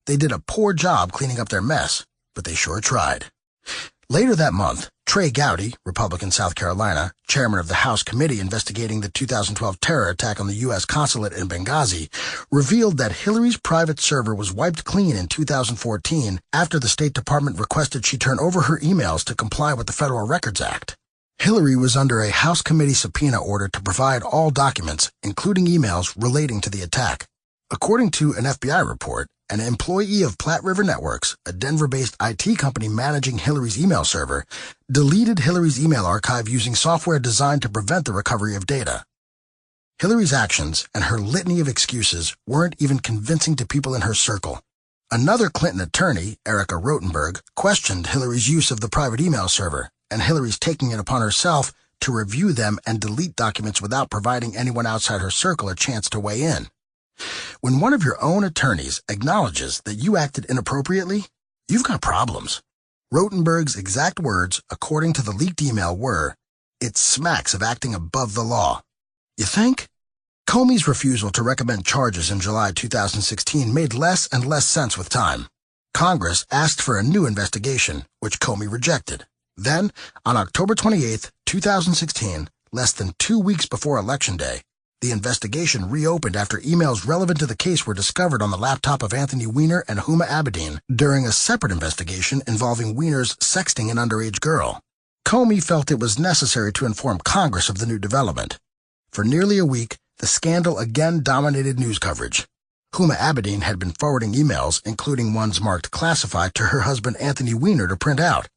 Speaker 1: They did a poor job cleaning up their mess, but they sure tried. Later that month, Trey Gowdy, Republican South Carolina, chairman of the House committee investigating the 2012 terror attack on the U.S. consulate in Benghazi, revealed that Hillary's private server was wiped clean in 2014 after the State Department requested she turn over her emails to comply with the Federal Records Act. Hillary was under a House committee subpoena order to provide all documents, including emails relating to the attack. According to an FBI report, an employee of Platte River Networks, a Denver-based IT company managing Hillary's email server, deleted Hillary's email archive using software designed to prevent the recovery of data. Hillary's actions and her litany of excuses weren't even convincing to people in her circle. Another Clinton attorney, Erica Rotenberg, questioned Hillary's use of the private email server and Hillary's taking it upon herself to review them and delete documents without providing anyone outside her circle a chance to weigh in. When one of your own attorneys acknowledges that you acted inappropriately, you've got problems. Rotenberg's exact words, according to the leaked email, were, "It smacks of acting above the law." You think? Comey's refusal to recommend charges in July 2016 made less and less sense with time. Congress asked for a new investigation, which Comey rejected. Then, on October 28, 2016, less than 2 weeks before Election Day, the investigation reopened after emails relevant to the case were discovered on the laptop of Anthony Weiner and Huma Abedin during a separate investigation involving Weiner's sexting an underage girl. Comey felt it was necessary to inform Congress of the new development. For nearly a week, the scandal again dominated news coverage. Huma Abedin had been forwarding emails, including ones marked classified, to her husband Anthony Weiner to print out.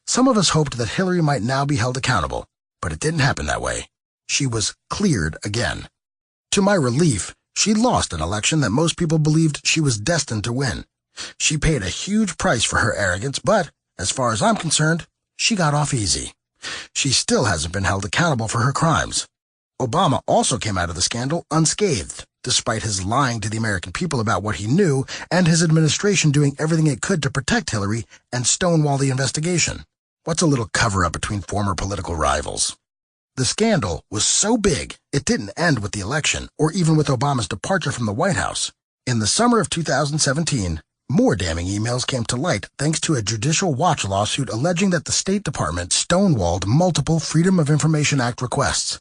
Speaker 1: Some of us hoped that Hillary might now be held accountable, but it didn't happen that way. She was cleared again. To my relief, she lost an election that most people believed she was destined to win. She paid a huge price for her arrogance, but, as far as I'm concerned, she got off easy. She still hasn't been held accountable for her crimes. Obama also came out of the scandal unscathed, despite his lying to the American people about what he knew and his administration doing everything it could to protect Hillary and stonewall the investigation. What's a little cover-up between former political rivals? The scandal was so big, it didn't end with the election or even with Obama's departure from the White House. In the summer of 2017, more damning emails came to light thanks to a Judicial Watch lawsuit alleging that the State Department stonewalled multiple Freedom of Information Act requests.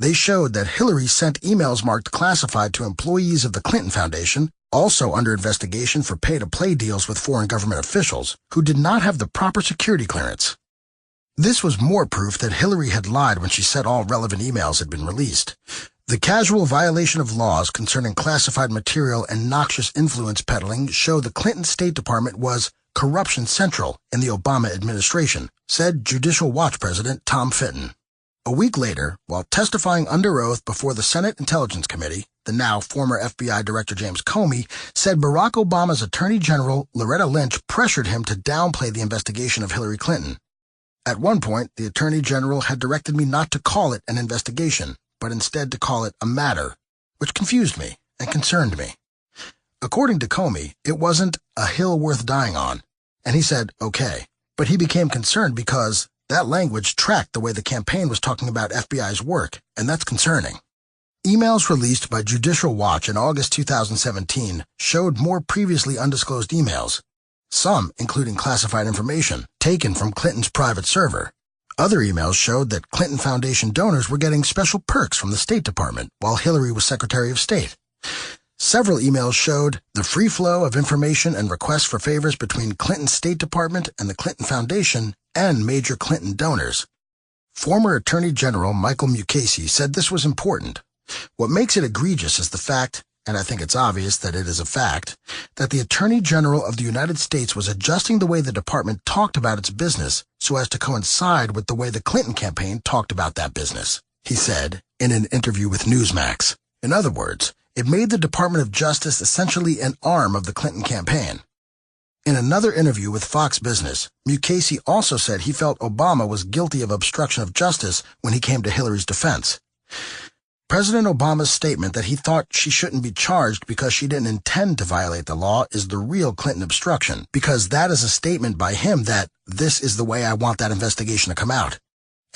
Speaker 1: They showed that Hillary sent emails marked classified to employees of the Clinton Foundation, also under investigation for pay-to-play deals with foreign government officials, who did not have the proper security clearance. This was more proof that Hillary had lied when she said all relevant emails had been released. The casual violation of laws concerning classified material and noxious influence peddling show the Clinton State Department was corruption central in the Obama administration, said Judicial Watch President Tom Fitton. A week later, while testifying under oath before the Senate Intelligence Committee, the now former FBI Director James Comey said Barack Obama's Attorney General Loretta Lynch pressured him to downplay the investigation of Hillary Clinton. At one point, the Attorney General had directed me not to call it an investigation, but instead to call it a matter, which confused me and concerned me. According to Comey, it wasn't a hill worth dying on, and he said, okay, but he became concerned because that language tracked the way the campaign was talking about FBI's work, and that's concerning. Emails released by Judicial Watch in August 2017 showed more previously undisclosed emails, some including classified information taken from Clinton's private server. Other emails showed that Clinton Foundation donors were getting special perks from the State Department while Hillary was Secretary of State. Several emails showed the free flow of information and requests for favors between Clinton's State Department and the Clinton Foundation and major Clinton donors. Former Attorney General Michael Mukasey said this was important. What makes it egregious is the fact, and I think it's obvious that it is a fact, that the Attorney General of the United States was adjusting the way the department talked about its business so as to coincide with the way the Clinton campaign talked about that business, he said in an interview with Newsmax. In other words, it made the Department of Justice essentially an arm of the Clinton campaign. In another interview with Fox Business, Mukasey also said he felt Obama was guilty of obstruction of justice when he came to Hillary's defense. President Obama's statement that he thought she shouldn't be charged because she didn't intend to violate the law is the real Clinton obstruction, because that is a statement by him that this is the way I want that investigation to come out.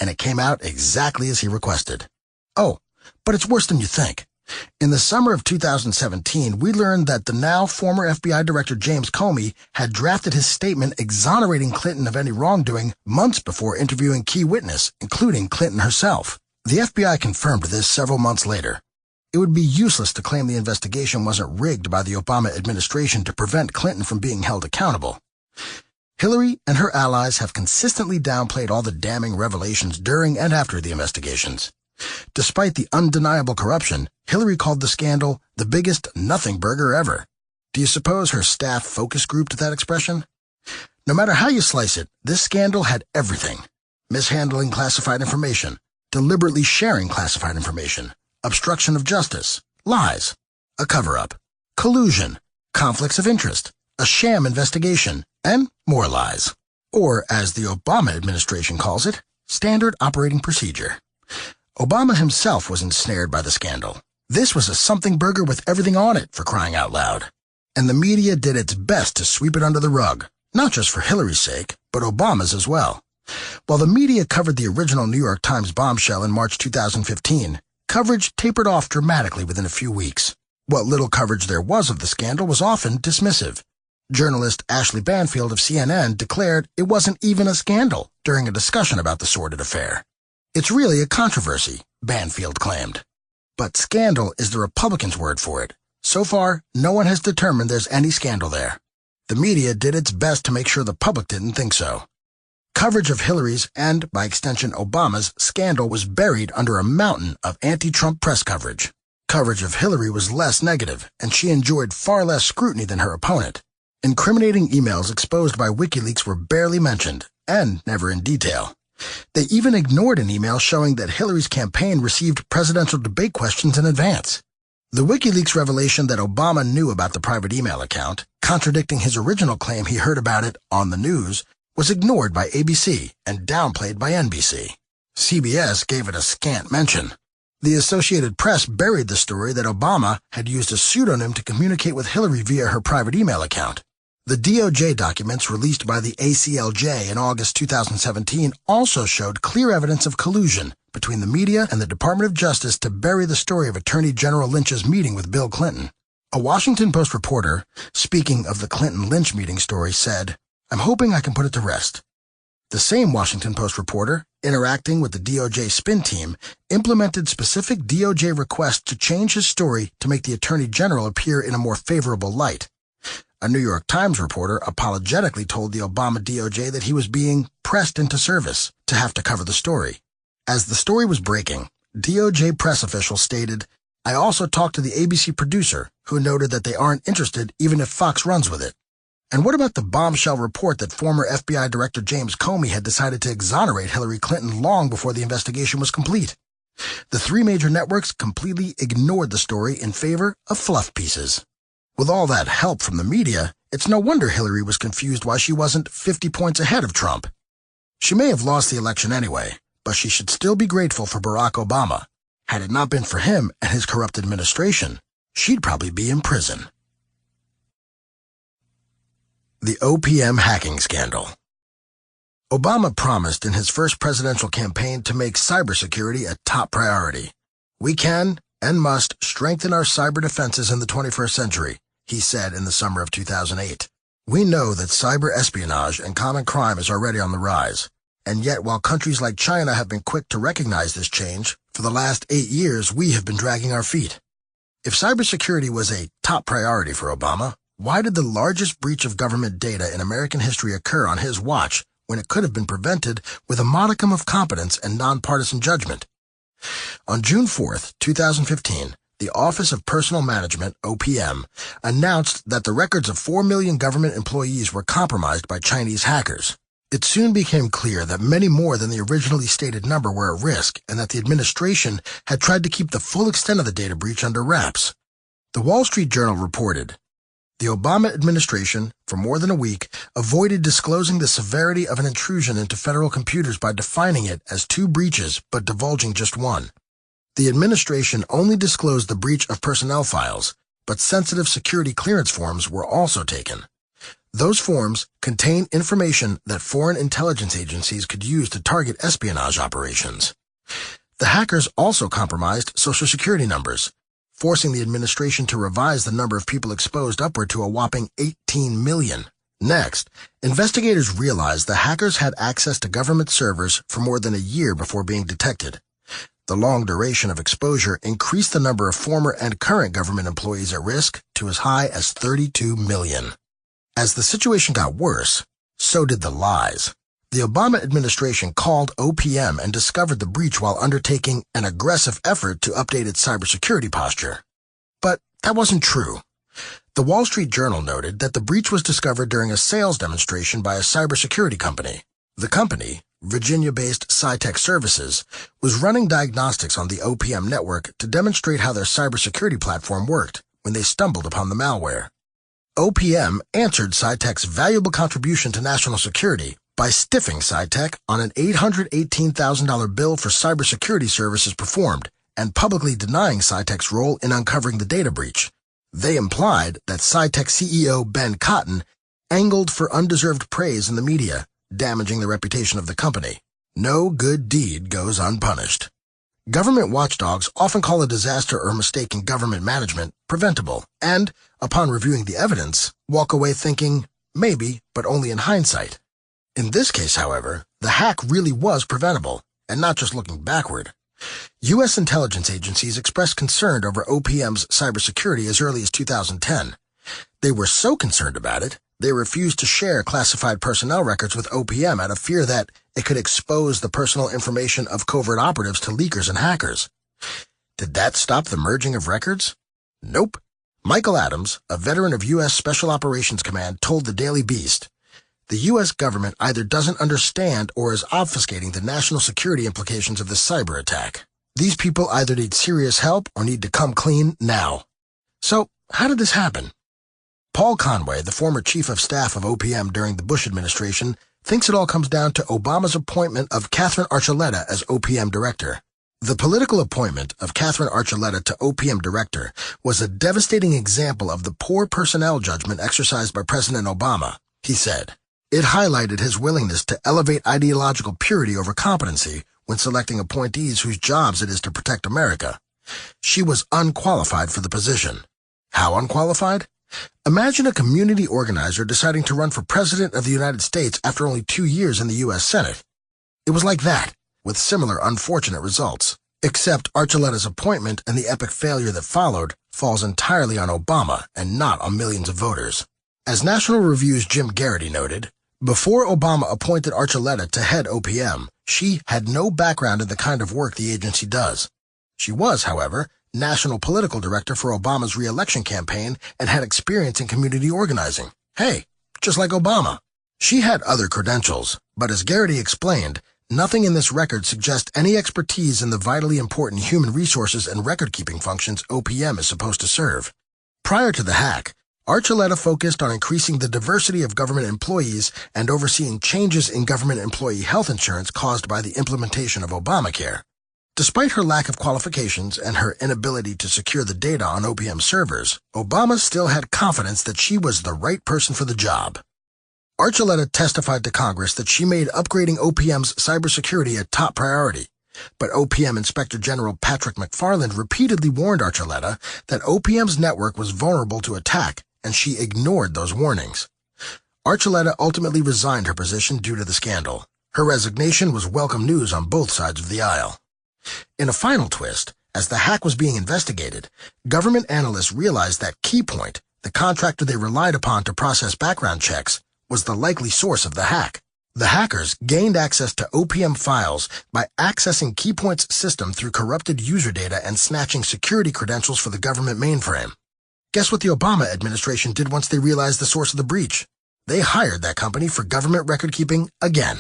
Speaker 1: And it came out exactly as he requested. Oh, but it's worse than you think. In the summer of 2017, we learned that the now former FBI Director James Comey had drafted his statement exonerating Clinton of any wrongdoing months before interviewing key witness, including Clinton herself. The FBI confirmed this several months later. It would be useless to claim the investigation wasn't rigged by the Obama administration to prevent Clinton from being held accountable. Hillary and her allies have consistently downplayed all the damning revelations during and after the investigations. Despite the undeniable corruption, Hillary called the scandal the biggest nothing burger ever. Do you suppose her staff focus grouped that expression? No matter how you slice it, this scandal had everything. Mishandling classified information, deliberately sharing classified information, obstruction of justice, lies, a cover-up, collusion, conflicts of interest, a sham investigation, and more lies. Or, as the Obama administration calls it, standard operating procedure. Obama himself was ensnared by the scandal. This was a something burger with everything on it, for crying out loud. And the media did its best to sweep it under the rug, not just for Hillary's sake, but Obama's as well. While the media covered the original New York Times bombshell in March 2015, coverage tapered off dramatically within a few weeks. What little coverage there was of the scandal was often dismissive. Journalist Ashley Banfield of CNN declared it wasn't even a scandal during a discussion about the sordid affair. It's really a controversy, Banfield claimed. But scandal is the Republicans' word for it. So far, no one has determined there's any scandal there. The media did its best to make sure the public didn't think so. Coverage of Hillary's, and by extension Obama's, scandal was buried under a mountain of anti-Trump press coverage. Coverage of Hillary was less negative, and she enjoyed far less scrutiny than her opponent. Incriminating emails exposed by WikiLeaks were barely mentioned, and never in detail. They even ignored an email showing that Hillary's campaign received presidential debate questions in advance. The WikiLeaks revelation that Obama knew about the private email account, contradicting his original claim he heard about it on the news, was ignored by ABC and downplayed by NBC. CBS gave it a scant mention. The Associated Press buried the story that Obama had used a pseudonym to communicate with Hillary via her private email account. The DOJ documents released by the ACLJ in August 2017 also showed clear evidence of collusion between the media and the Department of Justice to bury the story of Attorney General Lynch's meeting with Bill Clinton. A Washington Post reporter, speaking of the Clinton-Lynch meeting story, said, "I'm hoping I can put it to rest." The same Washington Post reporter, interacting with the DOJ spin team, implemented specific DOJ requests to change his story to make the Attorney General appear in a more favorable light. A New York Times reporter apologetically told the Obama DOJ that he was being pressed into service to have to cover the story. As the story was breaking, DOJ press officials stated, "I also talked to the ABC producer, who noted that they aren't interested even if Fox runs with it." And what about the bombshell report that former FBI Director James Comey had decided to exonerate Hillary Clinton long before the investigation was complete? The three major networks completely ignored the story in favor of fluff pieces. With all that help from the media, it's no wonder Hillary was confused why she wasn't 50 points ahead of Trump. She may have lost the election anyway, but she should still be grateful for Barack Obama. Had it not been for him and his corrupt administration, she'd probably be in prison. The OPM hacking scandal. Obama promised in his first presidential campaign to make cybersecurity a top priority. "We can and must strengthen our cyber defenses in the 21st century, he said in the summer of 2008. "We know that cyber espionage and common crime is already on the rise. And yet, while countries like China have been quick to recognize this change, for the last 8 years we have been dragging our feet." If cybersecurity was a top priority for Obama, why did the largest breach of government data in American history occur on his watch when it could have been prevented with a modicum of competence and nonpartisan judgment? On June 4th, 2015, the Office of Personnel Management, OPM, announced that the records of 4 million government employees were compromised by Chinese hackers. It soon became clear that many more than the originally stated number were at risk and that the administration had tried to keep the full extent of the data breach under wraps. The Wall Street Journal reported, "The Obama administration, for more than a week, avoided disclosing the severity of an intrusion into federal computers by defining it as 2 breaches but divulging just one. The administration only disclosed the breach of personnel files, but sensitive security clearance forms were also taken. Those forms contain information that foreign intelligence agencies could use to target espionage operations. The hackers also compromised Social Security numbers, forcing the administration to revise the number of people exposed upward to a whopping 18 million. Next, investigators realized the hackers had access to government servers for more than a year before being detected. The long duration of exposure increased the number of former and current government employees at risk to as high as 32 million. As the situation got worse, so did the lies. The Obama administration called OPM and discovered the breach while undertaking an aggressive effort to update its cybersecurity posture. But that wasn't true. The Wall Street Journal noted that the breach was discovered during a sales demonstration by a cybersecurity company. The company, Virginia-based SciTech Services, was running diagnostics on the OPM network to demonstrate how their cybersecurity platform worked when they stumbled upon the malware. OPM answered SciTech's valuable contribution to national security by stiffing SciTech on an $818,000 bill for cybersecurity services performed and publicly denying SciTech's role in uncovering the data breach. They implied that SciTech CEO Ben Cotton angled for undeserved praise in the media, damaging the reputation of the company. No good deed goes unpunished. Government watchdogs often call a disaster or mistake in government management preventable and, upon reviewing the evidence, walk away thinking, maybe, but only in hindsight. In this case, however, the hack really was preventable, and not just looking backward. U.S. intelligence agencies expressed concern over OPM's cybersecurity as early as 2010. They were so concerned about it, they refused to share classified personnel records with OPM out of fear that it could expose the personal information of covert operatives to leakers and hackers. Did that stop the merging of records? Nope. Michael Adams, a veteran of U.S. Special Operations Command, told the Daily Beast, "The U.S. government either doesn't understand or is obfuscating the national security implications of this cyber attack. These people either need serious help or need to come clean now." So, how did this happen? Paul Conway, the former chief of staff of OPM during the Bush administration, thinks it all comes down to Obama's appointment of Catherine Archuleta as OPM director. The political appointment of Catherine Archuleta to OPM director was a devastating example of the poor personnel judgment exercised by President Obama, he said. It highlighted his willingness to elevate ideological purity over competency when selecting appointees whose jobs it is to protect America. She was unqualified for the position. How unqualified? Imagine a community organizer deciding to run for President of the United States after only 2 years in the U.S. Senate. It was like that, with similar unfortunate results. Except Archuleta's appointment and the epic failure that followed falls entirely on Obama and not on millions of voters. As National Review's Jim Garrity noted, before Obama appointed Archuleta to head OPM, she had no background in the kind of work the agency does. She was, however, National Political Director for Obama's re-election campaign and had experience in community organizing. Hey, just like Obama. She had other credentials, but as Garrity explained, nothing in this record suggests any expertise in the vitally important human resources and record-keeping functions OPM is supposed to serve. Prior to the hack, Archuleta focused on increasing the diversity of government employees and overseeing changes in government employee health insurance caused by the implementation of Obamacare. Despite her lack of qualifications and her inability to secure the data on OPM servers, Obama still had confidence that she was the right person for the job. Archuleta testified to Congress that she made upgrading OPM's cybersecurity a top priority, but OPM Inspector General Patrick McFarland repeatedly warned Archuleta that OPM's network was vulnerable to attack, and she ignored those warnings. Archuleta ultimately resigned her position due to the scandal. Her resignation was welcome news on both sides of the aisle. In a final twist, as the hack was being investigated, government analysts realized that Keypoint, the contractor they relied upon to process background checks, was the likely source of the hack. The hackers gained access to OPM files by accessing Keypoint's system through corrupted user data and snatching security credentials for the government mainframe. Guess what the Obama administration did once they realized the source of the breach? They hired that company for government record-keeping again.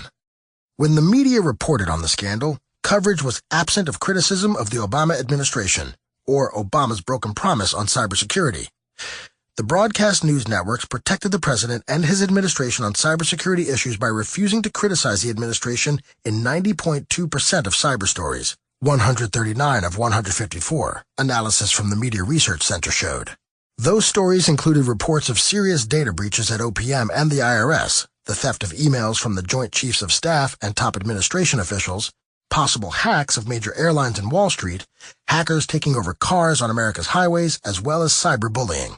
Speaker 1: When the media reported on the scandal, coverage was absent of criticism of the Obama administration or Obama's broken promise on cybersecurity. The broadcast news networks protected the president and his administration on cybersecurity issues by refusing to criticize the administration in 90.2% of cyber stories, 139 of 154, analysis from the Media Research Center showed. Those stories included reports of serious data breaches at OPM and the IRS, the theft of emails from the Joint Chiefs of Staff and top administration officials, possible hacks of major airlines in Wall Street, hackers taking over cars on America's highways, as well as cyberbullying.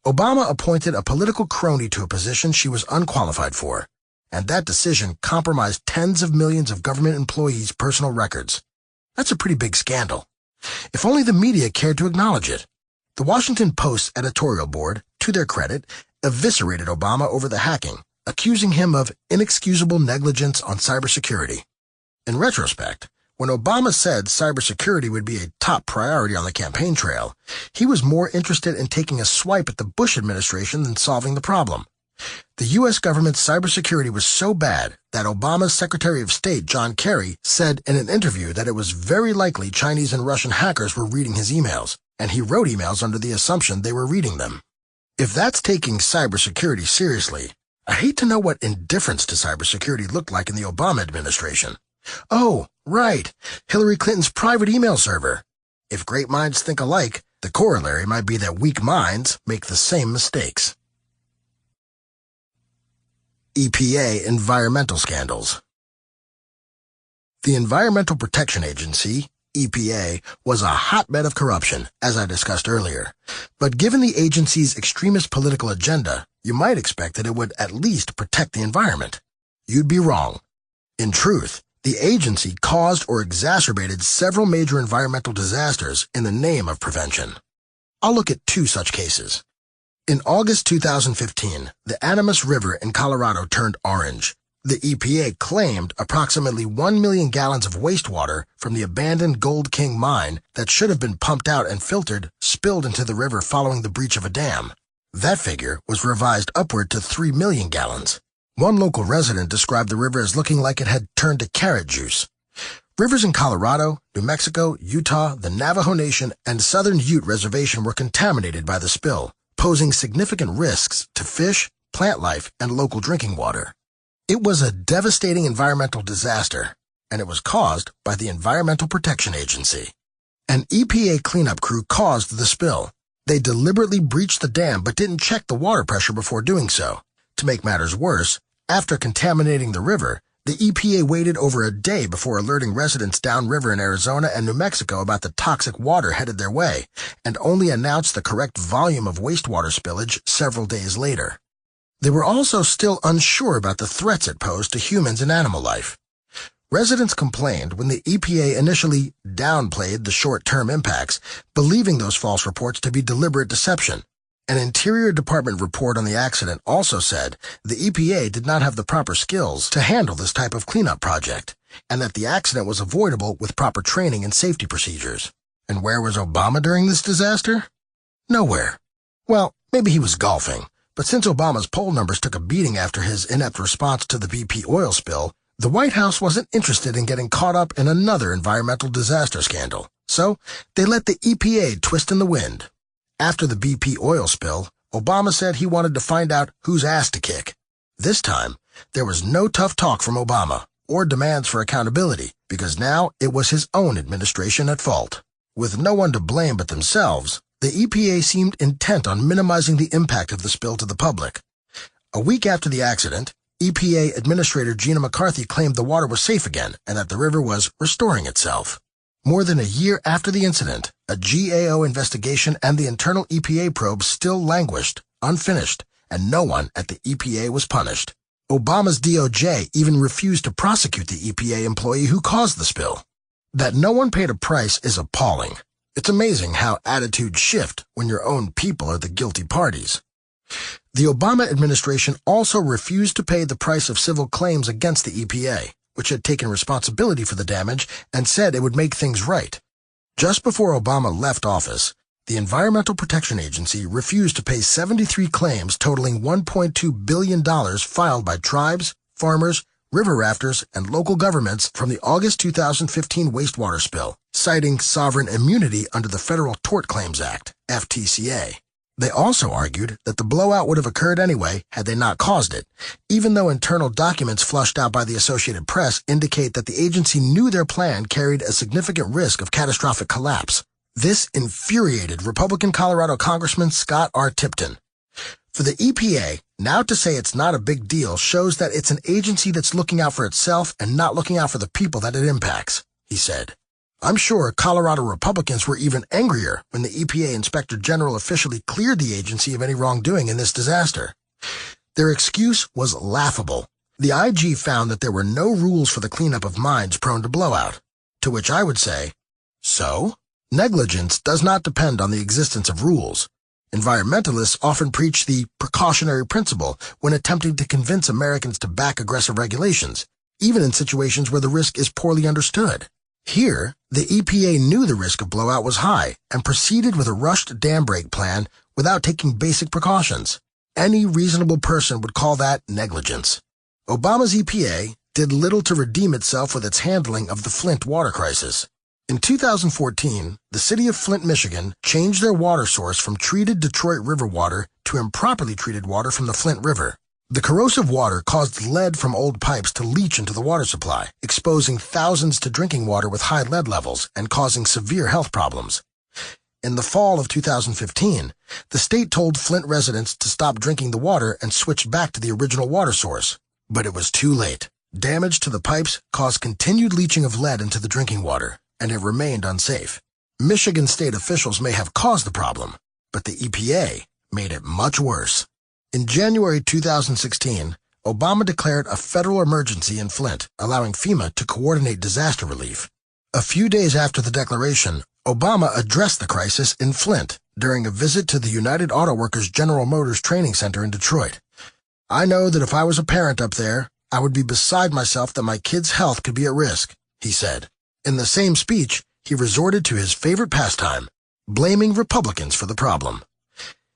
Speaker 1: Obama appointed a political crony to a position she was unqualified for, and that decision compromised tens of millions of government employees' personal records. That's a pretty big scandal. If only the media cared to acknowledge it. The Washington Post's editorial board, to their credit, eviscerated Obama over the hacking, accusing him of inexcusable negligence on cybersecurity. In retrospect, when Obama said cybersecurity would be a top priority on the campaign trail, he was more interested in taking a swipe at the Bush administration than solving the problem. The U.S. government's cybersecurity was so bad that Obama's Secretary of State, John Kerry, said in an interview that it was very likely Chinese and Russian hackers were reading his emails, and he wrote emails under the assumption they were reading them. If that's taking cybersecurity seriously, I hate to know what indifference to cybersecurity looked like in the Obama administration. Oh, right, Hillary Clinton's private email server. If great minds think alike, the corollary might be that weak minds make the same mistakes. EPA environmental scandals. The Environmental Protection Agency, EPA, was a hotbed of corruption, as I discussed earlier. But given the agency's extremist political agenda, you might expect that it would at least protect the environment. You'd be wrong. In truth, the agency caused or exacerbated several major environmental disasters in the name of prevention. I'll look at two such cases. In August 2015, the Animas River in Colorado turned orange, The EPA claimed approximately 1 million gallons of wastewater from the abandoned Gold King mine that should have been pumped out and filtered spilled into the river following the breach of a dam. That figure was revised upward to 3 million gallons. One local resident described the river as looking like it had turned to carrot juice. Rivers in Colorado, New Mexico, Utah, the Navajo Nation, and Southern Ute Reservation were contaminated by the spill, posing significant risks to fish, plant life, and local drinking water. It was a devastating environmental disaster, and it was caused by the Environmental Protection Agency. An EPA cleanup crew caused the spill. They deliberately breached the dam but didn't check the water pressure before doing so. To make matters worse, after contaminating the river, the EPA waited over a day before alerting residents downriver in Arizona and New Mexico about the toxic water headed their way, and only announced the correct volume of wastewater spillage several days later. They were also still unsure about the threats it posed to humans and animal life. Residents complained when the EPA initially downplayed the short-term impacts, believing those false reports to be deliberate deception. An Interior Department report on the accident also said the EPA did not have the proper skills to handle this type of cleanup project, and that the accident was avoidable with proper training and safety procedures. And where was Obama during this disaster? Nowhere. Well, maybe he was golfing. But since Obama's poll numbers took a beating after his inept response to the BP oil spill, the White House wasn't interested in getting caught up in another environmental disaster scandal. So they let the EPA twist in the wind. After the BP oil spill, Obama said he wanted to find out whose ass to kick. This time, there was no tough talk from Obama or demands for accountability, because now it was his own administration at fault. With no one to blame but themselves, the EPA seemed intent on minimizing the impact of the spill to the public. A week after the accident, EPA Administrator Gina McCarthy claimed the water was safe again and that the river was restoring itself. More than a year after the incident, a GAO investigation and the internal EPA probe still languished, unfinished, and no one at the EPA was punished. Obama's DOJ even refused to prosecute the EPA employee who caused the spill. That no one paid a price is appalling. It's amazing how attitudes shift when your own people are the guilty parties. The Obama administration also refused to pay the price of civil claims against the EPA, which had taken responsibility for the damage and said it would make things right. Just before Obama left office, the Environmental Protection Agency refused to pay 73 claims totaling $1.2 billion filed by tribes, farmers, river rafters, and local governments from the August 2015 wastewater spill, citing sovereign immunity under the Federal Tort Claims Act, FTCA. They also argued that the blowout would have occurred anyway had they not caused it, even though internal documents flushed out by the Associated Press indicate that the agency knew their plan carried a significant risk of catastrophic collapse. This infuriated Republican Colorado Congressman Scott R. Tipton. For the EPA, now to say it's not a big deal shows that it's an agency that's looking out for itself and not looking out for the people that it impacts, he said. I'm sure Colorado Republicans were even angrier when the EPA Inspector General officially cleared the agency of any wrongdoing in this disaster. Their excuse was laughable. The IG found that there were no rules for the cleanup of mines prone to blowout. To which I would say, so? Negligence does not depend on the existence of rules. Environmentalists often preach the precautionary principle when attempting to convince Americans to back aggressive regulations, even in situations where the risk is poorly understood. Here, the EPA knew the risk of blowout was high and proceeded with a rushed dam break plan without taking basic precautions. Any reasonable person would call that negligence. Obama's EPA did little to redeem itself with its handling of the Flint water crisis. In 2014, the city of Flint, Michigan, changed their water source from treated Detroit River water to improperly treated water from the Flint River. The corrosive water caused lead from old pipes to leach into the water supply, exposing thousands to drinking water with high lead levels and causing severe health problems. In the fall of 2015, the state told Flint residents to stop drinking the water and switched back to the original water source. But it was too late. Damage to the pipes caused continued leaching of lead into the drinking water, and it remained unsafe. Michigan state officials may have caused the problem, but the EPA made it much worse. In January 2016, Obama declared a federal emergency in Flint, allowing FEMA to coordinate disaster relief. A few days after the declaration, Obama addressed the crisis in Flint during a visit to the United Auto Workers General Motors Training Center in Detroit. I know that if I was a parent up there, I would be beside myself that my kids' health could be at risk, he said. In the same speech, he resorted to his favorite pastime, blaming Republicans for the problem.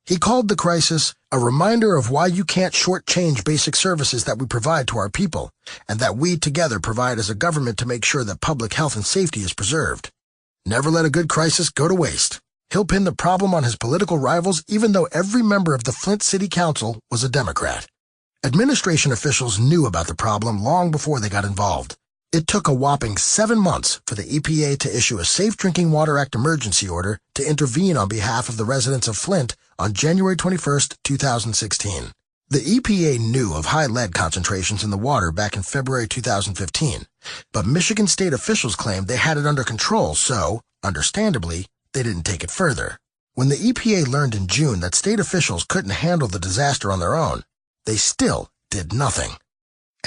Speaker 1: He called the crisis a reminder of why you can't shortchange basic services that we provide to our people, and that we together provide as a government to make sure that public health and safety is preserved. Never let a good crisis go to waste. He'll pin the problem on his political rivals even though every member of the Flint City Council was a Democrat. Administration officials knew about the problem long before they got involved. It took a whopping 7 months for the EPA to issue a Safe Drinking Water Act emergency order to intervene on behalf of the residents of Flint on January 21, 2016. The EPA knew of high lead concentrations in the water back in February 2015, but Michigan state officials claimed they had it under control, so, understandably, they didn't take it further. When the EPA learned in June that state officials couldn't handle the disaster on their own, they still did nothing.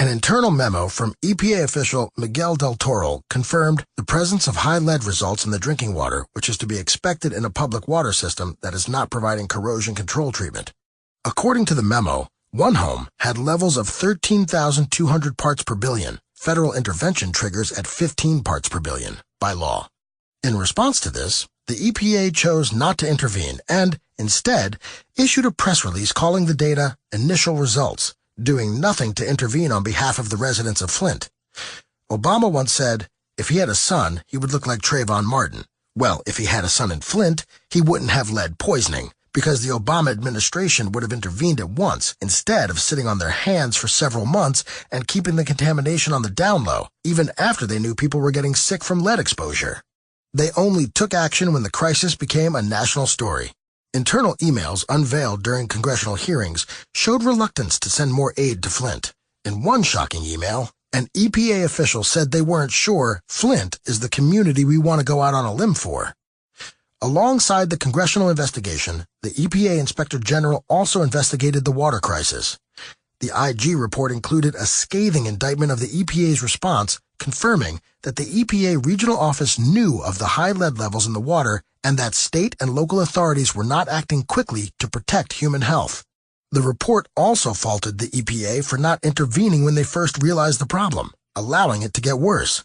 Speaker 1: An internal memo from EPA official Miguel del Toro confirmed the presence of high lead results in the drinking water, which is to be expected in a public water system that is not providing corrosion control treatment. According to the memo, one home had levels of 13,200 parts per billion. Federal intervention triggers at 15 parts per billion by law. In response to this, the EPA chose not to intervene and, instead, issued a press release calling the data initial results, doing nothing to intervene on behalf of the residents of Flint. Obama once said, if he had a son, he would look like Trayvon Martin. Well, if he had a son in Flint, he wouldn't have lead poisoning, because the Obama administration would have intervened at once, instead of sitting on their hands for several months and keeping the contamination on the down low, even after they knew people were getting sick from lead exposure. They only took action when the crisis became a national story. Internal emails unveiled during congressional hearings showed reluctance to send more aid to Flint. In one shocking email, an EPA official said they weren't sure Flint is the community we want to go out on a limb for. Alongside the congressional investigation, the EPA Inspector General also investigated the water crisis. The IG report included a scathing indictment of the EPA's response, confirming that the EPA regional office knew of the high lead levels in the water and that state and local authorities were not acting quickly to protect human health. The report also faulted the EPA for not intervening when they first realized the problem, allowing it to get worse.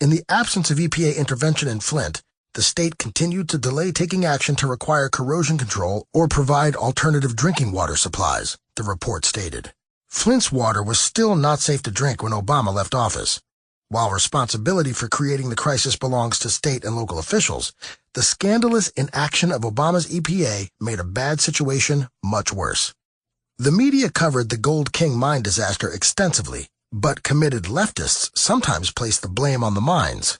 Speaker 1: In the absence of EPA intervention in Flint, the state continued to delay taking action to require corrosion control or provide alternative drinking water supplies, the report stated. Flint's water was still not safe to drink when Obama left office. While responsibility for creating the crisis belongs to state and local officials, the scandalous inaction of Obama's EPA made a bad situation much worse. The media covered the Gold King mine disaster extensively, but committed leftists sometimes placed the blame on the mines.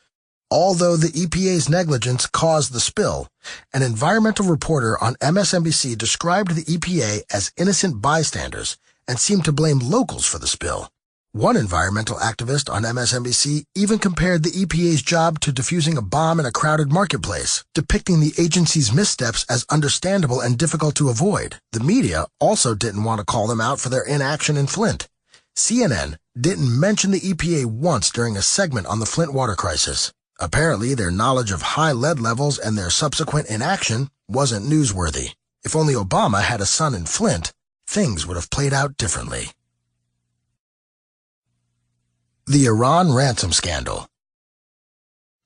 Speaker 1: Although the EPA's negligence caused the spill, an environmental reporter on MSNBC described the EPA as innocent bystanders and seemed to blame locals for the spill. One environmental activist on MSNBC even compared the EPA's job to defusing a bomb in a crowded marketplace, depicting the agency's missteps as understandable and difficult to avoid. The media also didn't want to call them out for their inaction in Flint. CNN didn't mention the EPA once during a segment on the Flint water crisis. Apparently, their knowledge of high lead levels and their subsequent inaction wasn't newsworthy. If only Obama had a son in Flint, things would have played out differently. The Iran ransom scandal.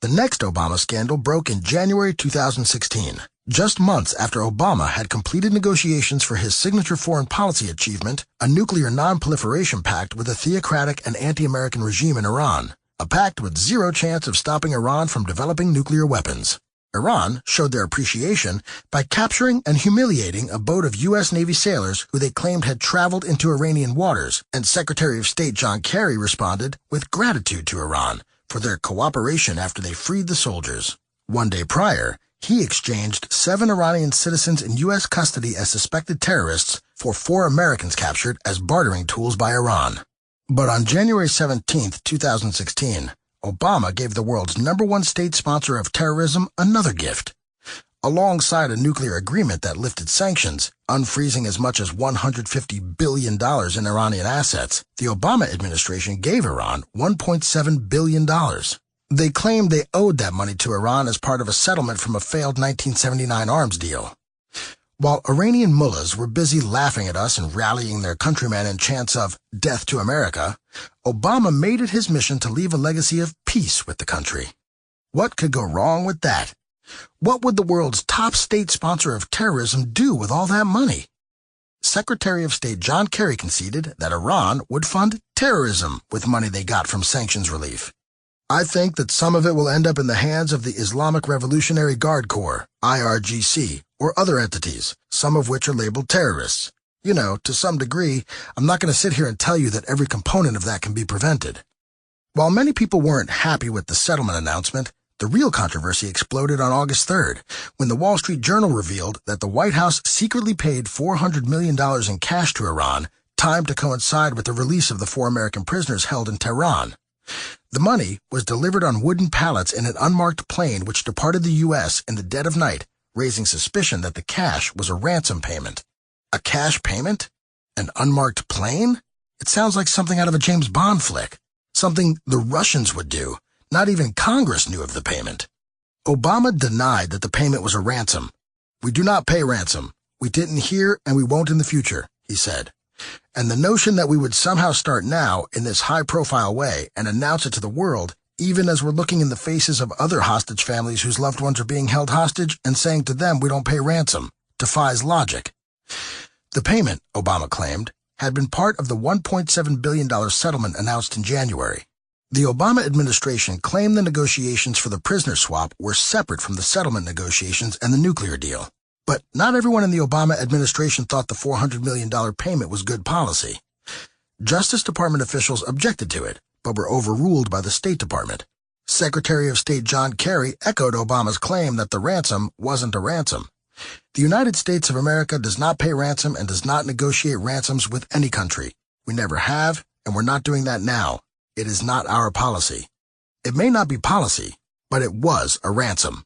Speaker 1: The next Obama scandal broke in January 2016, just months after Obama had completed negotiations for his signature foreign policy achievement, a nuclear non-proliferation pact with a theocratic and anti-American regime in Iran, a pact with zero chance of stopping Iran from developing nuclear weapons. Iran showed their appreciation by capturing and humiliating a boat of U.S. Navy sailors who they claimed had traveled into Iranian waters, and Secretary of State John Kerry responded with gratitude to Iran for their cooperation after they freed the soldiers. One day prior, he exchanged 7 Iranian citizens in U.S. custody as suspected terrorists for 4 Americans captured as bartering tools by Iran. But on January 17, 2016, Obama gave the world's #1 state sponsor of terrorism another gift. Alongside a nuclear agreement that lifted sanctions, unfreezing as much as $150 billion in Iranian assets, the Obama administration gave Iran $1.7 billion. They claimed they owed that money to Iran as part of a settlement from a failed 1979 arms deal. While Iranian mullahs were busy laughing at us and rallying their countrymen in chants of "Death to America," Obama made it his mission to leave a legacy of peace with the country. What could go wrong with that? What would the world's top state sponsor of terrorism do with all that money? Secretary of State John Kerry conceded that Iran would fund terrorism with money they got from sanctions relief. "I think that some of it will end up in the hands of the Islamic Revolutionary Guard Corps, IRGC, or other entities, some of which are labeled terrorists. You know, to some degree, I'm not going to sit here and tell you that every component of that can be prevented." While many people weren't happy with the settlement announcement, the real controversy exploded on August 3rd, when the Wall Street Journal revealed that the White House secretly paid $400 million in cash to Iran, timed to coincide with the release of the 4 American prisoners held in Tehran. The money was delivered on wooden pallets in an unmarked plane which departed the U.S. in the dead of night, raising suspicion that the cash was a ransom payment. A cash payment? An unmarked plane? It sounds like something out of a James Bond flick. Something the Russians would do. Not even Congress knew of the payment. Obama denied that the payment was a ransom. "We do not pay ransom. We didn't hear and we won't in the future," he said. And the notion that we would somehow start now in this high-profile way and announce it to the world, even as we're looking in the faces of other hostage families whose loved ones are being held hostage and saying to them we don't pay ransom, defies logic. The payment, Obama claimed, had been part of the $1.7 billion settlement announced in January. The Obama administration claimed the negotiations for the prisoner swap were separate from the settlement negotiations and the nuclear deal. But not everyone in the Obama administration thought the $400 million payment was good policy. Justice Department officials objected to it, but were overruled by the State Department. Secretary of State John Kerry echoed Obama's claim that the ransom wasn't a ransom. "The United States of America does not pay ransom and does not negotiate ransoms with any country. We never have, and we're not doing that now. It is not our policy." It may not be policy, but it was a ransom.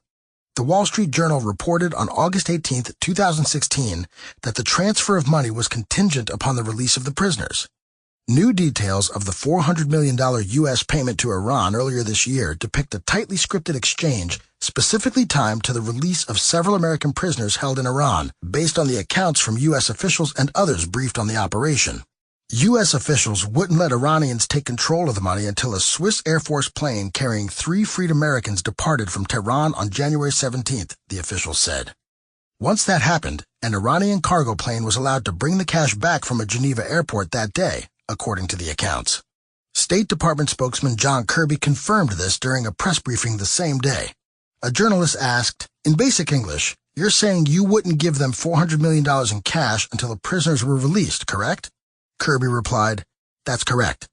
Speaker 1: The Wall Street Journal reported on August 18, 2016, that the transfer of money was contingent upon the release of the prisoners. New details of the $400 million U.S. payment to Iran earlier this year depict a tightly scripted exchange specifically timed to the release of several American prisoners held in Iran, based on the accounts from U.S. officials and others briefed on the operation. U.S. officials wouldn't let Iranians take control of the money until a Swiss Air Force plane carrying 3 freed Americans departed from Tehran on January 17th, the officials said. Once that happened, an Iranian cargo plane was allowed to bring the cash back from a Geneva airport that day, according to the accounts. State Department spokesman John Kirby confirmed this during a press briefing the same day. A journalist asked, "In basic English, you're saying you wouldn't give them $400 million in cash until the prisoners were released, correct?" Kirby replied, "That's correct."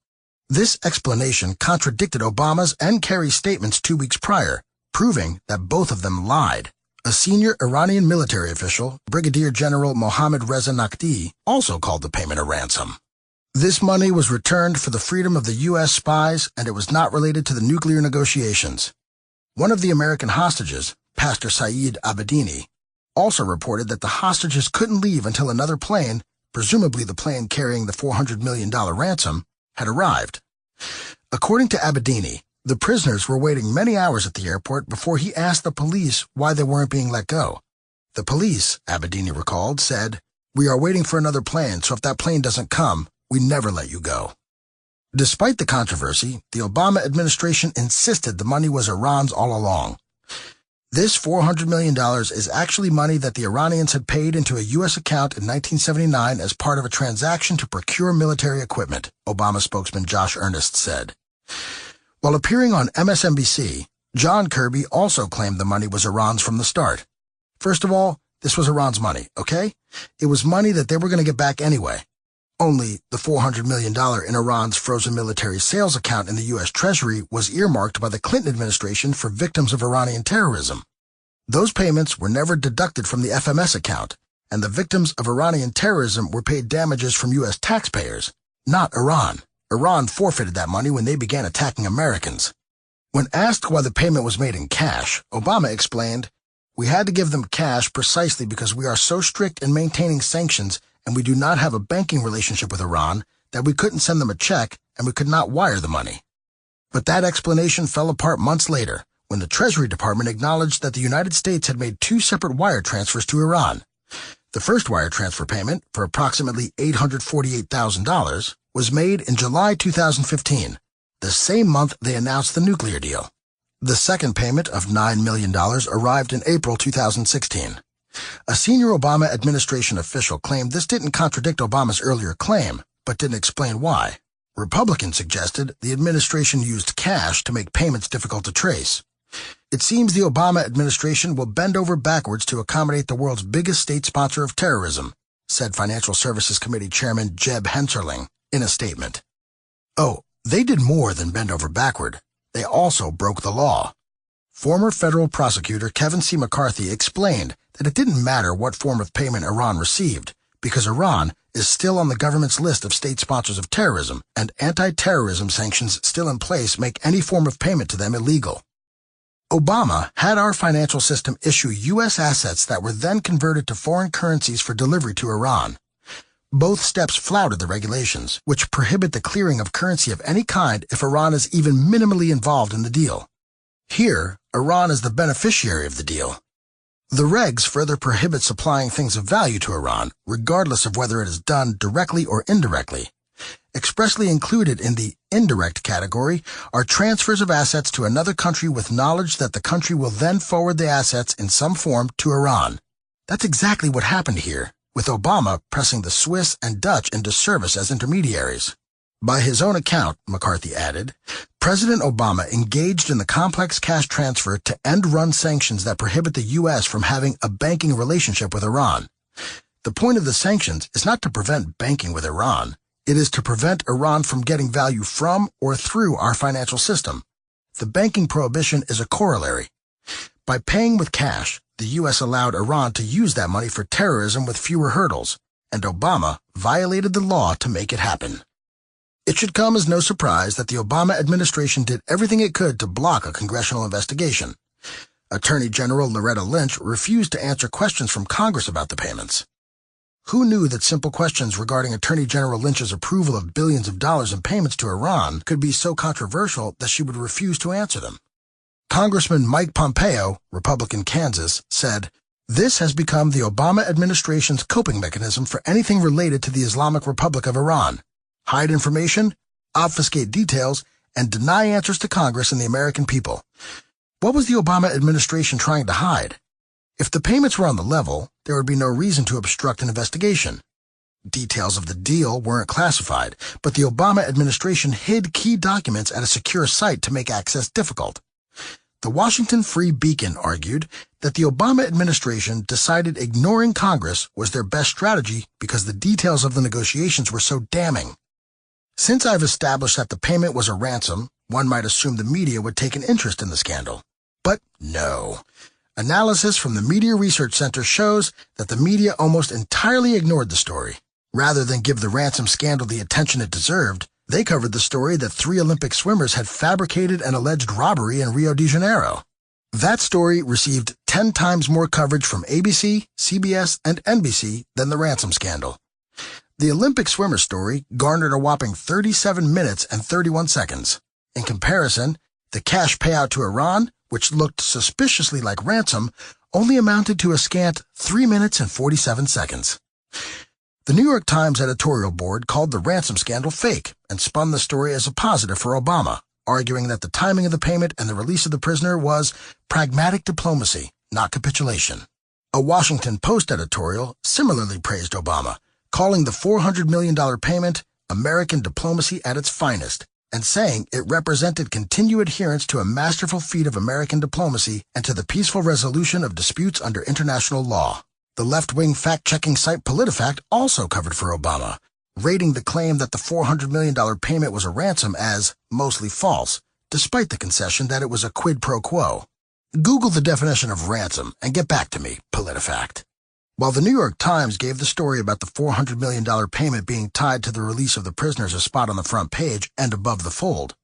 Speaker 1: This explanation contradicted Obama's and Kerry's statements 2 weeks prior, proving that both of them lied. A senior Iranian military official, Brigadier General Mohammad Reza Naqvi, also called the payment a ransom. This money was returned for the freedom of the U.S. spies, and it was not related to the nuclear negotiations. One of the American hostages, Pastor Saeed Abedini, also reported that the hostages couldn't leave until another plane, presumably the plane carrying the $400 million ransom, had arrived. According to Abedini, the prisoners were waiting many hours at the airport before he asked the police why they weren't being let go. The police, Abedini recalled, said, "We are waiting for another plane, so if that plane doesn't come, we never let you go." Despite the controversy, the Obama administration insisted the money was Iran's all along. This $400 million is actually money that the Iranians had paid into a U.S. account in 1979 as part of a transaction to procure military equipment, Obama spokesman Josh Earnest said. While appearing on MSNBC, John Kirby also claimed the money was Iran's from the start. First of all, this was Iran's money, okay? It was money that they were going to get back anyway. Only the $400 million in Iran's frozen military sales account in the U.S. Treasury was earmarked by the Clinton administration for victims of Iranian terrorism. Those payments were never deducted from the FMS account, and the victims of Iranian terrorism were paid damages from U.S. taxpayers, not Iran. Iran forfeited that money when they began attacking Americans. When asked why the payment was made in cash, Obama explained, "We had to give them cash precisely because we are so strict in maintaining sanctions and we do not have a banking relationship with Iran that we couldn't send them a check and we could not wire the money." But that explanation fell apart months later when the Treasury Department acknowledged that the United States had made 2 separate wire transfers to Iran. The first wire transfer payment, for approximately $848,000, was made in July 2015, the same month they announced the nuclear deal. The second payment of $9 million arrived in April 2016. A senior Obama administration official claimed this didn't contradict Obama's earlier claim, but didn't explain why. Republicans suggested the administration used cash to make payments difficult to trace. It seems the Obama administration will bend over backwards to accommodate the world's biggest state sponsor of terrorism, said Financial Services Committee Chairman Jeb Hensarling in a statement. Oh, they did more than bend over backward. They also broke the law. Former federal prosecutor Kevin C. McCarthy explained that it didn't matter what form of payment Iran received, because Iran is still on the government's list of state sponsors of terrorism, and anti-terrorism sanctions still in place make any form of payment to them illegal. Obama had our financial system issue U.S. assets that were then converted to foreign currencies for delivery to Iran. Both steps flouted the regulations, which prohibit the clearing of currency of any kind if Iran is even minimally involved in the deal. Here, Iran is the beneficiary of the deal. The regs further prohibit supplying things of value to Iran, regardless of whether it is done directly or indirectly. Expressly included in the indirect category are transfers of assets to another country with knowledge that the country will then forward the assets in some form to Iran. That's exactly what happened here, with Obama pressing the Swiss and Dutch into service as intermediaries. By his own account, McCarthy added, President Obama engaged in the complex cash transfer to end-run sanctions that prohibit the U.S. from having a banking relationship with Iran. The point of the sanctions is not to prevent banking with Iran. It is to prevent Iran from getting value from or through our financial system. The banking prohibition is a corollary. By paying with cash, the U.S. allowed Iran to use that money for terrorism with fewer hurdles, and Obama violated the law to make it happen. It should come as no surprise that the Obama administration did everything it could to block a congressional investigation. Attorney General Loretta Lynch refused to answer questions from Congress about the payments. Who knew that simple questions regarding Attorney General Lynch's approval of billions of dollars in payments to Iran could be so controversial that she would refuse to answer them? Congressman Mike Pompeo, Republican Kansas, said, "This has become the Obama administration's coping mechanism for anything related to the Islamic Republic of Iran. Hide information, obfuscate details, and deny answers to Congress and the American people." What was the Obama administration trying to hide? If the payments were on the level, there would be no reason to obstruct an investigation. Details of the deal weren't classified, but the Obama administration hid key documents at a secure site to make access difficult. The Washington Free Beacon argued that the Obama administration decided ignoring Congress was their best strategy because the details of the negotiations were so damning. Since I've established that the payment was a ransom, one might assume the media would take an interest in the scandal. But no. Analysis from the Media Research Center shows that the media almost entirely ignored the story. Rather than give the ransom scandal the attention it deserved, they covered the story that 3 Olympic swimmers had fabricated an alleged robbery in Rio de Janeiro. That story received 10 times more coverage from ABC, CBS, and NBC than the ransom scandal. The Olympic swimmer story garnered a whopping 37 minutes and 31 seconds. In comparison, the cash payout to Iran, which looked suspiciously like ransom, only amounted to a scant 3 minutes and 47 seconds. The New York Times editorial board called the ransom scandal fake and spun the story as a positive for Obama, arguing that the timing of the payment and the release of the prisoner was pragmatic diplomacy, not capitulation. A Washington Post editorial similarly praised Obama, calling the $400 million payment American diplomacy at its finest, and saying it represented continued adherence to a masterful feat of American diplomacy and to the peaceful resolution of disputes under international law. The left-wing fact-checking site PolitiFact also covered for Obama, rating the claim that the $400 million payment was a ransom as mostly false, despite the concession that it was a quid pro quo. Google the definition of ransom and get back to me, PolitiFact. While the New York Times gave the story about the $400 million payment being tied to the release of the prisoners a spot on the front page and above the fold,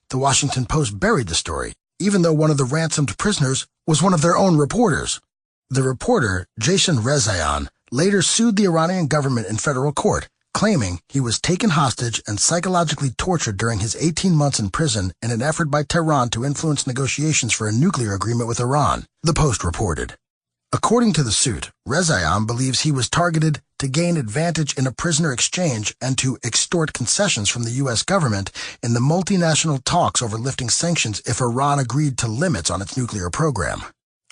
Speaker 1: the Washington Post buried the story, even though one of the ransomed prisoners was one of their own reporters. The reporter, Jason Rezaian, later sued the Iranian government in federal court, claiming he was taken hostage and psychologically tortured during his 18 months in prison in an effort by Tehran to influence negotiations for a nuclear agreement with Iran, the Post reported. According to the suit, Rezaian believes he was targeted to gain advantage in a prisoner exchange and to extort concessions from the U.S. government in the multinational talks over lifting sanctions if Iran agreed to limits on its nuclear program.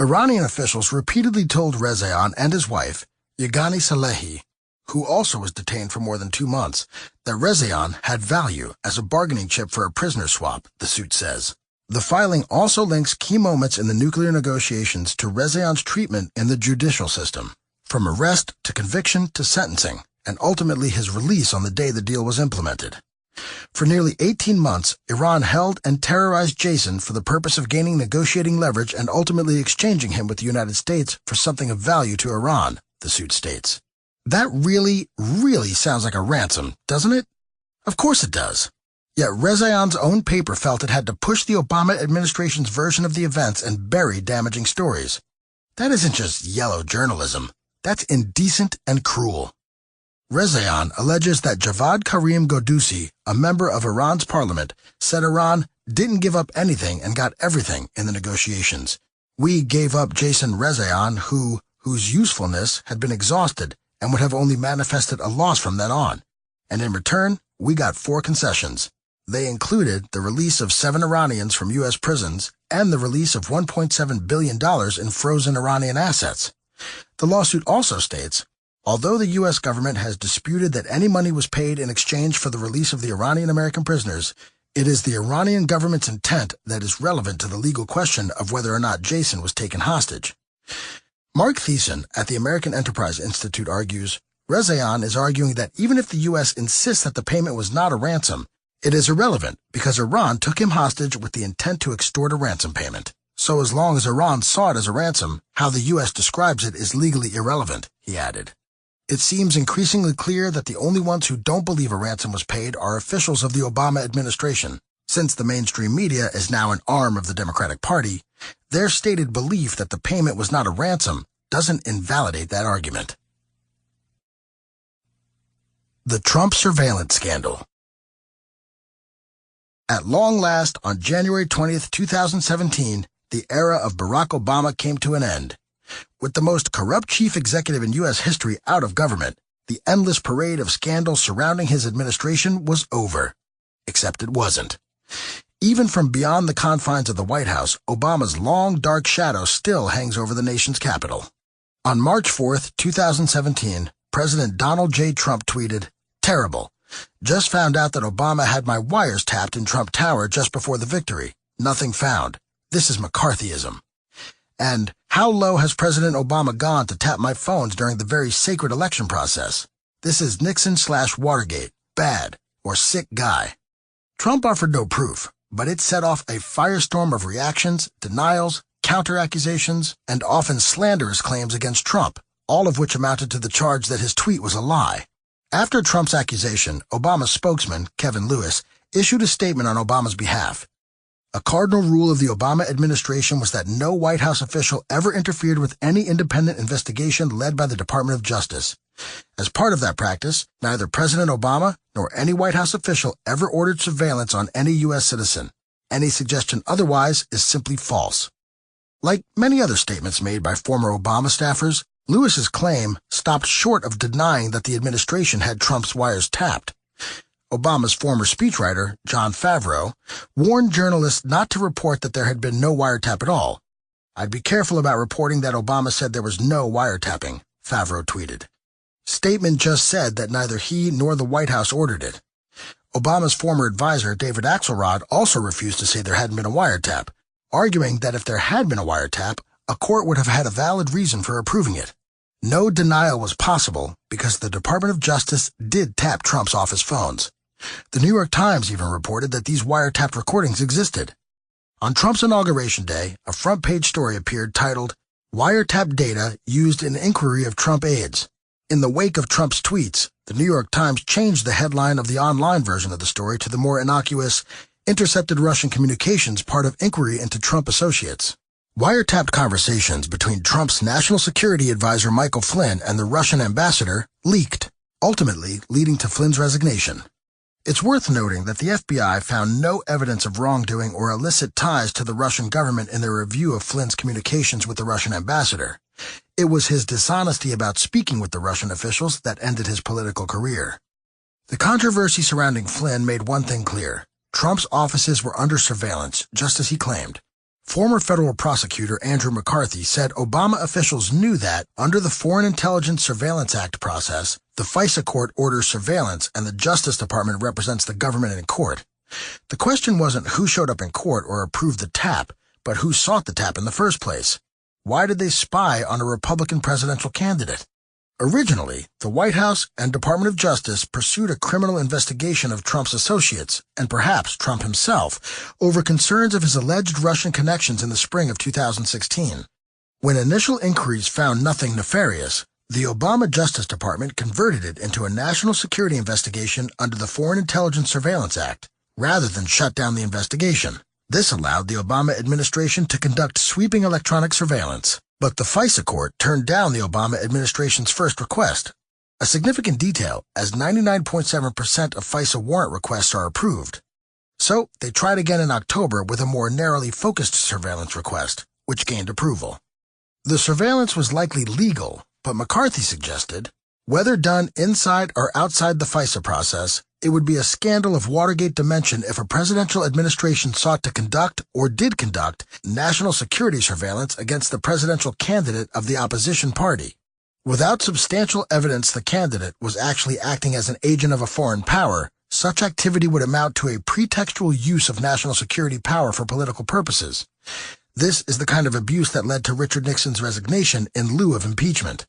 Speaker 1: Iranian officials repeatedly told Rezaian and his wife, Yeghani Salehi, who also was detained for more than 2 months, that Rezaian had value as a bargaining chip for a prisoner swap, the suit says. The filing also links key moments in the nuclear negotiations to Rezaian's treatment in the judicial system, from arrest to conviction to sentencing, and ultimately his release on the day the deal was implemented. For nearly 18 months, Iran held and terrorized Jason for the purpose of gaining negotiating leverage and ultimately exchanging him with the United States for something of value to Iran, the suit states. That really sounds like a ransom, doesn't it? Of course it does. Yet Rezaian's own paper felt it had to push the Obama administration's version of the events and bury damaging stories. That isn't just yellow journalism. That's indecent and cruel. Rezaian alleges that Javad Karim Godusi, a member of Iran's parliament, said Iran didn't give up anything and got everything in the negotiations. We gave up Jason Rezaian, whose usefulness had been exhausted and would have only manifested a loss from then on. And in return, we got 4 concessions. They included the release of 7 Iranians from U.S. prisons and the release of $1.7 billion in frozen Iranian assets. The lawsuit also states, although the U.S. government has disputed that any money was paid in exchange for the release of the Iranian-American prisoners, it is the Iranian government's intent that is relevant to the legal question of whether or not Jason was taken hostage. Mark Thiessen at the American Enterprise Institute argues, Rezaian is arguing that even if the U.S. insists that the payment was not a ransom, it is irrelevant because Iran took him hostage with the intent to extort a ransom payment. So as long as Iran saw it as a ransom, how the U.S. describes it is legally irrelevant, he added. It seems increasingly clear that the only ones who don't believe a ransom was paid are officials of the Obama administration. Since the mainstream media is now an arm of the Democratic Party, their stated belief that the payment was not a ransom doesn't invalidate that argument. The Trump surveillance scandal. At long last, on January 20th, 2017, the era of Barack Obama came to an end. With the most corrupt chief executive in U.S. history out of government, the endless parade of scandals surrounding his administration was over. Except it wasn't. Even from beyond the confines of the White House, Obama's long, dark shadow still hangs over the nation's capital. On March 4th, 2017, President Donald J. Trump tweeted, "Terrible. Just found out that Obama had my wires tapped in Trump Tower just before the victory. Nothing found. This is McCarthyism." And, "How low has President Obama gone to tap my phones during the very sacred election process? This is Nixon/Watergate. Bad. Or sick guy." Trump offered no proof, but it set off a firestorm of reactions, denials, counter-accusations, and often slanderous claims against Trump, all of which amounted to the charge that his tweet was a lie. After Trump's accusation, Obama's spokesman, Kevin Lewis, issued a statement on Obama's behalf. A cardinal rule of the Obama administration was that no White House official ever interfered with any independent investigation led by the Department of Justice. As part of that practice, neither President Obama nor any White House official ever ordered surveillance on any U.S. citizen. Any suggestion otherwise is simply false. Like many other statements made by former Obama staffers, Lewis's claim stopped short of denying that the administration had Trump's wires tapped. Obama's former speechwriter, Jon Favreau, warned journalists not to report that there had been no wiretap at all. "I'd be careful about reporting that Obama said there was no wiretapping," Favreau tweeted. Statement just said that neither he nor the White House ordered it. Obama's former advisor, David Axelrod, also refused to say there hadn't been a wiretap, arguing that if there had been a wiretap, a court would have had a valid reason for approving it. No denial was possible because the Department of Justice did tap Trump's office phones. The New York Times even reported that these wiretapped recordings existed. On Trump's inauguration day, a front-page story appeared titled, "Wiretap Data Used in Inquiry of Trump Aides." In the wake of Trump's tweets, the New York Times changed the headline of the online version of the story to the more innocuous, "Intercepted Russian Communications Part of Inquiry into Trump Associates." Wiretapped conversations between Trump's national security advisor Michael Flynn and the Russian ambassador leaked, ultimately leading to Flynn's resignation. It's worth noting that the FBI found no evidence of wrongdoing or illicit ties to the Russian government in their review of Flynn's communications with the Russian ambassador. It was his dishonesty about speaking with the Russian officials that ended his political career. The controversy surrounding Flynn made one thing clear. Trump's offices were under surveillance, just as he claimed. Former federal prosecutor Andrew McCarthy said Obama officials knew that, under the Foreign Intelligence Surveillance Act process, the FISA court orders surveillance and the Justice Department represents the government in court. The question wasn't who showed up in court or approved the tap, but who sought the tap in the first place. Why did they spy on a Republican presidential candidate? Originally, the White House and Department of Justice pursued a criminal investigation of Trump's associates, and perhaps Trump himself, over concerns of his alleged Russian connections in the spring of 2016. When initial inquiries found nothing nefarious, the Obama Justice Department converted it into a national security investigation under the Foreign Intelligence Surveillance Act, rather than shut down the investigation. This allowed the Obama administration to conduct sweeping electronic surveillance. But the FISA court turned down the Obama administration's first request, a significant detail, as 99.7% of FISA warrant requests are approved. So they tried again in October with a more narrowly focused surveillance request, which gained approval. The surveillance was likely legal, but McCarthy suggested, whether done inside or outside the FISA process, it would be a scandal of Watergate dimension if a presidential administration sought to conduct, or did conduct, national security surveillance against the presidential candidate of the opposition party. Without substantial evidence the candidate was actually acting as an agent of a foreign power, such activity would amount to a pretextual use of national security power for political purposes. This is the kind of abuse that led to Richard Nixon's resignation in lieu of impeachment.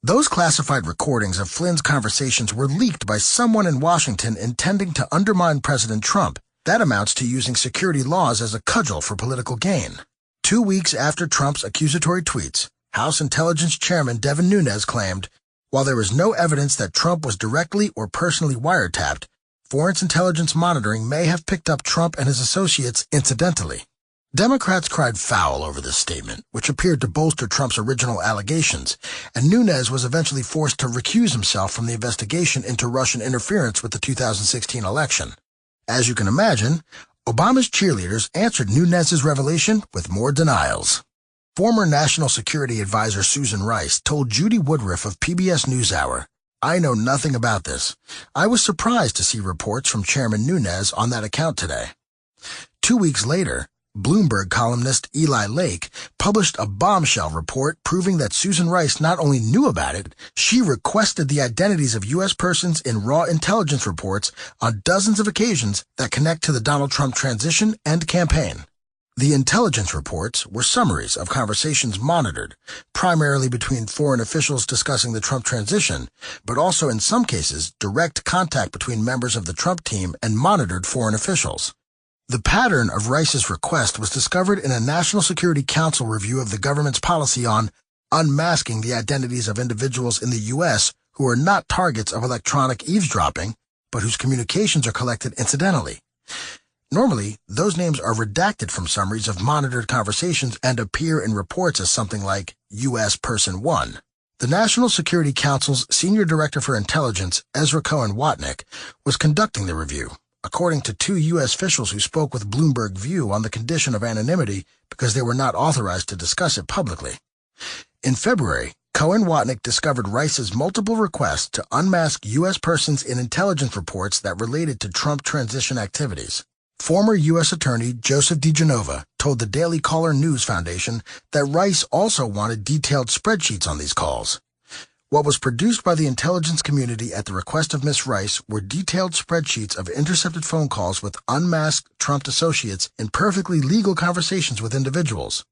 Speaker 1: Those classified recordings of Flynn's conversations were leaked by someone in Washington intending to undermine President Trump. That amounts to using security laws as a cudgel for political gain. 2 weeks after Trump's accusatory tweets, House Intelligence Chairman Devin Nunes claimed, while there was no evidence that Trump was directly or personally wiretapped, foreign intelligence monitoring may have picked up Trump and his associates incidentally. Democrats cried foul over this statement, which appeared to bolster Trump's original allegations, and Nunes was eventually forced to recuse himself from the investigation into Russian interference with the 2016 election. As you can imagine, Obama's cheerleaders answered Nunes' revelation with more denials. Former National Security Advisor Susan Rice told Judy Woodruff of PBS NewsHour, "I know nothing about this. I was surprised to see reports from Chairman Nunes on that account today." 2 weeks later, Bloomberg columnist Eli Lake published a bombshell report proving that Susan Rice not only knew about it, she requested the identities of U.S. persons in raw intelligence reports on dozens of occasions that connect to the Donald Trump transition and campaign. The intelligence reports were summaries of conversations monitored, primarily between foreign officials discussing the Trump transition, but also in some cases direct contact between members of the Trump team and monitored foreign officials. The pattern of Rice's request was discovered in a National Security Council review of the government's policy on unmasking the identities of individuals in the U.S. who are not targets of electronic eavesdropping, but whose communications are collected incidentally. Normally, those names are redacted from summaries of monitored conversations and appear in reports as something like U.S. Person 1. The National Security Council's Senior Director for Intelligence, Ezra Cohen-Watnick, was conducting the review, according to 2 U.S. officials who spoke with Bloomberg View on the condition of anonymity because they were not authorized to discuss it publicly. In February, Cohen-Watnick discovered Rice's multiple requests to unmask U.S. persons in intelligence reports that related to Trump transition activities. Former U.S. Attorney Joseph DiGenova told the Daily Caller News Foundation that Rice also wanted detailed spreadsheets on these calls. What was produced by the intelligence community at the request of Ms. Rice were detailed spreadsheets of intercepted phone calls with unmasked Trump associates in perfectly legal conversations with individuals.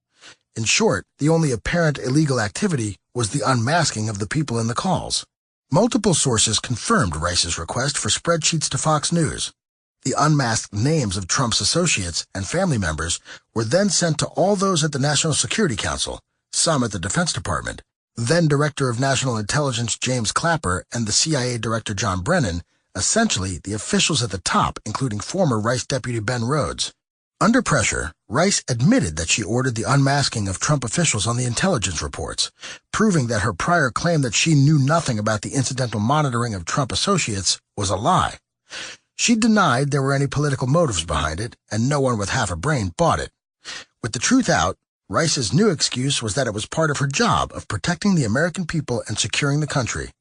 Speaker 1: In short, the only apparent illegal activity was the unmasking of the people in the calls. Multiple sources confirmed Rice's request for spreadsheets to Fox News. The unmasked names of Trump's associates and family members were then sent to all those at the National Security Council, some at the Defense Department, then Director of National Intelligence James Clapper and the CIA Director John Brennan, essentially the officials at the top, including former Rice Deputy Ben Rhodes. Under pressure, Rice admitted that she ordered the unmasking of Trump officials on the intelligence reports, proving that her prior claim that she knew nothing about the incidental monitoring of Trump associates was a lie. She denied there were any political motives behind it, and no one with half a brain bought it. With the truth out, Rice's new excuse was that it was part of her job of protecting the American people and securing the country.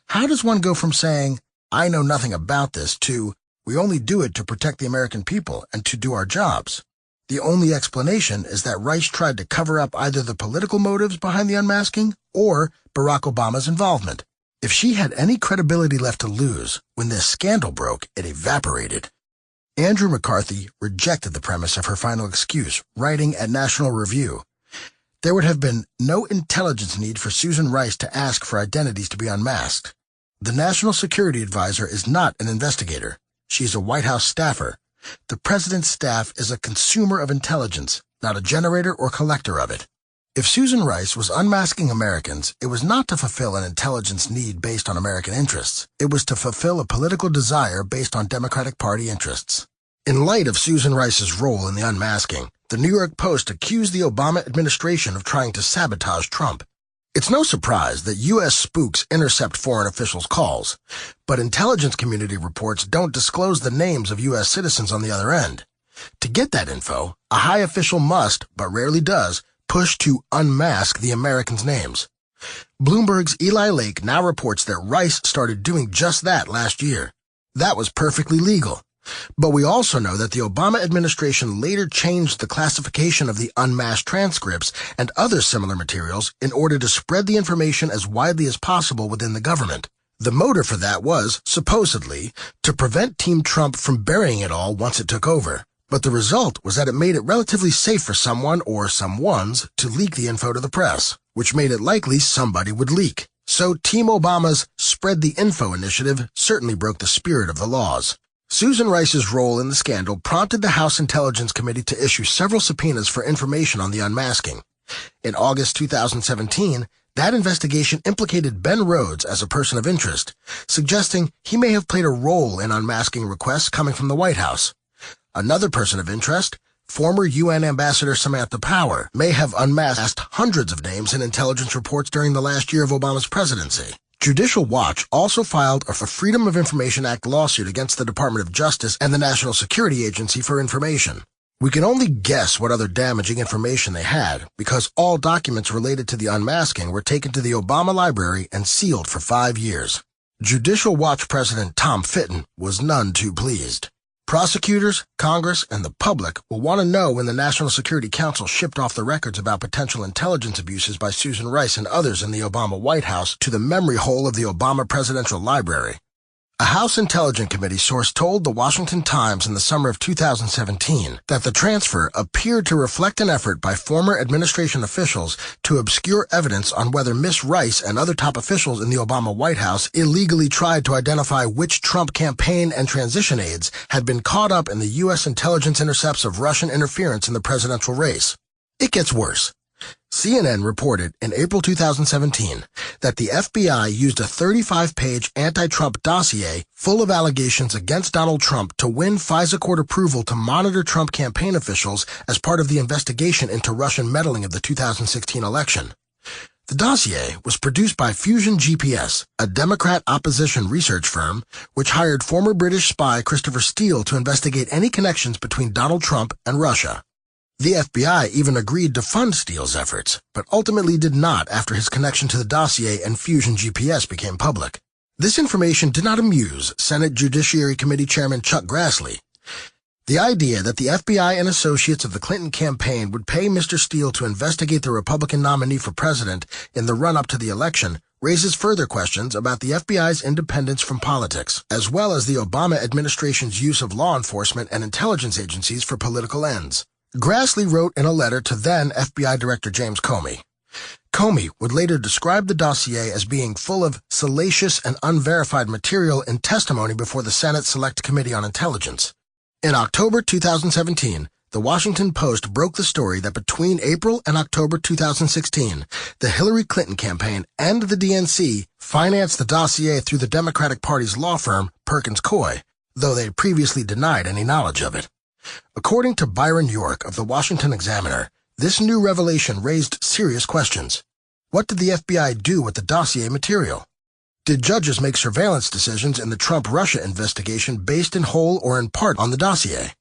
Speaker 1: How does one go from saying, "I know nothing about this," to, "We only do it to protect the American people and to do our jobs"? The only explanation is that Rice tried to cover up either the political motives behind the unmasking or Barack Obama's involvement. If she had any credibility left to lose, when this scandal broke, it evaporated. Andrew McCarthy rejected the premise of her final excuse, writing at National Review, "There would have been no intelligence need for Susan Rice to ask for identities to be unmasked. The National Security Advisor is not an investigator. She's a White House staffer. The president's staff is a consumer of intelligence, not a generator or collector of it." If Susan Rice was unmasking Americans, it was not to fulfill an intelligence need based on American interests. It was to fulfill a political desire based on Democratic Party interests. In light of Susan Rice's role in the unmasking, the New York Post accused the Obama administration of trying to sabotage Trump. It's no surprise that U.S. spooks intercept foreign officials' calls, but intelligence community reports don't disclose the names of U.S. citizens on the other end. To get that info, a high official must, but rarely does, push to unmask the Americans' names. Bloomberg's Eli Lake now reports that Rice started doing just that last year. That was perfectly legal. But we also know that the Obama administration later changed the classification of the unmasked transcripts and other similar materials in order to spread the information as widely as possible within the government. The motive for that was, supposedly, to prevent Team Trump from burying it all once it took over. But the result was that it made it relatively safe for someone or someones to leak the info to the press, which made it likely somebody would leak. So Team Obama's Spread the Info initiative certainly broke the spirit of the laws. Susan Rice's role in the scandal prompted the House Intelligence Committee to issue several subpoenas for information on the unmasking. In August 2017, that investigation implicated Ben Rhodes as a person of interest, suggesting he may have played a role in unmasking requests coming from the White House. Another person of interest, former UN Ambassador Samantha Power, may have unmasked hundreds of names in intelligence reports during the last year of Obama's presidency. Judicial Watch also filed a Freedom of Information Act lawsuit against the Department of Justice and the National Security Agency for information. We can only guess what other damaging information they had, because all documents related to the unmasking were taken to the Obama Library and sealed for 5 years. Judicial Watch President Tom Fitton was none too pleased. Prosecutors, Congress, and the public will want to know when the National Security Council shipped off the records about potential intelligence abuses by Susan Rice and others in the Obama White House to the memory hole of the Obama Presidential Library. A House Intelligence Committee source told the Washington Times in the summer of 2017 that the transfer appeared to reflect an effort by former administration officials to obscure evidence on whether Ms. Rice and other top officials in the Obama White House illegally tried to identify which Trump campaign and transition aides had been caught up in the U.S. intelligence intercepts of Russian interference in the presidential race. It gets worse. CNN reported in April 2017 that the FBI used a 35-page anti-Trump dossier full of allegations against Donald Trump to win FISA court approval to monitor Trump campaign officials as part of the investigation into Russian meddling of the 2016 election. The dossier was produced by Fusion GPS, a Democrat opposition research firm, which hired former British spy Christopher Steele to investigate any connections between Donald Trump and Russia. The FBI even agreed to fund Steele's efforts, but ultimately did not after his connection to the dossier and Fusion GPS became public. This information did not amuse Senate Judiciary Committee Chairman Chuck Grassley. The idea that the FBI and associates of the Clinton campaign would pay Mr. Steele to investigate the Republican nominee for president in the run-up to the election raises further questions about the FBI's independence from politics, as well as the Obama administration's use of law enforcement and intelligence agencies for political ends. Grassley wrote in a letter to then FBI Director James Comey. Comey would later describe the dossier as being full of salacious and unverified material in testimony before the Senate Select Committee on Intelligence. In October 2017, the Washington Post broke the story that between April and October 2016, the Hillary Clinton campaign and the DNC financed the dossier through the Democratic Party's law firm, Perkins Coie, though they previously denied any knowledge of it. According to Byron York of the Washington Examiner, this new revelation raised serious questions. What did the FBI do with the dossier material? Did judges make surveillance decisions in the Trump-Russia investigation based in whole or in part on the dossier?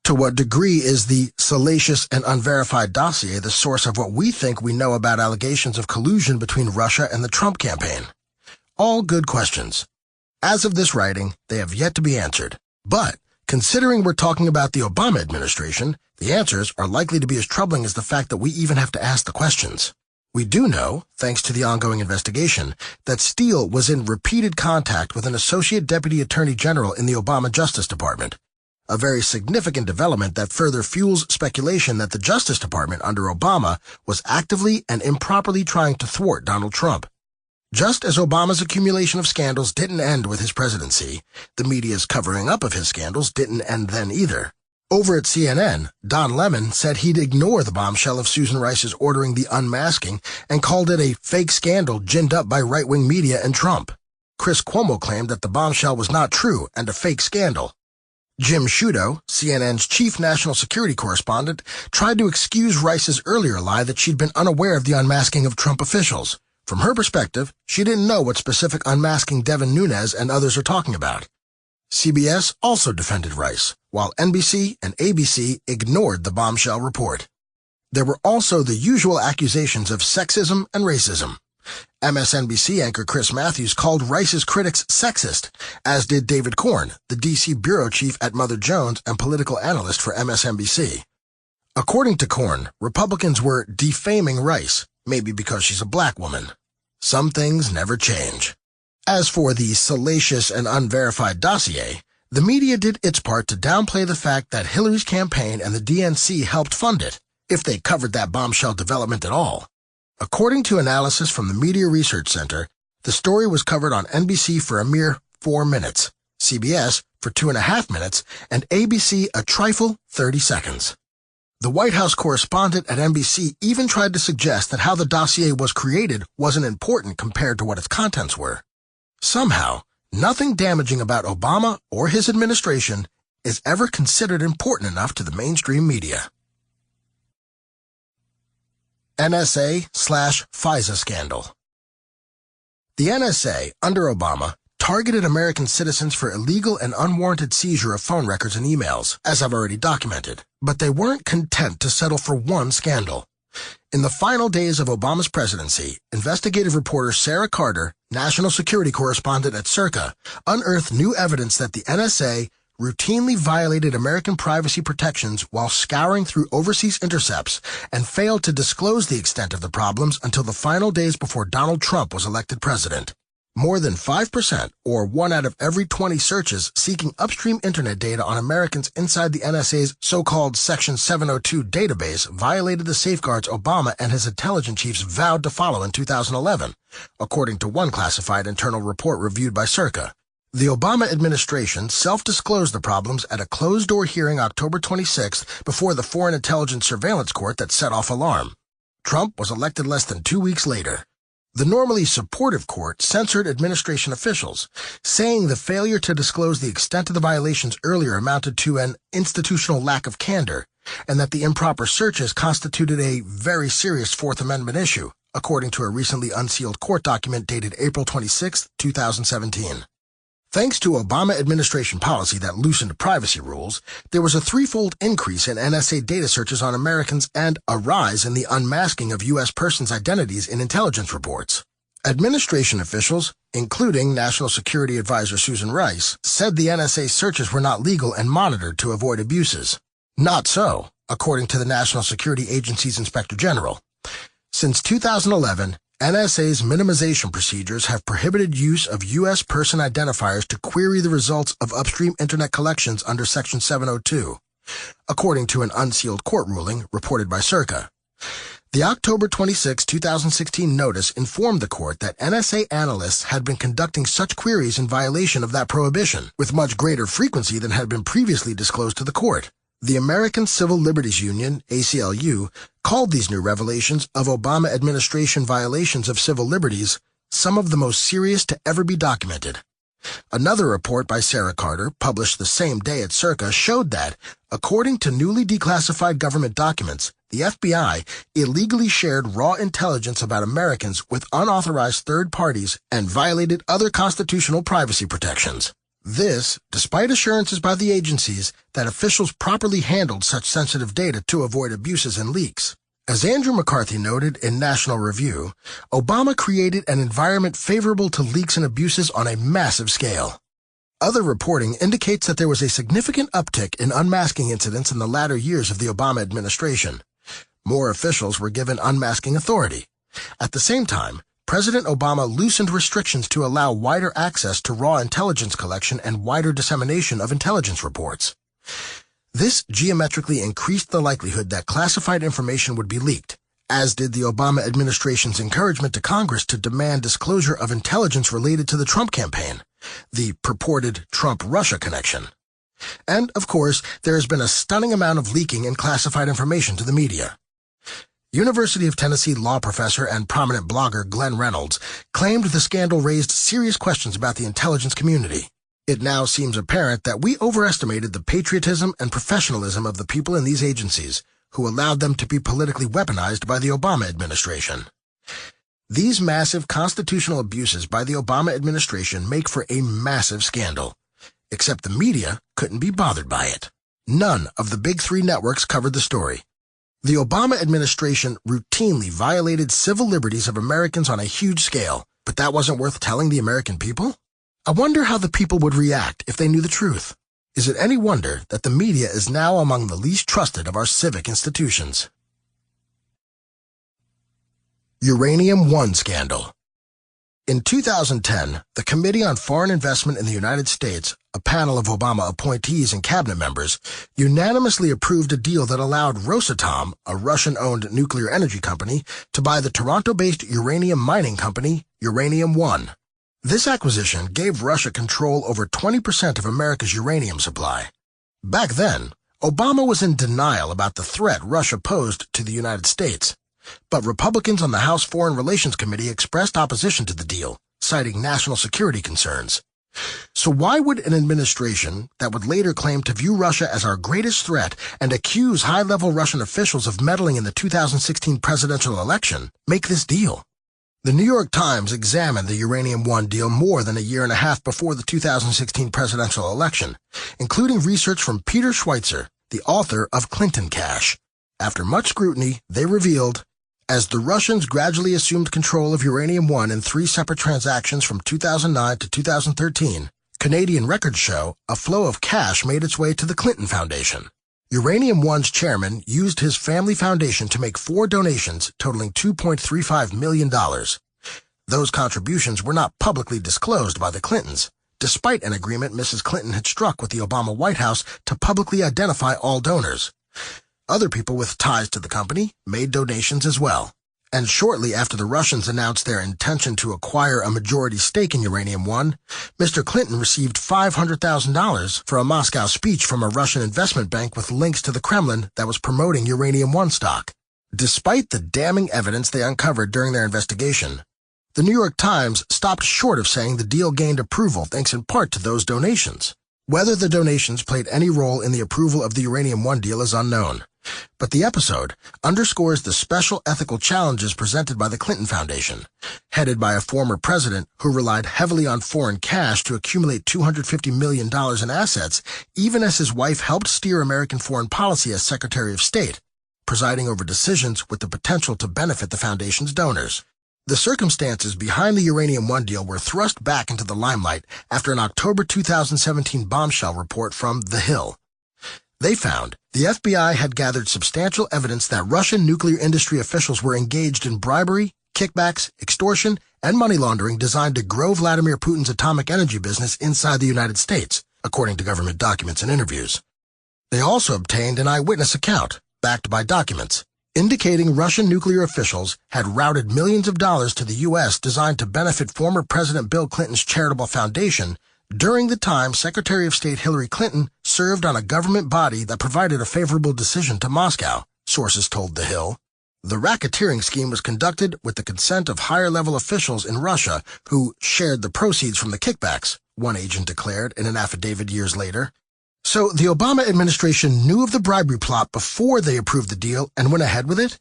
Speaker 1: To what degree is the salacious and unverified dossier the source of what we think we know about allegations of collusion between Russia and the Trump campaign? All good questions. As of this writing, they have yet to be answered. But, considering we're talking about the Obama administration, the answers are likely to be as troubling as the fact that we even have to ask the questions. We do know, thanks to the ongoing investigation, that Steele was in repeated contact with an Associate Deputy Attorney General in the Obama Justice Department. A very significant development that further fuels speculation that the Justice Department under Obama was actively and improperly trying to thwart Donald Trump. Just as Obama's accumulation of scandals didn't end with his presidency, the media's covering up of his scandals didn't end then either. Over at CNN, Don Lemon said he'd ignore the bombshell of Susan Rice's ordering the unmasking and called it a fake scandal ginned up by right-wing media and Trump. Chris Cuomo claimed that the bombshell was not true and a fake scandal. Jim Sciutto, CNN's chief national security correspondent, tried to excuse Rice's earlier lie that she'd been unaware of the unmasking of Trump officials. From her perspective, she didn't know what specific unmasking Devin Nunes and others are talking about. CBS also defended Rice, while NBC and ABC ignored the bombshell report. There were also the usual accusations of sexism and racism. MSNBC anchor Chris Matthews called Rice's critics sexist, as did David Corn, the D.C. bureau chief at Mother Jones and political analyst for MSNBC. According to Corn, Republicans were defaming Rice, maybe because she's a black woman. Some things never change. As for the salacious and unverified dossier, the media did its part to downplay the fact that Hillary's campaign and the DNC helped fund it, if they covered that bombshell development at all. According to analysis from the Media Research Center, the story was covered on NBC for a mere 4 minutes, CBS for 2.5 minutes, and ABC a trifle 30 seconds. The White House correspondent at NBC even tried to suggest that how the dossier was created wasn't important compared to what its contents were. Somehow, nothing damaging about Obama or his administration is ever considered important enough to the mainstream media. NSA/FISA scandal. The NSA, under Obama, targeted American citizens for illegal and unwarranted seizure of phone records and emails, as I've already documented. But they weren't content to settle for one scandal. In the final days of Obama's presidency, investigative reporter Sarah Carter, national security correspondent at Circa, unearthed new evidence that the NSA routinely violated American privacy protections while scouring through overseas intercepts and failed to disclose the extent of the problems until the final days before Donald Trump was elected president. More than 5%, or 1 out of every 20 searches seeking upstream internet data on Americans inside the NSA's so-called Section 702 database violated the safeguards Obama and his intelligence chiefs vowed to follow in 2011, according to one classified internal report reviewed by Circa. The Obama administration self-disclosed the problems at a closed-door hearing October 26th before the Foreign Intelligence Surveillance Court that set off alarm. Trump was elected less than 2 weeks later. The normally supportive court censored administration officials, saying the failure to disclose the extent of the violations earlier amounted to an institutional lack of candor, and that the improper searches constituted a very serious Fourth Amendment issue, according to a recently unsealed court document dated April 26, 2017. Thanks to Obama administration policy that loosened privacy rules, there was a threefold increase in NSA data searches on Americans and a rise in the unmasking of U.S. persons' identities in intelligence reports. Administration officials, including National Security Advisor Susan Rice, said the NSA searches were not legal and monitored to avoid abuses. Not so, according to the National Security Agency's Inspector General. Since 2011, NSA's minimization procedures have prohibited use of U.S. person identifiers to query the results of upstream internet collections under Section 702, according to an unsealed court ruling reported by Circa. The October 26, 2016 notice informed the court that NSA analysts had been conducting such queries in violation of that prohibition, with much greater frequency than had been previously disclosed to the court. The American Civil Liberties Union, ACLU, called these new revelations of Obama administration violations of civil liberties some of the most serious to ever be documented. Another report by Sarah Carter, published the same day at Circa, showed that, according to newly declassified government documents, the FBI illegally shared raw intelligence about Americans with unauthorized third parties and violated other constitutional privacy protections. This, despite assurances by the agencies that officials properly handled such sensitive data to avoid abuses and leaks. As Andrew McCarthy noted in National Review, Obama created an environment favorable to leaks and abuses on a massive scale. Other reporting indicates that there was a significant uptick in unmasking incidents in the latter years of the Obama administration. More officials were given unmasking authority. At the same time, President Obama loosened restrictions to allow wider access to raw intelligence collection and wider dissemination of intelligence reports. This geometrically increased the likelihood that classified information would be leaked, as did the Obama administration's encouragement to Congress to demand disclosure of intelligence related to the Trump campaign, the purported Trump-Russia connection. And, of course, there has been a stunning amount of leaking and classified information to the media. University of Tennessee law professor and prominent blogger Glenn Reynolds claimed the scandal raised serious questions about the intelligence community. It now seems apparent that we overestimated the patriotism and professionalism of the people in these agencies, who allowed them to be politically weaponized by the Obama administration. These massive constitutional abuses by the Obama administration make for a massive scandal. Except the media couldn't be bothered by it. None of the big three networks covered the story. The Obama administration routinely violated civil liberties of Americans on a huge scale, but that wasn't worth telling the American people? I wonder how the people would react if they knew the truth. Is it any wonder that the media is now among the least trusted of our civic institutions? Uranium One Scandal. In 2010, the Committee on Foreign Investment in the United States, a panel of Obama appointees and cabinet members, unanimously approved a deal that allowed Rosatom, a Russian-owned nuclear energy company, to buy the Toronto-based uranium mining company, Uranium One. This acquisition gave Russia control over 20% of America's uranium supply. Back then, Obama was in denial about the threat Russia posed to the United States. But Republicans on the House Foreign Relations Committee expressed opposition to the deal, citing national security concerns. So why would an administration that would later claim to view Russia as our greatest threat and accuse high-level Russian officials of meddling in the 2016 presidential election make this deal? The New York Times examined the Uranium One deal more than a year and a half before the 2016 presidential election, including research from Peter Schweitzer, the author of Clinton Cash. After much scrutiny, they revealed, as the Russians gradually assumed control of Uranium One in 3 separate transactions from 2009 to 2013, Canadian records show a flow of cash made its way to the Clinton Foundation. Uranium One's chairman used his family foundation to make 4 donations totaling $2.35 million. Those contributions were not publicly disclosed by the Clintons, despite an agreement Mrs. Clinton had struck with the Obama White House to publicly identify all donors. Other people with ties to the company made donations as well. And shortly after the Russians announced their intention to acquire a majority stake in Uranium One, Mr. Clinton received $500,000 for a Moscow speech from a Russian investment bank with links to the Kremlin that was promoting Uranium One stock. Despite the damning evidence they uncovered during their investigation, the New York Times stopped short of saying the deal gained approval thanks in part to those donations. Whether the donations played any role in the approval of the Uranium One deal is unknown. But the episode underscores the special ethical challenges presented by the Clinton Foundation, headed by a former president who relied heavily on foreign cash to accumulate $250 million in assets, even as his wife helped steer American foreign policy as Secretary of State, presiding over decisions with the potential to benefit the foundation's donors. The circumstances behind the Uranium One deal were thrust back into the limelight after an October 2017 bombshell report from The Hill. They found the FBI had gathered substantial evidence that Russian nuclear industry officials were engaged in bribery, kickbacks, extortion, and money laundering designed to grow Vladimir Putin's atomic energy business inside the United States, according to government documents and interviews. They also obtained an eyewitness account, backed by documents, indicating Russian nuclear officials had routed millions of dollars to the U.S. designed to benefit former President Bill Clinton's charitable foundation during the time Secretary of State Hillary Clinton served on a government body that provided a favorable decision to Moscow, sources told The Hill. The racketeering scheme was conducted with the consent of higher-level officials in Russia who shared the proceeds from the kickbacks, one agent declared in an affidavit years later. So the Obama administration knew of the bribery plot before they approved the deal and went ahead with it?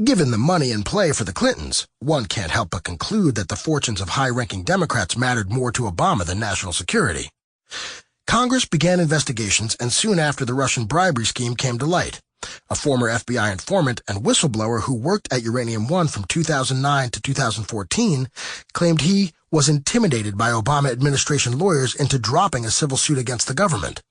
Speaker 1: Given the money in play for the Clintons, one can't help but conclude that the fortunes of high-ranking Democrats mattered more to Obama than national security. Congress began investigations, and soon after the Russian bribery scheme came to light. A former FBI informant and whistleblower who worked at Uranium One from 2009 to 2014 claimed he was intimidated by Obama administration lawyers into dropping a civil suit against the government.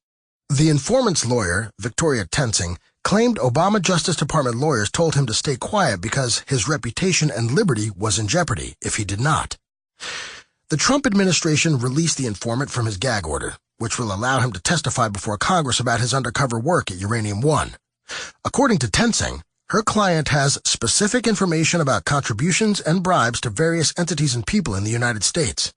Speaker 1: The informant's lawyer, Victoria Tensing, claimed Obama Justice Department lawyers told him to stay quiet because his reputation and liberty was in jeopardy if he did not. The Trump administration released the informant from his gag order, which will allow him to testify before Congress about his undercover work at Uranium One. According to Tensing, her client has specific information about contributions and bribes to various entities and people in the United States.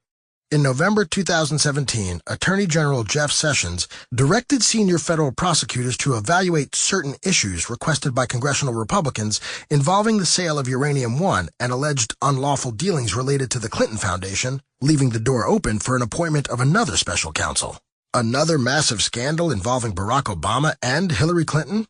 Speaker 1: In November 2017, Attorney General Jeff Sessions directed senior federal prosecutors to evaluate certain issues requested by congressional Republicans involving the sale of Uranium One and alleged unlawful dealings related to the Clinton Foundation, leaving the door open for an appointment of another special counsel. Another massive scandal involving Barack Obama and Hillary Clinton?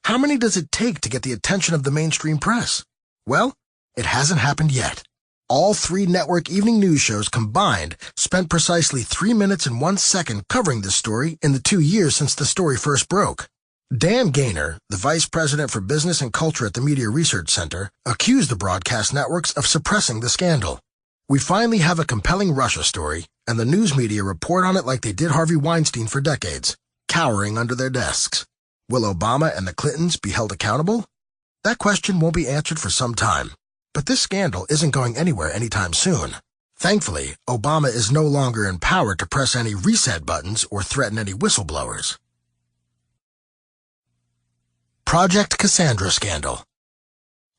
Speaker 1: How many does it take to get the attention of the mainstream press? Well, it hasn't happened yet. All three network evening news shows combined spent precisely 3 minutes and 1 second covering this story in the 2 years since the story first broke. Dan Gaynor, the vice president for business and culture at the Media Research Center, accused the broadcast networks of suppressing the scandal. We finally have a compelling Russia story, and the news media report on it like they did Harvey Weinstein for decades, cowering under their desks. Will Obama and the Clintons be held accountable? That question won't be answered for some time. But this scandal isn't going anywhere anytime soon. Thankfully, Obama is no longer in power to press any reset buttons or threaten any whistleblowers. Project Cassandra Scandal.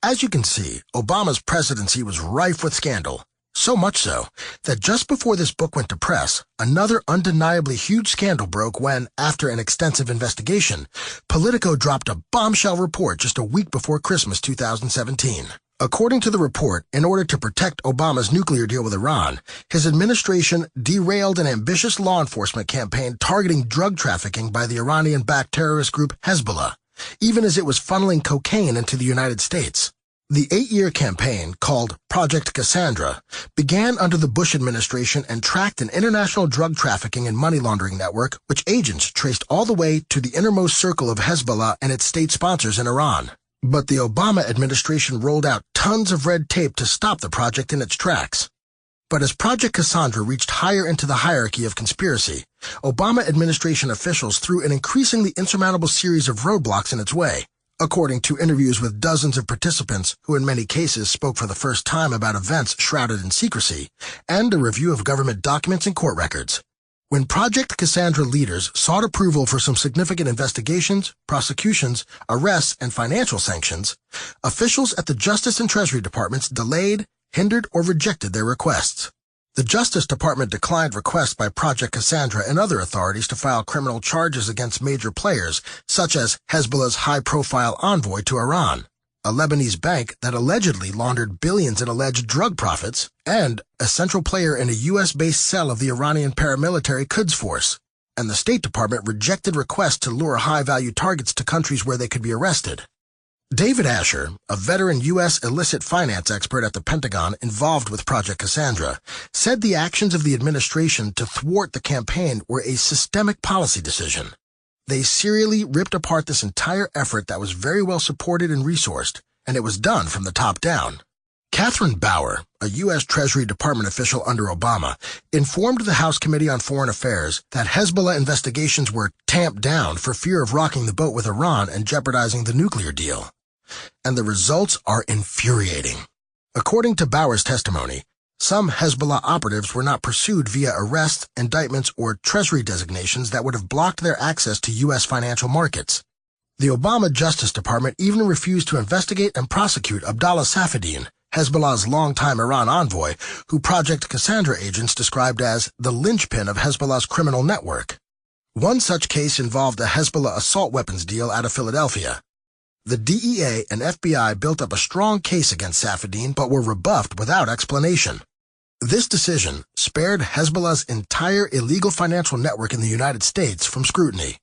Speaker 1: As you can see, Obama's presidency was rife with scandal. So much so that just before this book went to press, another undeniably huge scandal broke when, after an extensive investigation, Politico dropped a bombshell report just a week before Christmas 2017. According to the report, in order to protect Obama's nuclear deal with Iran, his administration derailed an ambitious law enforcement campaign targeting drug trafficking by the Iranian-backed terrorist group Hezbollah, even as it was funneling cocaine into the United States. The 8-year campaign, called Project Cassandra, began under the Bush administration and tracked an international drug trafficking and money laundering network which agents traced all the way to the innermost circle of Hezbollah and its state sponsors in Iran. But the Obama administration rolled out tons of red tape to stop the project in its tracks. But as Project Cassandra reached higher into the hierarchy of conspiracy, Obama administration officials threw an increasingly insurmountable series of roadblocks in its way, according to interviews with dozens of participants who in many cases spoke for the first time about events shrouded in secrecy, and a review of government documents and court records. When Project Cassandra leaders sought approval for some significant investigations, prosecutions, arrests, and financial sanctions, officials at the Justice and Treasury Departments delayed, hindered, or rejected their requests. The Justice Department declined requests by Project Cassandra and other authorities to file criminal charges against major players, such as Hezbollah's high-profile envoy to Iran, a Lebanese bank that allegedly laundered billions in alleged drug profits, and a central player in a U.S.-based cell of the Iranian paramilitary Quds Force. And the State Department rejected requests to lure high-value targets to countries where they could be arrested. David Asher, a veteran U.S. illicit finance expert at the Pentagon involved with Project Cassandra, said the actions of the administration to thwart the campaign were a systemic policy decision. They serially ripped apart this entire effort that was very well supported and resourced, and it was done from the top down. Catherine Bauer, a U.S. Treasury Department official under Obama, informed the House Committee on Foreign Affairs that Hezbollah investigations were tamped down for fear of rocking the boat with Iran and jeopardizing the nuclear deal. And the results are infuriating. According to Bauer's testimony, some Hezbollah operatives were not pursued via arrests, indictments, or Treasury designations that would have blocked their access to U.S. financial markets. The Obama Justice Department even refused to investigate and prosecute Abdallah Safieddine, Hezbollah's longtime Iran envoy, who Project Cassandra agents described as the linchpin of Hezbollah's criminal network. One such case involved a Hezbollah assault weapons deal out of Philadelphia. The DEA and FBI built up a strong case against Safieddine but were rebuffed without explanation. This decision spared Hezbollah's entire illegal financial network in the United States from scrutiny.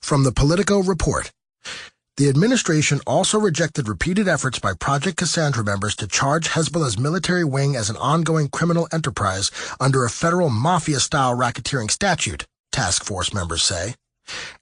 Speaker 1: From the Politico report, the administration also rejected repeated efforts by Project Cassandra members to charge Hezbollah's military wing as an ongoing criminal enterprise under a federal mafia-style racketeering statute, task force members say,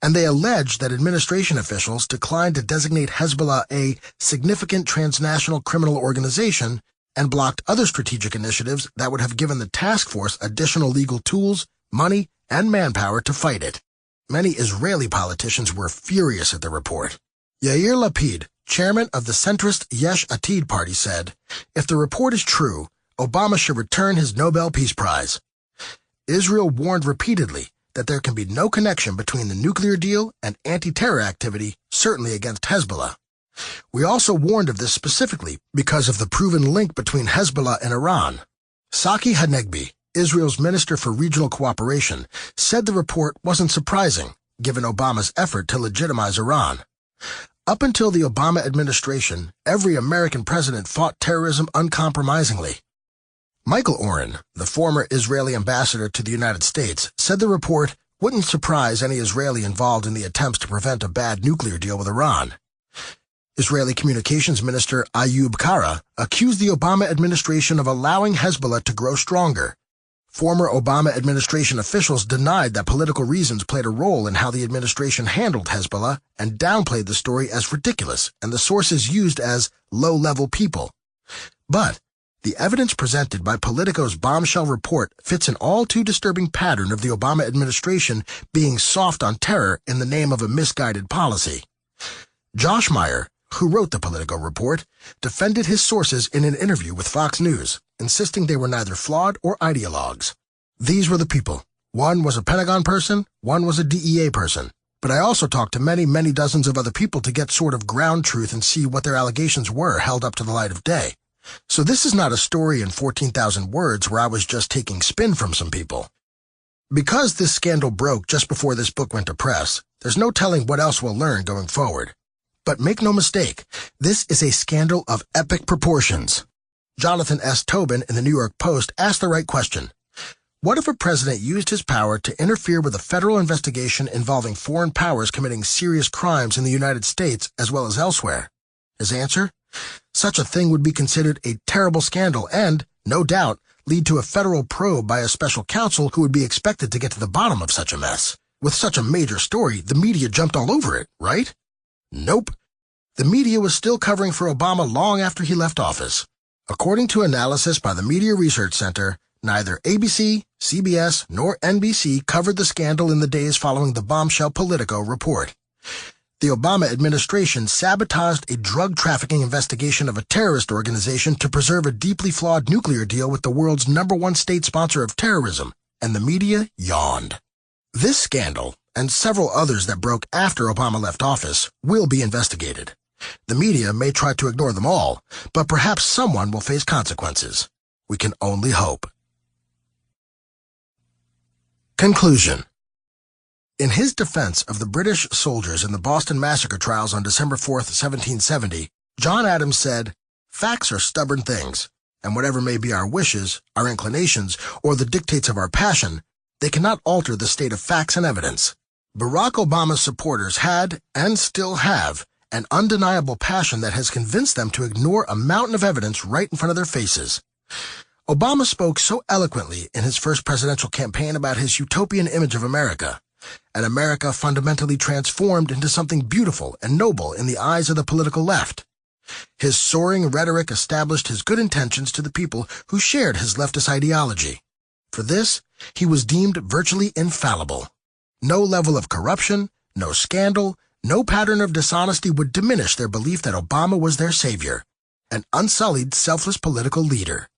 Speaker 1: and they allege that administration officials declined to designate Hezbollah a significant transnational criminal organization and blocked other strategic initiatives that would have given the task force additional legal tools, money, and manpower to fight it. Many Israeli politicians were furious at the report. Yair Lapid, chairman of the centrist Yesh Atid party, said, "If the report is true, Obama should return his Nobel Peace Prize." Israel warned repeatedly that there can be no connection between the nuclear deal and anti-terror activity, certainly against Hezbollah. We also warned of this specifically because of the proven link between Hezbollah and Iran. Saki Hanegbi, Israel's Minister for Regional Cooperation, said the report wasn't surprising, given Obama's effort to legitimize Iran. Up until the Obama administration, every American president fought terrorism uncompromisingly. Michael Oren, the former Israeli ambassador to the United States, said the report wouldn't surprise any Israeli involved in the attempts to prevent a bad nuclear deal with Iran. Israeli Communications Minister Ayub Kara accused the Obama administration of allowing Hezbollah to grow stronger. Former Obama administration officials denied that political reasons played a role in how the administration handled Hezbollah and downplayed the story as ridiculous and the sources used as low-level people. But the evidence presented by Politico's bombshell report fits an all-too-disturbing pattern of the Obama administration being soft on terror in the name of a misguided policy. Josh Meyer, who wrote the Politico report, defended his sources in an interview with Fox News, insisting they were neither flawed or ideologues. These were the people. One was a Pentagon person, one was a DEA person. But I also talked to many, many dozens of other people to get sort of ground truth and see what their allegations were held up to the light of day. So this is not a story in 14,000 words where I was just taking spin from some people. Because this scandal broke just before this book went to press, there's no telling what else we'll learn going forward. But make no mistake, this is a scandal of epic proportions. Jonathan S. Tobin in the New York Post asked the right question. What if a president used his power to interfere with a federal investigation involving foreign powers committing serious crimes in the United States as well as elsewhere? His answer? Such a thing would be considered a terrible scandal and, no doubt, lead to a federal probe by a special counsel who would be expected to get to the bottom of such a mess. With such a major story, the media jumped all over it, right? Nope. The media was still covering for Obama long after he left office. According to analysis by the Media Research Center, neither ABC, CBS, nor NBC covered the scandal in the days following the bombshell Politico report. The Obama administration sabotaged a drug trafficking investigation of a terrorist organization to preserve a deeply flawed nuclear deal with the world's #1 state sponsor of terrorism, and the media yawned. This scandal, and several others that broke after Obama left office, will be investigated. The media may try to ignore them all, but perhaps someone will face consequences. We can only hope. Conclusion. In his defense of the British soldiers in the Boston Massacre trials on December 4, 1770, John Adams said, "Facts are stubborn things, and whatever may be our wishes, our inclinations, or the dictates of our passion, they cannot alter the state of facts and evidence." Barack Obama's supporters had, and still have, an undeniable passion that has convinced them to ignore a mountain of evidence right in front of their faces. Obama spoke so eloquently in his first presidential campaign about his utopian image of America, an America fundamentally transformed into something beautiful and noble in the eyes of the political left. His soaring rhetoric established his good intentions to the people who shared his leftist ideology. For this, he was deemed virtually infallible. No level of corruption, no scandal, no pattern of dishonesty would diminish their belief that Obama was their savior, an unsullied, selfless political leader.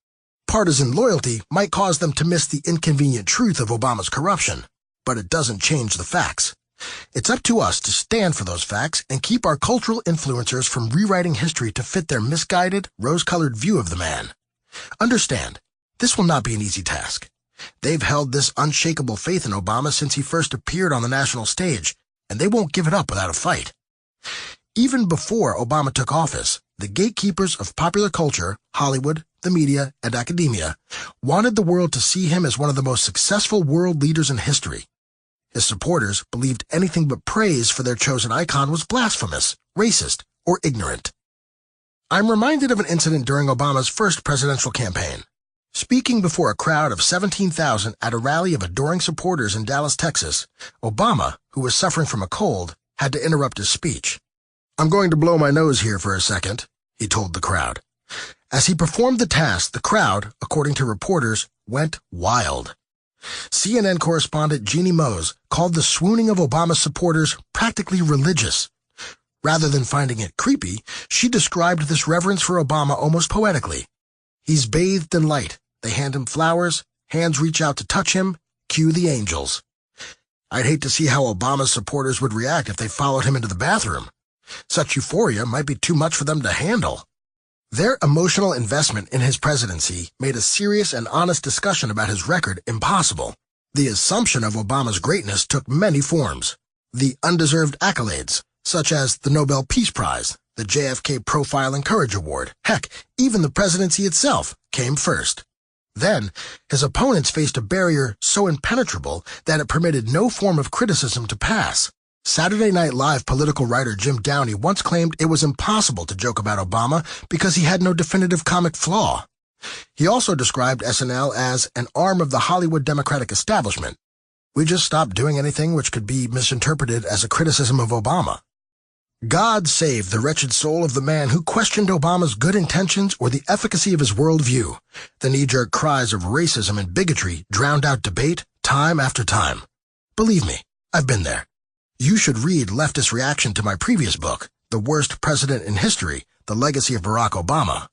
Speaker 1: Partisan loyalty might cause them to miss the inconvenient truth of Obama's corruption, but it doesn't change the facts. It's up to us to stand for those facts and keep our cultural influencers from rewriting history to fit their misguided, rose-colored view of the man. Understand, this will not be an easy task. They've held this unshakable faith in Obama since he first appeared on the national stage, and they won't give it up without a fight. Even before Obama took office, the gatekeepers of popular culture, Hollywood, the media, and academia, wanted the world to see him as one of the most successful world leaders in history. His supporters believed anything but praise for their chosen icon was blasphemous, racist, or ignorant. I'm reminded of an incident during Obama's first presidential campaign. Speaking before a crowd of 17,000 at a rally of adoring supporters in Dallas, Texas, Obama, who was suffering from a cold, had to interrupt his speech. "I'm going to blow my nose here for a second," he told the crowd. As he performed the task, the crowd, according to reporters, went wild. CNN correspondent Jeannie Mose called the swooning of Obama's supporters practically religious. Rather than finding it creepy, she described this reverence for Obama almost poetically. "He's bathed in light. They hand him flowers, hands reach out to touch him, cue the angels. I'd hate to see how Obama's supporters would react if they followed him into the bathroom. Such euphoria might be too much for them to handle." Their emotional investment in his presidency made a serious and honest discussion about his record impossible. The assumption of Obama's greatness took many forms. The undeserved accolades, such as the Nobel Peace Prize, the JFK Profile and Courage Award, heck, even the presidency itself, came first. Then, his opponents faced a barrier so impenetrable that it permitted no form of criticism to pass. Saturday Night Live political writer Jim Downey once claimed it was impossible to joke about Obama because he had no definitive comic flaw. He also described SNL as an arm of the Hollywood Democratic establishment. "We just stopped doing anything which could be misinterpreted as a criticism of Obama." God save the wretched soul of the man who questioned Obama's good intentions or the efficacy of his worldview. The knee-jerk cries of racism and bigotry drowned out debate time after time. Believe me, I've been there. You should read leftist reaction to my previous book, The Worst President in History, The Legacy of Barack Obama.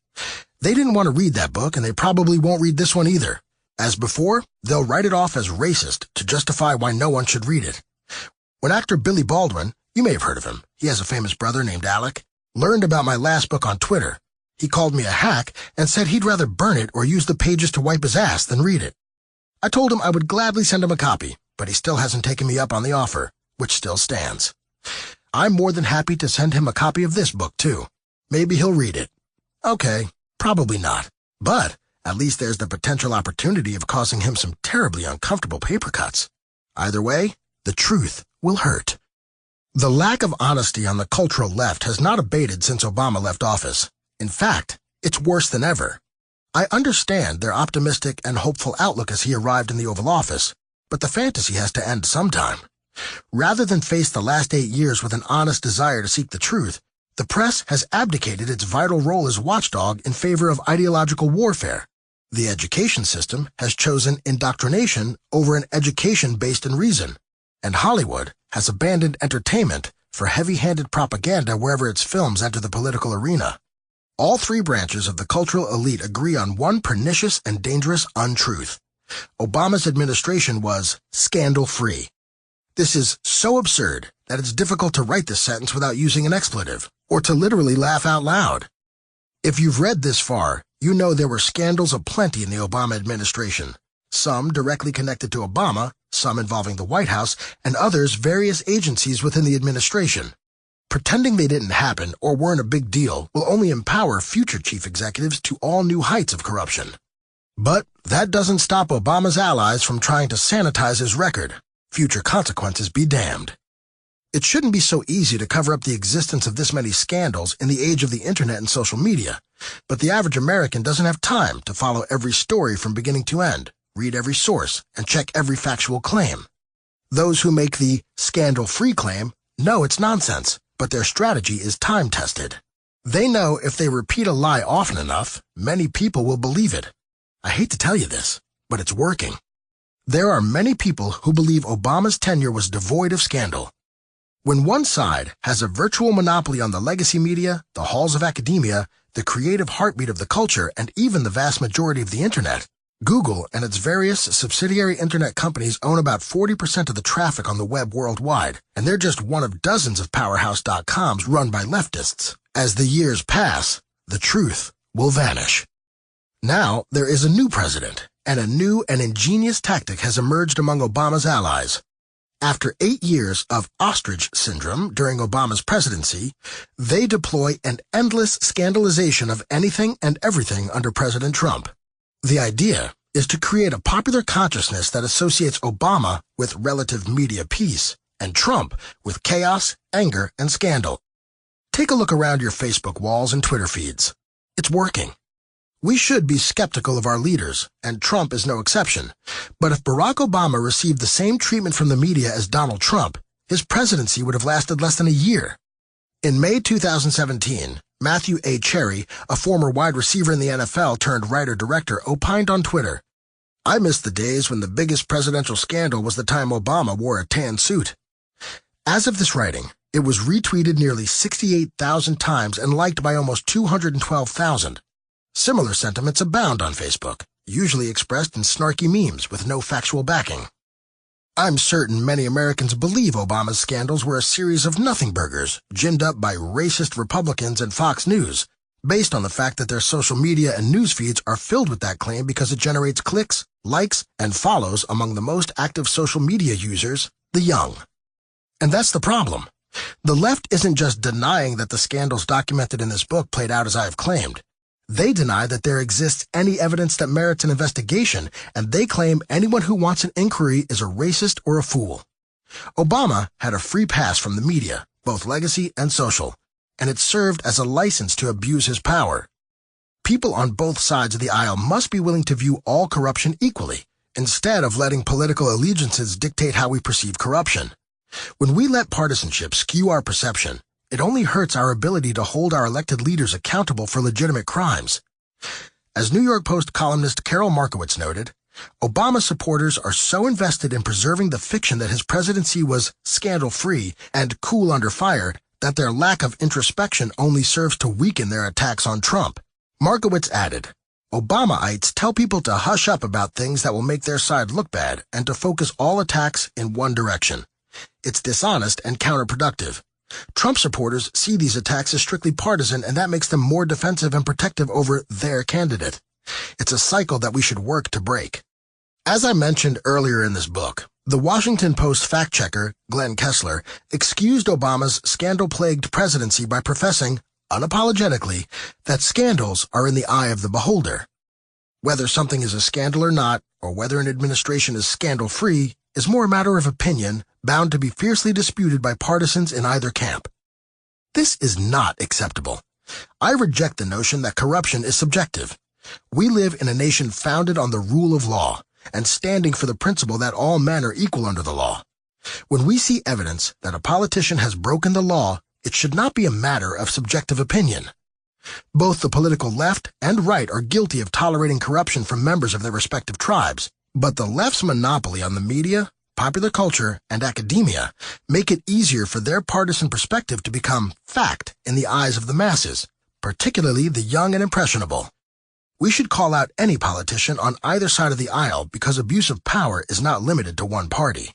Speaker 1: They didn't want to read that book, and they probably won't read this one either. As before, they'll write it off as racist to justify why no one should read it. When actor Billy Baldwin, you may have heard of him, he has a famous brother named Alec, learned about my last book on Twitter, he called me a hack and said he'd rather burn it or use the pages to wipe his ass than read it. I told him I would gladly send him a copy, but he still hasn't taken me up on the offer, which still stands. I'm more than happy to send him a copy of this book, too. Maybe he'll read it. Okay, probably not. But at least there's the potential opportunity of causing him some terribly uncomfortable paper cuts. Either way, the truth will hurt. The lack of honesty on the cultural left has not abated since Obama left office. In fact, it's worse than ever. I understand their optimistic and hopeful outlook as he arrived in the Oval Office, but the fantasy has to end sometime. Rather than face the last 8 years with an honest desire to seek the truth, the press has abdicated its vital role as watchdog in favor of ideological warfare. The education system has chosen indoctrination over an education based in reason, and Hollywood has abandoned entertainment for heavy-handed propaganda wherever its films enter the political arena. All three branches of the cultural elite agree on one pernicious and dangerous untruth. Obama's administration was scandal-free. This is so absurd that it's difficult to write this sentence without using an expletive, or to literally laugh out loud. If you've read this far, you know there were scandals aplenty in the Obama administration, some directly connected to Obama, some involving the White House, and others various agencies within the administration. Pretending they didn't happen or weren't a big deal will only empower future chief executives to all new heights of corruption. But that doesn't stop Obama's allies from trying to sanitize his record. Future consequences be damned. It shouldn't be so easy to cover up the existence of this many scandals in the age of the internet and social media, but the average American doesn't have time to follow every story from beginning to end, read every source, and check every factual claim. Those who make the scandal-free claim know it's nonsense, but their strategy is time-tested. They know if they repeat a lie often enough, many people will believe it. I hate to tell you this, but it's working. There are many people who believe Obama's tenure was devoid of scandal. When one side has a virtual monopoly on the legacy media, the halls of academia, the creative heartbeat of the culture, and even the vast majority of the internet, Google and its various subsidiary internet companies own about 40% of the traffic on the web worldwide, and they're just one of dozens of powerhouse.coms run by leftists. As the years pass, the truth will vanish. Now there is a new president, and a new and ingenious tactic has emerged among Obama's allies. After 8 years of ostrich syndrome during Obama's presidency, they deploy an endless scandalization of anything and everything under President Trump. The idea is to create a popular consciousness that associates Obama with relative media peace and Trump with chaos, anger, and scandal. Take a look around your Facebook walls and Twitter feeds. It's working. We should be skeptical of our leaders, and Trump is no exception. But if Barack Obama received the same treatment from the media as Donald Trump, his presidency would have lasted less than a year. In May 2017, Matthew A. Cherry, a former wide receiver in the NFL turned writer-director, opined on Twitter, "I miss the days when the biggest presidential scandal was the time Obama wore a tan suit." As of this writing, it was retweeted nearly 68,000 times and liked by almost 212,000. Similar sentiments abound on Facebook, usually expressed in snarky memes with no factual backing. I'm certain many Americans believe Obama's scandals were a series of nothing burgers ginned up by racist Republicans and Fox News, based on the fact that their social media and news feeds are filled with that claim because it generates clicks, likes, and follows among the most active social media users, the young. And that's the problem. The left isn't just denying that the scandals documented in this book played out as I have claimed. They deny that there exists any evidence that merits an investigation, and they claim anyone who wants an inquiry is a racist or a fool. Obama had a free pass from the media, both legacy and social, and it served as a license to abuse his power. People on both sides of the aisle must be willing to view all corruption equally, instead of letting political allegiances dictate how we perceive corruption. When we let partisanship skew our perception, it only hurts our ability to hold our elected leaders accountable for legitimate crimes. As New York Post columnist Carol Markowitz noted, Obama supporters are so invested in preserving the fiction that his presidency was scandal-free and cool under fire that their lack of introspection only serves to weaken their attacks on Trump. Markowitz added, Obamaites tell people to hush up about things that will make their side look bad and to focus all attacks in one direction. It's dishonest and counterproductive. Trump supporters see these attacks as strictly partisan, and that makes them more defensive and protective over their candidate. It's a cycle that we should work to break. As I mentioned earlier in this book, the Washington Post fact-checker, Glenn Kessler, excused Obama's scandal-plagued presidency by professing, unapologetically, that scandals are in the eye of the beholder. Whether something is a scandal or not, or whether an administration is scandal-free, is more a matter of opinion, bound to be fiercely disputed by partisans in either camp. This is not acceptable. I reject the notion that corruption is subjective. We live in a nation founded on the rule of law, and standing for the principle that all men are equal under the law. When we see evidence that a politician has broken the law, it should not be a matter of subjective opinion. Both the political left and right are guilty of tolerating corruption from members of their respective tribes, but the left's monopoly on the media, popular culture, and academia make it easier for their partisan perspective to become fact in the eyes of the masses, particularly the young and impressionable. We should call out any politician on either side of the aisle because abuse of power is not limited to one party.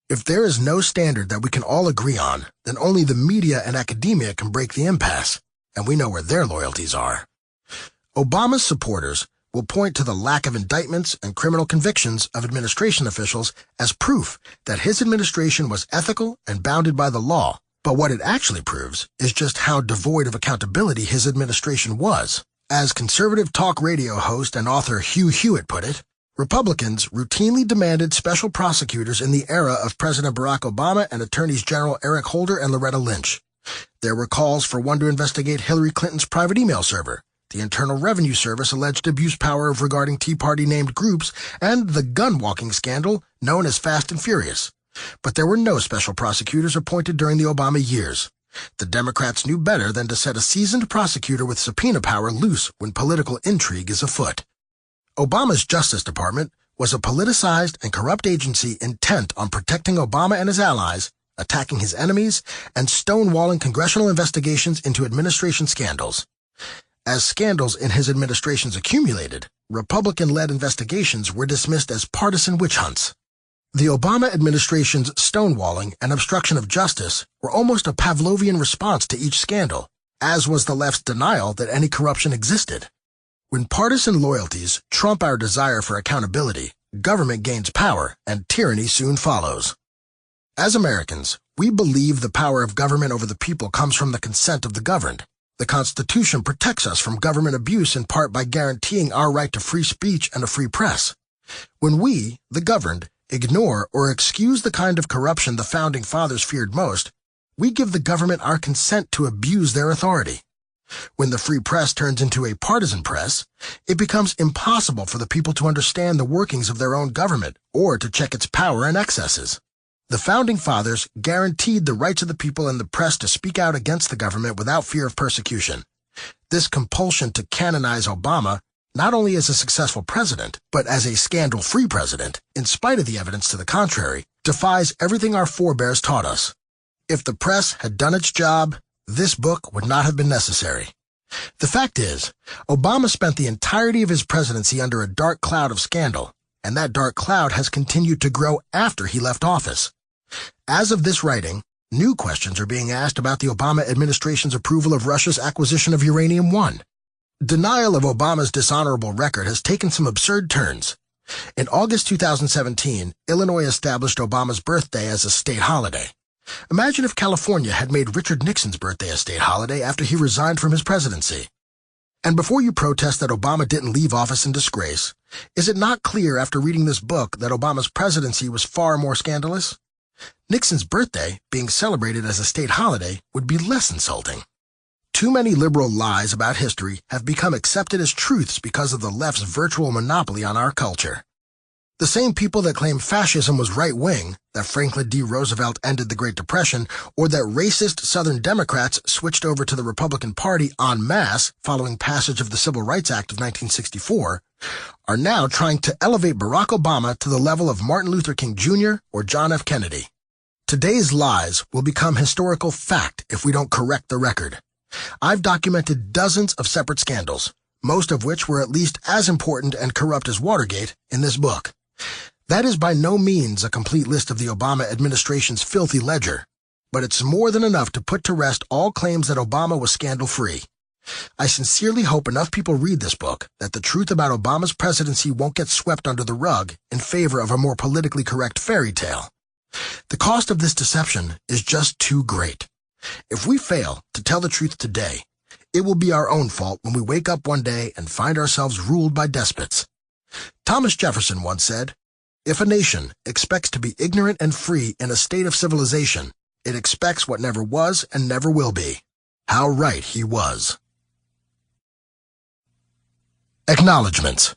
Speaker 1: If there is no standard that we can all agree on, then only the media and academia can break the impasse, and we know where their loyalties are. Obama's supporters will point to the lack of indictments and criminal convictions of administration officials as proof that his administration was ethical and bounded by the law, but what it actually proves is just how devoid of accountability his administration was. As conservative talk radio host and author Hugh Hewitt put it, Republicans routinely demanded special prosecutors in the era of President Barack Obama and Attorneys General Eric Holder and Loretta Lynch. There were calls for one to investigate Hillary Clinton's private email server, the Internal Revenue Service alleged abuse power of regarding Tea Party-named groups, and the gun-walking scandal known as Fast and Furious. But there were no special prosecutors appointed during the Obama years. The Democrats knew better than to set a seasoned prosecutor with subpoena power loose when political intrigue is afoot. Obama's Justice Department was a politicized and corrupt agency intent on protecting Obama and his allies, attacking his enemies, and stonewalling congressional investigations into administration scandals. As scandals in his administrations accumulated, Republican-led investigations were dismissed as partisan witch hunts. The Obama administration's stonewalling and obstruction of justice were almost a Pavlovian response to each scandal, as was the left's denial that any corruption existed. When partisan loyalties trump our desire for accountability, government gains power and tyranny soon follows. As Americans, we believe the power of government over the people comes from the consent of the governed. The Constitution protects us from government abuse in part by guaranteeing our right to free speech and a free press. When we, the governed, ignore or excuse the kind of corruption the Founding Fathers feared most, we give the government our consent to abuse their authority. When the free press turns into a partisan press, it becomes impossible for the people to understand the workings of their own government or to check its power and excesses. The Founding Fathers guaranteed the rights of the people and the press to speak out against the government without fear of persecution. This compulsion to canonize Obama, not only as a successful president, but as a scandal-free president, in spite of the evidence to the contrary, defies everything our forebears taught us. If the press had done its job, this book would not have been necessary. The fact is, Obama spent the entirety of his presidency under a dark cloud of scandal, and that dark cloud has continued to grow after he left office. As of this writing, new questions are being asked about the Obama administration's approval of Russia's acquisition of Uranium-1. Denial of Obama's dishonorable record has taken some absurd turns. In August 2017, Illinois established Obama's birthday as a state holiday. Imagine if California had made Richard Nixon's birthday a state holiday after he resigned from his presidency. And before you protest that Obama didn't leave office in disgrace, is it not clear after reading this book that Obama's presidency was far more scandalous? Nixon's birthday, being celebrated as a state holiday, would be less insulting. Too many liberal lies about history have become accepted as truths because of the left's virtual monopoly on our culture. The same people that claim fascism was right-wing, that Franklin D. Roosevelt ended the Great Depression, or that racist Southern Democrats switched over to the Republican Party en masse following passage of the Civil Rights Act of 1964, are now trying to elevate Barack Obama to the level of Martin Luther King Jr. or John F. Kennedy. Today's lies will become historical fact if we don't correct the record. I've documented dozens of separate scandals, most of which were at least as important and corrupt as Watergate, in this book. That is by no means a complete list of the Obama administration's filthy ledger, but it's more than enough to put to rest all claims that Obama was scandal-free. I sincerely hope enough people read this book that the truth about Obama's presidency won't get swept under the rug in favor of a more politically correct fairy tale. The cost of this deception is just too great. If we fail to tell the truth today, it will be our own fault when we wake up one day and find ourselves ruled by despots. Thomas Jefferson once said, "If a nation expects to be ignorant and free in a state of civilization, it expects what never was and never will be." How right he was. Acknowledgements.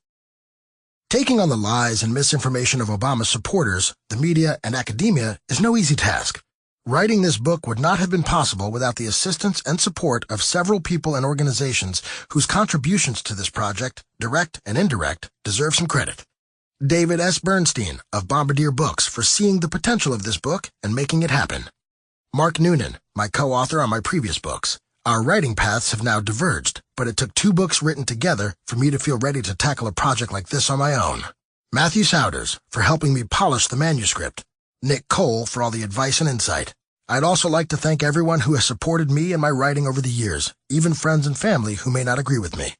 Speaker 1: Taking on the lies and misinformation of Obama's supporters, the media, and academia is no easy task. Writing this book would not have been possible without the assistance and support of several people and organizations whose contributions to this project, direct and indirect, deserve some credit. David S. Bernstein of Bombardier Books for seeing the potential of this book and making it happen. Mark Noonan, my co-author on my previous books. Our writing paths have now diverged, but it took 2 books written together for me to feel ready to tackle a project like this on my own. Matthew Souders for helping me polish the manuscript. Nick Cole for all the advice and insight. I'd also like to thank everyone who has supported me and my writing over the years, even friends and family who may not agree with me.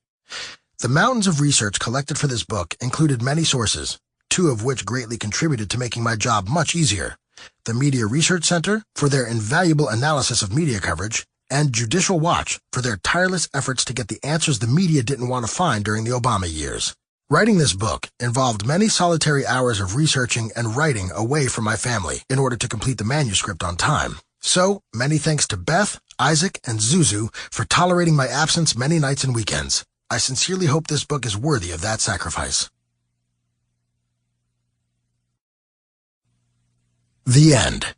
Speaker 1: The mountains of research collected for this book included many sources, 2 of which greatly contributed to making my job much easier. The Media Research Center for their invaluable analysis of media coverage, and Judicial Watch for their tireless efforts to get the answers the media didn't want to find during the Obama years. Writing this book involved many solitary hours of researching and writing away from my family in order to complete the manuscript on time. So, many thanks to Beth, Isaac, and Zuzu for tolerating my absence many nights and weekends. I sincerely hope this book is worthy of that sacrifice. The end.